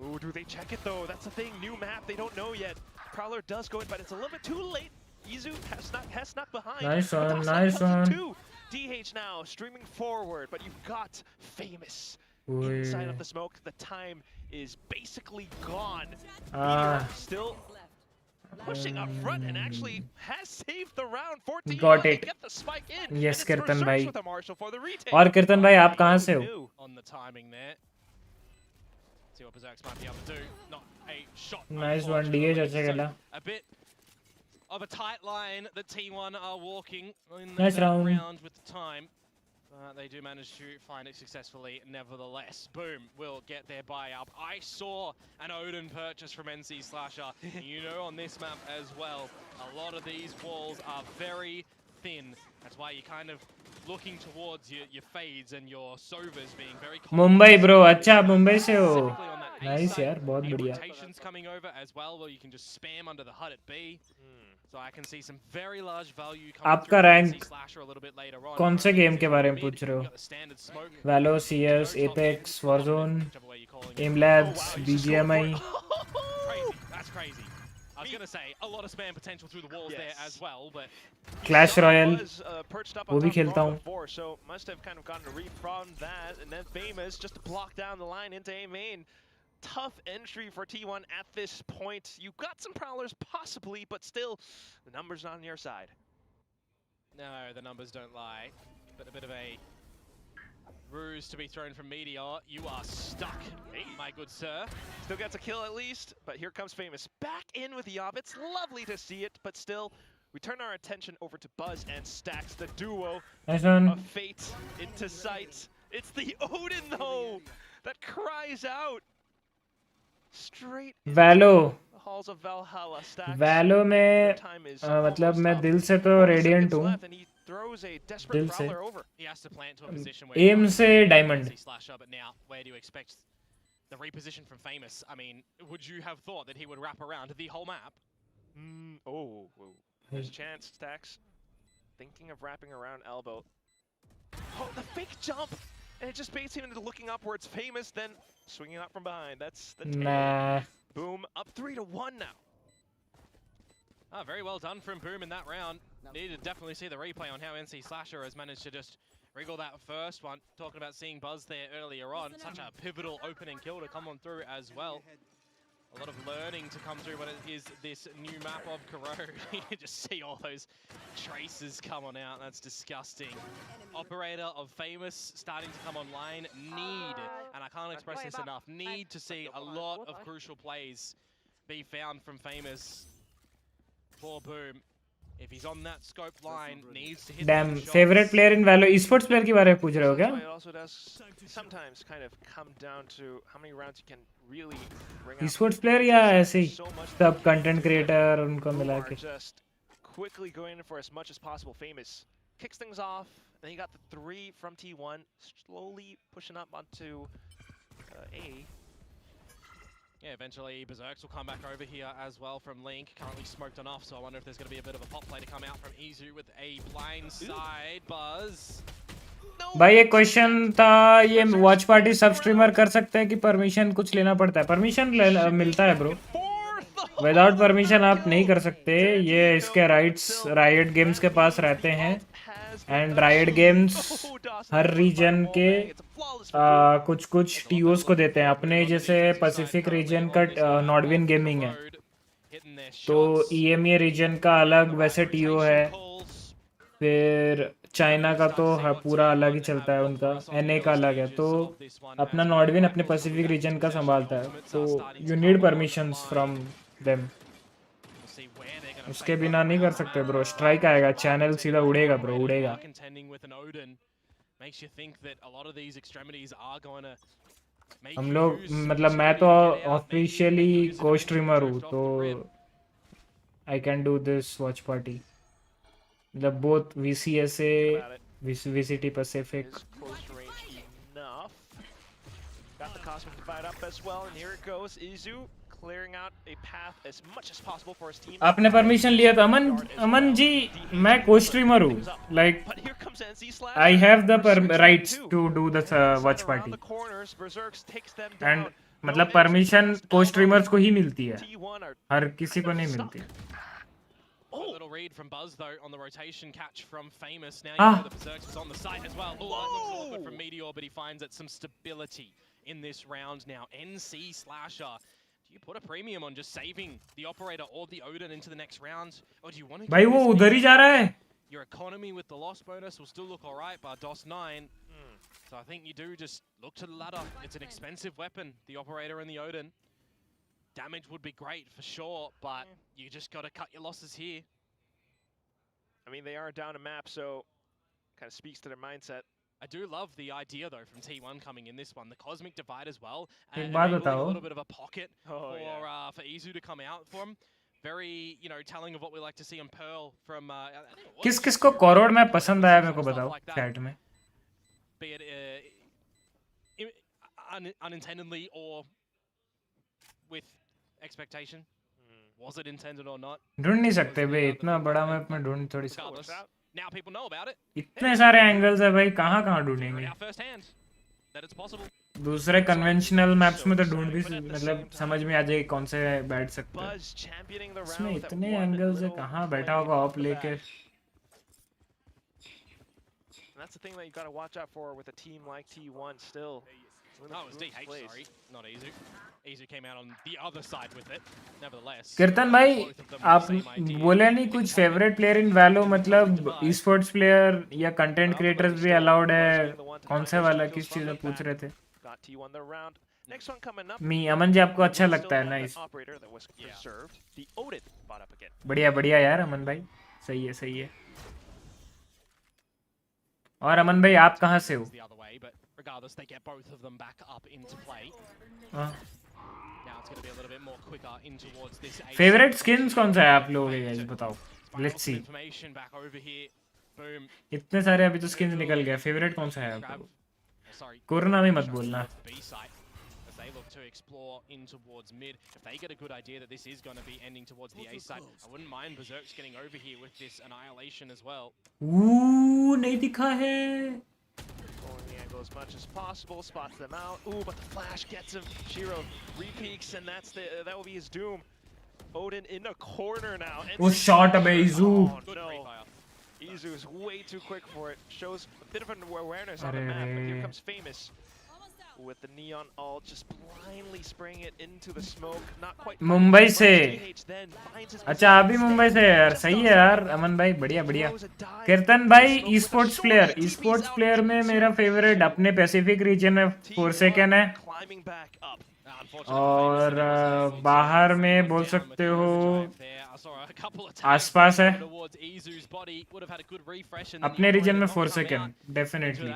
Speaker 5: Ooh, do they check it though? That's the thing. New map, they don't know yet. Prowler does go in, but it's a little bit too late. Izu has snuck behind.
Speaker 2: Nice one, nice one.
Speaker 5: DH now streaming forward, but you've got Famous inside of the smoke. The time is basically gone. Still pushing up front and actually has saved the round. 14.
Speaker 2: Got it.
Speaker 5: Get the spike in.
Speaker 2: Yes, Kirtan bhai.
Speaker 5: और
Speaker 2: Kirtan bhai आप कहाँ से हो?
Speaker 4: On the timing there. See what Berserks might be able to do. Not a shot.
Speaker 2: Nice one, DH अच्छा खेला.
Speaker 4: A bit of a tight line that T1 are walking in the
Speaker 2: Nice round
Speaker 4: with the time. They do manage to find it successfully, nevertheless. Boom will get their buy up. I saw an Odin purchase from NC Slasher. You know, on this map as well, a lot of these walls are very thin. That's why you're kind of looking towards your fades and your Sovas being very...
Speaker 2: Mumbai bro, अच्छा मुंबई से हो. Nice यार, बहुत बढ़िया.
Speaker 4: Rotations coming over as well, where you can just spam under the HUD at B. So I can see some very large value coming
Speaker 2: आपका rank कौन से game के बारे में पूछ रहे हो? Valo, CS, Apex, Warzone, Aim Labs, BGMI.
Speaker 4: That's crazy. I was going to say a lot of spam potential through the walls there as well, but
Speaker 2: Clash Royale.
Speaker 5: Was a perched up
Speaker 2: वो
Speaker 5: on
Speaker 2: भी
Speaker 5: top
Speaker 2: खेलता
Speaker 5: from
Speaker 2: हूँ।
Speaker 5: before, so must have kind of gotten a read from that, and then Famous just to block down the line into A main. Tough entry for T1 at this point. You got some prowlers possibly, but still, the numbers not on your side.
Speaker 4: No, the numbers don't lie, but a bit of a ruse to be thrown from Meteor. You are stuck, my good sir.
Speaker 5: Still gets a kill at least, but here comes Famous back in with the op. It's lovely to see it, but still, we turn our attention over to Buzz and Stacks, the duo
Speaker 2: Nice one.
Speaker 5: of fate into sight. It's the Odin though that cries out straight into
Speaker 2: Valo.
Speaker 5: the halls of Valhalla. Stacks.
Speaker 2: Valo में
Speaker 5: Time is
Speaker 2: मतलब
Speaker 5: almost
Speaker 2: मैं
Speaker 5: up.
Speaker 2: दिल से तो
Speaker 5: 20
Speaker 2: radiant
Speaker 5: seconds
Speaker 2: हूँ,
Speaker 5: left, and he throws a desperate
Speaker 2: दिल से
Speaker 5: prowler over.
Speaker 4: He has to plant to a position where
Speaker 2: एम से diamond.
Speaker 4: slasher, but now where do you expect the reposition from Famous? I mean, would you have thought that he would wrap around the whole map?
Speaker 5: There's a chance, Stacks. Thinking of wrapping around elbow. Oh, the fake jump! And it just baits him into looking upwards. Famous then swinging up from behind. That's the tail.
Speaker 2: Nah.
Speaker 5: Boom, up 3-1 now.
Speaker 4: Ah, very well done from Boom in that round. Need to definitely see the replay on how NC Slasher has managed to just wriggle that first one. Talking about seeing Buzz there earlier on. Such a pivotal opening kill to come on through as well. A lot of learning to come through when it is this new map of Corrode. You just see all those traces come on out. That's disgusting. Operator of Famous starting to come online. Need, and I can't express this enough, need to see a lot of crucial plays be found from Famous. Poor Boom. If he's on that scope line, needs to hit
Speaker 2: Damn,
Speaker 4: those shots.
Speaker 2: favorite player in Valo esports player के बारे में पूछ रहे हो क्या?
Speaker 5: It also does sometimes kind of come down to how many rounds you can really bring out.
Speaker 2: esports player या ऐसे ही सब content creator उनको मिला के?
Speaker 5: Just quickly going in for as much as possible. Famous kicks things off. Then you got the 3 from T1, slowly pushing up onto A.
Speaker 4: Yeah, eventually Berserks will come back over here as well from Link. Currently smoked enough, so I wonder if there's going to be a bit of a pop play to come out from Izu with a blind side. Buzz.
Speaker 2: भाई एक question था, ये watch party सब streamer कर सकते हैं कि permission कुछ लेना पड़ता है? परमिशन मिलता है ब्रो, विदाउट परमिशन आप नहीं कर सकते। ये इसके राइट्स रायट गेम्स के पास रहते हैं, एंड रायट गेम्स हर रीजन के कुछ टीओस को देते हैं। अपने जैसे पैसिफिक रीजन का नॉर्डविन गेमिंग है, तो ईएमए रीजन का अलग वैसे टीओ है, फिर चाइना का तो पूरा अलग ही चलता है, उनका एनए का अलग है। तो अपना नॉर्डविन अपने पैसिफिक रीजन का संभालता है, तो you need permissions from them. उसके बिना नहीं कर सकते ब्रो, स्ट्राइक आएगा, चैनल सीधा उड़ेगा ब्रो, उड़ेगा। हम लोग मतलब मैं तो ऑफिशियली को स्ट्रीमर हूँ, तो I can do this watch party, मतलब both VCSA, VCT Pacific.
Speaker 5: Got the cosmic divide up as well, and here it goes. Izu clearing out a path as much as possible for his team.
Speaker 2: आपने permission लिया था अमन जी? मैं को streamer हूँ, like I have the rights to do the watch party, and मतलब permission को streamers को ही मिलती है, हर किसी को नहीं मिलती।
Speaker 4: A little read from Buzz though on the rotation catch from Famous. Now you know the Berserks is on the site as well. Oh, that looks a little good from Meteor, but he finds that some stability in this round now. NC Slasher, do you put a premium on just saving the operator or the Odin into the next round, or do you want to?
Speaker 2: भाई वो उधर ही जा रहा है।
Speaker 4: Your economy with the loss bonus will still look alright, but DOS 9. So I think you do just look to the ladder. It's an expensive weapon, the operator and the Odin. Damage would be great for sure, but you just got to cut your losses here.
Speaker 5: I mean, they are down a map, so kind of speaks to their mindset.
Speaker 4: I do love the idea though from T1 coming in this one, the cosmic divide as well,
Speaker 2: एक
Speaker 4: and
Speaker 2: बात
Speaker 4: a
Speaker 2: बताओ,
Speaker 4: little bit of a pocket for Izu to come out for him. Very, you know, telling of what we like to see on Pearl from.
Speaker 2: किस को corrode में पसंद आया मेरे को बताओ चैट में।
Speaker 4: Be it unintendedly or with expectation. Was it intended or not?
Speaker 2: ढूंढ नहीं सकते भाई, इतना बड़ा मैप में ढूंढ थोड़ी सकते।
Speaker 4: Now people know about it.
Speaker 2: इतने सारे एंगल्स है भाई, कहाँ ढूंढेंगे?
Speaker 4: That it's possible.
Speaker 2: दूसरे कन्वेंशनल मैप्स में तो ढूंढ भी मतलब समझ में आ जाएगी कौन से बैठ सकते हैं। इसमें इतने एंगल्स है, कहाँ बैठा होगा ऑप लेके?
Speaker 5: And that's the thing that you got to watch out for with a team like T1 still.
Speaker 4: No, it was DH, sorry, not Izu. Izu came out on the other side with it, nevertheless.
Speaker 2: कीर्तन भाई आप बोले नहीं कुछ favourite player in वैलो मतलब esports player या content creators भी allowed है कौन सा वाला किस चीज में पूछ रहे थे मी अमन जी आपको अच्छा लगता है नाइस बढ़िया बढ़िया यार अमन भाई सही है और अमन भाई आप कहाँ से हो
Speaker 4: Regardless, they get both of them back up into play.
Speaker 2: हाँ
Speaker 4: Now it's going to be a little bit more quicker in towards this.
Speaker 2: Favourite skins कौन सा है आप लोगों के गाइस बताओ लेट्स सी इतने सारे अभी तो स्किन्स निकल गए फेवरेट कौन सा है आपको कोरोना में मत बोलना
Speaker 4: They look to explore in towards mid. If they get a good idea that this is going to be ending towards the A side, I wouldn't mind Berserk's getting over here with this annihilation as well.
Speaker 2: Ooh, नहीं दिखा है.
Speaker 5: Pulling the angle as much as possible, spots them out. Ooh, but the flash gets him. Shiro re-peeks, and that will be his doom. Odin in the corner now.
Speaker 2: Oh, shot away, Izu.
Speaker 5: Oh, no. Izu is way too quick for it. Shows a bit of an awareness on the map, but here comes Famous. With the neon ult, just blindly spraying it into the smoke. Not quite.
Speaker 2: Mumbai से अच्छा आप भी मुंबई से यार सही है यार अमन भाई बढ़िया कीर्तन भाई ई स्पोर्ट्स प्लेयर में मेरा फेवरेट अपने पैसिफिक रीजन में फोरसेकन है और बाहर में बोल सकते हो आसपास है अपने रीजन में फोरसेकन डेफिनेटली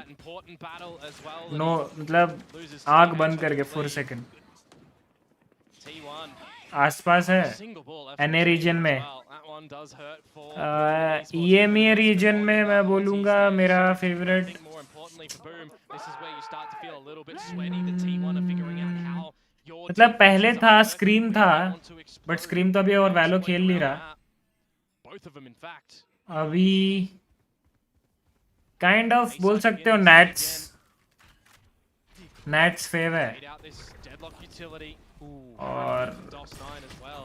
Speaker 2: नो मतलब आग बंद करके फोरसेकन आसपास है एनए रीजन में ईएमए रीजन में मैं बोलूंगा मेरा फेवरेट मतलब पहले था स्क्रीम था बट स्क्रीम तो अभी और वैलो खेल नहीं रहा अभी काइंड ऑफ बोल सकते हो नेट्स फेव है और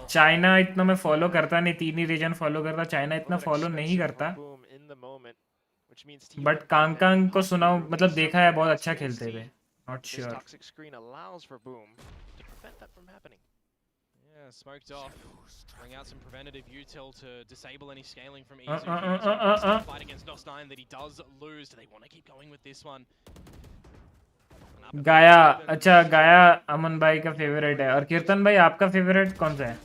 Speaker 2: चाइना इतना मैं फॉलो करता नहीं 3 ही रीजन फॉलो करता चाइना इतना फॉलो नहीं करता बट कांगकांग को सुना मतलब देखा है बहुत अच्छा खेलते हुए not sure
Speaker 4: Yeah, smoked off. Bring out some preventative util to disable any scaling from Izu. Fight against DOS9 that he does lose. Do they want to keep going with this one?
Speaker 2: गाया अच्छा गाया अमन भाई का favourite है और कीर्तन भाई आपका फेवरेट कौन सा है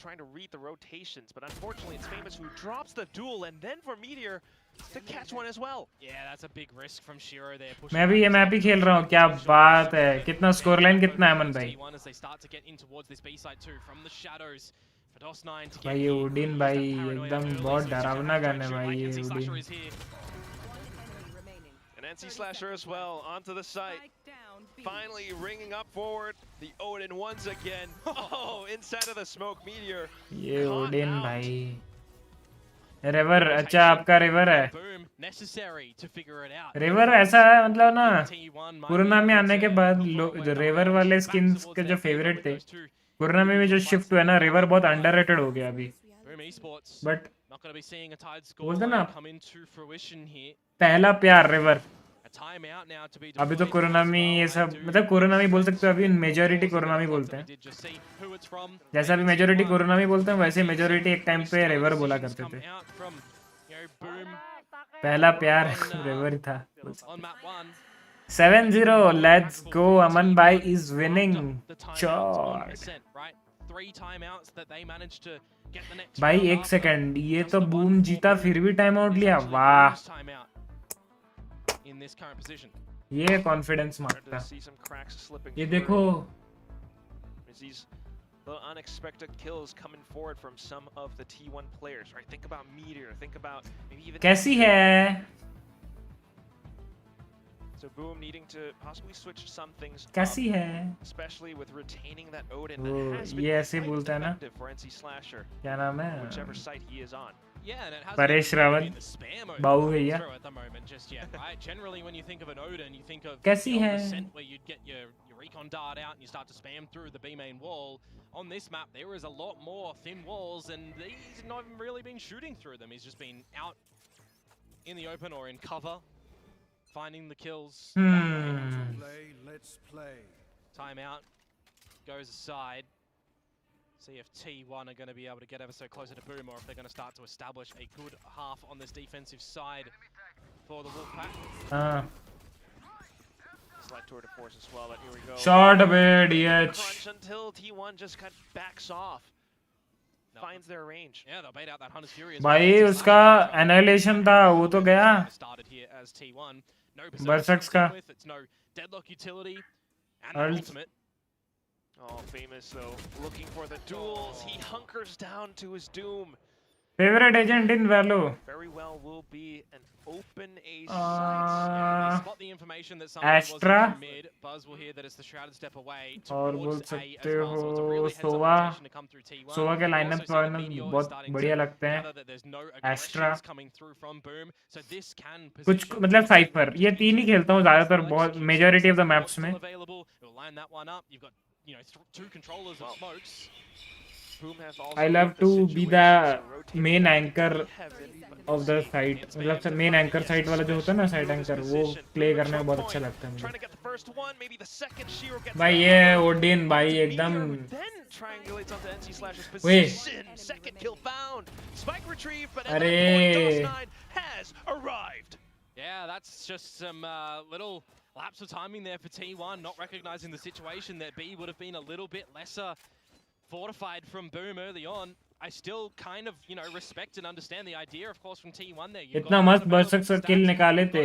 Speaker 5: trying to read the rotations, but unfortunately it's Famous who drops the duel, and then for Meteor to catch one as well.
Speaker 4: Yeah, that's a big risk from Shiro there.
Speaker 2: मैं भी ये map ही खेल रहा हूँ क्या बात है कितना स्कोर लाइन कितना है अमन भाई भाई ये उडिन भाई एकदम बहुत डरावना गन है भाई ये उडिन
Speaker 5: And NC Slasher as well onto the site. Finally ringing up forward. The Odin once again. Oh, inside of the smoke Meteor.
Speaker 2: ये उडिन भाई रिवर अच्छा आपका रिवर है रिवर ऐसा है मतलब ना कोरोना में आने के बाद रिवर वाले स्किन्स के जो फेवरेट थे कोरोना में भी जो शिफ्ट हुआ ना रिवर बहुत अंडररेटेड हो गया अभी बट बोलते ना पहला प्यार रिवर अभी तो कोरोना में ये सब मतलब कोरोना में बोल सकते हो अभी मेजोरिटी कोरोना में बोलते हैं जैसा अभी मेजोरिटी कोरोना में बोलते हैं वैसे मेजोरिटी एक टाइम पे रिवर बोला करते थे पहला प्यार रिवर था 7-0 लेट्स गो अमन भाई इज विनिंग भाई एक सेकंड ये तो बूम जीता फिर भी टाइम आउट लिया वाह ये कॉन्फिडेंस मारता ये देखो
Speaker 5: the unexpected kills coming forward from some of the T1 players, right? Think about Meteor, think about maybe even
Speaker 2: कैसी है
Speaker 5: so Boom needing to possibly switch some things
Speaker 2: कैसी है
Speaker 5: especially with retaining that Odin that has been
Speaker 2: ये ऐसे बोलता है ना
Speaker 5: for NC Slasher
Speaker 2: क्या नाम है
Speaker 5: whichever site he is on.
Speaker 4: Yeah, and it has
Speaker 2: Paresh Rawal बाऊ भैया
Speaker 4: at the moment just yet, right? Generally when you think of an Odin you think of
Speaker 2: कैसी है
Speaker 4: where you'd get your recon dart out and you start to spam through the B main wall. On this map there is a lot more thin walls and he's not even really been shooting through them. He's just been out in the open or in cover finding the kills.
Speaker 12: Let's play.
Speaker 4: Timeout goes aside. See if T1 are going to be able to get ever so closer to Boom, or if they're going to start to establish a good half on this defensive side for the Wolfpack.
Speaker 5: Select toward the force as well, but here we go.
Speaker 2: Short away, DH.
Speaker 5: Crunch until T1 just kind of backs off. Finds their range.
Speaker 4: Yeah, they'll bait out that Hunter's Fury as
Speaker 2: भाई
Speaker 4: well.
Speaker 2: उसका annihilation था वो तो गया.
Speaker 4: Started here as T1. No
Speaker 2: Berserks का.
Speaker 4: It's no deadlock utility and
Speaker 2: Ult.
Speaker 4: ultimate.
Speaker 5: Oh, Famous though, looking for the duels. He hunkers down to his doom.
Speaker 2: Favorite agent in Valo.
Speaker 5: Very well will be an open A site.
Speaker 4: Yeah, they spot the information that someone was
Speaker 2: Astra.
Speaker 4: in mid. Buzz will hear that it's the shrouded step away
Speaker 2: और बोल
Speaker 4: towards A
Speaker 2: सकते
Speaker 4: as well. So it's a
Speaker 2: हो
Speaker 4: really heads up
Speaker 2: Sowa.
Speaker 4: rotation to come through T1.
Speaker 2: सोवा के
Speaker 4: You
Speaker 2: lineup
Speaker 4: also see the
Speaker 2: तो
Speaker 4: Meteor
Speaker 2: बहुत
Speaker 4: starting
Speaker 2: बढ़िया
Speaker 4: to
Speaker 2: लगते हैं.
Speaker 4: gather that there's no
Speaker 2: Astra.
Speaker 4: aggressions coming through from Boom. So this can
Speaker 2: कुछ
Speaker 4: position
Speaker 2: मतलब cipher ये तीन ही खेलता हूँ ज़्यादातर बहुत मेजॉरिटी ऑफ द मैप्स में.
Speaker 4: available. It'll line that one up. You've got, you know, two controllers of smokes.
Speaker 5: Boom has also
Speaker 2: I love to be the main anchor of the site. मतलब main anchor site वाला जो होता है ना site anchor वो play करने में बहुत अच्छा लगता है मुझे. भाई ये ओडिन भाई एकदम.
Speaker 5: Triangulates onto NC Slash's
Speaker 2: Wait.
Speaker 5: position. Second kill found. Spike retrieved, but at
Speaker 2: Arre.
Speaker 5: that point, DOS9 has arrived.
Speaker 4: Yeah, that's just some little lapse of timing there for T1, not recognizing the situation that B would have been a little bit lesser fortified from Boom early on. I still kind of, you know, respect and understand the idea, of course, from T1 there.
Speaker 2: इतना मस्त बर्सक से किल निकाले थे.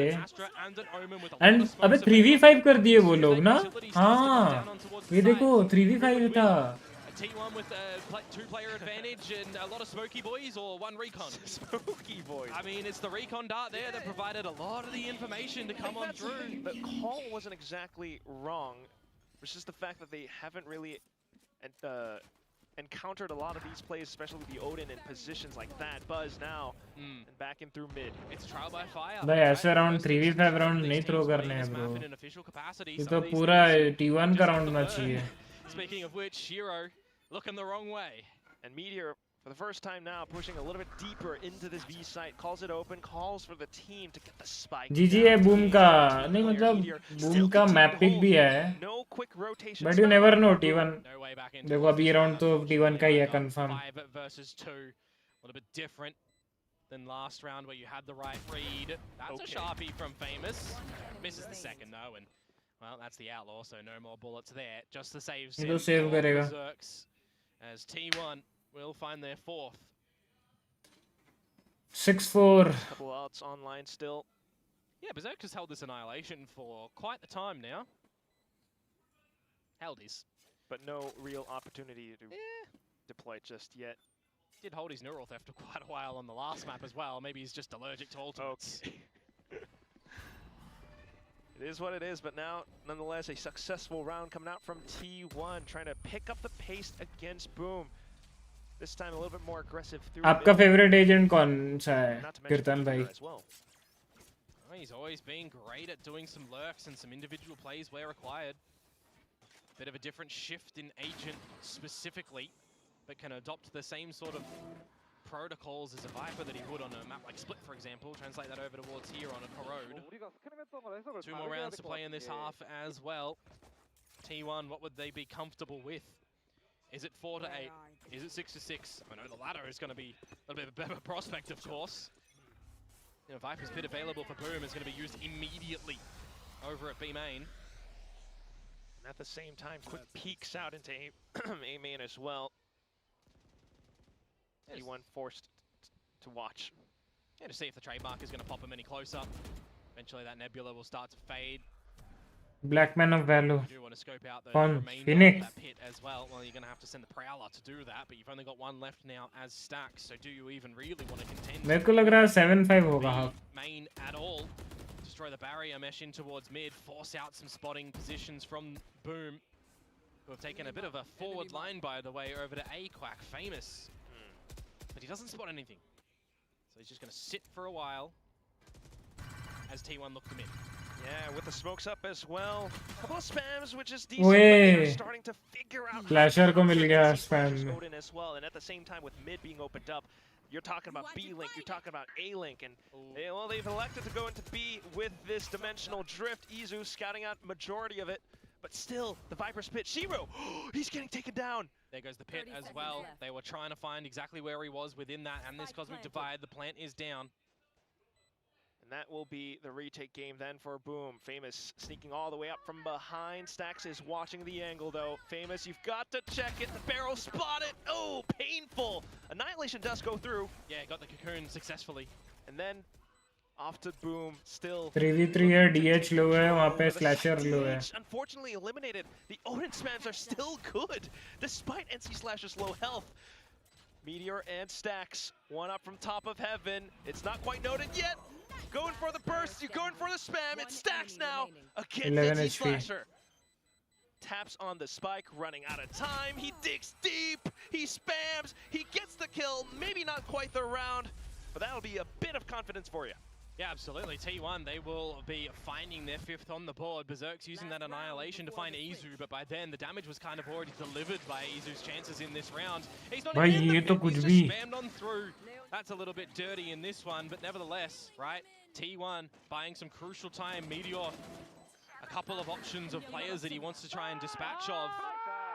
Speaker 2: And अबे 3v5 कर दिए वो लोग ना. हाँ ये देखो 3v5 था.
Speaker 4: T1 with a two-player advantage and a lot of smoky boys, or one recon?
Speaker 5: Smoky boys.
Speaker 4: I mean, it's the recon dart there that provided a lot of the information to come on through.
Speaker 5: The call wasn't exactly wrong. It's just the fact that they haven't really encountered a lot of these plays, especially with the Odin in positions like that. Buzz now and back in through mid.
Speaker 4: It's trial by fire.
Speaker 2: भाई ऐसे round 3v5 round नहीं throw करने हैं bro. ये तो पूरा T1 का round होना चाहिए.
Speaker 4: Speaking of which, Shiro looking the wrong way.
Speaker 5: And Meteor, for the first time now, pushing a little bit deeper into this B site, calls it open, calls for the team to get the spike.
Speaker 2: GG है boom का. नहीं मतलब boom का map pick भी है.
Speaker 5: No quick rotation.
Speaker 2: But you never know T1. देखो अभी round तो T1 का ही है confirm.
Speaker 4: 5 versus 2, a little bit different than last round where you had the right read. That's a sharpie from Famous. Misses the second though, and well, that's the outlaw, so no more bullets there. Just the saves.
Speaker 2: ये तो save करेगा.
Speaker 4: As T1 will find their fourth.
Speaker 2: 6-4.
Speaker 5: Couple outs online still.
Speaker 4: Yeah, Berserk has held this annihilation for quite the time now. Held his.
Speaker 5: But no real opportunity to deploy just yet.
Speaker 4: Did hold his neural theft for quite a while on the last map as well. Maybe he's just allergic to ultimates.
Speaker 5: Okay. It is what it is, but now, nonetheless, a successful round coming out from T1, trying to pick up the pace against Boom. This time a little bit more aggressive through.
Speaker 2: आपका favorite agent कौन सा है? कीर्तन भाई.
Speaker 4: He's always been great at doing some lurks and some individual plays where required. Bit of a different shift in agent specifically, but can adopt the same sort of protocols as a Viper that he would on a map like Split, for example. Translate that over towards here on a Corrode. 2 more rounds to play in this half as well. T1, what would they be comfortable with? Is it 4 to 8? Is it 6 to 6? I know the latter is going to be a little bit of a better prospect, of course. You know, Viper's pit available for Boom is going to be used immediately over at B main.
Speaker 5: And at the same time, quick peeks out into A main as well. T1 forced to watch.
Speaker 4: Yeah, to see if the trademark is going to pop him any closer. Eventually that nebula will start to fade.
Speaker 2: Black Man of Valor.
Speaker 4: You do want to scope out the
Speaker 2: Fun.
Speaker 4: remainder
Speaker 2: Phoenix.
Speaker 4: of that pit as well. Well, you're going to have to send the Prowler to do that, but you've only got one left now as stacks, so do you even really want to contend?
Speaker 2: मेरे को लग रहा है 7-5 होगा half.
Speaker 4: Main at all. Destroy the barrier, mesh in towards mid, force out some spotting positions from Boom, who have taken a bit of a forward line, by the way, over to A-Quack, Famous. But he doesn't spot anything. So he's just going to sit for a while as T1 look to mid.
Speaker 5: Yeah, with the smokes up as well. Couple of spams, which is decent, but they're starting to figure out
Speaker 2: Flasher को मिल गया spam में.
Speaker 5: Odin as well, and at the same time with mid being opened up, You're talking about B Link, you're talking about A Link, and well, they've elected to go into B with this dimensional drift. Izu scouting out majority of it, but still, the Viper's pit. Shiro, he's getting taken down.
Speaker 4: There goes the pit as well. They were trying to find exactly where he was within that, and this Cosmic Divide. The plant is down.
Speaker 5: And that will be the retake game then for Boom. Famous sneaking all the way up from behind. Stax is watching the angle though. Famous, you've got to check it. The barrel spotted. Oh, painful. Annihilation does go through.
Speaker 4: Yeah, got the cocoon successfully.
Speaker 5: And then off to Boom. Still
Speaker 2: 3v3 है, DH low है, वहाँ पे Slasher low है.
Speaker 5: Unfortunately eliminated. The Odin spams are still good despite NC Slasher's low health. Meteor and Stax, one up from top of heaven. It's not quite noted yet. Going for the burst, you're going for the spam. It's Stax now against NC Slasher. Taps on the spike, running out of time. He digs deep, he spams, he gets the kill. Maybe not quite the round, but that'll be a bit of confidence for you.
Speaker 4: Yeah, absolutely. T1, they will be finding their 5th on the board. Berserk's using that Annihilation to find Izu, but by then the damage was kind of already delivered by Izu's chances in this round. He's not even in the pit, he's just spammed on through. That's a little bit dirty in this one, but nevertheless, right? T1 buying some crucial time. Meteor, a couple of options of players that he wants to try and dispatch of,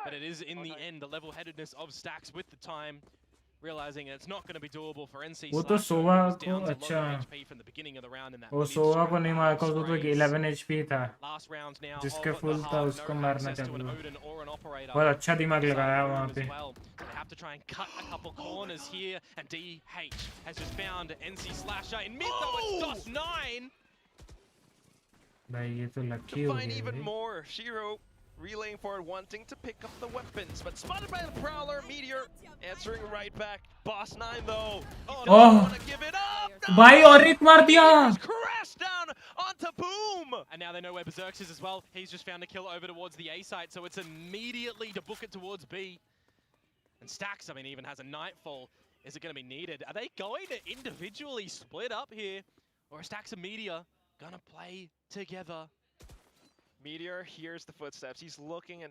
Speaker 4: but it is in the end the level-headedness of Stax with the time. Realizing it's not going to be doable for NC.
Speaker 2: वो तो सोवा को अच्छा वो सोवा को नहीं मारा उसको तो 11 HP था जिसके फुल था उसको मारना चाहिए बहुत अच्छा दिमाग लगाया वहाँ पे
Speaker 4: have to try and cut a couple corners here, and DH has just found NC Slasher in mid though. It's DOS9.
Speaker 2: भाई ये तो लकी हो
Speaker 5: Find even
Speaker 2: गया
Speaker 5: more. Shiro relaying forward, wanting to pick up the weapons, but spotted by the Prowler. Meteor answering right back. Boss 9 though. Oh, no, want to give it up. No!
Speaker 2: भाई और एक मार दिया.
Speaker 5: Crash down onto Boom.
Speaker 4: And now they know where Berserk is as well. He's just found a kill over towards the A site, so it's immediately to book it towards B. And Stax, I mean, even has a Nightfall. Is it going to be needed? Are they going to individually split up here, or is Stax and Meteor gonna play together?
Speaker 5: Meteor hears the footsteps. He's looking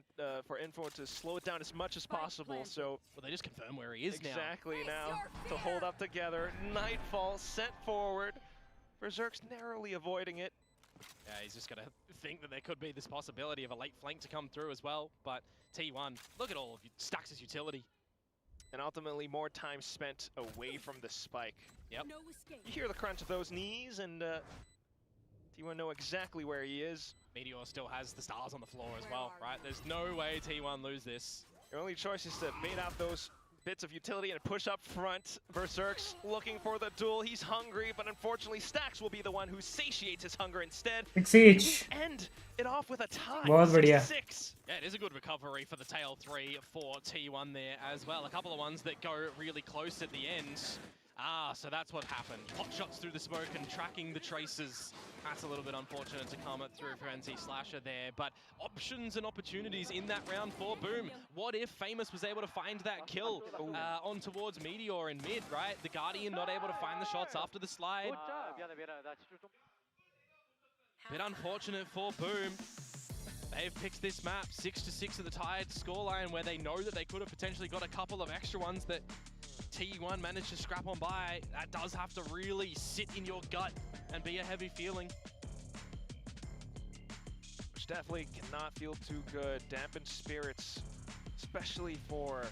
Speaker 5: for info to slow it down as much as possible. So,
Speaker 4: well, they just confirm where he is now.
Speaker 5: Exactly now to hold up together. Nightfall sent forward. Berserk's narrowly avoiding it.
Speaker 4: Yeah, he's just gonna think that there could be this possibility of a late flank to come through as well. But T1, look at all of Stax's utility.
Speaker 5: And ultimately, more time spent away from the spike.
Speaker 4: Yep.
Speaker 5: You hear the crunch of those knees, and T1 know exactly where he is.
Speaker 4: Meteor still has the stars on the floor as well, right? There's no way T1 lose this.
Speaker 5: Your only choice is to bait out those bits of utility and push up front. Berserk's looking for the duel. He's hungry, but unfortunately, Stax will be the one who satiates his hunger instead. End it off with a tie. 6.
Speaker 4: Yeah, it is a good recovery for the tail 3 for T1 there as well. A couple of ones that go really close at the end. Ah, so that's what happened. Hot shots through the smoke and tracking the traces. That's a little bit unfortunate to come through for NC Slasher there, but options and opportunities in that round for Boom. What if Famous was able to find that kill on towards Meteor in mid, right? The Guardian not able to find the shots after the slide. Bit unfortunate for Boom. They've picked this map 6-6 at the tied scoreline, where they know that they could have potentially got a couple of extra ones that T1 managed to scrap on by. That does have to really sit in your gut and be a heavy feeling.
Speaker 5: Which definitely cannot feel too good. Dampened spirits, especially for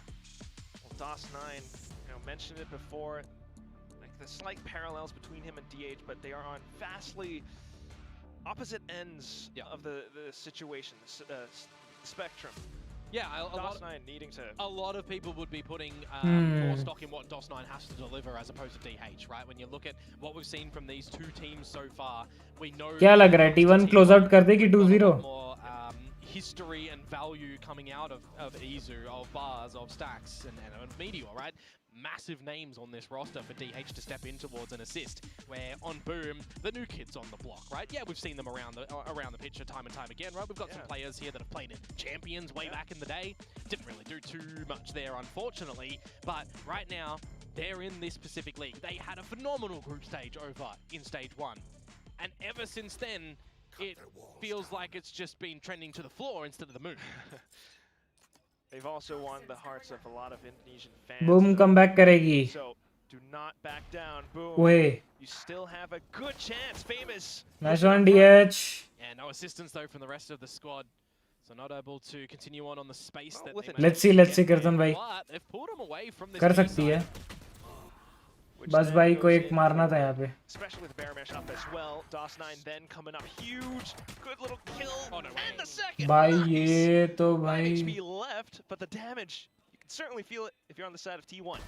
Speaker 5: DOS9. You know, mentioned it before, like the slight parallels between him and DH, but they are on vastly opposite ends of the situation, spectrum.
Speaker 4: Yeah,
Speaker 5: DOS9 needing to...
Speaker 4: A lot of people would be putting more stock in what DOS9 has to deliver as opposed to DH, right? When you look at what we've seen from these two teams so far, we know...
Speaker 2: क्या लग रहा है T1 close out कर देगी 2-0?
Speaker 4: More history and value coming out of Izu, of Bars, of Stax, and of Meteor, right? Massive names on this roster for DH to step in towards an assist, where on Boom, the new kids on the block, right? Yeah, we've seen them around the picture time and time again, right? We've got some players here that have played in Champions way back in the day. Didn't really do too much there, unfortunately, but right now, they're in this Pacific League. They had a phenomenal group stage over in Stage 1, and ever since then, it feels like it's just been trending to the floor instead of the moon.
Speaker 5: They've also won the hearts of a lot of Indonesian fans.
Speaker 2: Boom comeback करेगी.
Speaker 5: So Do not back down. Boom.
Speaker 2: Wait.
Speaker 5: You still have a good chance. Famous.
Speaker 2: Nice one, DH.
Speaker 4: Yeah, no assistance though from the rest of the squad. So not able to continue on the space that they
Speaker 2: Let's see Kirtan bhai.
Speaker 4: but they've pulled him away from this
Speaker 2: कर
Speaker 4: B
Speaker 2: सकती है.
Speaker 5: Which
Speaker 2: बस
Speaker 5: then
Speaker 2: भाई को
Speaker 5: goes
Speaker 2: एक
Speaker 5: in
Speaker 2: मारना
Speaker 5: for-
Speaker 2: था यहाँ पे.
Speaker 5: Especially with Bear Mesh up as well. DOS9 then coming up huge. Good little kill.
Speaker 4: Oh, no
Speaker 5: and the second.
Speaker 2: भाई
Speaker 5: Nice.
Speaker 2: ये तो
Speaker 5: 9
Speaker 2: भाई.
Speaker 5: HP left, but the damage, you can certainly feel it if you're on the side of T1.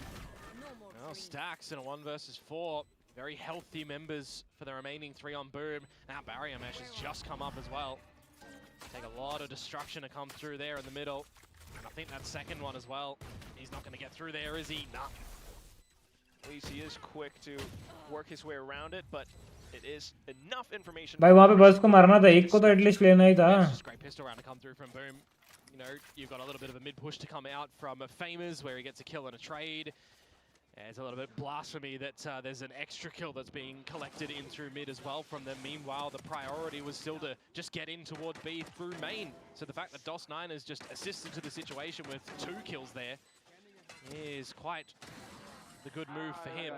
Speaker 4: Well, Stacks in a 1 versus 4. Very healthy members for the remaining 3 on Boom. Now Barrier Mesh has just come up as well. Take a lot of destruction to come through there in the middle. And I think that second one as well. He's not going to get through there, is he? Nah.
Speaker 5: At least he is quick to work his way around it, but it is enough information.
Speaker 2: भाई वहाँ पे बस को मारना था. एक को तो एटलीस्ट लेना ही था.
Speaker 4: Just great pistol round to come through from Boom. You know, you've got a little bit of a mid push to come out from Famous where he gets a kill and a trade. It's a little bit blasphemy that there's an extra kill that's being collected in through mid as well from them. Meanwhile, the priority was still to just get in towards B through main. So the fact that DOS9 has just assisted to the situation with 2 kills there is quite the good move for him.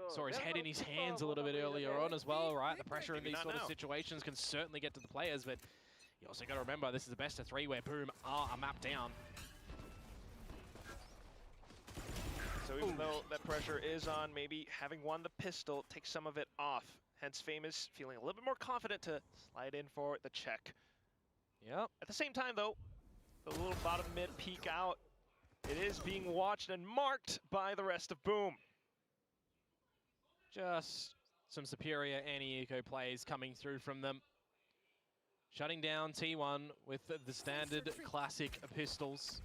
Speaker 4: Saw his head in his hands a little bit earlier on as well, right? The pressure in these sort of situations can certainly get to the players, but you also got to remember this is the best of 3 where Boom are a map down.
Speaker 5: So even though that pressure is on, maybe having won the pistol takes some of it off. Hence Famous feeling a little bit more confident to slide in for the check.
Speaker 4: Yep.
Speaker 5: At the same time though, the little bottom mid peek out. It is being watched and marked by the rest of Boom.
Speaker 4: Just some superior anti-eco plays coming through from them. Shutting down T1 with the standard classic pistols.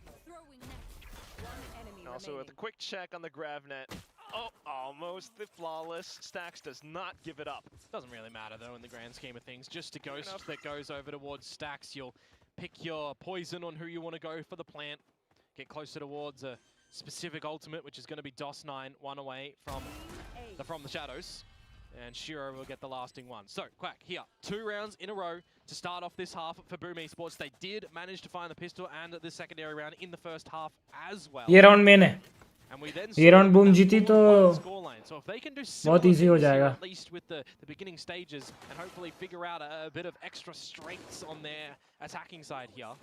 Speaker 5: And also with a quick check on the GravNet. Oh, almost the flawless. Stacks does not give it up.
Speaker 4: Doesn't really matter though in the grand scheme of things. Just a ghost that goes over towards Stacks. You'll pick your poison on who you want to go for the plant. Get closer towards a specific ultimate, which is going to be DOS9, 1 away from the shadows. And Shiro will get the lasting one. So, Quack, here, 2 rounds in a row to start off this half for Boom Esports. They did manage to find the pistol and the secondary round in the first half as well.
Speaker 2: ये round main है.
Speaker 4: And we then
Speaker 2: ये round boom जीती तो
Speaker 4: so if they can do
Speaker 2: बहुत easy हो जाएगा.
Speaker 4: at least with the beginning stages and hopefully figure out a bit of extra strengths on their attacking side here,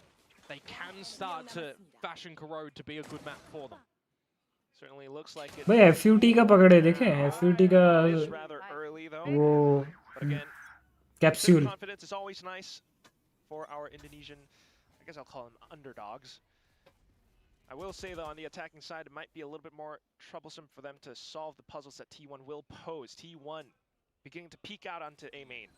Speaker 4: they can start to fashion Corrode to be a good map for them.
Speaker 5: Certainly looks like it.
Speaker 2: भाई FUT का पकड़े देखे. FUT का
Speaker 5: is rather early though.
Speaker 2: वो
Speaker 5: But again,
Speaker 2: capsule.
Speaker 5: confidence is always nice for our Indonesian, I guess I'll call them underdogs. I will say though, on the attacking side, it might be a little bit more troublesome for them to solve the puzzles that T1 will pose. T1 beginning to peek out onto A main.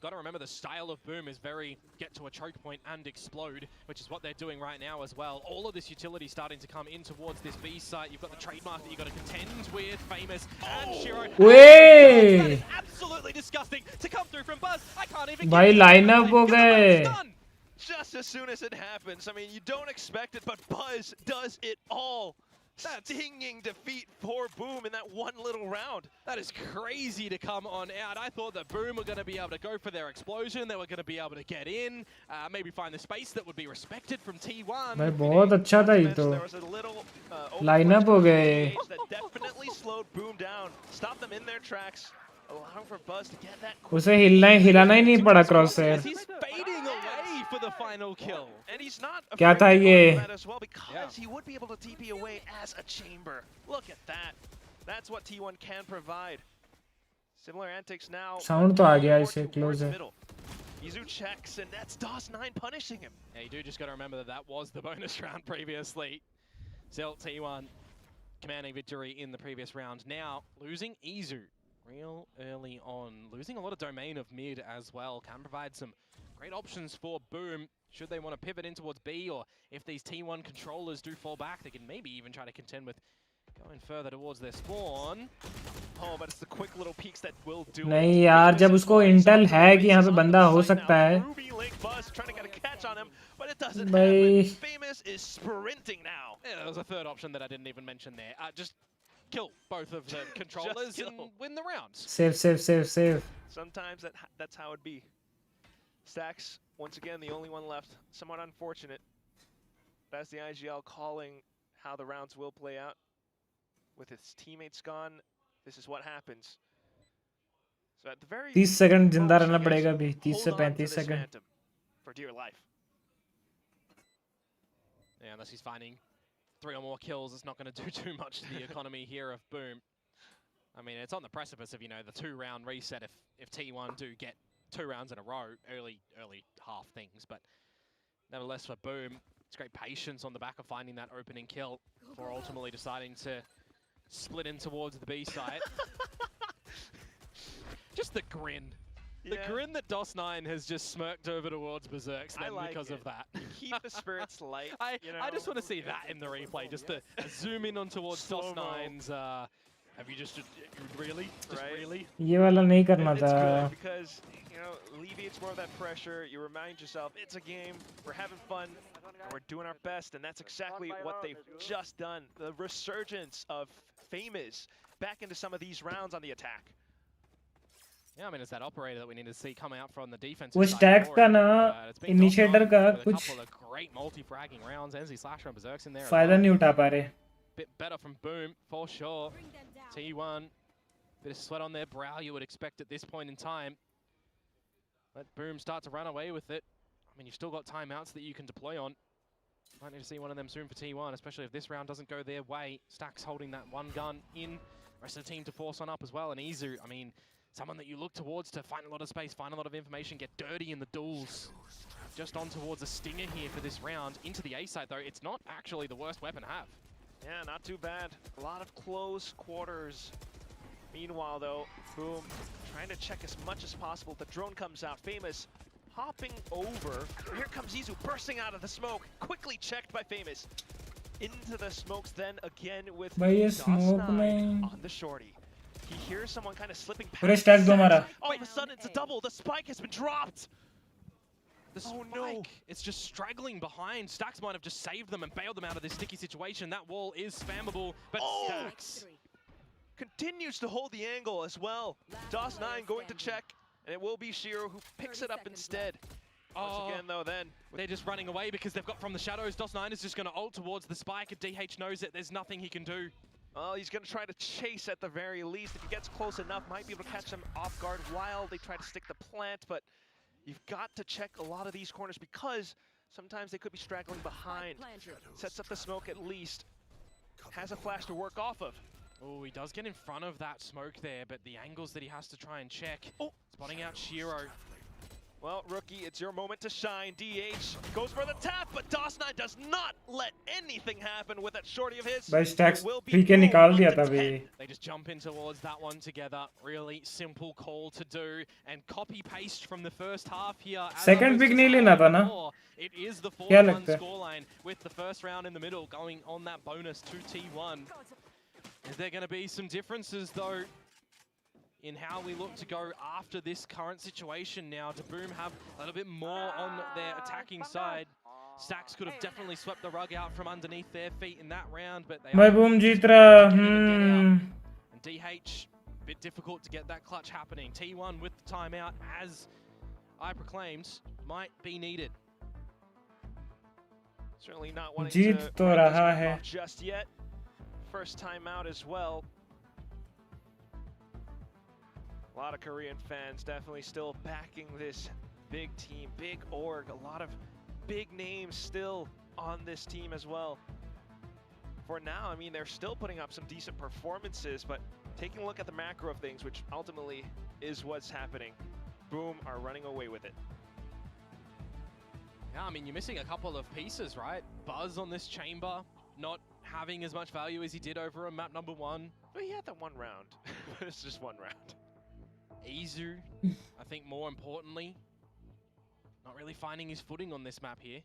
Speaker 4: Got to remember the style of Boom is very get to a choke point and explode, which is what they're doing right now as well. All of this utility starting to come in towards this B site. You've got the trademark that you've got to contend with, Famous and Shiro.
Speaker 2: Way!
Speaker 4: That is absolutely disgusting to come through from Buzz. I can't even
Speaker 2: भाई lineup हो गए.
Speaker 5: Just as soon as it happens, I mean, you don't expect it, but Buzz does it all. Stinging defeat for Boom in that one little round.
Speaker 4: That is crazy to come on out. I thought that Boom were going to be able to go for their explosion. They were going to be able to get in, maybe find the space that would be respected from T1.
Speaker 2: भाई बहुत अच्छा था ये तो.
Speaker 5: There was a little
Speaker 2: Lineup हो गए.
Speaker 5: that definitely slowed Boom down, stopped them in their tracks, allowing for Buzz to get that.
Speaker 2: उसे हिलाना ही नहीं पड़ा crosshair.
Speaker 4: He's fading away for the final kill.
Speaker 5: And he's not
Speaker 2: क्या था
Speaker 5: afraid to
Speaker 2: ये?
Speaker 5: go for that as well because he would be able to TP away as a chamber. Look at that. That's what T1 can provide. Similar antics now.
Speaker 2: Sound तो आ गया इसे close है.
Speaker 5: Izu checks and that's DOS9 punishing him.
Speaker 4: Yeah, you do just got to remember that that was the bonus round previously. Still T1 commanding victory in the previous round. Now losing Izu real early on. Losing a lot of domain of mid as well. Can provide some great options for Boom. Should they want to pivot in towards B, or if these T1 controllers do fall back, they can maybe even try to contend with going further towards their spawn.
Speaker 5: Oh, but it's the quick little peeks that will do.
Speaker 2: नहीं यार, जब उसको Intel है कि यहाँ पे बंदा हो सकता है.
Speaker 5: Ruby Link Buzz trying to get a catch on him, but it doesn't
Speaker 2: भाई.
Speaker 5: happen. Famous is sprinting now.
Speaker 4: Yeah, there was a third option that I didn't even mention there. Just kill both of the controllers and win the rounds.
Speaker 2: Save.
Speaker 5: Sometimes that's how it be. Stacks, once again, the only one left. Somewhat unfortunate. That's the IGL calling how the rounds will play out. with his teammates gone, this is what happens. So at the very
Speaker 2: 30 second जिंदा
Speaker 5: most, I
Speaker 2: रहना
Speaker 5: guess,
Speaker 2: पड़ेगा अभी 30
Speaker 5: hold
Speaker 2: से
Speaker 5: on to
Speaker 2: 35
Speaker 5: this
Speaker 2: second
Speaker 5: Phantom for dear life.
Speaker 4: Yeah, unless he's finding 3 or more kills, it's not going to do too much to the economy here of Boom. I mean, it's on the precipice of, you know, the 2-round reset if T1 do get 2 rounds in a row, early half things. But nevertheless, for Boom, it's great patience on the back of finding that opening kill before ultimately deciding to split in towards the B side. Just the grin. The grin that DOS9 has just smirked over towards Berserk's then because of that.
Speaker 5: You keep the spirits light.
Speaker 4: I just want to see
Speaker 5: It's
Speaker 4: that in the replay, just to zoom in on towards DOS9's. Have you just really? Just
Speaker 5: Right.
Speaker 4: really?
Speaker 2: ये वाला नहीं करना
Speaker 5: And it's
Speaker 2: था
Speaker 5: good because, you know, alleviates more of that pressure. You remind yourself, it's a game, we're having fun, and we're doing our best, and that's exactly what they've just done. The resurgence of Famous back into some of these rounds on the attack.
Speaker 4: Yeah, I mean, it's that operator that we need to see come out from the defense.
Speaker 2: वो stacks का ना initiator का
Speaker 4: a
Speaker 2: कुछ
Speaker 4: couple of great multi-fragging rounds. NZ Slasher and Berserk's in there. as
Speaker 2: फायदा
Speaker 4: well.
Speaker 2: नहीं उठा पा रहे
Speaker 4: Bit better from Boom, for sure. T1, bit of sweat on their brow you would expect at this point in time. Let Boom start to run away with it. I mean, you've still got timeouts that you can deploy on. Might need to see one of them soon for T1, especially if this round doesn't go their way. Stack's holding that one gun in. Rest of the team to force on up as well. And Izu, I mean, someone that you look towards to find a lot of space, find a lot of information, get dirty in the duels. Just on towards a stinger here for this round. Into the A side, though, it's not actually the worst weapon to have.
Speaker 5: Yeah, not too bad. A lot of close quarters. Meanwhile, though, Boom trying to check as much as possible. The drone comes out. Famous hopping over. Here comes Izu bursting out of the smoke. Quickly checked by Famous. Into the smokes then again with
Speaker 2: भाई ये
Speaker 5: DOS9
Speaker 2: smoke में
Speaker 5: on the shorty. He hears someone kind of slipping
Speaker 2: पूरे
Speaker 5: past.
Speaker 2: stack दो
Speaker 5: Sacks.
Speaker 2: मारा
Speaker 5: All of a sudden, it's a double. The spike has been dropped.
Speaker 4: The spike, it's just straggling behind. Stacks might have just saved them and bailed them out of this sticky situation. That wall is spammable, but Stacks
Speaker 5: Continues to hold the angle as well. DOS9 going to check, and it will be Shiro who picks it up instead. Once again, though, then
Speaker 4: they're just running away because they've got from the shadows. DOS9 is just going to ult towards the spike, and DH knows it. There's nothing he can do.
Speaker 5: well, he's going to try to chase at the very least. If he gets close enough, might be able to catch him off guard while they try to stick the plant, but you've got to check a lot of these corners because sometimes they could be straggling behind. Sets up the smoke at least. Has a flash to work off of.
Speaker 4: Oh, he does get in front of that smoke there, but the angles that he has to try and check. Oh, spotting out Shiro.
Speaker 5: Well, Rookie, it's your moment to shine. DH goes for the tap, but DOS9 does not let anything happen with that shorty of his.
Speaker 2: भाई stacks
Speaker 5: It will be
Speaker 2: P के
Speaker 5: Boom
Speaker 2: निकाल दिया
Speaker 5: onto
Speaker 2: था
Speaker 5: 10.
Speaker 2: भाई
Speaker 4: They just jump in towards that one together. Really simple call to do. And copy paste from the first half here. As
Speaker 2: Second
Speaker 4: opposed
Speaker 2: pick
Speaker 4: to
Speaker 2: नहीं
Speaker 4: some
Speaker 2: लेना था ना
Speaker 4: before. It is the
Speaker 2: क्या
Speaker 4: 4-1
Speaker 2: लगता है
Speaker 4: scoreline with the first round in the middle going on that bonus to T1. Is there going to be some differences though in how we look to go after this current situation now? To Boom have a little bit more on their attacking side. Stacks could have definitely swept the rug out from underneath their feet in that round, but they
Speaker 2: भाई
Speaker 4: are
Speaker 2: boom जीत रहा
Speaker 4: and DH, a bit difficult to get that clutch happening. T1 with the timeout, as I proclaimed, might be needed.
Speaker 5: Certainly not wanting
Speaker 2: Jeet
Speaker 5: to
Speaker 2: तो
Speaker 5: write this
Speaker 2: रहा
Speaker 5: one
Speaker 2: है
Speaker 5: off just yet. First time out as well. A lot of Korean fans definitely still backing this big team, big org. A lot of big names still on this team as well. For now, I mean, they're still putting up some decent performances, but taking a look at the macro of things, which ultimately is what's happening, Boom are running away with it.
Speaker 4: Yeah, I mean, you're missing a couple of pieces, right? Buzz on this chamber, not having as much value as he did over on map number 1.
Speaker 5: Well, he had that one round, but it's just one round.
Speaker 4: Izu, I think more importantly, not really finding his footing on this map here.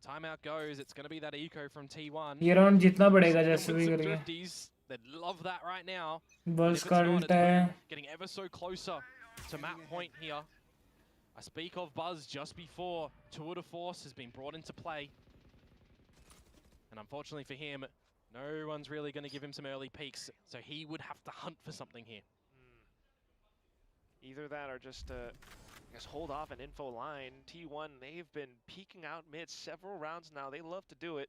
Speaker 4: So timeout goes, it's going to be that eco from T1.
Speaker 2: ये round जीतना पड़ेगा
Speaker 4: Some
Speaker 2: जैसे भी
Speaker 4: some
Speaker 2: करके
Speaker 4: thrifties that love that right now.
Speaker 2: बस
Speaker 4: If
Speaker 2: का
Speaker 4: it's not,
Speaker 2: उल्टा
Speaker 4: it's
Speaker 2: है
Speaker 4: Boom getting ever so closer to map point here. I speak of Buzz just before Tour de Force has been brought into play. And unfortunately for him, no one's really going to give him some early peaks, so he would have to hunt for something here.
Speaker 5: Either that or just, I guess, hold off an info line. T1, they've been peeking out mid several rounds now. They love to do it.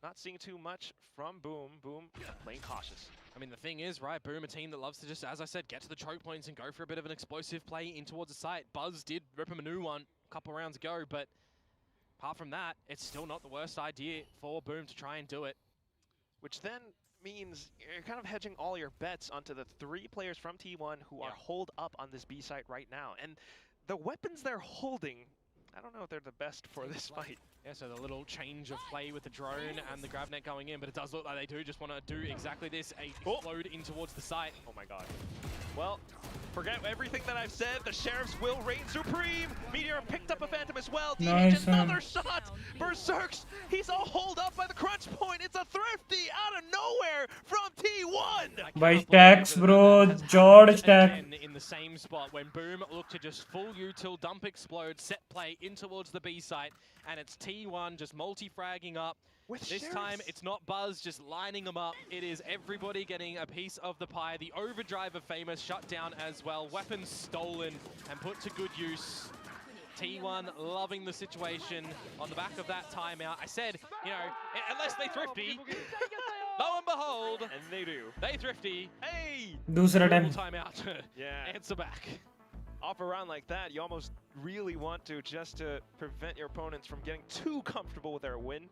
Speaker 5: Not seeing too much from Boom. Boom playing cautious.
Speaker 4: I mean, the thing is, right, Boom, a team that loves to just, as I said, get to the choke points and go for a bit of an explosive play in towards the site. Buzz did rip him a new one a couple rounds ago, but apart from that, it's still not the worst idea for Boom to try and do it.
Speaker 5: Which then means you're kind of hedging all your bets onto the 3 players from T1 who are holed up on this B site right now. And the weapons they're holding, I don't know if they're the best for this fight.
Speaker 4: Yeah, so the little change of play with the drone and the grab net going in, but it does look like they do just want to do exactly this, explode in towards the site.
Speaker 5: Oh my god. Well, forget everything that I've said. The Sheriffs will reign supreme. Meteor picked up a Phantom as well.
Speaker 2: Nice,
Speaker 5: another shot. Berserks, he's all holed up by the crunch point. It's a Thrifty out of nowhere from T1.
Speaker 2: By stacks, bro. George stack.
Speaker 4: In the same spot when Boom looked to just full util, dump explode, set play in towards the B site, and it's T1 just multi-fragging up. This time, it's not Buzz just lining them up. It is everybody getting a piece of the pie. The overdrive of Famous shut down as well. Weapons stolen and put to good use. T1 loving the situation on the back of that timeout. I said, you know, unless they thrifty, lo and behold,
Speaker 5: and they do.
Speaker 4: They thrifty. Hey!
Speaker 2: Dusra time.
Speaker 4: Timeout.
Speaker 5: Yeah.
Speaker 4: Answer back.
Speaker 5: Off a round like that, you almost really want to just to prevent your opponents from getting too comfortable with their win.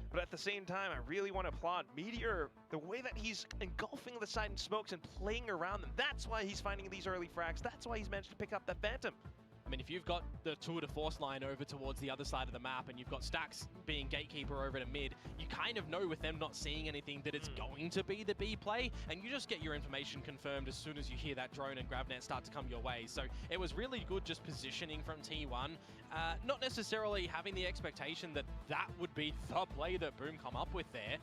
Speaker 5: But at the same time, I really want to applaud Meteor, the way that he's engulfing the side in smokes and playing around them. That's why he's finding these early frags. That's why he's managed to pick up that Phantom.
Speaker 4: I mean, if you've got the tour de force line over towards the other side of the map and you've got Stacks being gatekeeper over to mid, you kind of know with them not seeing anything that it's going to be the B play, and you just get your information confirmed as soon as you hear that drone and grab net start to come your way. So it was really good just positioning from T1, not necessarily having the expectation that that would be the play that Boom come up with there,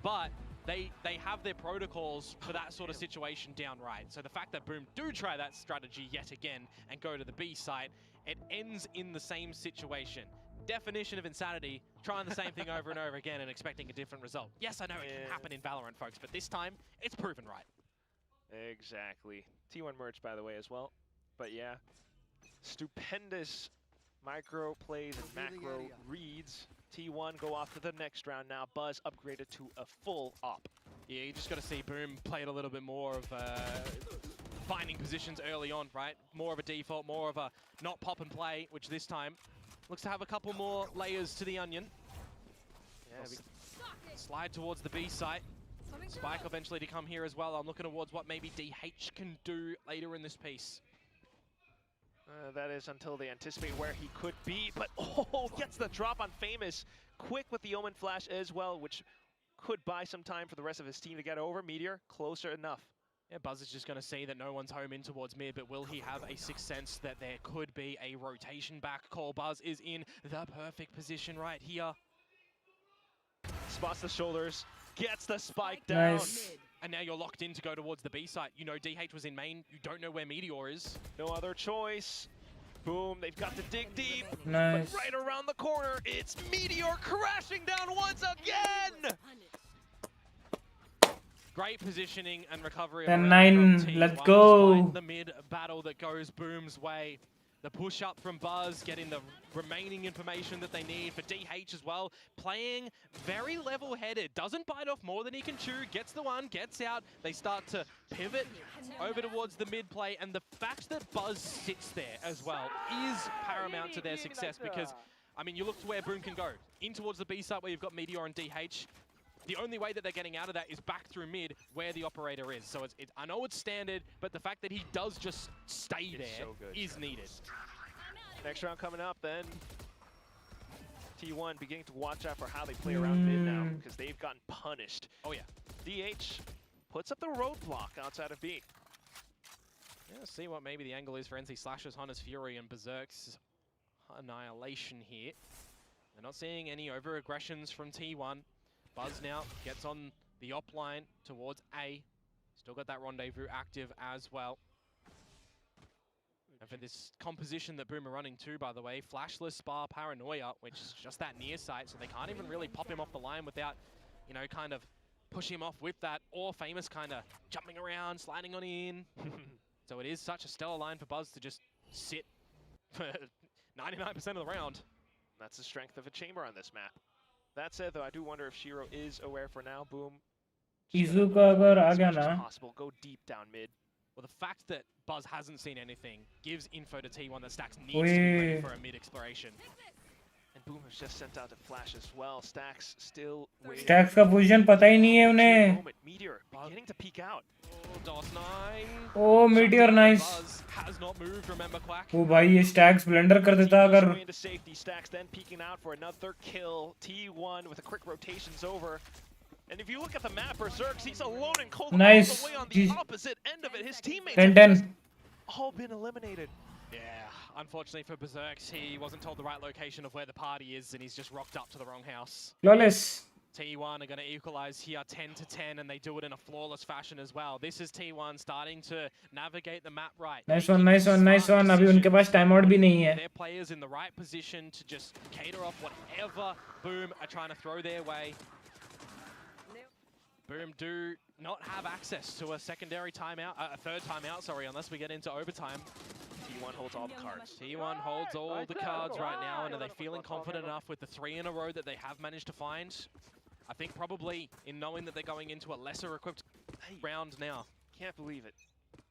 Speaker 4: but they have their protocols for that sort of situation down right. So the fact that Boom do try that strategy yet again and go to the B site, it ends in the same situation. Definition of insanity, trying the same thing over and over again and expecting a different result. Yes, I know it can happen in Valorant, folks, but this time, it's proven right.
Speaker 5: Exactly. T1 merch, by the way, as well. But yeah, stupendous micro plays and macro reads. T1 go off to the next round now. Buzz upgraded to a full op.
Speaker 4: Yeah, you just got to see Boom play it a little bit more of finding positions early on, right? More of a default, more of a not pop and play, which this time looks to have a couple more layers to the onion. Yeah, slide towards the B site. Spike eventually to come here as well. I'm looking towards what maybe DH can do later in this piece.
Speaker 5: That is until they anticipate where he could be, but gets the drop on Famous. Quick with the Omen Flash as well, which could buy some time for the rest of his team to get over. Meteor, closer enough.
Speaker 4: Yeah, Buzz is just going to see that no one's home in towards mid, but will he have a sixth sense that there could be a rotation back call? Buzz is in the perfect position right here.
Speaker 5: Spots the shoulders, gets the spike down.
Speaker 2: Nice.
Speaker 4: And now you're locked in to go towards the B site. You know DH was in main. You don't know where Meteor is.
Speaker 5: No other choice. Boom, they've got to dig deep.
Speaker 2: Nice.
Speaker 5: But right around the corner, it's Meteor crashing down once again!
Speaker 4: Great positioning and recovery.
Speaker 2: 10-9, let's go.
Speaker 4: The mid battle that goes Boom's way. The push up from Buzz, getting the remaining information that they need for DH as well. Playing very level-headed, doesn't bite off more than he can chew, gets the one, gets out. They start to pivot over towards the mid play, and the fact that Buzz sits there as well is paramount to their success because, I mean, you look to where Boom can go. In towards the B side where you've got Meteor and DH. The only way that they're getting out of that is back through mid where the operator is. So I know it's standard, but the fact that he does just stay there is needed.
Speaker 5: Next round coming up then. T1 beginning to watch out for how they play around mid now because they've gotten punished.
Speaker 4: Oh yeah.
Speaker 5: DH puts up the roadblock outside of B.
Speaker 4: Yeah, see what maybe the angle is for NC Slashers, Hunter's Fury, and Berserk's Annihilation here. They're not seeing any over-aggressions from T1. Buzz now gets on the op line towards A. Still got that rendezvous active as well. And for this composition that Boom are running too, by the way, Flashless, Spar, Paranoia, which is just that near site, so they can't even really pop him off the line without, you know, kind of push him off with that, or Famous kind of jumping around, sliding on in. So it is such a stellar line for Buzz to just sit for 99% of the round.
Speaker 5: That's the strength of a chamber on this map. That said, though, I do wonder if Shiro is aware for now. Boom.
Speaker 2: इजू का अगर आ गया ना
Speaker 5: Possible. Go deep down mid.
Speaker 4: Well, the fact that Buzz hasn't seen anything gives info to T1 that Stax needs to be ready for a mid exploration.
Speaker 5: And Boom has just sent out a flash as well. Stax still waiting.
Speaker 2: Stacks का position पता ही नहीं है उन्हें.
Speaker 5: Meteor beginning to peek out.
Speaker 4: Oh, DOS9.
Speaker 2: Oh, Meteor, nice.
Speaker 4: Buzz has not moved, remember, Quack.
Speaker 2: ओ भाई ये stacks blender कर देता अगर.
Speaker 5: Into safety. Stax then peeking out for another kill. T1 with a quick rotations over. And if you look at the map, berserk's he's alone and cold
Speaker 2: nice.
Speaker 5: all the way on the opposite end of it. His teammates
Speaker 2: 10-10.
Speaker 5: have all been eliminated.
Speaker 4: Yeah, unfortunately for berserk's, he wasn't told the right location of where the party is, and he's just rocked up to the wrong house.
Speaker 2: Flawless.
Speaker 4: T1 are going to equalize here 10-10, and they do it in a flawless fashion as well. This is T1 starting to navigate the map right.
Speaker 2: Nice one, nice one, nice one. अभी उनके पास time out भी नहीं है.
Speaker 4: Their players in the right position to just cater off whatever Boom are trying to throw their way. Boom do not have access to a secondary timeout, a third timeout, sorry, unless we get into overtime.
Speaker 5: T1 holds all the cards.
Speaker 4: T1 holds all the cards right now, and are they feeling confident enough with the 3 in a row that they have managed to find? I think probably in knowing that they're going into a lesser equipped round now.
Speaker 5: Can't believe it.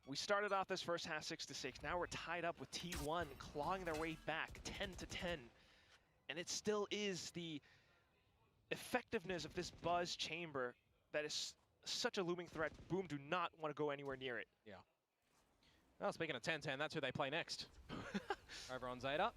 Speaker 5: We started off this first half 6-6. Now we're tied up with T1 clawing their way back 10-10. And it still is the effectiveness of this Buzz chamber that is such a looming threat. Boom do not want to go anywhere near it.
Speaker 4: Yeah. Well, speaking of 10-10, that's who they play next. Over on Zeta.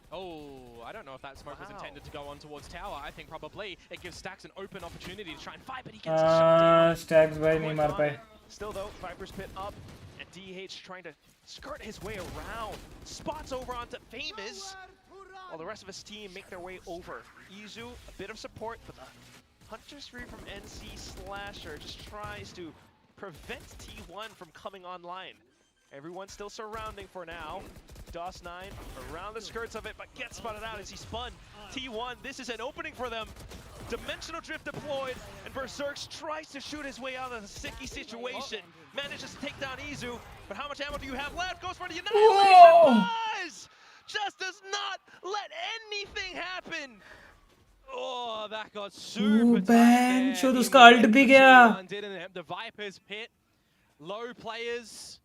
Speaker 4: Oh, I don't know if that smoke was intended to go on towards tower. I think probably it gives Stax an open opportunity to try and fight, but he gets a shot down.
Speaker 2: Stax भाई नहीं मार पाए.
Speaker 5: Still though, Viper's pit up, and DH trying to skirt his way around. Spots over onto Famous, while the rest of his team make their way over. Izu, a bit of support, but the Hunter Spree from NC Slasher just tries to prevent T1 from coming online. Everyone's still surrounding for now. DOS9 around the skirts of it, but gets spotted out as he spun. T1, this is an opening for them. Dimensional Drift deployed, and berserk's tries to shoot his way out of a sticky situation. Manages to take down Izu, but how much ammo do you have left? Goes for the annihilation. Buzz just does not let anything happen.
Speaker 4: Oh, that got super tight there.
Speaker 2: Show तो उसका alt भी गया.
Speaker 4: The Viper's pit. Low players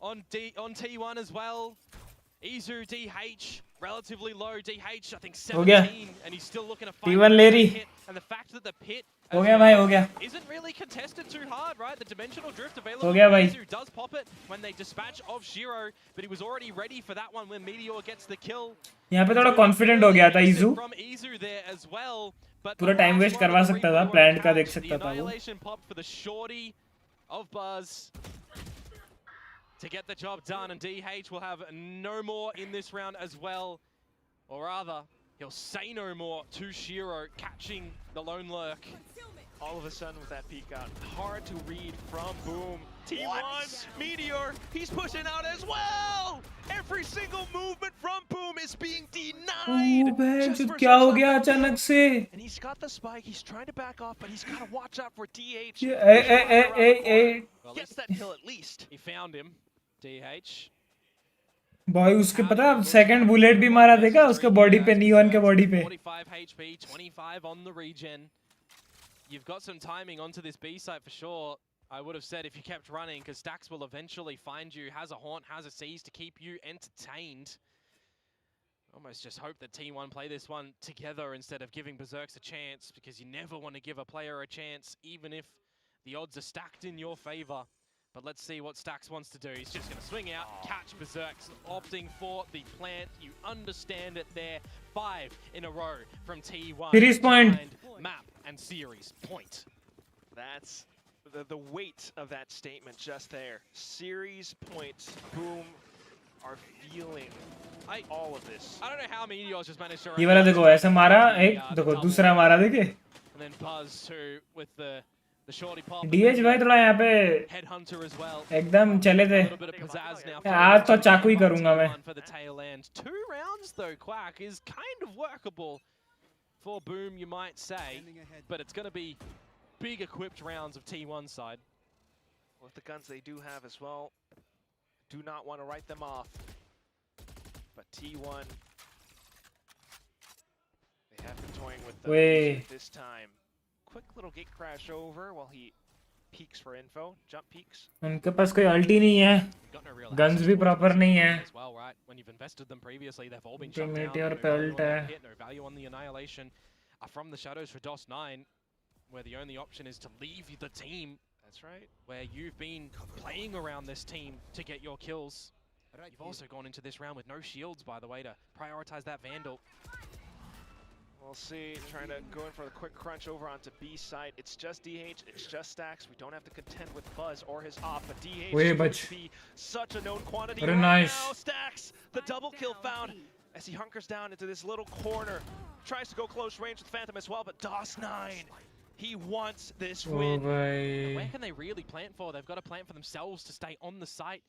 Speaker 4: on T1 as well. Izu, DH, relatively low. DH, I think 17, and he's still looking to fight.
Speaker 2: T1 ले रही.
Speaker 4: And the fact that the pit
Speaker 2: हो गया भाई, हो गया.
Speaker 4: isn't really contested too hard, right? The dimensional drift available.
Speaker 2: हो गया भाई.
Speaker 4: Izu does pop it when they dispatch of Shiro, but he was already ready for that one when Meteor gets the kill.
Speaker 2: यहाँ पे थोड़ा confident हो गया था इजू.
Speaker 4: From Izu there as well, but
Speaker 2: पूरा time waste करवा सकता था, planned का देख सकता था वो.
Speaker 4: The annihilation pop for the shorty of Buzz to get the job done, and DH will have no more in this round as well, or rather, he'll say no more to Shiro, catching the lone lurk.
Speaker 5: All of a sudden with that peek out, hard to read from Boom. T1, Meteor, he's pushing out as well! Every single movement from Boom is being denied!
Speaker 2: क्या हो गया अचानक से?
Speaker 5: And he's got the spike, he's trying to back off, but he's got to watch out for DH. Gets that kill at least.
Speaker 4: He found him, DH.
Speaker 2: भाई उसके पता second bullet भी मारा देखा उसके बॉडी पे, नियॉन के body पे.
Speaker 4: 45 HP, 25 on the regen. You've got some timing onto this B site for sure. I would have said if you kept running, because Stax will eventually find you, has a haunt, has a seize to keep you entertained. Almost just hope that T1 play this one together instead of giving Berserks a chance, because you never want to give a player a chance, even if the odds are stacked in your favor. But let's see what Stax wants to do. He's just going to swing out, catch Berserks, opting for the plant. You understand it there. 5 in a row from T1.
Speaker 2: Series point.
Speaker 4: Map and series point.
Speaker 5: That's the weight of that statement just there. Series points. Boom are feeling all of this.
Speaker 4: I don't know how Meteor's just managed to...
Speaker 2: ये वाला देखो ऐसा मारा, एक देखो दूसरा मारा देखे.
Speaker 4: And then Buzz too with the shorty pop.
Speaker 2: DH भाई थोड़ा यहाँ पे
Speaker 4: Headhunter as well.
Speaker 2: एकदम चले थे. आज तो चाकू ही करूँगा मैं.
Speaker 4: For the tail end. 2 rounds though, Quack, is kind of workable for Boom, you might say, but it's going to be big equipped rounds of T1 side.
Speaker 5: With the guns they do have as well, do not want to write them off. But T1, they have been toying with the
Speaker 2: Wait.
Speaker 5: vision this time. Quick little gate crash over while he peeks for info. Jump peeks.
Speaker 2: उनके पास कोई अल्टी नहीं है, guns भी proper नहीं है,
Speaker 4: as well, right? When you've invested them previously, they've all been
Speaker 2: उनके
Speaker 4: shut down.
Speaker 2: meteor
Speaker 4: No
Speaker 2: पे
Speaker 4: value
Speaker 2: ult
Speaker 4: on
Speaker 2: है.
Speaker 4: that hit, no value on the annihilation from the shadows for DOS9, where the only option is to leave the team.
Speaker 5: That's right.
Speaker 4: Where you've been playing around this team to get your kills. You've also gone into this round with no shields, by the way, to prioritize that Vandal.
Speaker 5: We'll see, trying to go in for the quick crunch over onto B side. It's just DH, it's just Stacks. We don't have to contend with Buzz or his op, but DH
Speaker 2: Wait,
Speaker 5: should
Speaker 2: but-
Speaker 5: be such a known quantity
Speaker 2: Very
Speaker 5: right
Speaker 2: nice.
Speaker 5: now. Stacks, the double kill found as he hunkers down into this little corner. Tries to go close range with Phantom as well, but DOS9, he wants this
Speaker 2: Oh
Speaker 5: win.
Speaker 2: भाई.
Speaker 4: Where can they really plant for? They've got to plant for themselves to stay on the site.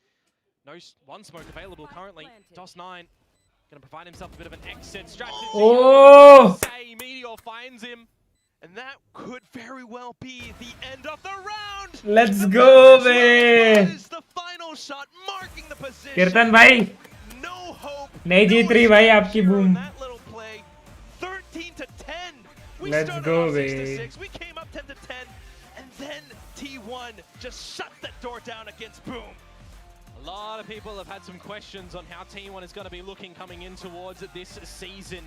Speaker 4: No one smoke available currently. DOS9 going to provide himself a bit of an exit strategy.
Speaker 2: Oh!
Speaker 4: Say Meteor finds him.
Speaker 5: And that could very well be the end of the round.
Speaker 2: Let's go bay.
Speaker 5: Is the final shot marking the position.
Speaker 2: कीर्तन भाई,
Speaker 5: No hope.
Speaker 2: नहीं जीत रही भाई आपकी
Speaker 5: Here on
Speaker 2: boom.
Speaker 5: that little play. 13 to 10. We
Speaker 2: Let's
Speaker 5: started
Speaker 2: go,
Speaker 5: off 6 to
Speaker 2: babe.
Speaker 5: 6. We came up 10 to 10. And then T1 just shut that door down against Boom.
Speaker 4: A lot of people have had some questions on how T1 is going to be looking coming in towards this season.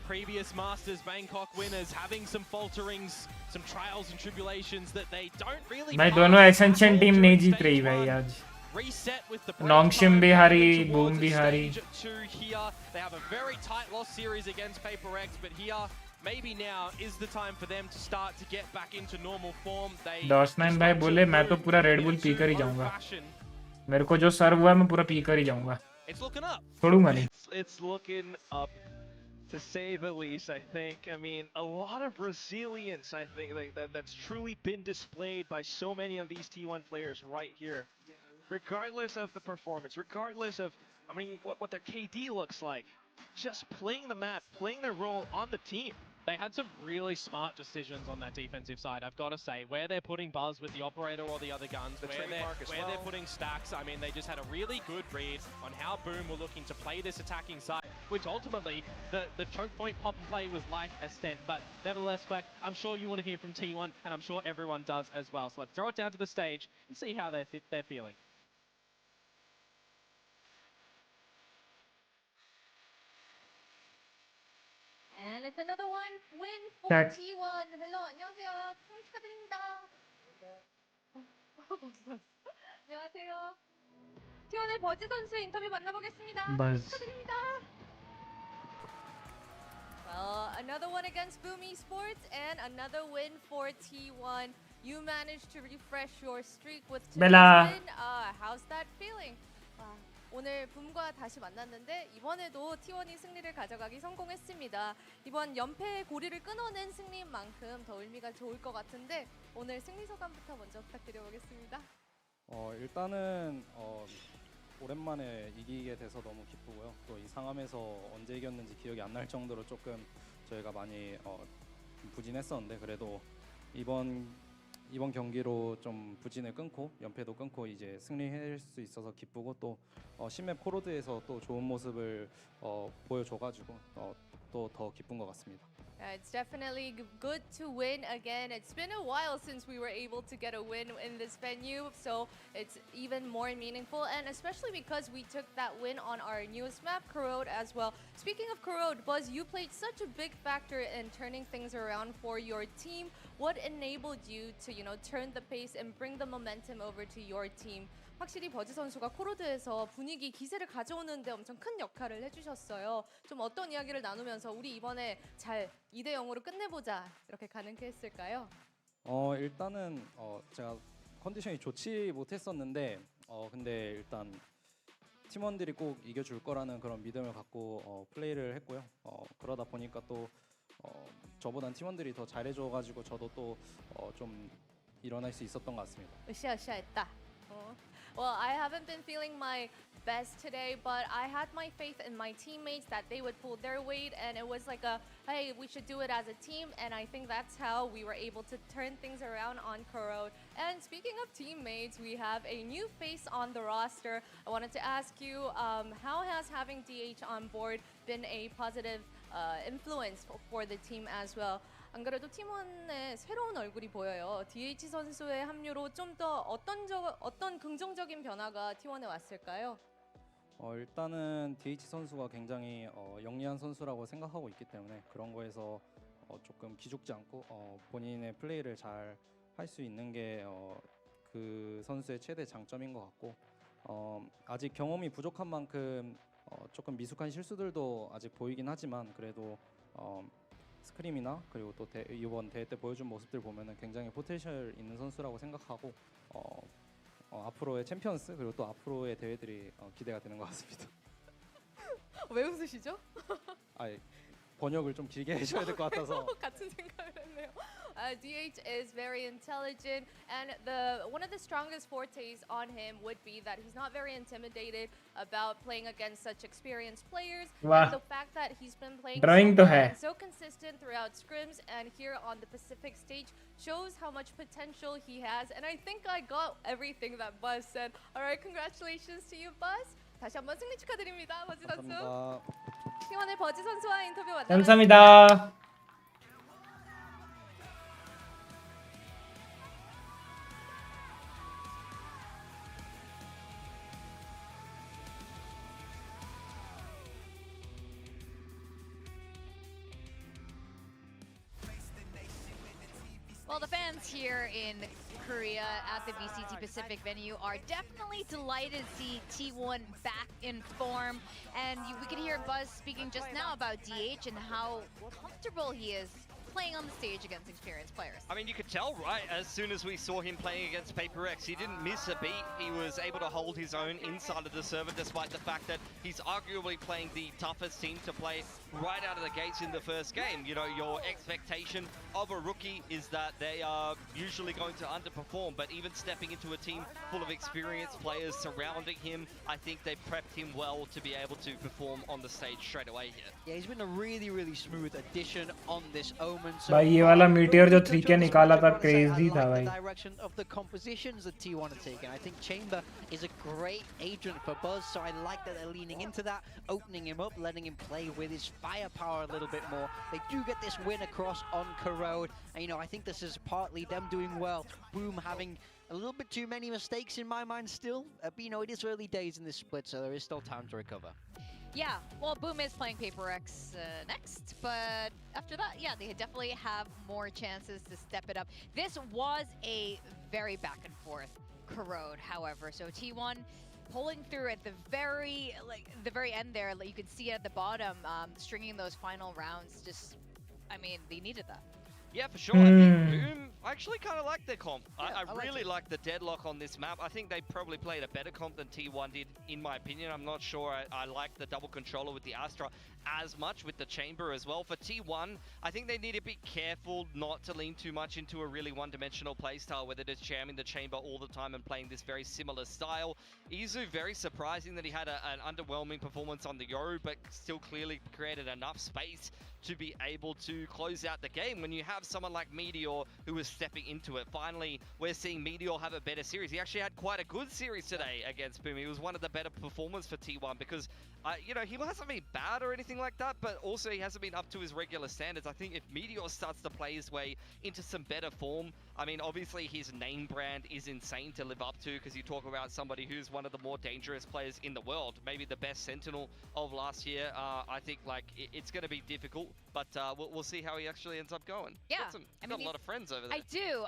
Speaker 4: Previous Masters Bangkok winners having some falterings, some trials and tribulations that they don't really.
Speaker 2: भाई दोनों Ascension team नहीं जीत रही भाई आज.
Speaker 4: Reset with the
Speaker 2: Nongshim भी हारी, Boom भी हारी.
Speaker 4: Here they have a very tight loss series against Paper X, but here maybe now is the time for them to start to get back into normal form. They
Speaker 2: DOS9 भाई बोले मैं तो पूरा Red Bull P कर ही जाऊंगा. मेरे को जो सर्व हुआ मैं पूरा पी कर ही जाऊंगा.
Speaker 4: It's looking up.
Speaker 2: छोड़ूंगा नहीं.
Speaker 5: It's looking up, to say the least, I think. I mean, a lot of resilience, I think, that's truly been displayed by so many of these T1 players right here. Regardless of the performance, regardless of, I mean, what their KD looks like. Just playing the map, playing their role on the team.
Speaker 4: They had some really smart decisions on that defensive side, I've got to say. Where they're putting Buzz with the operator or the other guns, where they're putting Stacks, I mean, they just had a really good read on how Boom were looking to play this attacking side, which ultimately, the choke point pop and play was like a stent. But nevertheless, Quack, I'm sure you want to hear from T1, and I'm sure everyone does as well. So let's throw it down to the stage and see how they're feeling.
Speaker 7: And it's another one win for
Speaker 2: That-
Speaker 7: T1. Hello, 안녕하세요. 축하드립니다. 안녕하세요. T1의 버즈 선수 인터뷰 만나보겠습니다.
Speaker 2: Buzz.
Speaker 7: 축하드립니다. Well, another one against Boom Esports and another win for T1. You managed to refresh your streak with today's
Speaker 2: Bella.
Speaker 7: win. How's that feeling? 오늘 붐과 다시 만났는데 이번에도 T1이 승리를 가져가기 성공했습니다. 이번 연패의 고리를 끊어낸 승리인 만큼 더 의미가 좋을 것 같은데 오늘 승리 소감부터 먼저 부탁드려보겠습니다.
Speaker 13: 일단은 오랜만에 이기게 돼서 너무 기쁘고요. 또 이 상암에서 언제 이겼는지 기억이 안 날 정도로 조금 저희가 많이 부진했었는데 그래도 이번 경기로 좀 부진을 끊고 연패도 끊고 이제 승리할 수 있어서 기쁘고 또 신맵 코로드에서 또 좋은 모습을 보여줘가지고 또 더 기쁜 것 같습니다.
Speaker 7: It's definitely good to win again. It's been a while since we were able to get a win in this venue, so it's even more meaningful, and especially because we took that win on our newest map, Corrode, as well. Speaking of Corrode, Buzz, you played such a big factor in turning things around for your team. What enabled you to, turn the pace and bring the momentum over to your team? 확실히 버즈 선수가 코로드에서 분위기, 기세를 가져오는데 엄청 큰 역할을 해주셨어요. 좀 어떤 이야기를 나누면서 우리 이번에 잘 2대 0으로 끝내보자 이렇게 가능케 했을까요?
Speaker 13: 일단은 제가 컨디션이 좋지 못했었는데 근데 일단 팀원들이 꼭 이겨줄 거라는 그런 믿음을 갖고 플레이를 했고요. 그러다 보니까 또 저보단 팀원들이 더 잘해줘가지고 저도 또 좀 일어날 수 있었던 것 같습니다.
Speaker 7: 으쌰으쌰했다.
Speaker 14: Well, I haven't been feeling my best today, but I had my faith in my teammates that they would pull their weight, and it was like a, hey, we should do it as a team, and I think that's how we were able to turn things around on Corode. And speaking of teammates, we have a new face on the roster. I wanted to ask you, how has having DH on board been a positive influence for the team as well? 안 그래도 팀원의 새로운 얼굴이 보여요. DH 선수의 합류로 좀 더 어떤 긍정적인 변화가 T1에 왔을까요?
Speaker 13: 일단은 DH 선수가 굉장히 영리한 선수라고 생각하고 있기 때문에 그런 거에서 조금 기죽지 않고 본인의 플레이를 잘 할 수 있는 게 그 선수의 최대 장점인 것 같고 아직 경험이 부족한 만큼 조금 미숙한 실수들도 아직 보이긴 하지만 그래도 스크림이나 그리고 또 이번 대회 때 보여준 모습들 보면은 굉장히 포텐셜 있는 선수라고 생각하고 앞으로의 챔피언스 그리고 또 앞으로의 대회들이 기대가 되는 것 같습니다.
Speaker 14: 왜 웃으시죠?
Speaker 13: 번역을 좀 길게 해줘야 될 것 같아서.
Speaker 14: 같은 생각을 했네요. DH is very intelligent, and one of the strongest fortes on him would be that he's not very intimidated about playing against such experienced players. And the fact that he's been playing so consistent throughout scrims and here on the Pacific stage shows how much potential he has. And I think I got everything that Buzz said. All right, congratulations to you, Buzz. 다시 한번 승리 축하드립니다, 버즈 선수. T1의 버즈 선수와 인터뷰 만나봤습니다.
Speaker 2: 감사합니다.
Speaker 11: Well, the fans here in Korea at the VCT Pacific venue are definitely delighted to see T1 back in form. And we could hear Buzz speaking just now about DH and how comfortable he is playing on the stage against experienced players.
Speaker 6: I mean, you could tell, right, as soon as we saw him playing against Paper X, he didn't miss a beat. He was able to hold his own inside of the server, despite the fact that he's arguably playing the toughest team to play right out of the gates in the first game. You know, your expectation of a rookie is that they are usually going to underperform, but even stepping into a team full of experienced players surrounding him, I think they prepped him well to be able to perform on the stage straight away here.
Speaker 8: Yeah, he's been a really, really smooth addition on this Omen.
Speaker 2: भाई ये वाला meteor जो 3K निकाला था crazy था भाई.
Speaker 8: The direction of the compositions that T1 are taking. I think Chamber is a great agent for Buzz, so I like that they're leaning into that, opening him up, letting him play with his firepower a little bit more. They do get this win across on Corode, and you know, I think this is partly them doing well. Boom having a little bit too many mistakes in my mind still, but you know, it is early days in this split, so there is still time to recover.
Speaker 11: Yeah, well, Boom is playing Paper X next, but after that, yeah, they definitely have more chances to step it up. This was a very back and forth Corode, however, so T1 pulling through at the very end there. You can see it at the bottom, stringing those final rounds. Just, I mean, they needed that.
Speaker 6: Yeah, for sure. I think Boom, I actually kind of like their comp.
Speaker 8: Yeah,
Speaker 6: I really like the deadlock on this map. I think they probably played a better comp than T1 did, in my opinion. I'm not sure I like the double controller with the Astra as much, with the Chamber as well. For T1, I think they need to be careful not to lean too much into a really one-dimensional playstyle, where they're just jamming the Chamber all the time and playing this very similar style. Izu, very surprising that he had an underwhelming performance on the Yoru, but still clearly created enough space to be able to close out the game when you have someone like Meteor who is stepping into it. Finally, we're seeing Meteor have a better series. He actually had quite a good series today against Boom. He was one of the better performers for T1 because, you know, he hasn't been bad or anything like that, but also he hasn't been up to his regular standards. I think if Meteor starts to play his way into some better form, I mean, obviously his name brand is insane to live up to, because you talk about somebody who's one of the more dangerous players in the world, maybe the best Sentinel of last year. I think like it's going to be difficult, but we'll see how he actually ends up going.
Speaker 11: Yeah,
Speaker 6: got a lot of friends over there.
Speaker 11: I do.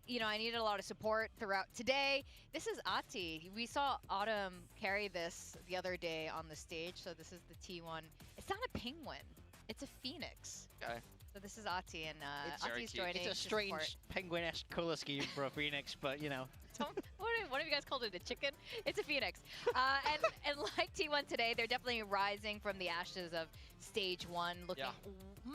Speaker 11: You know, I needed a lot of support throughout today. This is Ati. We saw Autumn carry this the other day on the stage, so this is the T1. It's not a penguin, it's a phoenix.
Speaker 6: Okay.
Speaker 11: So this is Ati, and
Speaker 6: It's very
Speaker 11: Ati's
Speaker 6: cute.
Speaker 11: joining.
Speaker 8: It's a strange penguin-esque color scheme for a phoenix, but you know.
Speaker 11: One of you guys called it a chicken. It's a phoenix. And like T1 today, they're definitely rising from the ashes of stage 1, looking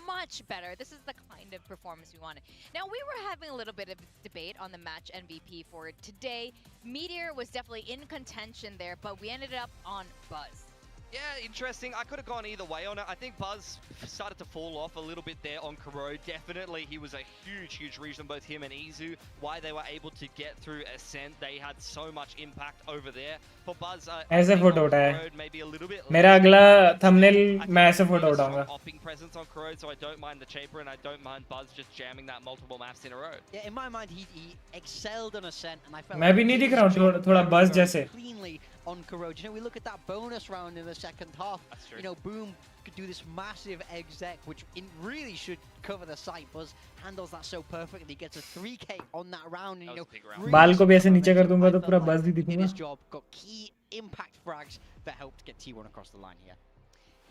Speaker 11: much better. This is the kind of performance we wanted. Now, we were having a little bit of debate on the match MVP for today. Meteor was definitely in contention there, but we ended up on Buzz.
Speaker 6: Yeah, interesting. I could have gone either way on it. I think Buzz started to fall off a little bit there on Corrode. Definitely, he was a huge reason, both him and Izu, why they were able to get through Ascent. They had so much impact over there. For Buzz,
Speaker 2: ऐसे photo उठाए
Speaker 6: maybe a little bit
Speaker 2: मेरा अगला thumbnail मैं ऐसे photo उठाऊंगा
Speaker 6: offing presence on Corrode, so I don't mind the Chaper and I don't mind Buzz just jamming that multiple maps in a row.
Speaker 8: Yeah, in my mind, he excelled on Ascent, and I felt
Speaker 2: मैं भी नहीं दिख रहा हूँ थोड़ा बस जैसे
Speaker 8: cleanly on Corrode. You know, we look at that bonus round in the second half.
Speaker 6: That's true.
Speaker 8: You know, Boom could do this massive exec, which really should cover the site. Buzz handles that so perfectly. He gets a 3K on that round, and you know, really
Speaker 2: बाल को भी ऐसे नीचे कर दूंगा तो पूरा बस भी
Speaker 8: in
Speaker 2: दिखूंगा
Speaker 8: his job, got key impact frags that helped get T1 across the line here.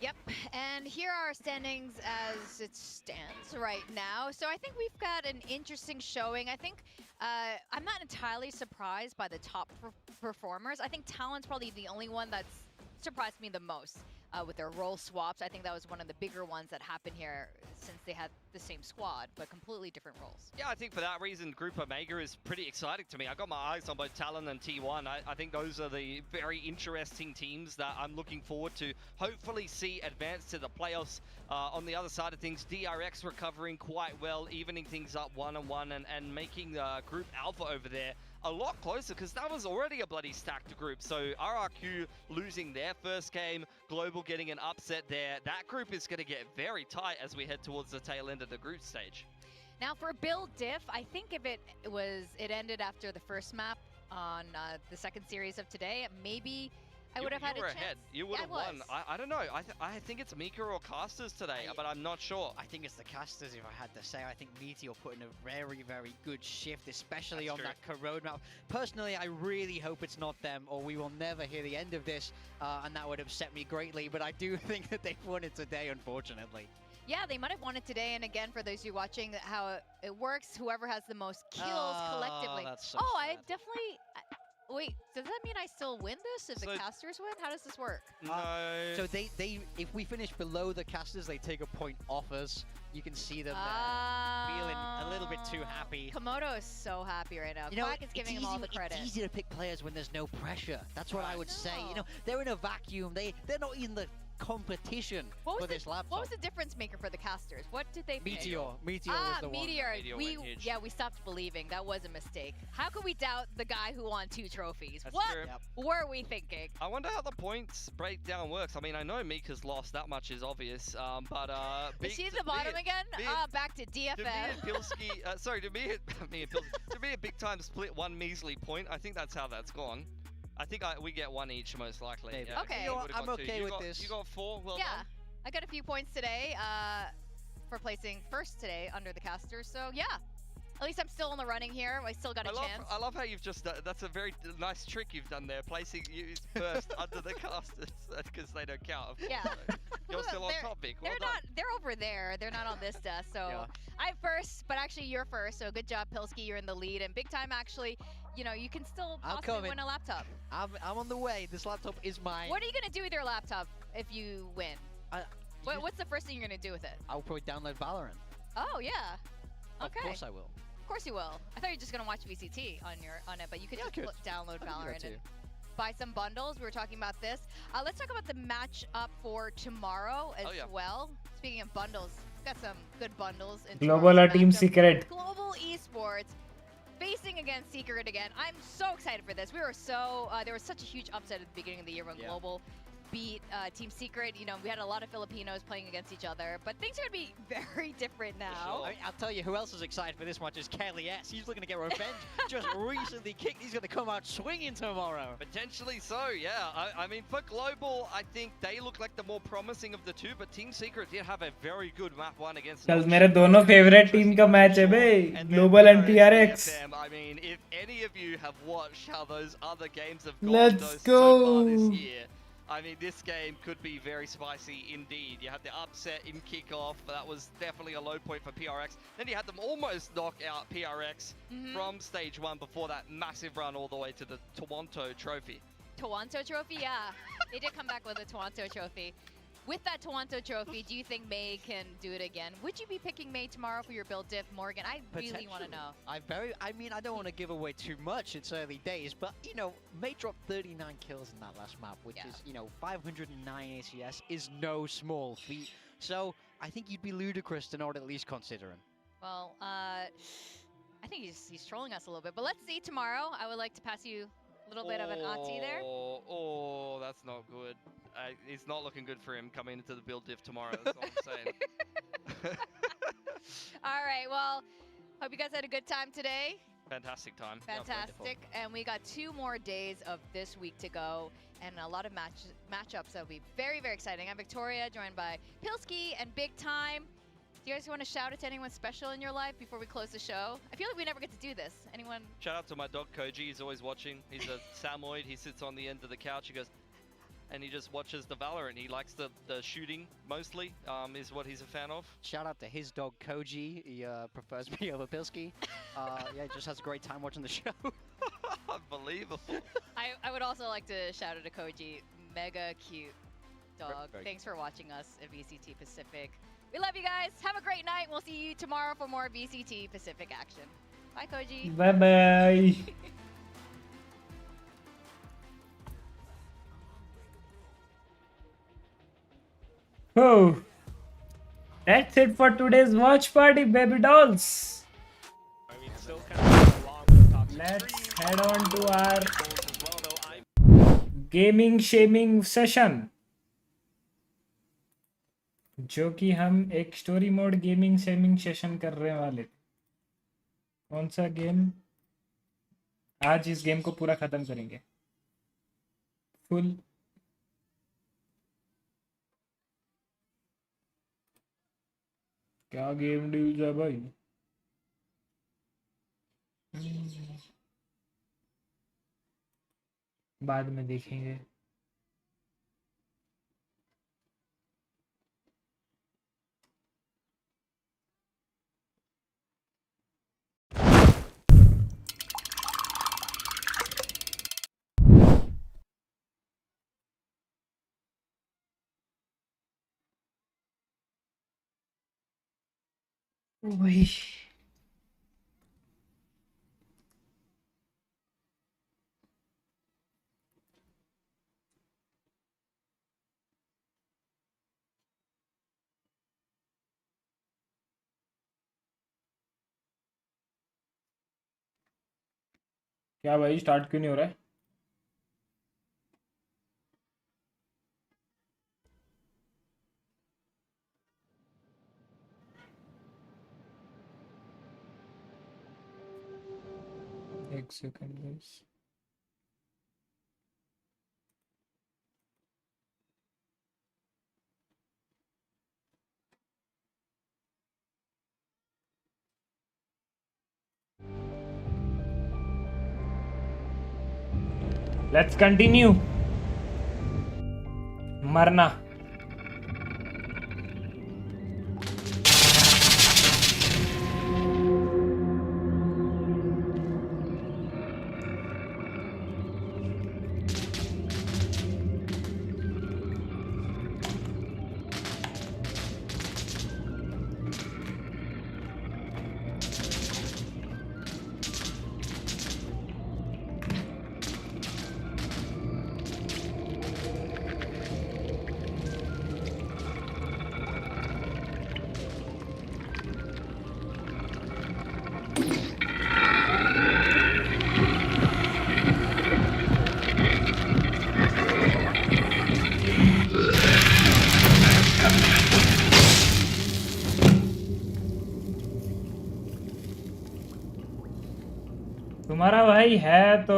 Speaker 11: Yep, and here are our standings as it stands right now. So I think we've got an interesting showing. I think I'm not entirely surprised by the top performers. I think Talon's probably the only one that's surprised me the most with their role swaps. I think that was one of the bigger ones that happened here since they had the same squad, but completely different roles.
Speaker 6: Yeah, I think for that reason, Group Omega is pretty exciting to me. I got my eyes on both Talon and T1. I think those are the very interesting teams that I'm looking forward to hopefully see advance to the playoffs. On the other side of things, DRX recovering quite well, evening things up 1-1 and making Group Alpha over there a lot closer, because that was already a bloody stacked group. So RRQ losing their first game, Global getting an upset there. That group is going to get very tight as we head towards the tail end of the group stage.
Speaker 11: Now for Build Diff, I think if it ended after the first map on the second series of today, maybe I would have had a chance.
Speaker 6: Ahead. You would have won. I don't know. I think it's Mika or Casters today, but I'm not sure.
Speaker 8: I think it's the Casters, if I had to say. I think Meteor put in a very good shift, especially on that Corrode map. Personally, I really hope it's not them, or we will never hear the end of this, and that would upset me greatly. But I do think that they've won it today, unfortunately.
Speaker 11: Yeah, they might have won it today, and again, for those of you watching, how it works, whoever has the most kills collectively.
Speaker 8: That's so
Speaker 11: I definitely... Wait, does that mean I still win this if the casters win? How does this work?
Speaker 6: No.
Speaker 8: So they if we finish below the casters, they take a point off us. You can see them feeling a little bit too happy.
Speaker 11: Komodo is so happy right now.
Speaker 8: You know,
Speaker 11: Quack is giving him all the credit.
Speaker 8: It's easy to pick players when there's no pressure. That's what I would say. You know, they're in a vacuum. They're not in the competition for this laptop.
Speaker 11: What was the difference maker for the casters? What did they pick?
Speaker 8: Meteor was the
Speaker 11: Meteor.
Speaker 8: one.
Speaker 11: We stopped believing. That was a mistake. How could we doubt the guy who won 2 trophies?
Speaker 6: That's
Speaker 11: what
Speaker 6: true.
Speaker 11: were we thinking?
Speaker 6: I wonder how the points breakdown works. I mean, I know Mika's lost, that much is obvious, but
Speaker 11: is she at the bottom again? Back to DFM.
Speaker 6: To me and Pilski, sorry, to me a big time split 1 measly point. I think that's how that's gone. I think we get 1 each, most likely. Yeah,
Speaker 11: okay.
Speaker 8: You know what, I'm okay with this.
Speaker 6: You got 4, well
Speaker 11: done.
Speaker 6: Yeah,
Speaker 11: I got a few points today for placing first today under the casters, so yeah. At least I'm still in the running here. I still got a chance.
Speaker 6: I love how you've just, that's a very nice trick you've done there, placing you first under the casters, because they don't count.
Speaker 11: Yeah.
Speaker 6: You're still on topic. Well
Speaker 11: they're not, they're over there. They're not on this desk, so I'm first, but actually you're first, so good job, Pilski. You're in the lead, and big time actually, you know, you can still possibly win a laptop.
Speaker 8: I'm on the way. This laptop is mine.
Speaker 11: What are you going to do with your laptop if you win? What's the first thing you're going to do with it?
Speaker 8: I'll probably download Valorant.
Speaker 11: Oh, yeah. Okay.
Speaker 8: Of course I will.
Speaker 11: Of course you will. I thought you were just going to watch VCT on it, but you could just download Valorant and buy some bundles. We were talking about this. Let's talk about the match up for tomorrow as well. Speaking of bundles, we've got some good bundles.
Speaker 2: Global or Team Secret?
Speaker 11: Global Esports facing against Secret again. I'm so excited for this. We were so, there was such a huge upset at the beginning of the year when Global beat Team Secret. You know, we had a lot of Filipinos playing against each other, but things are going to be very different now.
Speaker 8: Sure. I mean, I'll tell you who else is excited for this one is Kelly S. He's looking to get revenge. Just recently kicked. He's going to come out swinging tomorrow.
Speaker 6: Potentially so, yeah. I mean, for Global, I think they look like the more promising of the two, but Team Secret did have a very good map 1 against
Speaker 2: कल मेरे दोनों favorite team का match है बे, Global and DRX.
Speaker 6: I mean, if any of you have watched how those other games have gone
Speaker 2: Let's
Speaker 6: so far this year, I mean, this game could be very spicy indeed. You had the upset in kickoff, but that was definitely a low point for PRX. Then you had them almost knock out PRX from stage 1 before that massive run all the way to the Toronto Trophy.
Speaker 11: Toronto Trophy, yeah. They did come back with a Toronto Trophy. With that Toronto Trophy, do you think May can do it again? Would you be picking May tomorrow for your build diff, Morgan? I really want to know.
Speaker 8: I mean, I don't want to give away too much. It's early days, but you know, May dropped 39 kills in that last map, which is, you know, 509 ACS is no small feat. So I think you'd be ludicrous to not at least consider him.
Speaker 11: Well, I think he's trolling us a little bit, but let's see tomorrow. I would like to pass you a little bit of an auntie there.
Speaker 6: Oh, that's not good. It's not looking good for him coming into the build diff tomorrow. That's all I'm saying.
Speaker 11: All right, well, hope you guys had a good time today.
Speaker 6: Fantastic time.
Speaker 11: Fantastic. And we got 2 more days of this week to go and a lot of matchups that will be very, very exciting. I'm Victoria, joined by Pilsky and Big Time. Do you guys want to shout out to anyone special in your life before we close the show? I feel like we never get to do this. Anyone?
Speaker 6: Shout out to my dog Koji. He's always watching. He's a Samoyed. He sits on the end of the couch. He goes, and he just watches the Valorant. He likes the shooting mostly, is what he's a fan of.
Speaker 8: Shout out to his dog Koji. He prefers me over Pilsky. Yeah, he just has a great time watching the show.
Speaker 6: Unbelievable.
Speaker 11: I would also like to shout out to Koji. Mega cute dog.
Speaker 8: Very
Speaker 11: Thanks for watching us at VCT Pacific. We love you guys. Have a great night. We'll see you tomorrow for more VCT Pacific action. Bye, Koji.
Speaker 2: Bye-bye. Oh, that's it for today's watch party, baby dolls.
Speaker 5: I mean, still kind of long with the top six.
Speaker 2: Let's head on to our gaming shaming session, जो कि हम एक story mode gaming shaming session कर रहे वाले थे. कौन सा गेम? आज इस गेम को पूरा खत्म करेंगे. फुल क्या गेम ड्यूज है भाई? बाद में देखेंगे. वही क्या भाई, स्टार्ट क्यों नहीं हो रहा है? एक सेकंड गाइस. Let's continue. मरना. तुम्हारा भाई है तो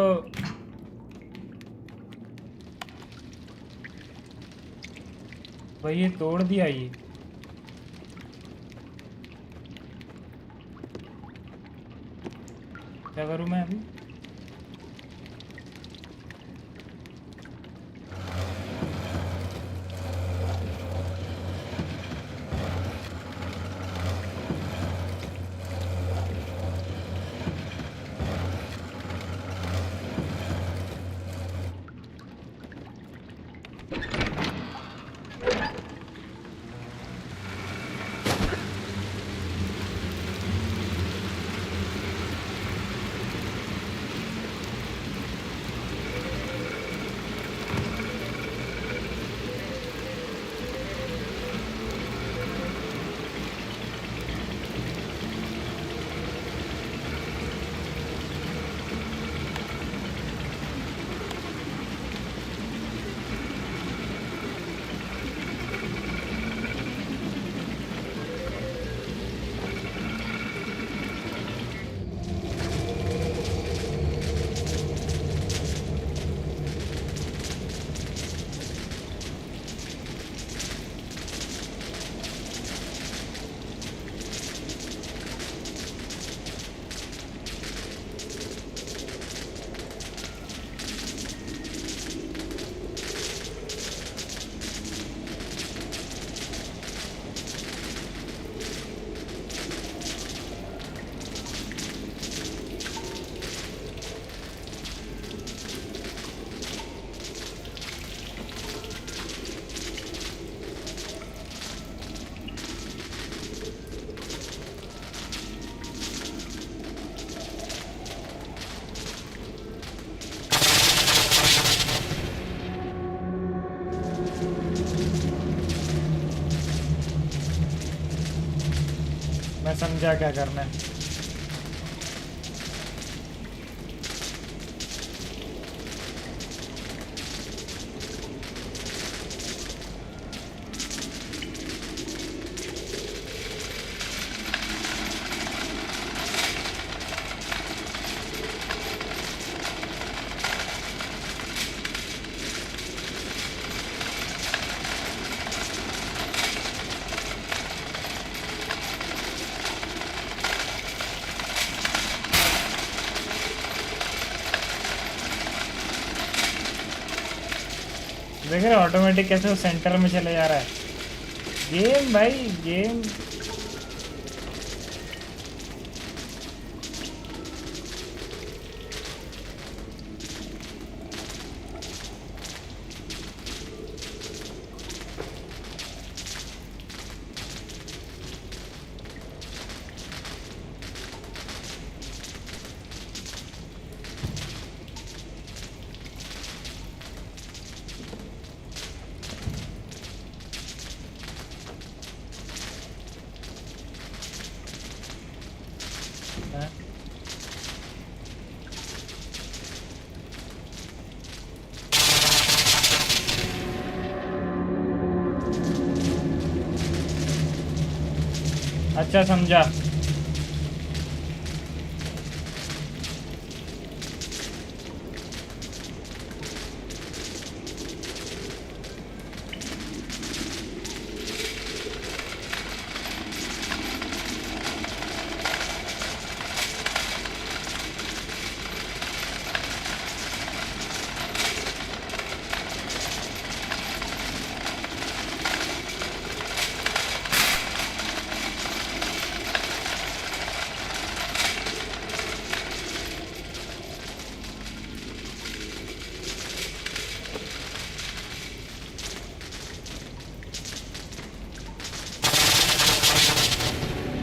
Speaker 2: भाई ये तोड़ दिया. ये क्या करूं मैं अभी? मैं समझा क्या करना है। देख रहे ऑटोमेटिक कैसे वो सेंटर में चले जा रहा है। गेम भाई गेम। अच्छा समझा।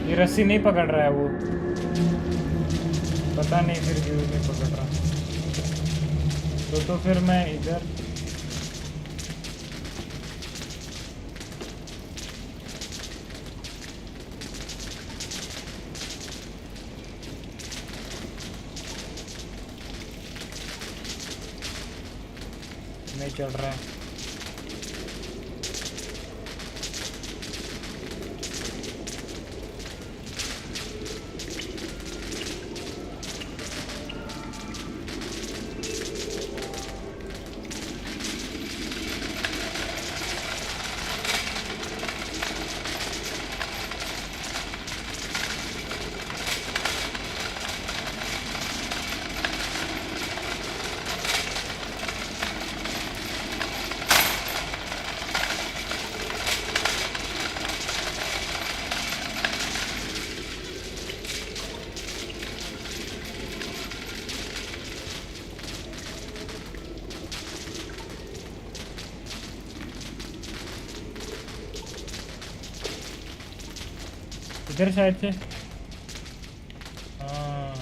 Speaker 2: ये रस्सी नहीं पकड़ रहा है वो, पता नहीं फिर क्यों नहीं पकड़ रहा। तो फिर मैं इधर नहीं चल रहा है। इधर शायद से। हाँ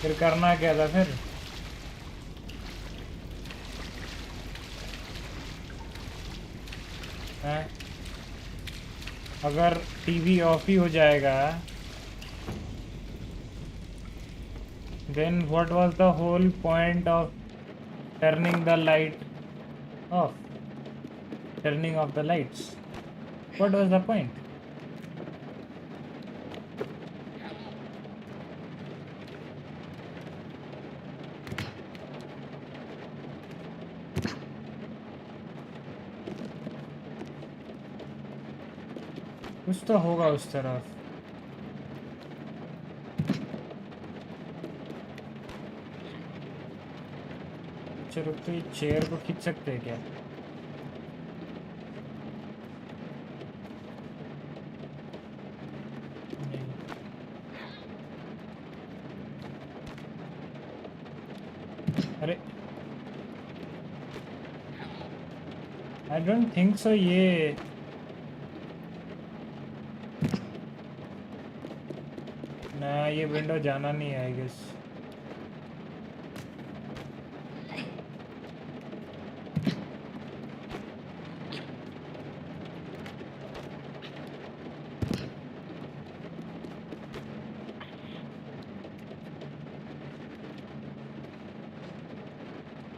Speaker 2: फिर करना क्या था फिर? हैं? अगर टीवी ऑफ ही हो जाएगा then what was the whole point of turning the light off? Turning off the lights. What was the point? कुछ तो होगा उस तरफ। चलो तो ये चेयर को खींच सकते हैं क्या? नहीं। अरे आई डोंट थिंक सो। ये ना, ये विंडो जाना नहीं है आई गेस।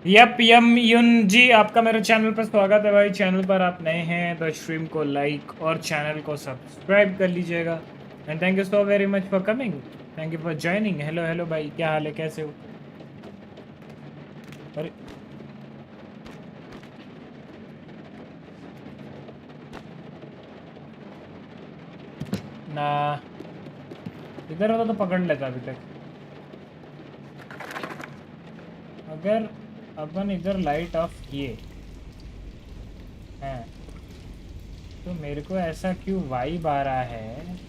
Speaker 2: यप यम युन जी, आपका मेरे चैनल पर स्वागत है भाई। चैनल पर आप नए हैं तो स्ट्रीम को लाइक और चैनल को सब्सक्राइब कर लीजिएगा। And thank you so very much for coming, thank you for joining. Hello hello भाई, क्या हाल है, कैसे हो? अरे ना, इधर होता तो पकड़ लेता अभी तक। अगर अपन इधर लाइट ऑफ किए हैं तो मेरे को ऐसा क्यों वाइब आ रहा है?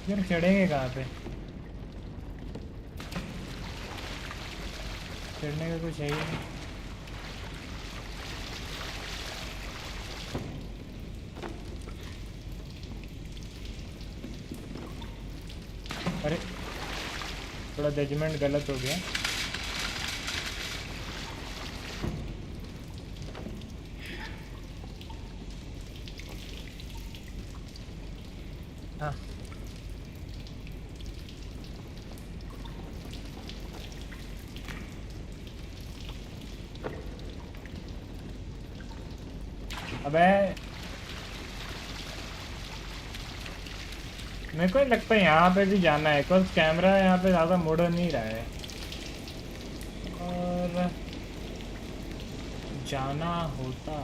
Speaker 2: फिर चढ़ेंगे कहाँ पे? चढ़ने का कुछ है ही नहीं। अरे थोड़ा जजमेंट गलत हो गया। हाँ अबे मेरे को लगता है यहाँ पे भी जाना है, बिकॉज कैमरा यहाँ पे ज़्यादा मुड़ नहीं रहा है और जाना होता।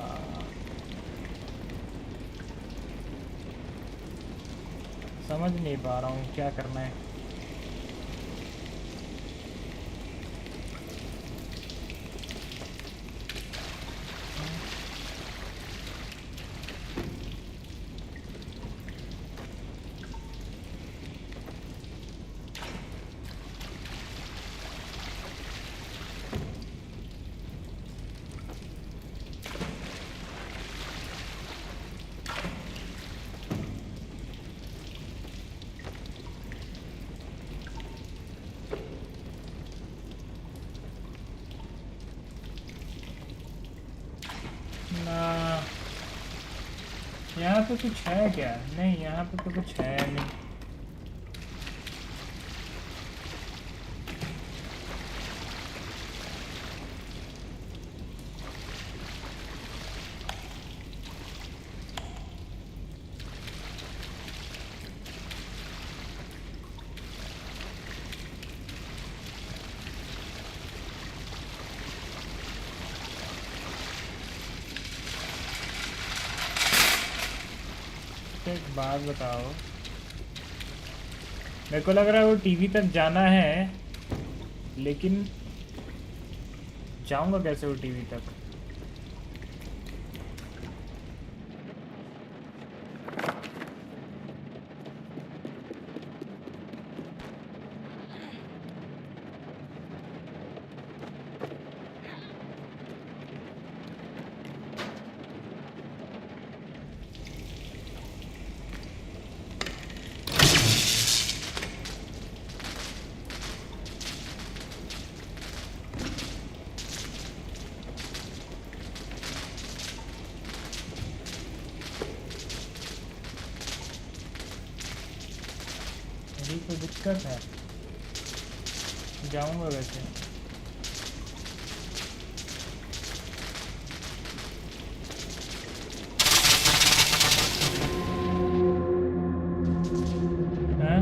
Speaker 2: समझ नहीं पा रहा हूँ क्या करना है। यहाँ पे कुछ है क्या? नहीं, यहाँ पे तो कुछ है नहीं। एक बात बताओ, मेरे को लग रहा है वो टीवी तक जाना है, लेकिन जाऊंगा कैसे वो टीवी तक? तो दिक्कत है। जाऊंगा वैसे। हैं?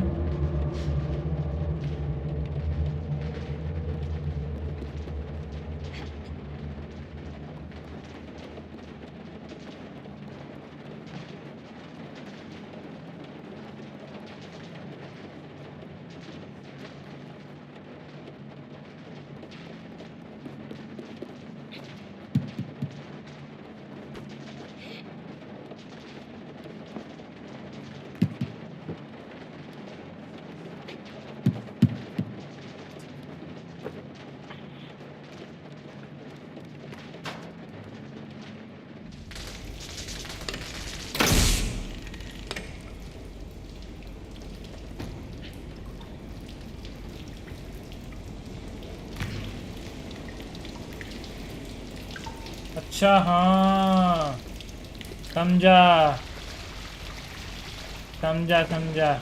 Speaker 2: अच्छा हाँ, समझा समझा समझा,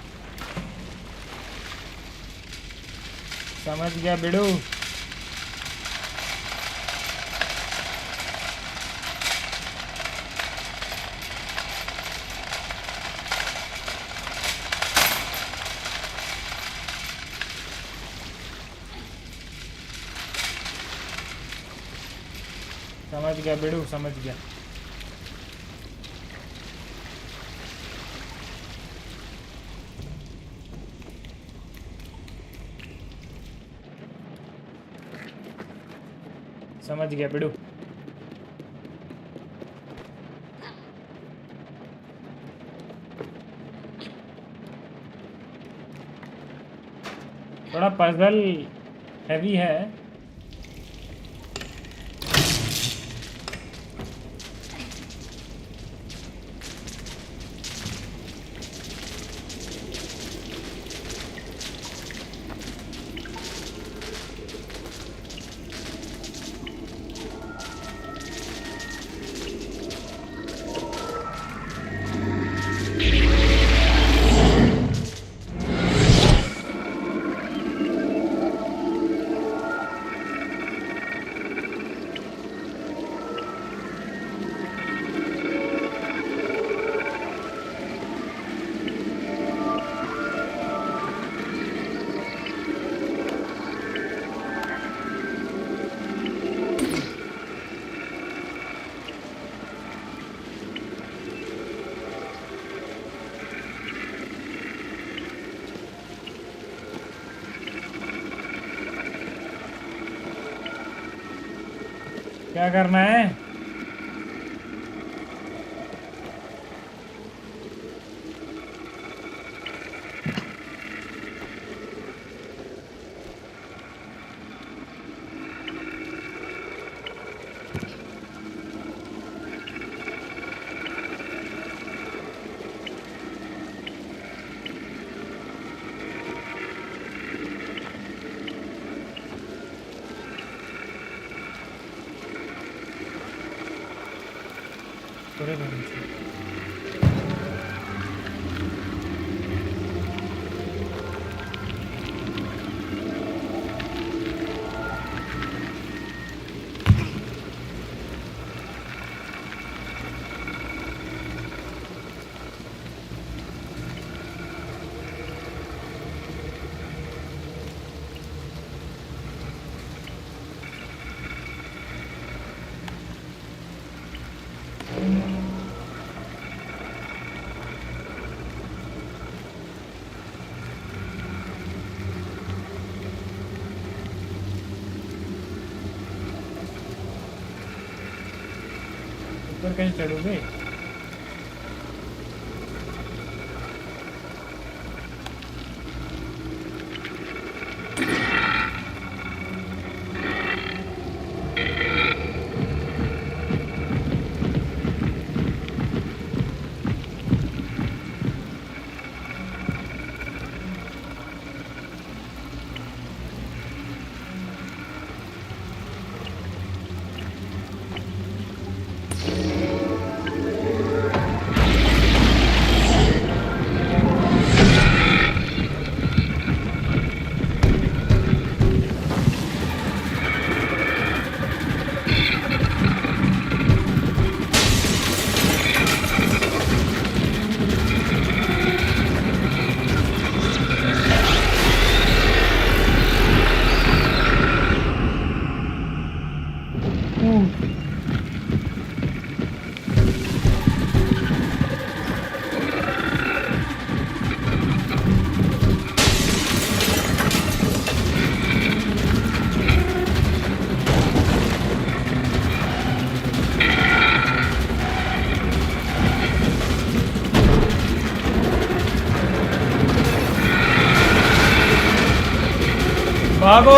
Speaker 2: समझ गया बिड़ू। समझ गया बिड़ू, समझ गया। समझ गया बिड़ू। थोड़ा पजल हैवी है। क्या करना है? ऊपर कहीं चढ़ोगे? भागो।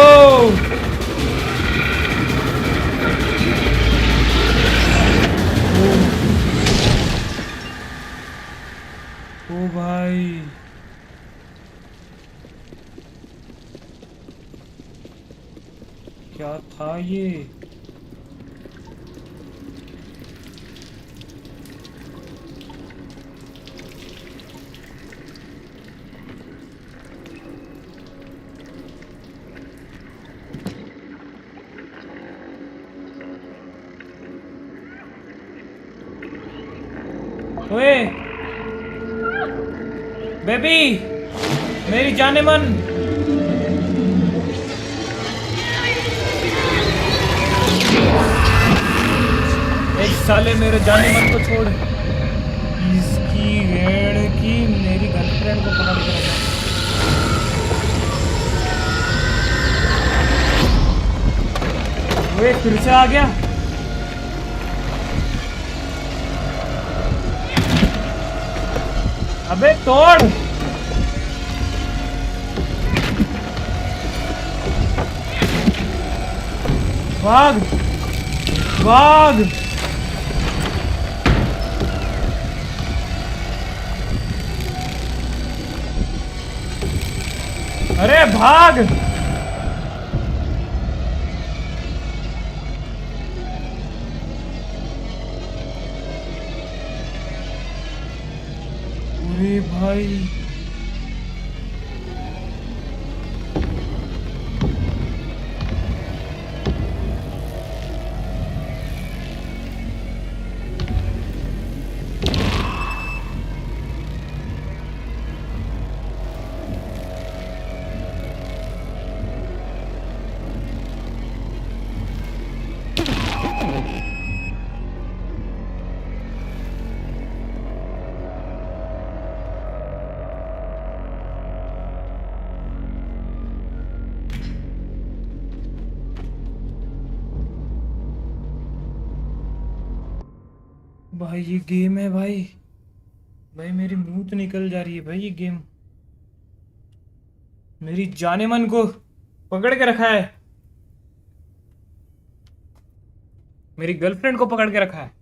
Speaker 2: ओ भाई क्या था ये? ओए बेबी, मेरी जाने मन। एक साले मेरे जाने मन को छोड़। इसकी रेड़ की मेरी गर्लफ्रेंड को पकड़ के रखा। वो फिर से आ गया। अबे तोड़। भाग भाग। अरे भाग। अरे भाई भाई ये गेम है भाई। भाई मेरी मुंह तो निकल जा रही है भाई। ये गेम मेरी जाने मन को पकड़ के रखा है। मेरी गर्लफ्रेंड को पकड़ के रखा है।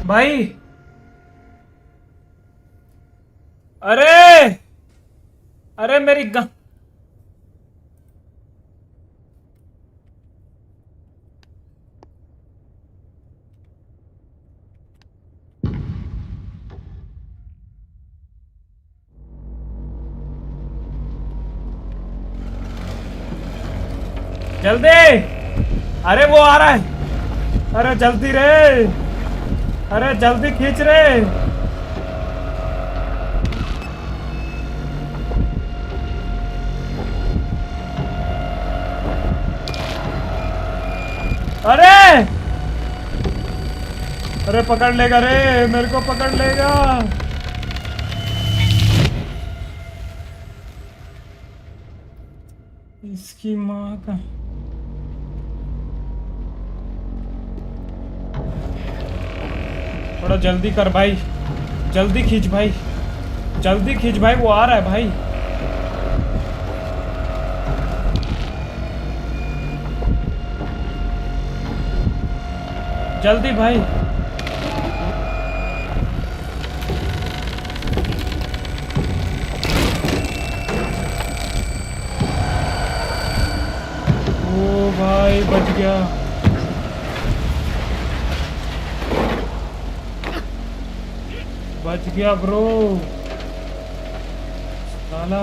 Speaker 2: भाई अरे अरे मेरी जल्दी। अरे वो आ रहा है। अरे जल्दी रे। अरे जल्दी खींच रे। अरे अरे पकड़ लेगा रे। मेरे को पकड़ लेगा। इसकी माँ का। थोड़ा जल्दी कर भाई। जल्दी खींच भाई। जल्दी खींच भाई। वो आ रहा है भाई। जल्दी भाई। ओ भाई बच गया। बच गया ब्रो। साला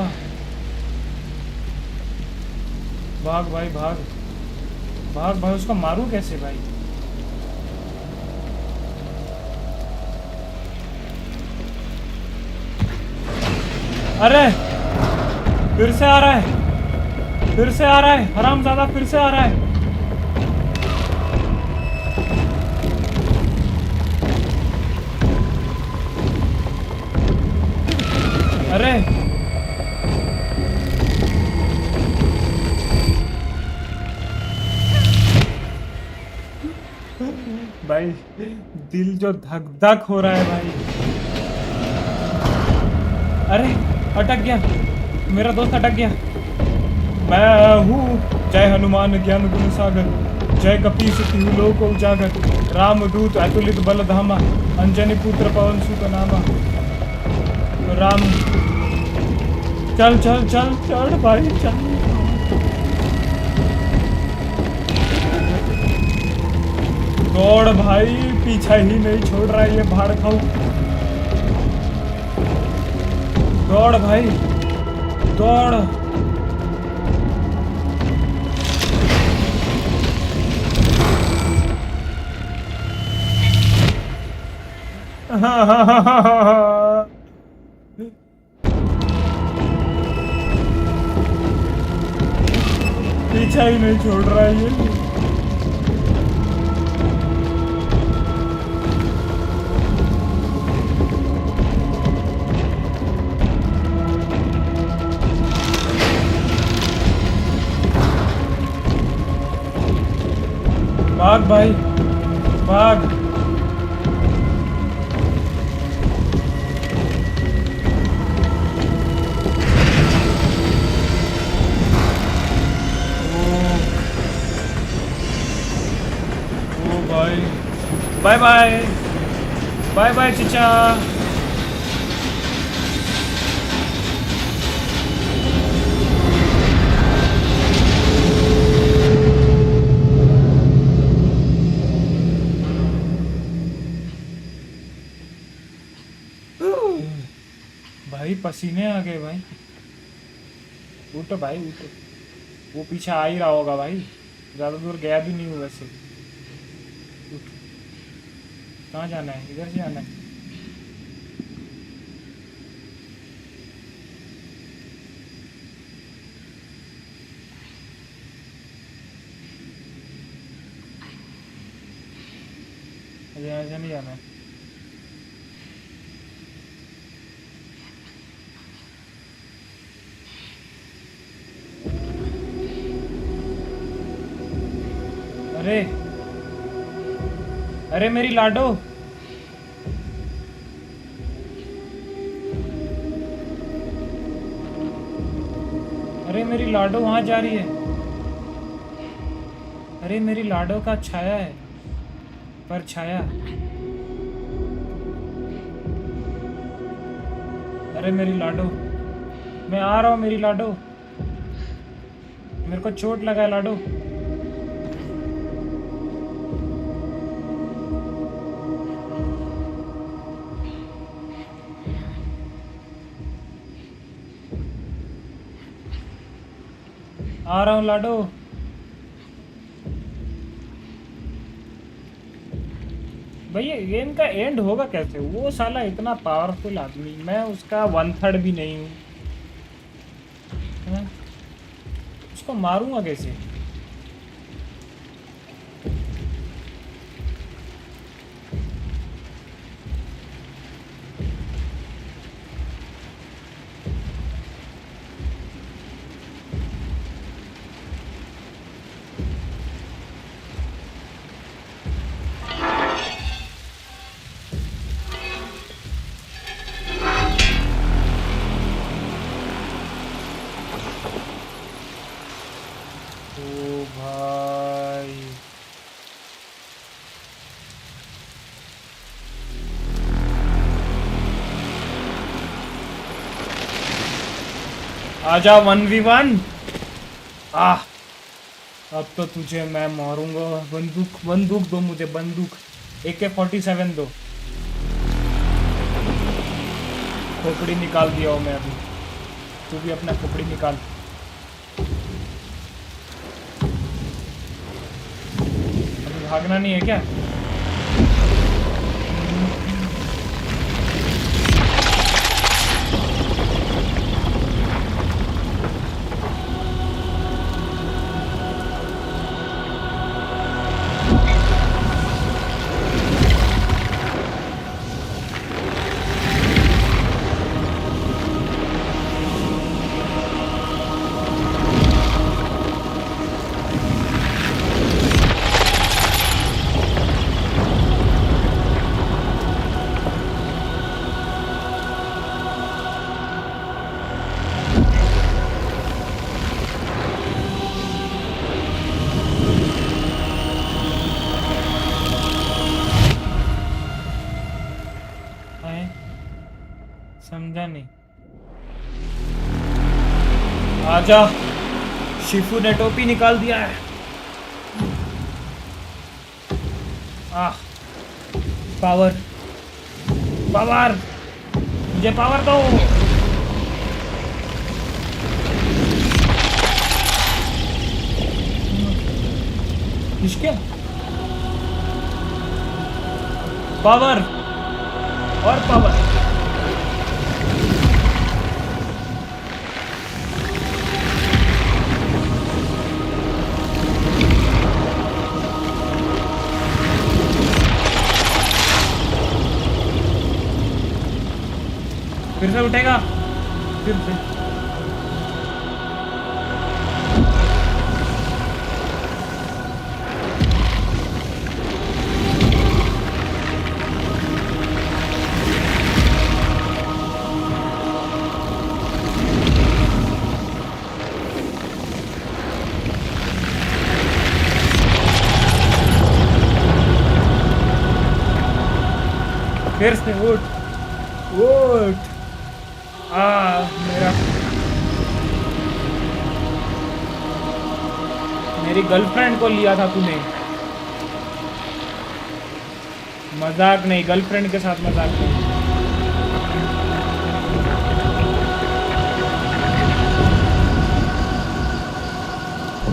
Speaker 2: भाग भाई भाग। भाग भाई। उसको मारूं कैसे भाई? अरे फिर से आ रहा है, फिर से आ रहा है, हरामजादा फिर से आ रहा है। अरे भाई दिल जो धक धक हो रहा है भाई। अरे अटक गया, मेरा दोस्त अटक गया। मैं हूँ जय हनुमान ज्ञान गुण सागर, जय कपीस तिहु लोक उजागर, रामदूत अतुलित बल धामा, अंजनी पुत्र पवन सुत नामा। राम चल चल चल चल भाई चल। दौड़ भाई, पीछा ही नहीं छोड़ रहा है ये भाड़ खाऊ। दौड़ भाई दौड़। पीछा ही नहीं छोड़ रहा है ये। भाग भाई भाग। ओ भाई बाय बाय बाय बाय चिचा। भाई पसीने आ गए भाई। उठो भाई उठो, वो पीछे आ ही रहा होगा भाई, ज़्यादा दूर गया भी नहीं हूँ वैसे। उठ, कहाँ जाना है? इधर से जाना है। ऐसे नहीं जाना है। अरे अरे मेरी लाडो, अरे मेरी लाडो वहां जा रही है। अरे मेरी लाडो का छाया है, पर छाया। अरे मेरी लाडो, मैं आ रहा हूँ मेरी लाडो, मेरे को चोट लगा है लाडो। आ रहा हूँ लाडो। भैया गेम का एंड होगा कैसे? वो साला इतना पावरफुल आदमी, मैं उसका 1/3 भी नहीं हूँ, उसको मारूंगा कैसे? आजा 1v1। अब तो तुझे मैं मारूंगा। बंदूक बंदूक दो मुझे, बंदूक AK-47 दो। खोपड़ी निकाल दिया हो मैं अभी, तू भी अपना खोपड़ी निकाल। अभी भागना नहीं है क्या? हैं? समझा नहीं। आजा, शिफू ने टोपी निकाल दिया है। पावर पावर, मुझे पावर दो। किसके पावर और पावर। फिर से उठेगा, फिर से। फिर से उठ उठ। मेरी गर्लफ्रेंड को लिया था तूने। मजाक नहीं, गर्लफ्रेंड के साथ मजाक नहीं।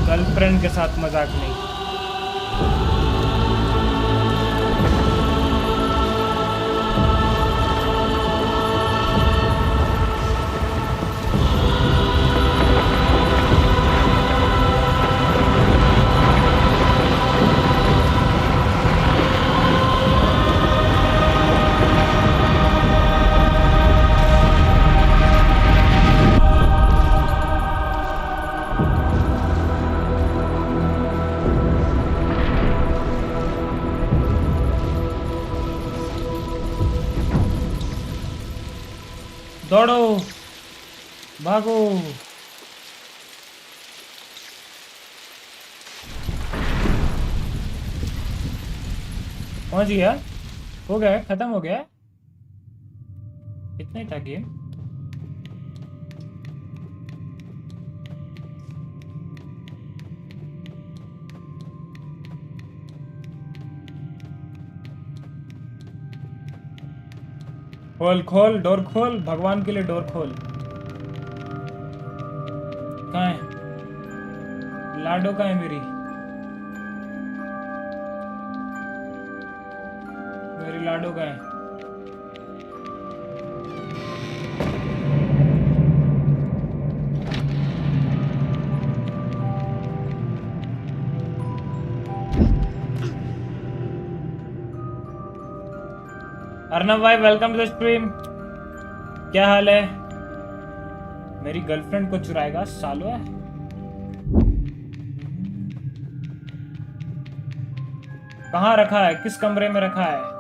Speaker 2: गर्लफ्रेंड के साथ मजाक नहीं। दौड़ो, भागो। पहुंच गया, हो गया, खत्म हो गया। इतना ही था गेम। खोल खोल, डोर खोल, भगवान के लिए डोर खोल। कहाँ है लाडो? कहाँ है मेरी लाडो? कहाँ है? अर्नब भाई वेलकम टू द स्ट्रीम। क्या हाल है? मेरी गर्लफ्रेंड को चुराएगा सालो है। कहाँ रखा है? किस कमरे में रखा है?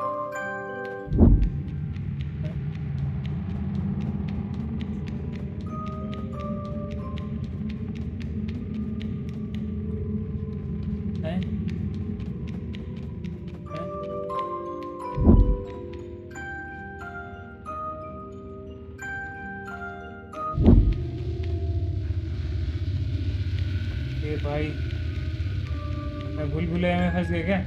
Speaker 2: भाई मैं भूल भुलैया में फंस गया क्या?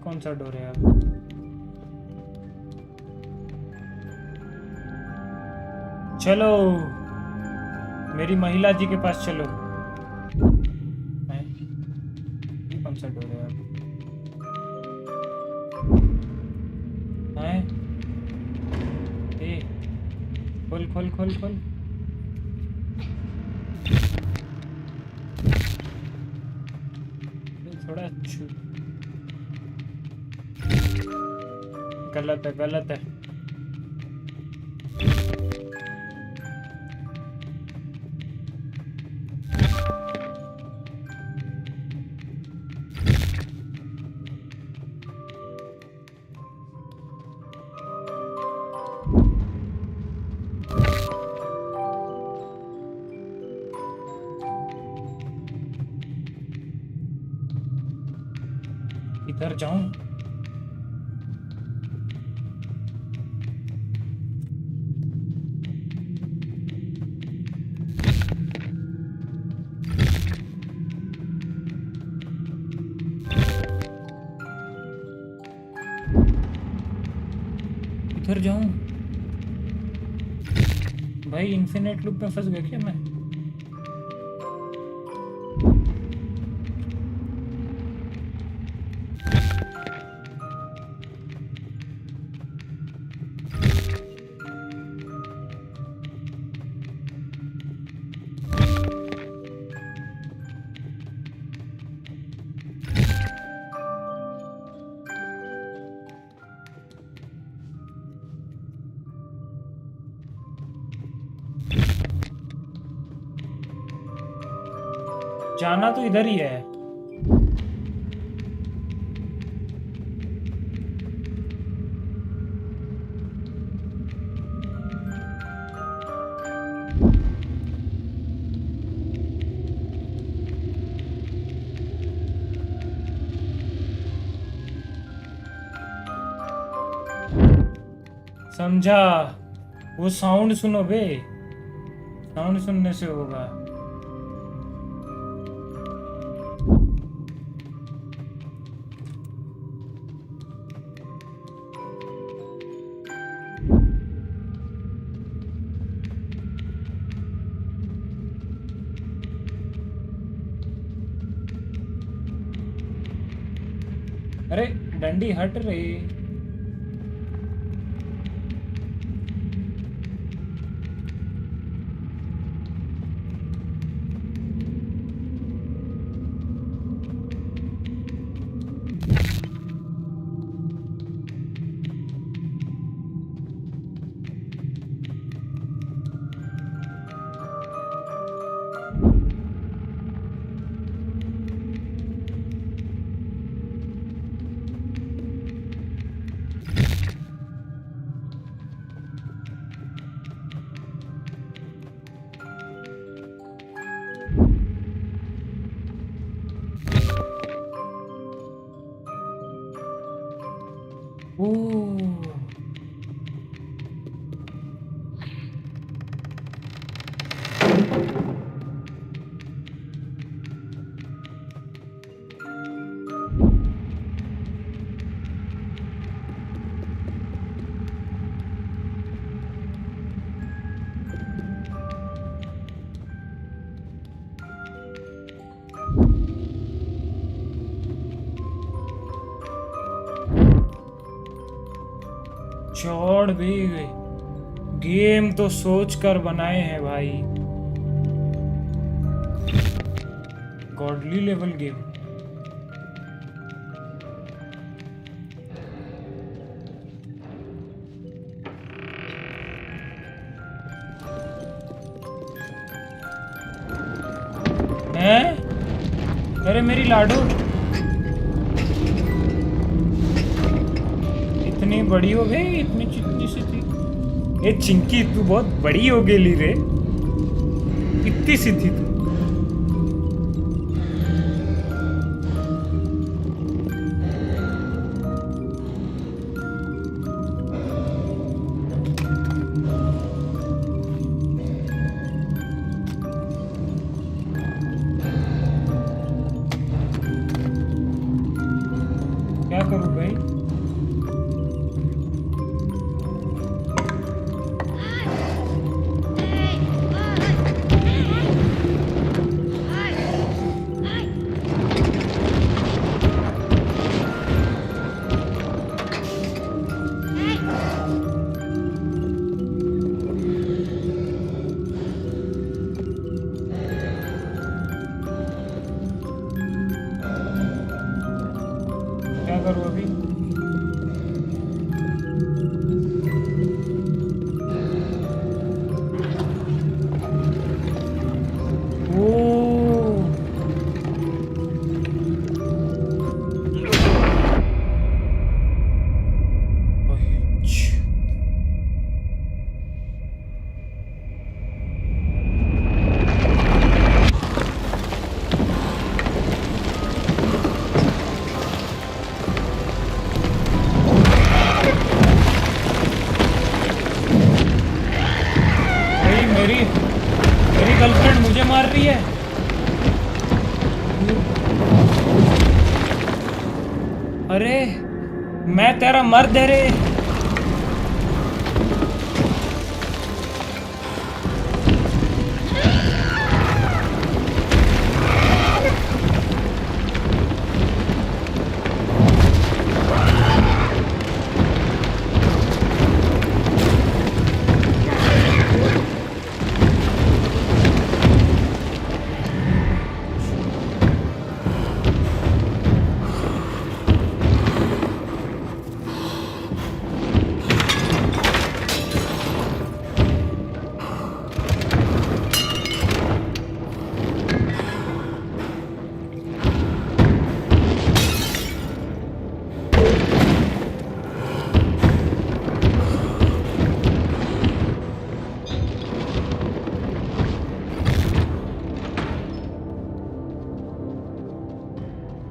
Speaker 2: कौन सा डोर है अब? चलो मेरी महिला जी के पास चलो। ये कौन सा डोर है अब? खोल खोल खोल खोल। थोड़ा गलत है, गलत है। इधर जाऊं? इधर जाऊं? भाई इन्फिनेट लूप में फंस गया क्या मैं? जाना तो इधर ही है। समझा। वो साउंड सुनो बे, साउंड सुनने से होगा। अरे डंडी हट रही। चौड़ भी गई। गेम तो सोच कर बनाए हैं भाई, गॉडली लेवल गेम। हैं? अरे मेरी लाडो इतनी बड़ी हो गई, इतनी चिकनी सी थी। ये चिंकी तू बहुत बड़ी हो गई रे, कितनी सी थी तू। क्या करूं भाई? मेरी गर्लफ्रेंड मुझे मार रही है। अरे मैं तेरा मर्द है रे।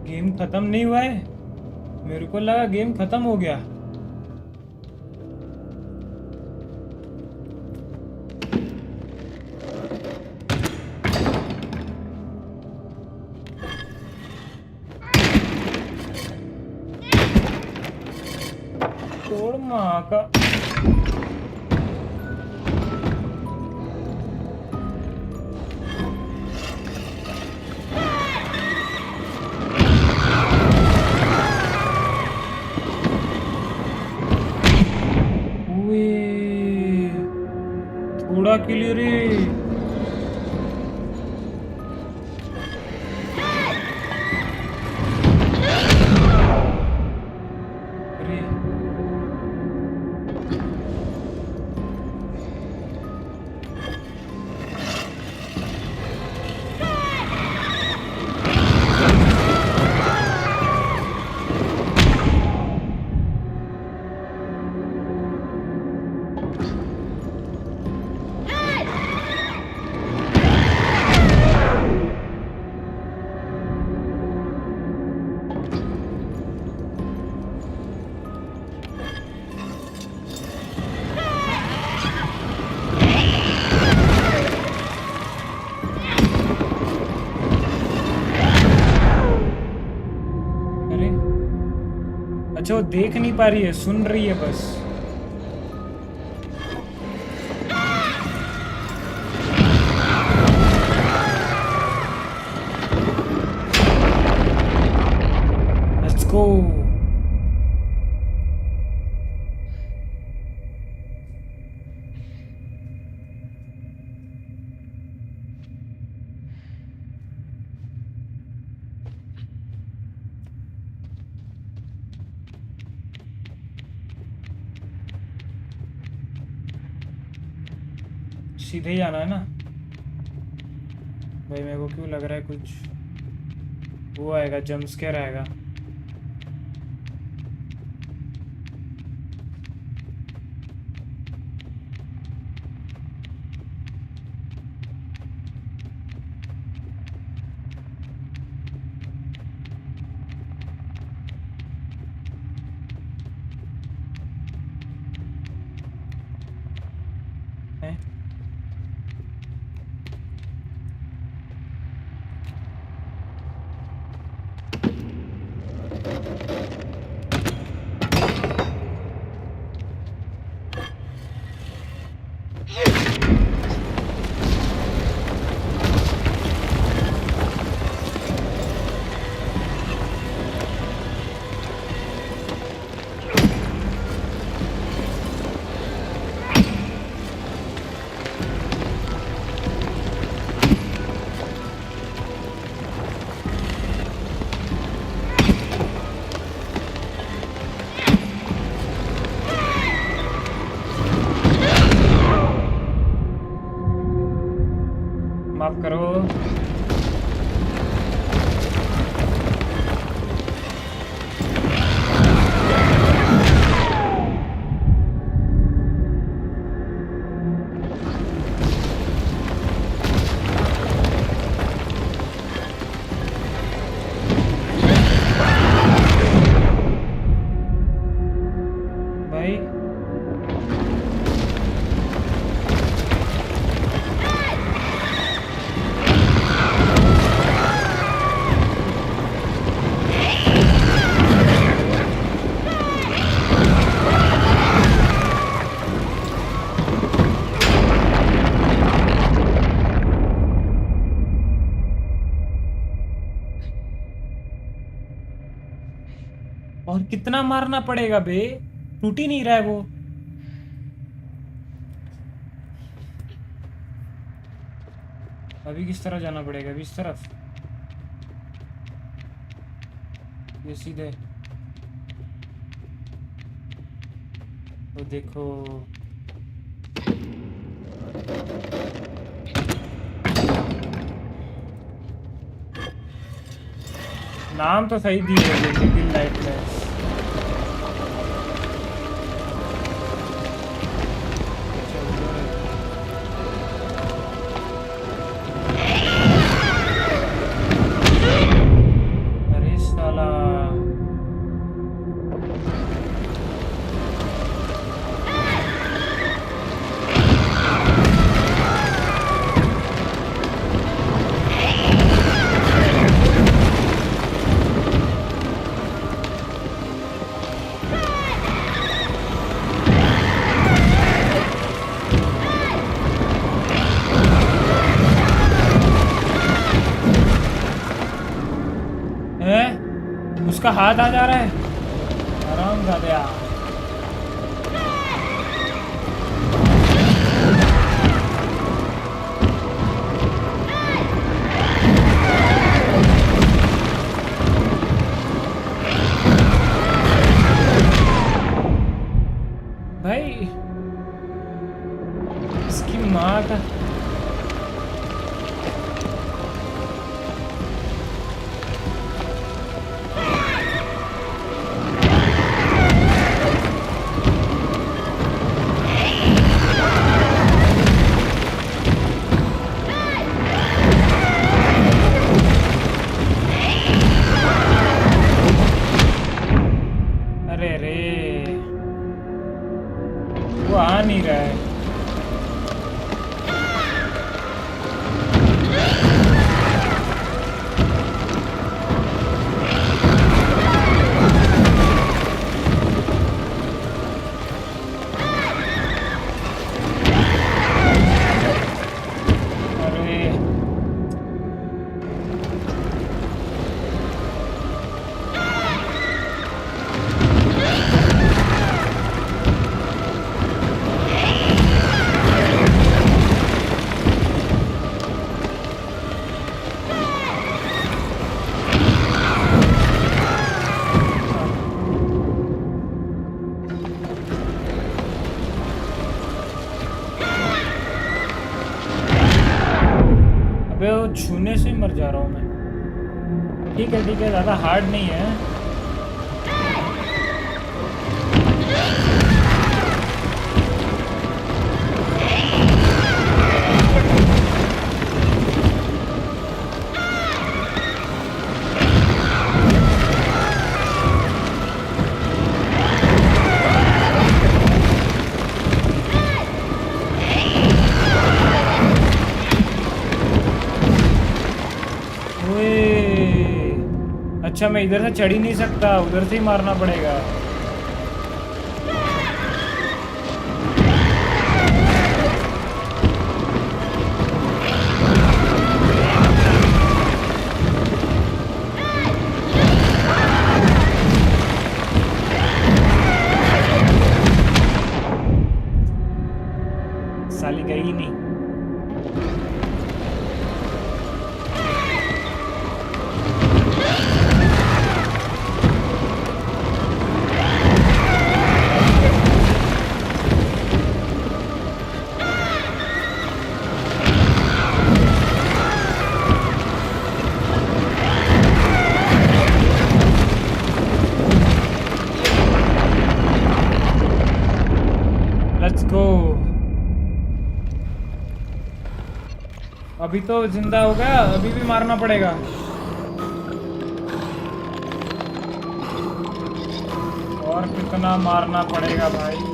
Speaker 2: गेम खत्म नहीं हुआ है, मेरे को लगा गेम खत्म हो गया। तोड़ माँ का। थोड़ा क्लियर रे। अच्छा वो देख नहीं पा रही है, सुन रही है बस। Let's go. सीधे ही आना है ना भाई। मेरे को क्यों लग रहा है कुछ वो आएगा, जंप स्केयर आएगा। माफ करो। भाई और कितना मारना पड़ेगा बे? टूट ही नहीं रहा है वो। अभी किस तरह जाना पड़ेगा? अभी इस तरफ, ये सीधे। तो देखो, नाम तो सही दिए है लेकिन लाइटलेस। अरे साला, उसका हाथ आ जा रहा है। आराम कर दे यार। भाई इसकी माँ का आ नहीं रहा है। अबे वो छूने से ही मर जा रहा हूँ मैं। ठीक है ज़्यादा हार्ड नहीं है। अच्छा मैं इधर से चढ़ ही नहीं सकता, उधर से ही मारना पड़ेगा। साली गई ही नहीं। Let's go. अभी तो जिंदा हो गया, अभी भी मारना पड़ेगा। और कितना मारना पड़ेगा भाई?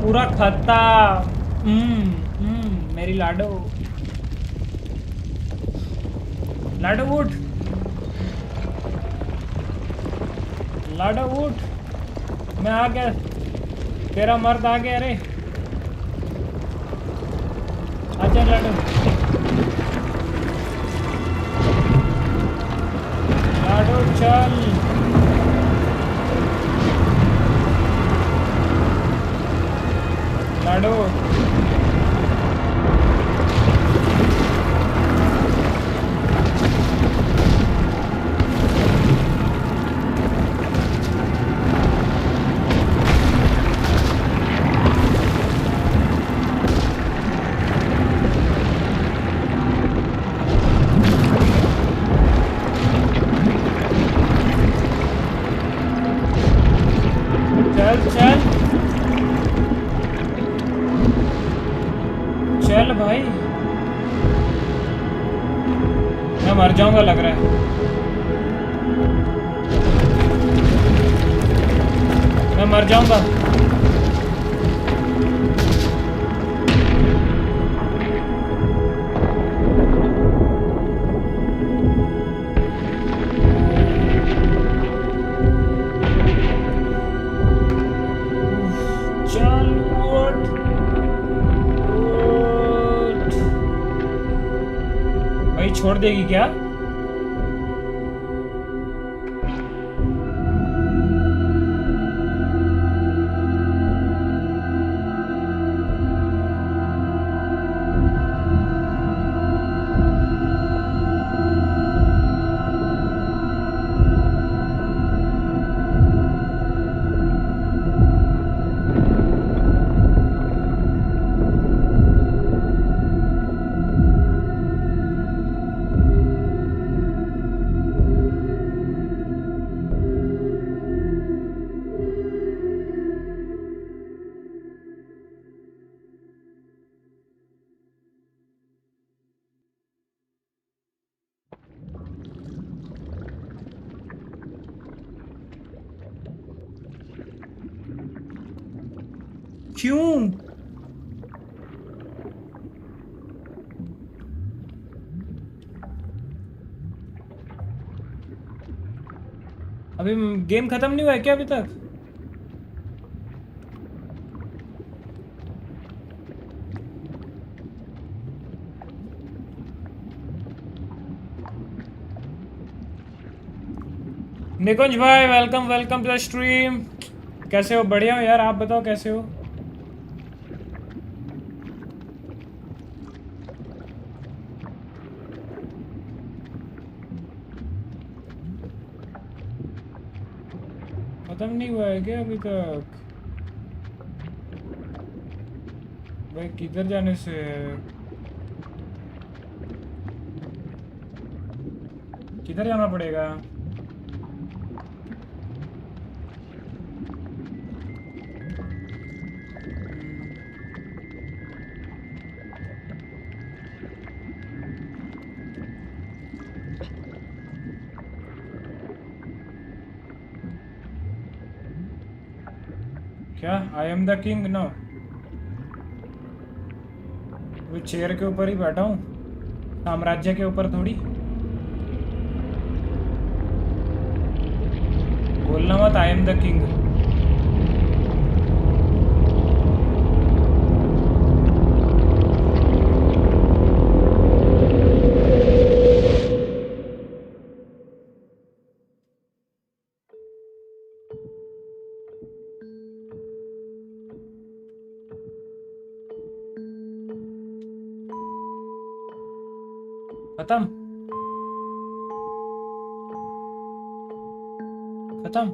Speaker 2: पूरा खत्ता। मेरी लाडो लाडो उठ, लाडो उठ, मैं आ गया, तेरा मर्द आ गया रे। आजा लाडो, लाडो चल, लाडो चल चल चल भाई, मैं मर जाऊंगा लग रहा है, मैं मर जाऊंगा। चल उठ, उठ। भाई छोड़ देगी क्या? क्यों? अभी गेम खत्म नहीं हुआ है क्या अभी तक? निकुंज भाई welcome welcome to the stream. कैसे हो? बढ़िया हो यार, आप बताओ कैसे हो? खत्म नहीं हुआ है क्या अभी तक? भाई किधर जाने से? किधर जाना पड़ेगा? क्या I am the king? No, वो चेयर के ऊपर ही बैठा हूँ, साम्राज्य के ऊपर थोड़ी। बोलना मत आई एम द किंग। खत्म खत्म।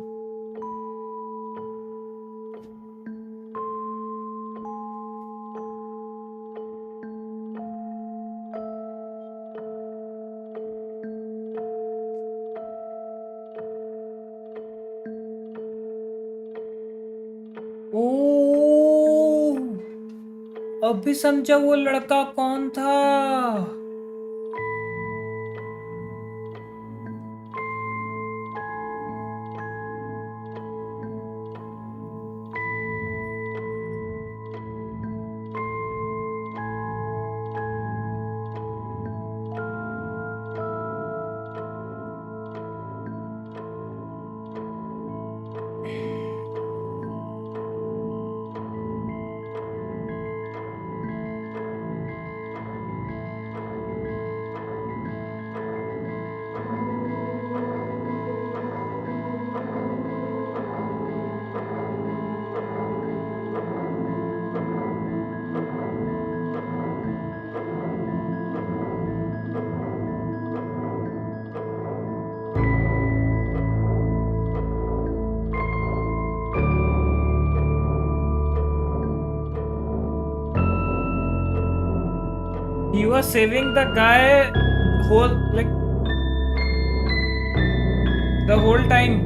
Speaker 2: ओ, अभी समझा वो लड़का कौन था। was saving the guy whole like the whole time.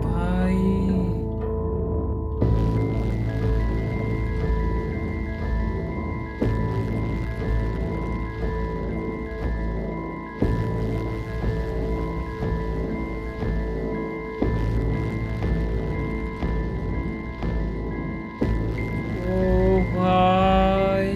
Speaker 2: भाई ओ भाई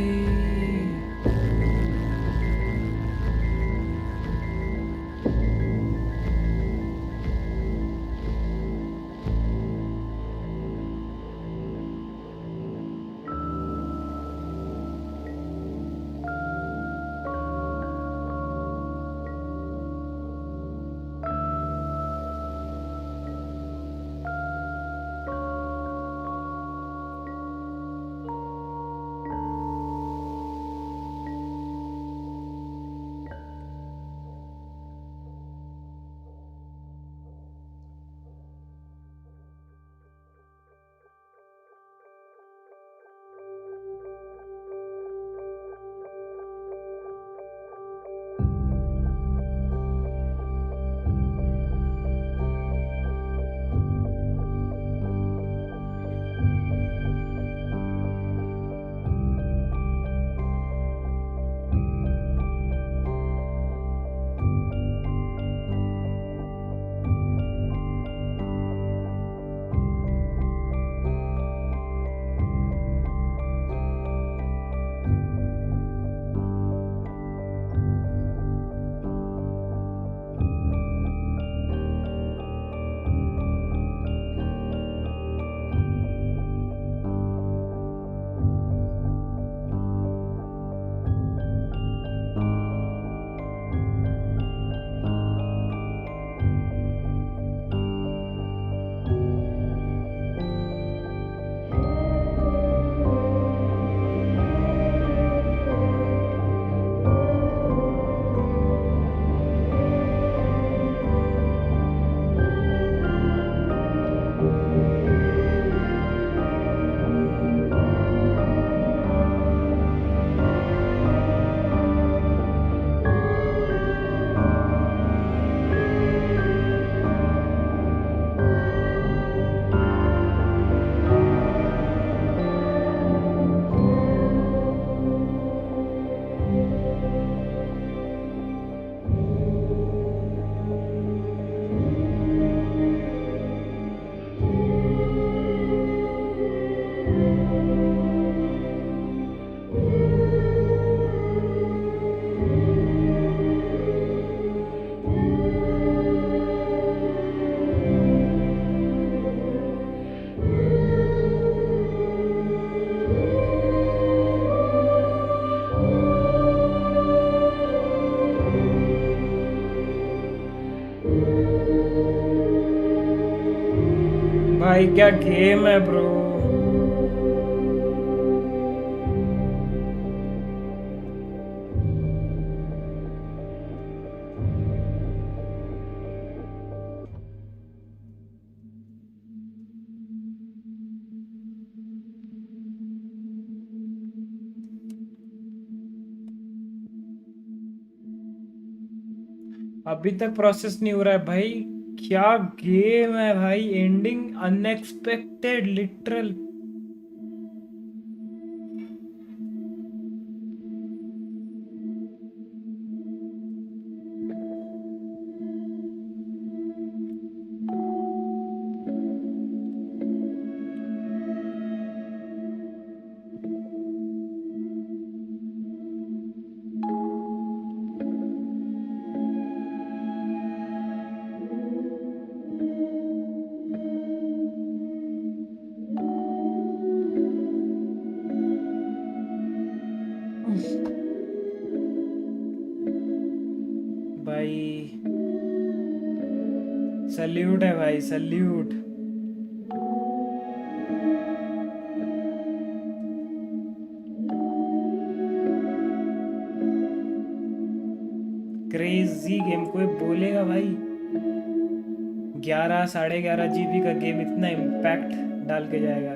Speaker 2: भाई क्या गेम है ब्रो। अभी तक प्रोसेस नहीं हो रहा है भाई। क्या गेम है भाई, एंडिंग अनएक्सपेक्टेड लिटरल। भाई सल्यूट है भाई, सल्यूट। क्रेजी गेम, कोई बोलेगा भाई 11 साढ़े 11 GB का गेम इतना इम्पैक्ट डाल के जाएगा।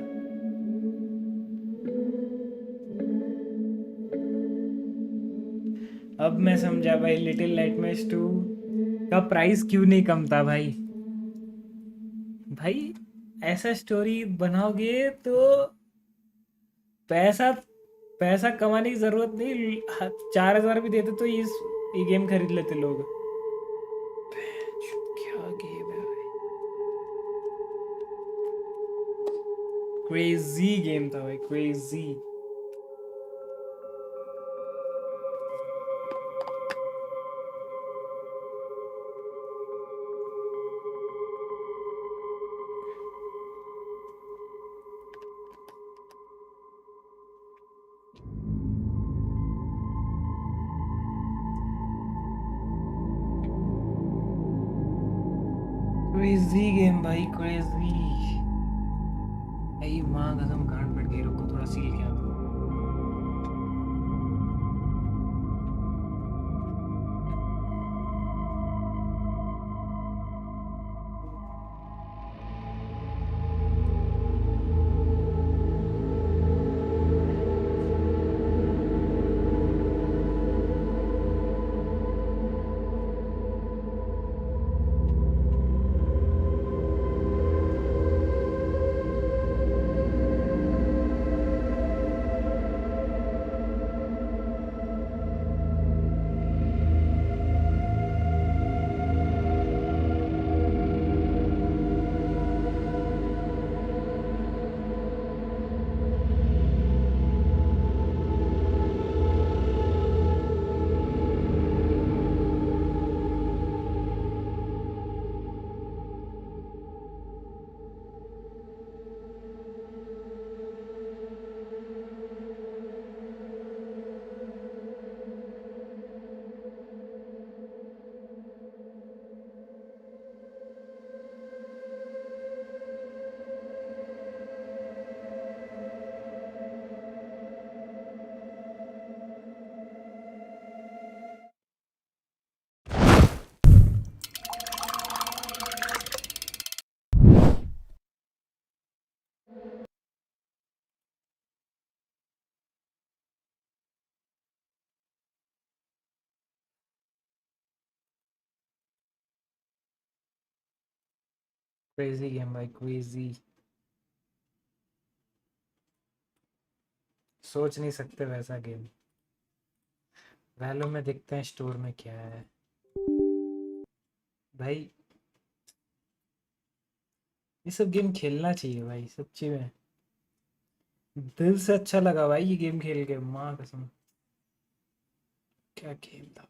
Speaker 2: अब मैं समझा भाई लिटिल नाइटमेयर्स 2 का प्राइस क्यों नहीं कम था भाई। भाई ऐसा स्टोरी बनाओगे तो पैसा पैसा कमाने की जरूरत नहीं, 4,000 भी देते तो ये गेम खरीद लेते लोग। क्या गेम है भाई, क्रेजी गेम था भाई, क्रेजी। क्रेजी गेम भाई, क्रेजी। भाई माँ कसम गांड फट गई, रुको थोड़ा सील क्या था। क्रेजी गेम भाई, क्रेजी। सोच नहीं सकते वैसा गेम। वैल्यू में देखते हैं स्टोर में क्या है भाई। ये सब गेम खेलना चाहिए भाई, सच्ची में दिल से अच्छा लगा भाई ये गेम खेल के, माँ कसम क्या गेम था।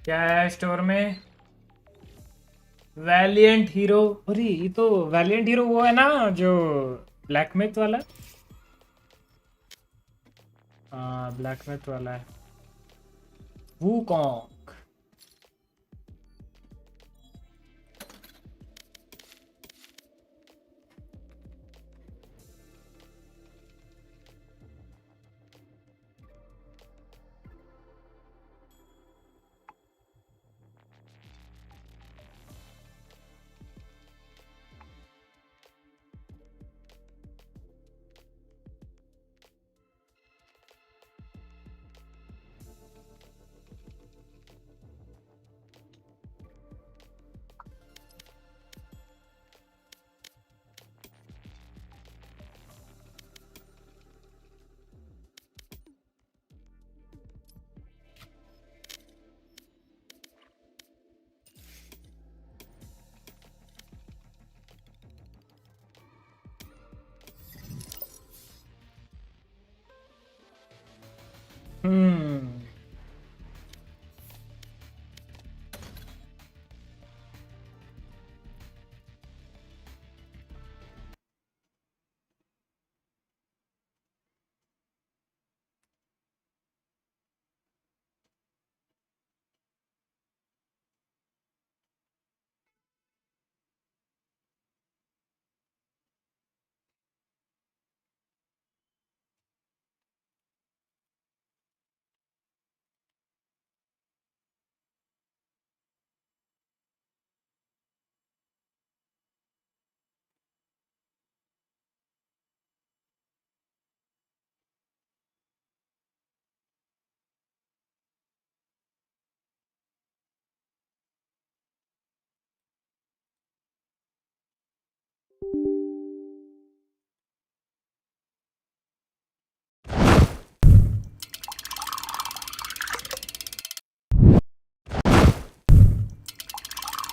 Speaker 2: क्या है स्टोर में? Valiant hero. अरे ये तो वैलिएंट हीरो वो है ना जो ब्लैक मैथ वाला। हाँ ब्लैक मैथ वाला है वो कौन। हम्म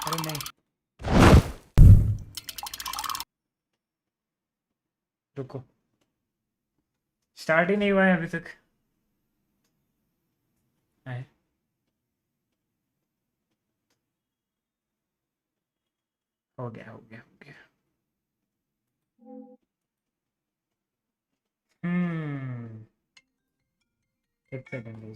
Speaker 2: अरे नहीं रुको स्टार्ट ही नहीं हुआ है अभी तक। है हो गया हो गया हो गया। हम्म एक सेकंड।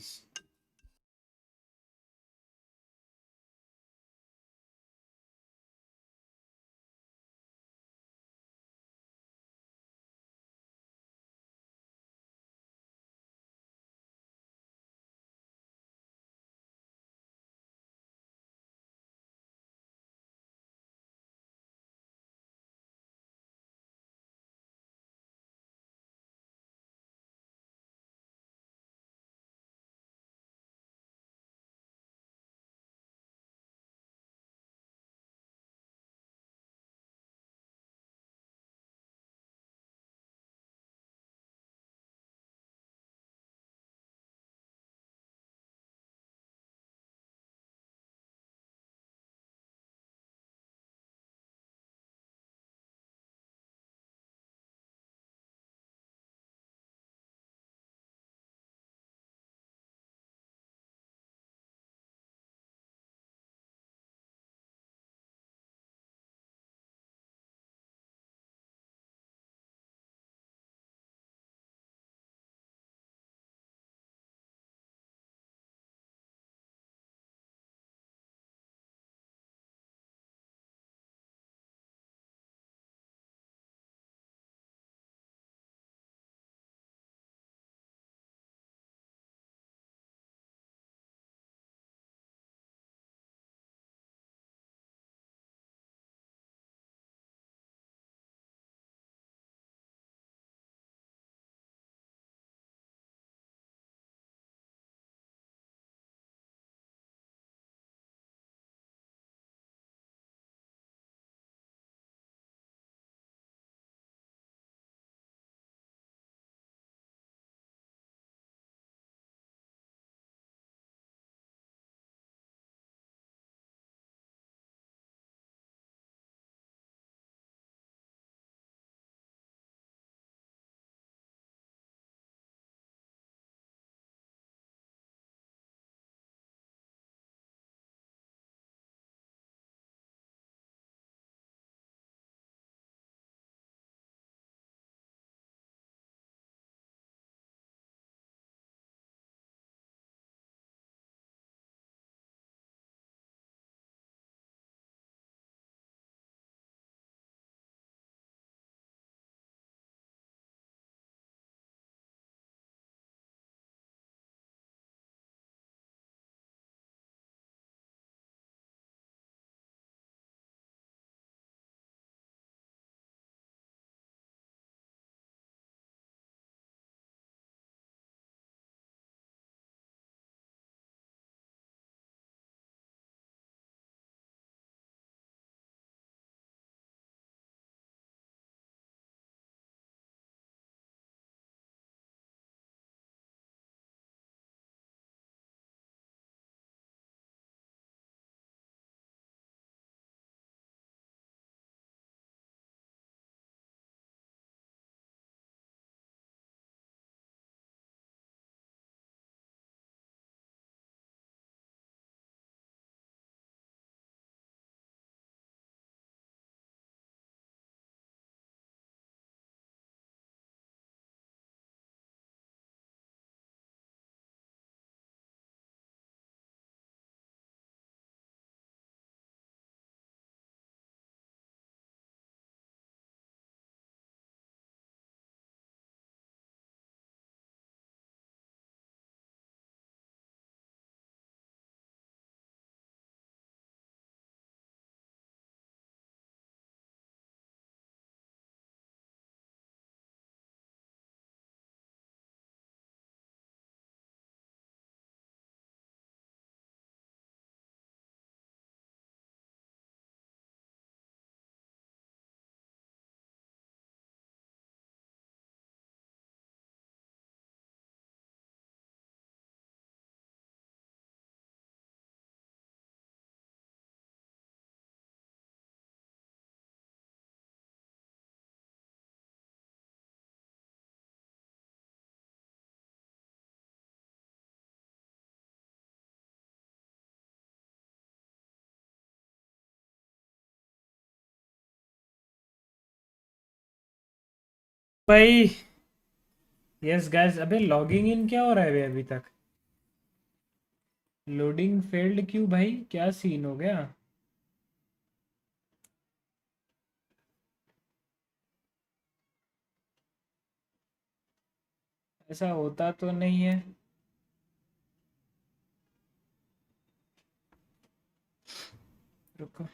Speaker 2: भाई यस गाइस, अबे लॉगिंग इन क्या हो रहा है बे अभी तक? लोडिंग फेल्ड क्यों भाई, क्या सीन हो गया? ऐसा होता तो नहीं है। रुको।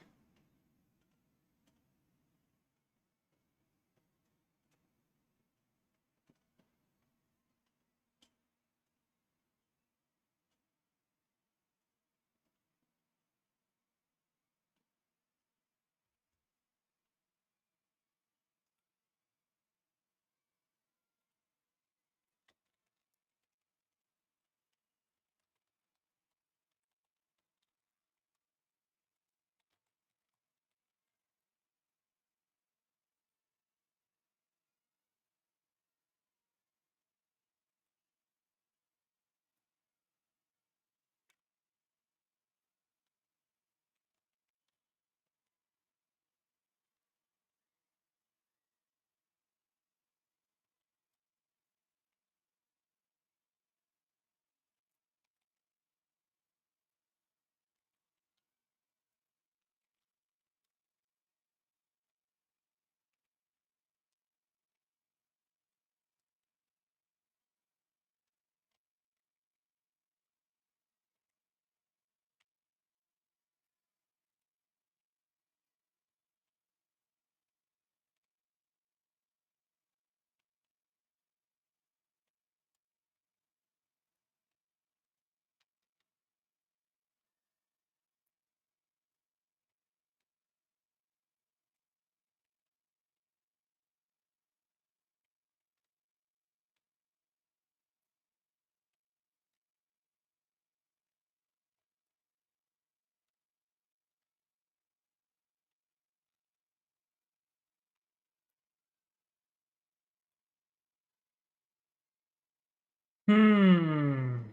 Speaker 2: हम्म।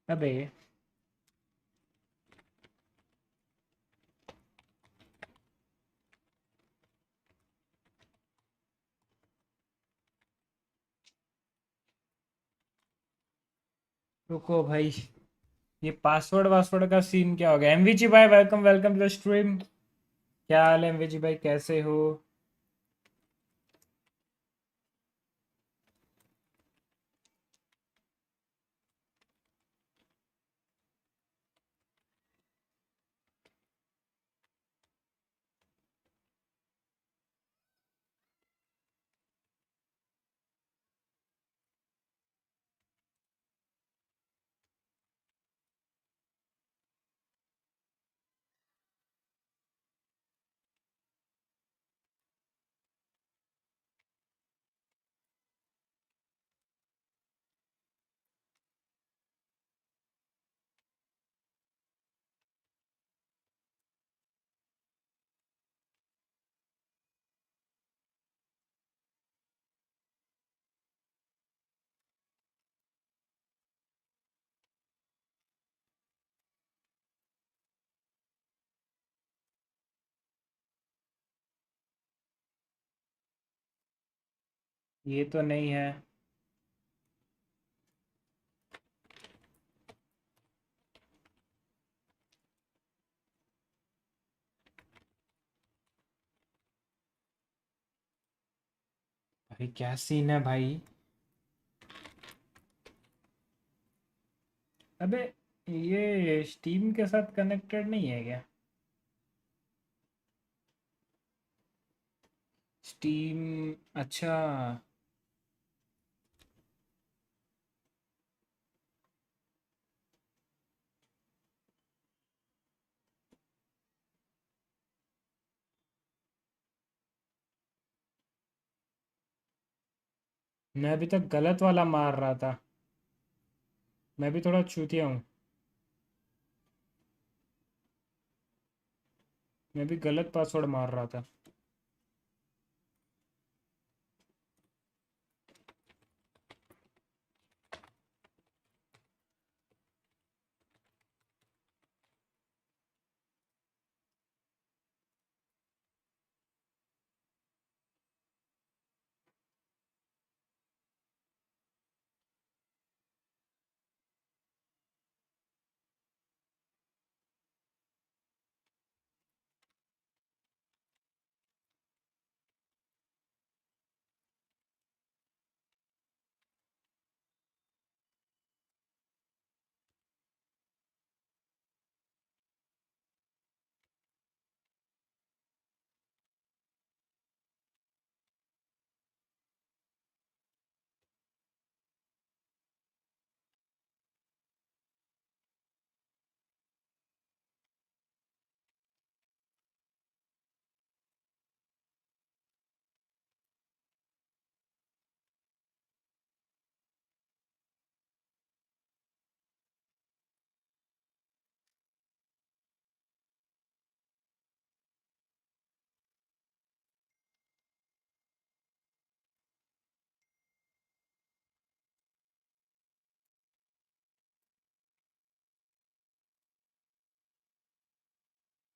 Speaker 2: अबे रुको भाई, ये पासवर्ड वासवर्ड का सीन क्या हो गया? एमवीजी भाई welcome welcome to the stream. क्या हाल है एमवीजी भाई, कैसे हो? ये तो नहीं है। भाई क्या सीन है भाई? अबे ये स्टीम के साथ कनेक्टेड नहीं है क्या? स्टीम, अच्छा। मैं अभी तक गलत वाला मार रहा था। मैं भी थोड़ा चूतिया हूँ। मैं भी गलत पासवर्ड मार रहा था।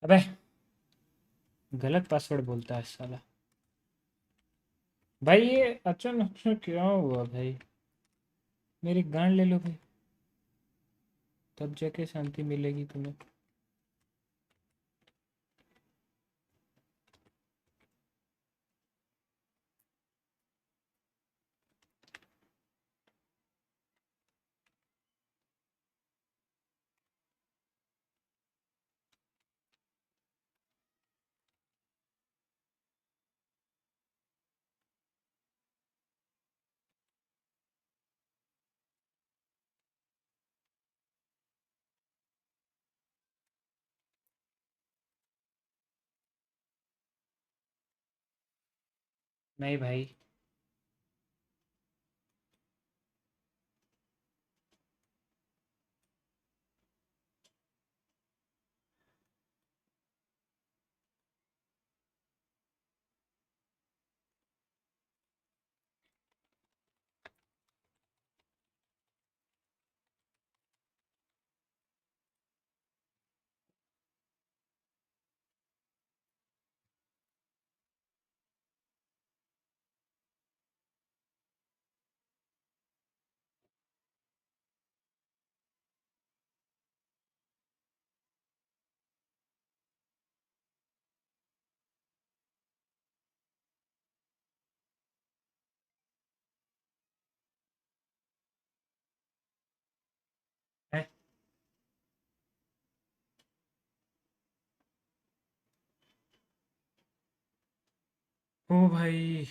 Speaker 2: अबे गलत पासवर्ड बोलता है साला। भाई ये अचानक से क्या हुआ भाई? मेरी गांड ले लो भाई, तब जाके शांति मिलेगी तुम्हें। नहीं भाई, है? ओ भाई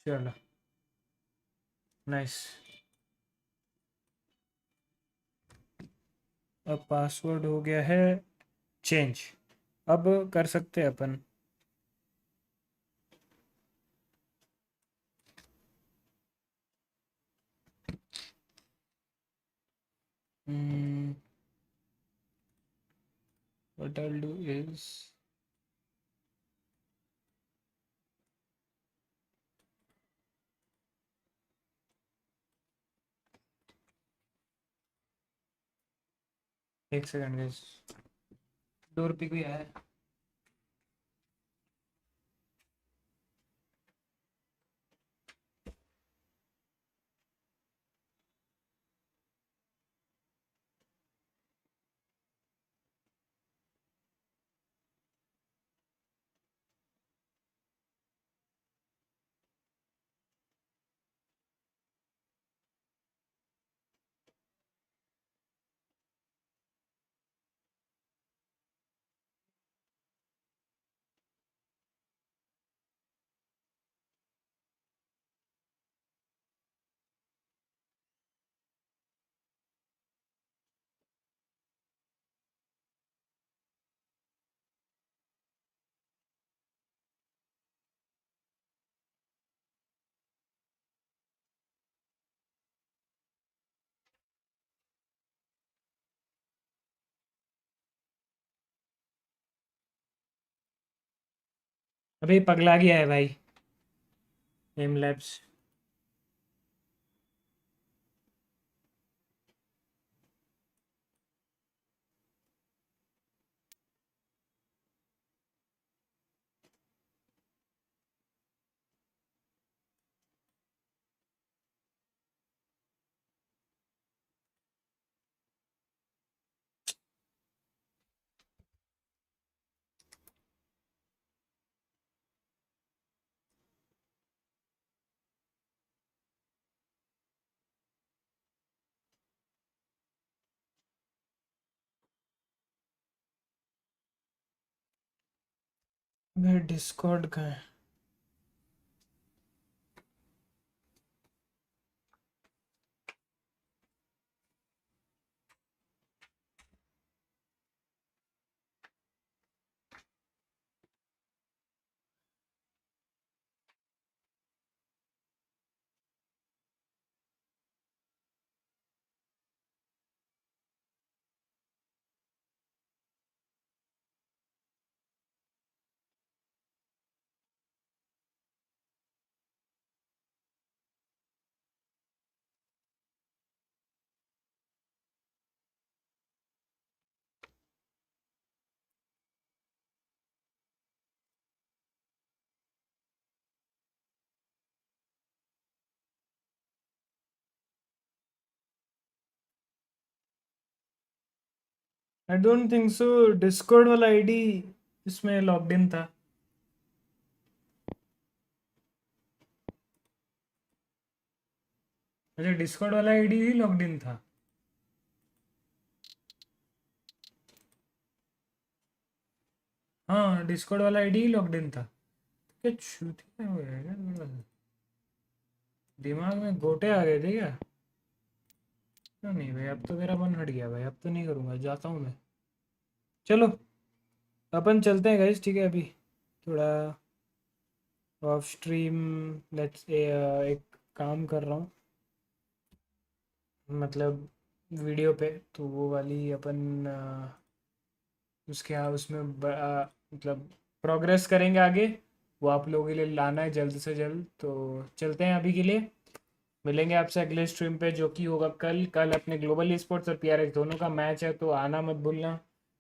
Speaker 2: चलो नाइस। अब पासवर्ड हो गया है चेंज, अब कर सकते हैं अपन। what I'll do is एक सेकंड गाइस, डोर पे कोई आया है? अबे पगला गया है भाई एम लैब्स। मेरा डिस्कॉर्ड का है। I don't think so, Discord वाला आईडी इसमें लॉग्ड इन था। अच्छा, डिस्कॉर्ड वाला आईडी ही लॉग्ड इन था। हाँ, डिस्कॉर्ड वाला आईडी ही लॉग्ड इन था। क्या छूतिया हो गया क्या थोड़ा सा? दिमाग में गोटे आ गए थे क्या? क्यों नहीं भाई, अब तो मेरा मन हट गया भाई, अब तो नहीं करूँगा, जाता हूँ मैं। चलो अपन चलते हैं गाइस, ठीक है। अभी थोड़ा ऑफ स्ट्रीम लेट्स एक काम कर रहा हूँ, मतलब वीडियो पे, तो वो वाली अपन उसके उसमें मतलब प्रोग्रेस करेंगे आगे, वो आप लोगों के लिए लाना है जल्द से जल्द। तो चलते हैं अभी के लिए, मिलेंगे आपसे अगले स्ट्रीम पे जो कि होगा कल अपने ग्लोबल स्पोर्ट्स और पीआरएक्स दोनों का मैच है, तो आना मत भूलना।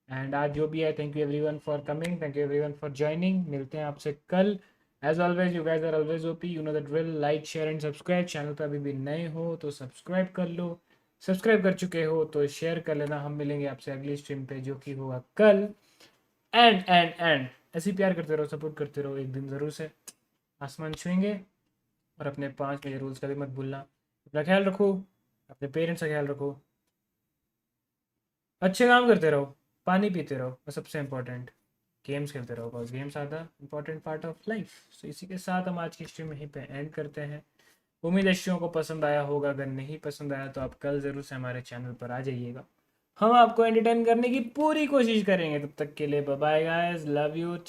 Speaker 2: एंड आज जो भी है, thank you everyone for coming, thank you everyone for joining. मिलते हैं आपसे कल। As always you guys are always OP, you know the drill. Like share and subscribe. Channel पर अभी भी नए हो तो सब्सक्राइब कर लो, सब्सक्राइब कर चुके हो तो शेयर कर लेना। हम मिलेंगे आपसे अगली स्ट्रीम पे जो कि होगा कल। एंड ऐसे ही प्यार करते रहो, सपोर्ट करते रहो, एक दिन ज़रूर से आसमान छुएंगे। और अपने 5 मेजर रूल्स का भी मत भूलना। अपना ख्याल रखो, अपने पेरेंट्स का ख्याल रखो, अच्छे काम करते रहो, पानी पीते रहो, और सबसे इम्पोर्टेंट गेम्स खेलते रहो, because games are the important part of life. So इसी के साथ हम आज की स्ट्रीम यहीं पे एंड करते हैं। उम्मीद है स्ट्रीम को पसंद आया होगा, अगर नहीं पसंद आया तो आप कल ज़रूर से हमारे चैनल पर आ जाइएगा, हम आपको एंटरटेन करने की पूरी कोशिश करेंगे। तब तक के लिए bye bye guys, love you.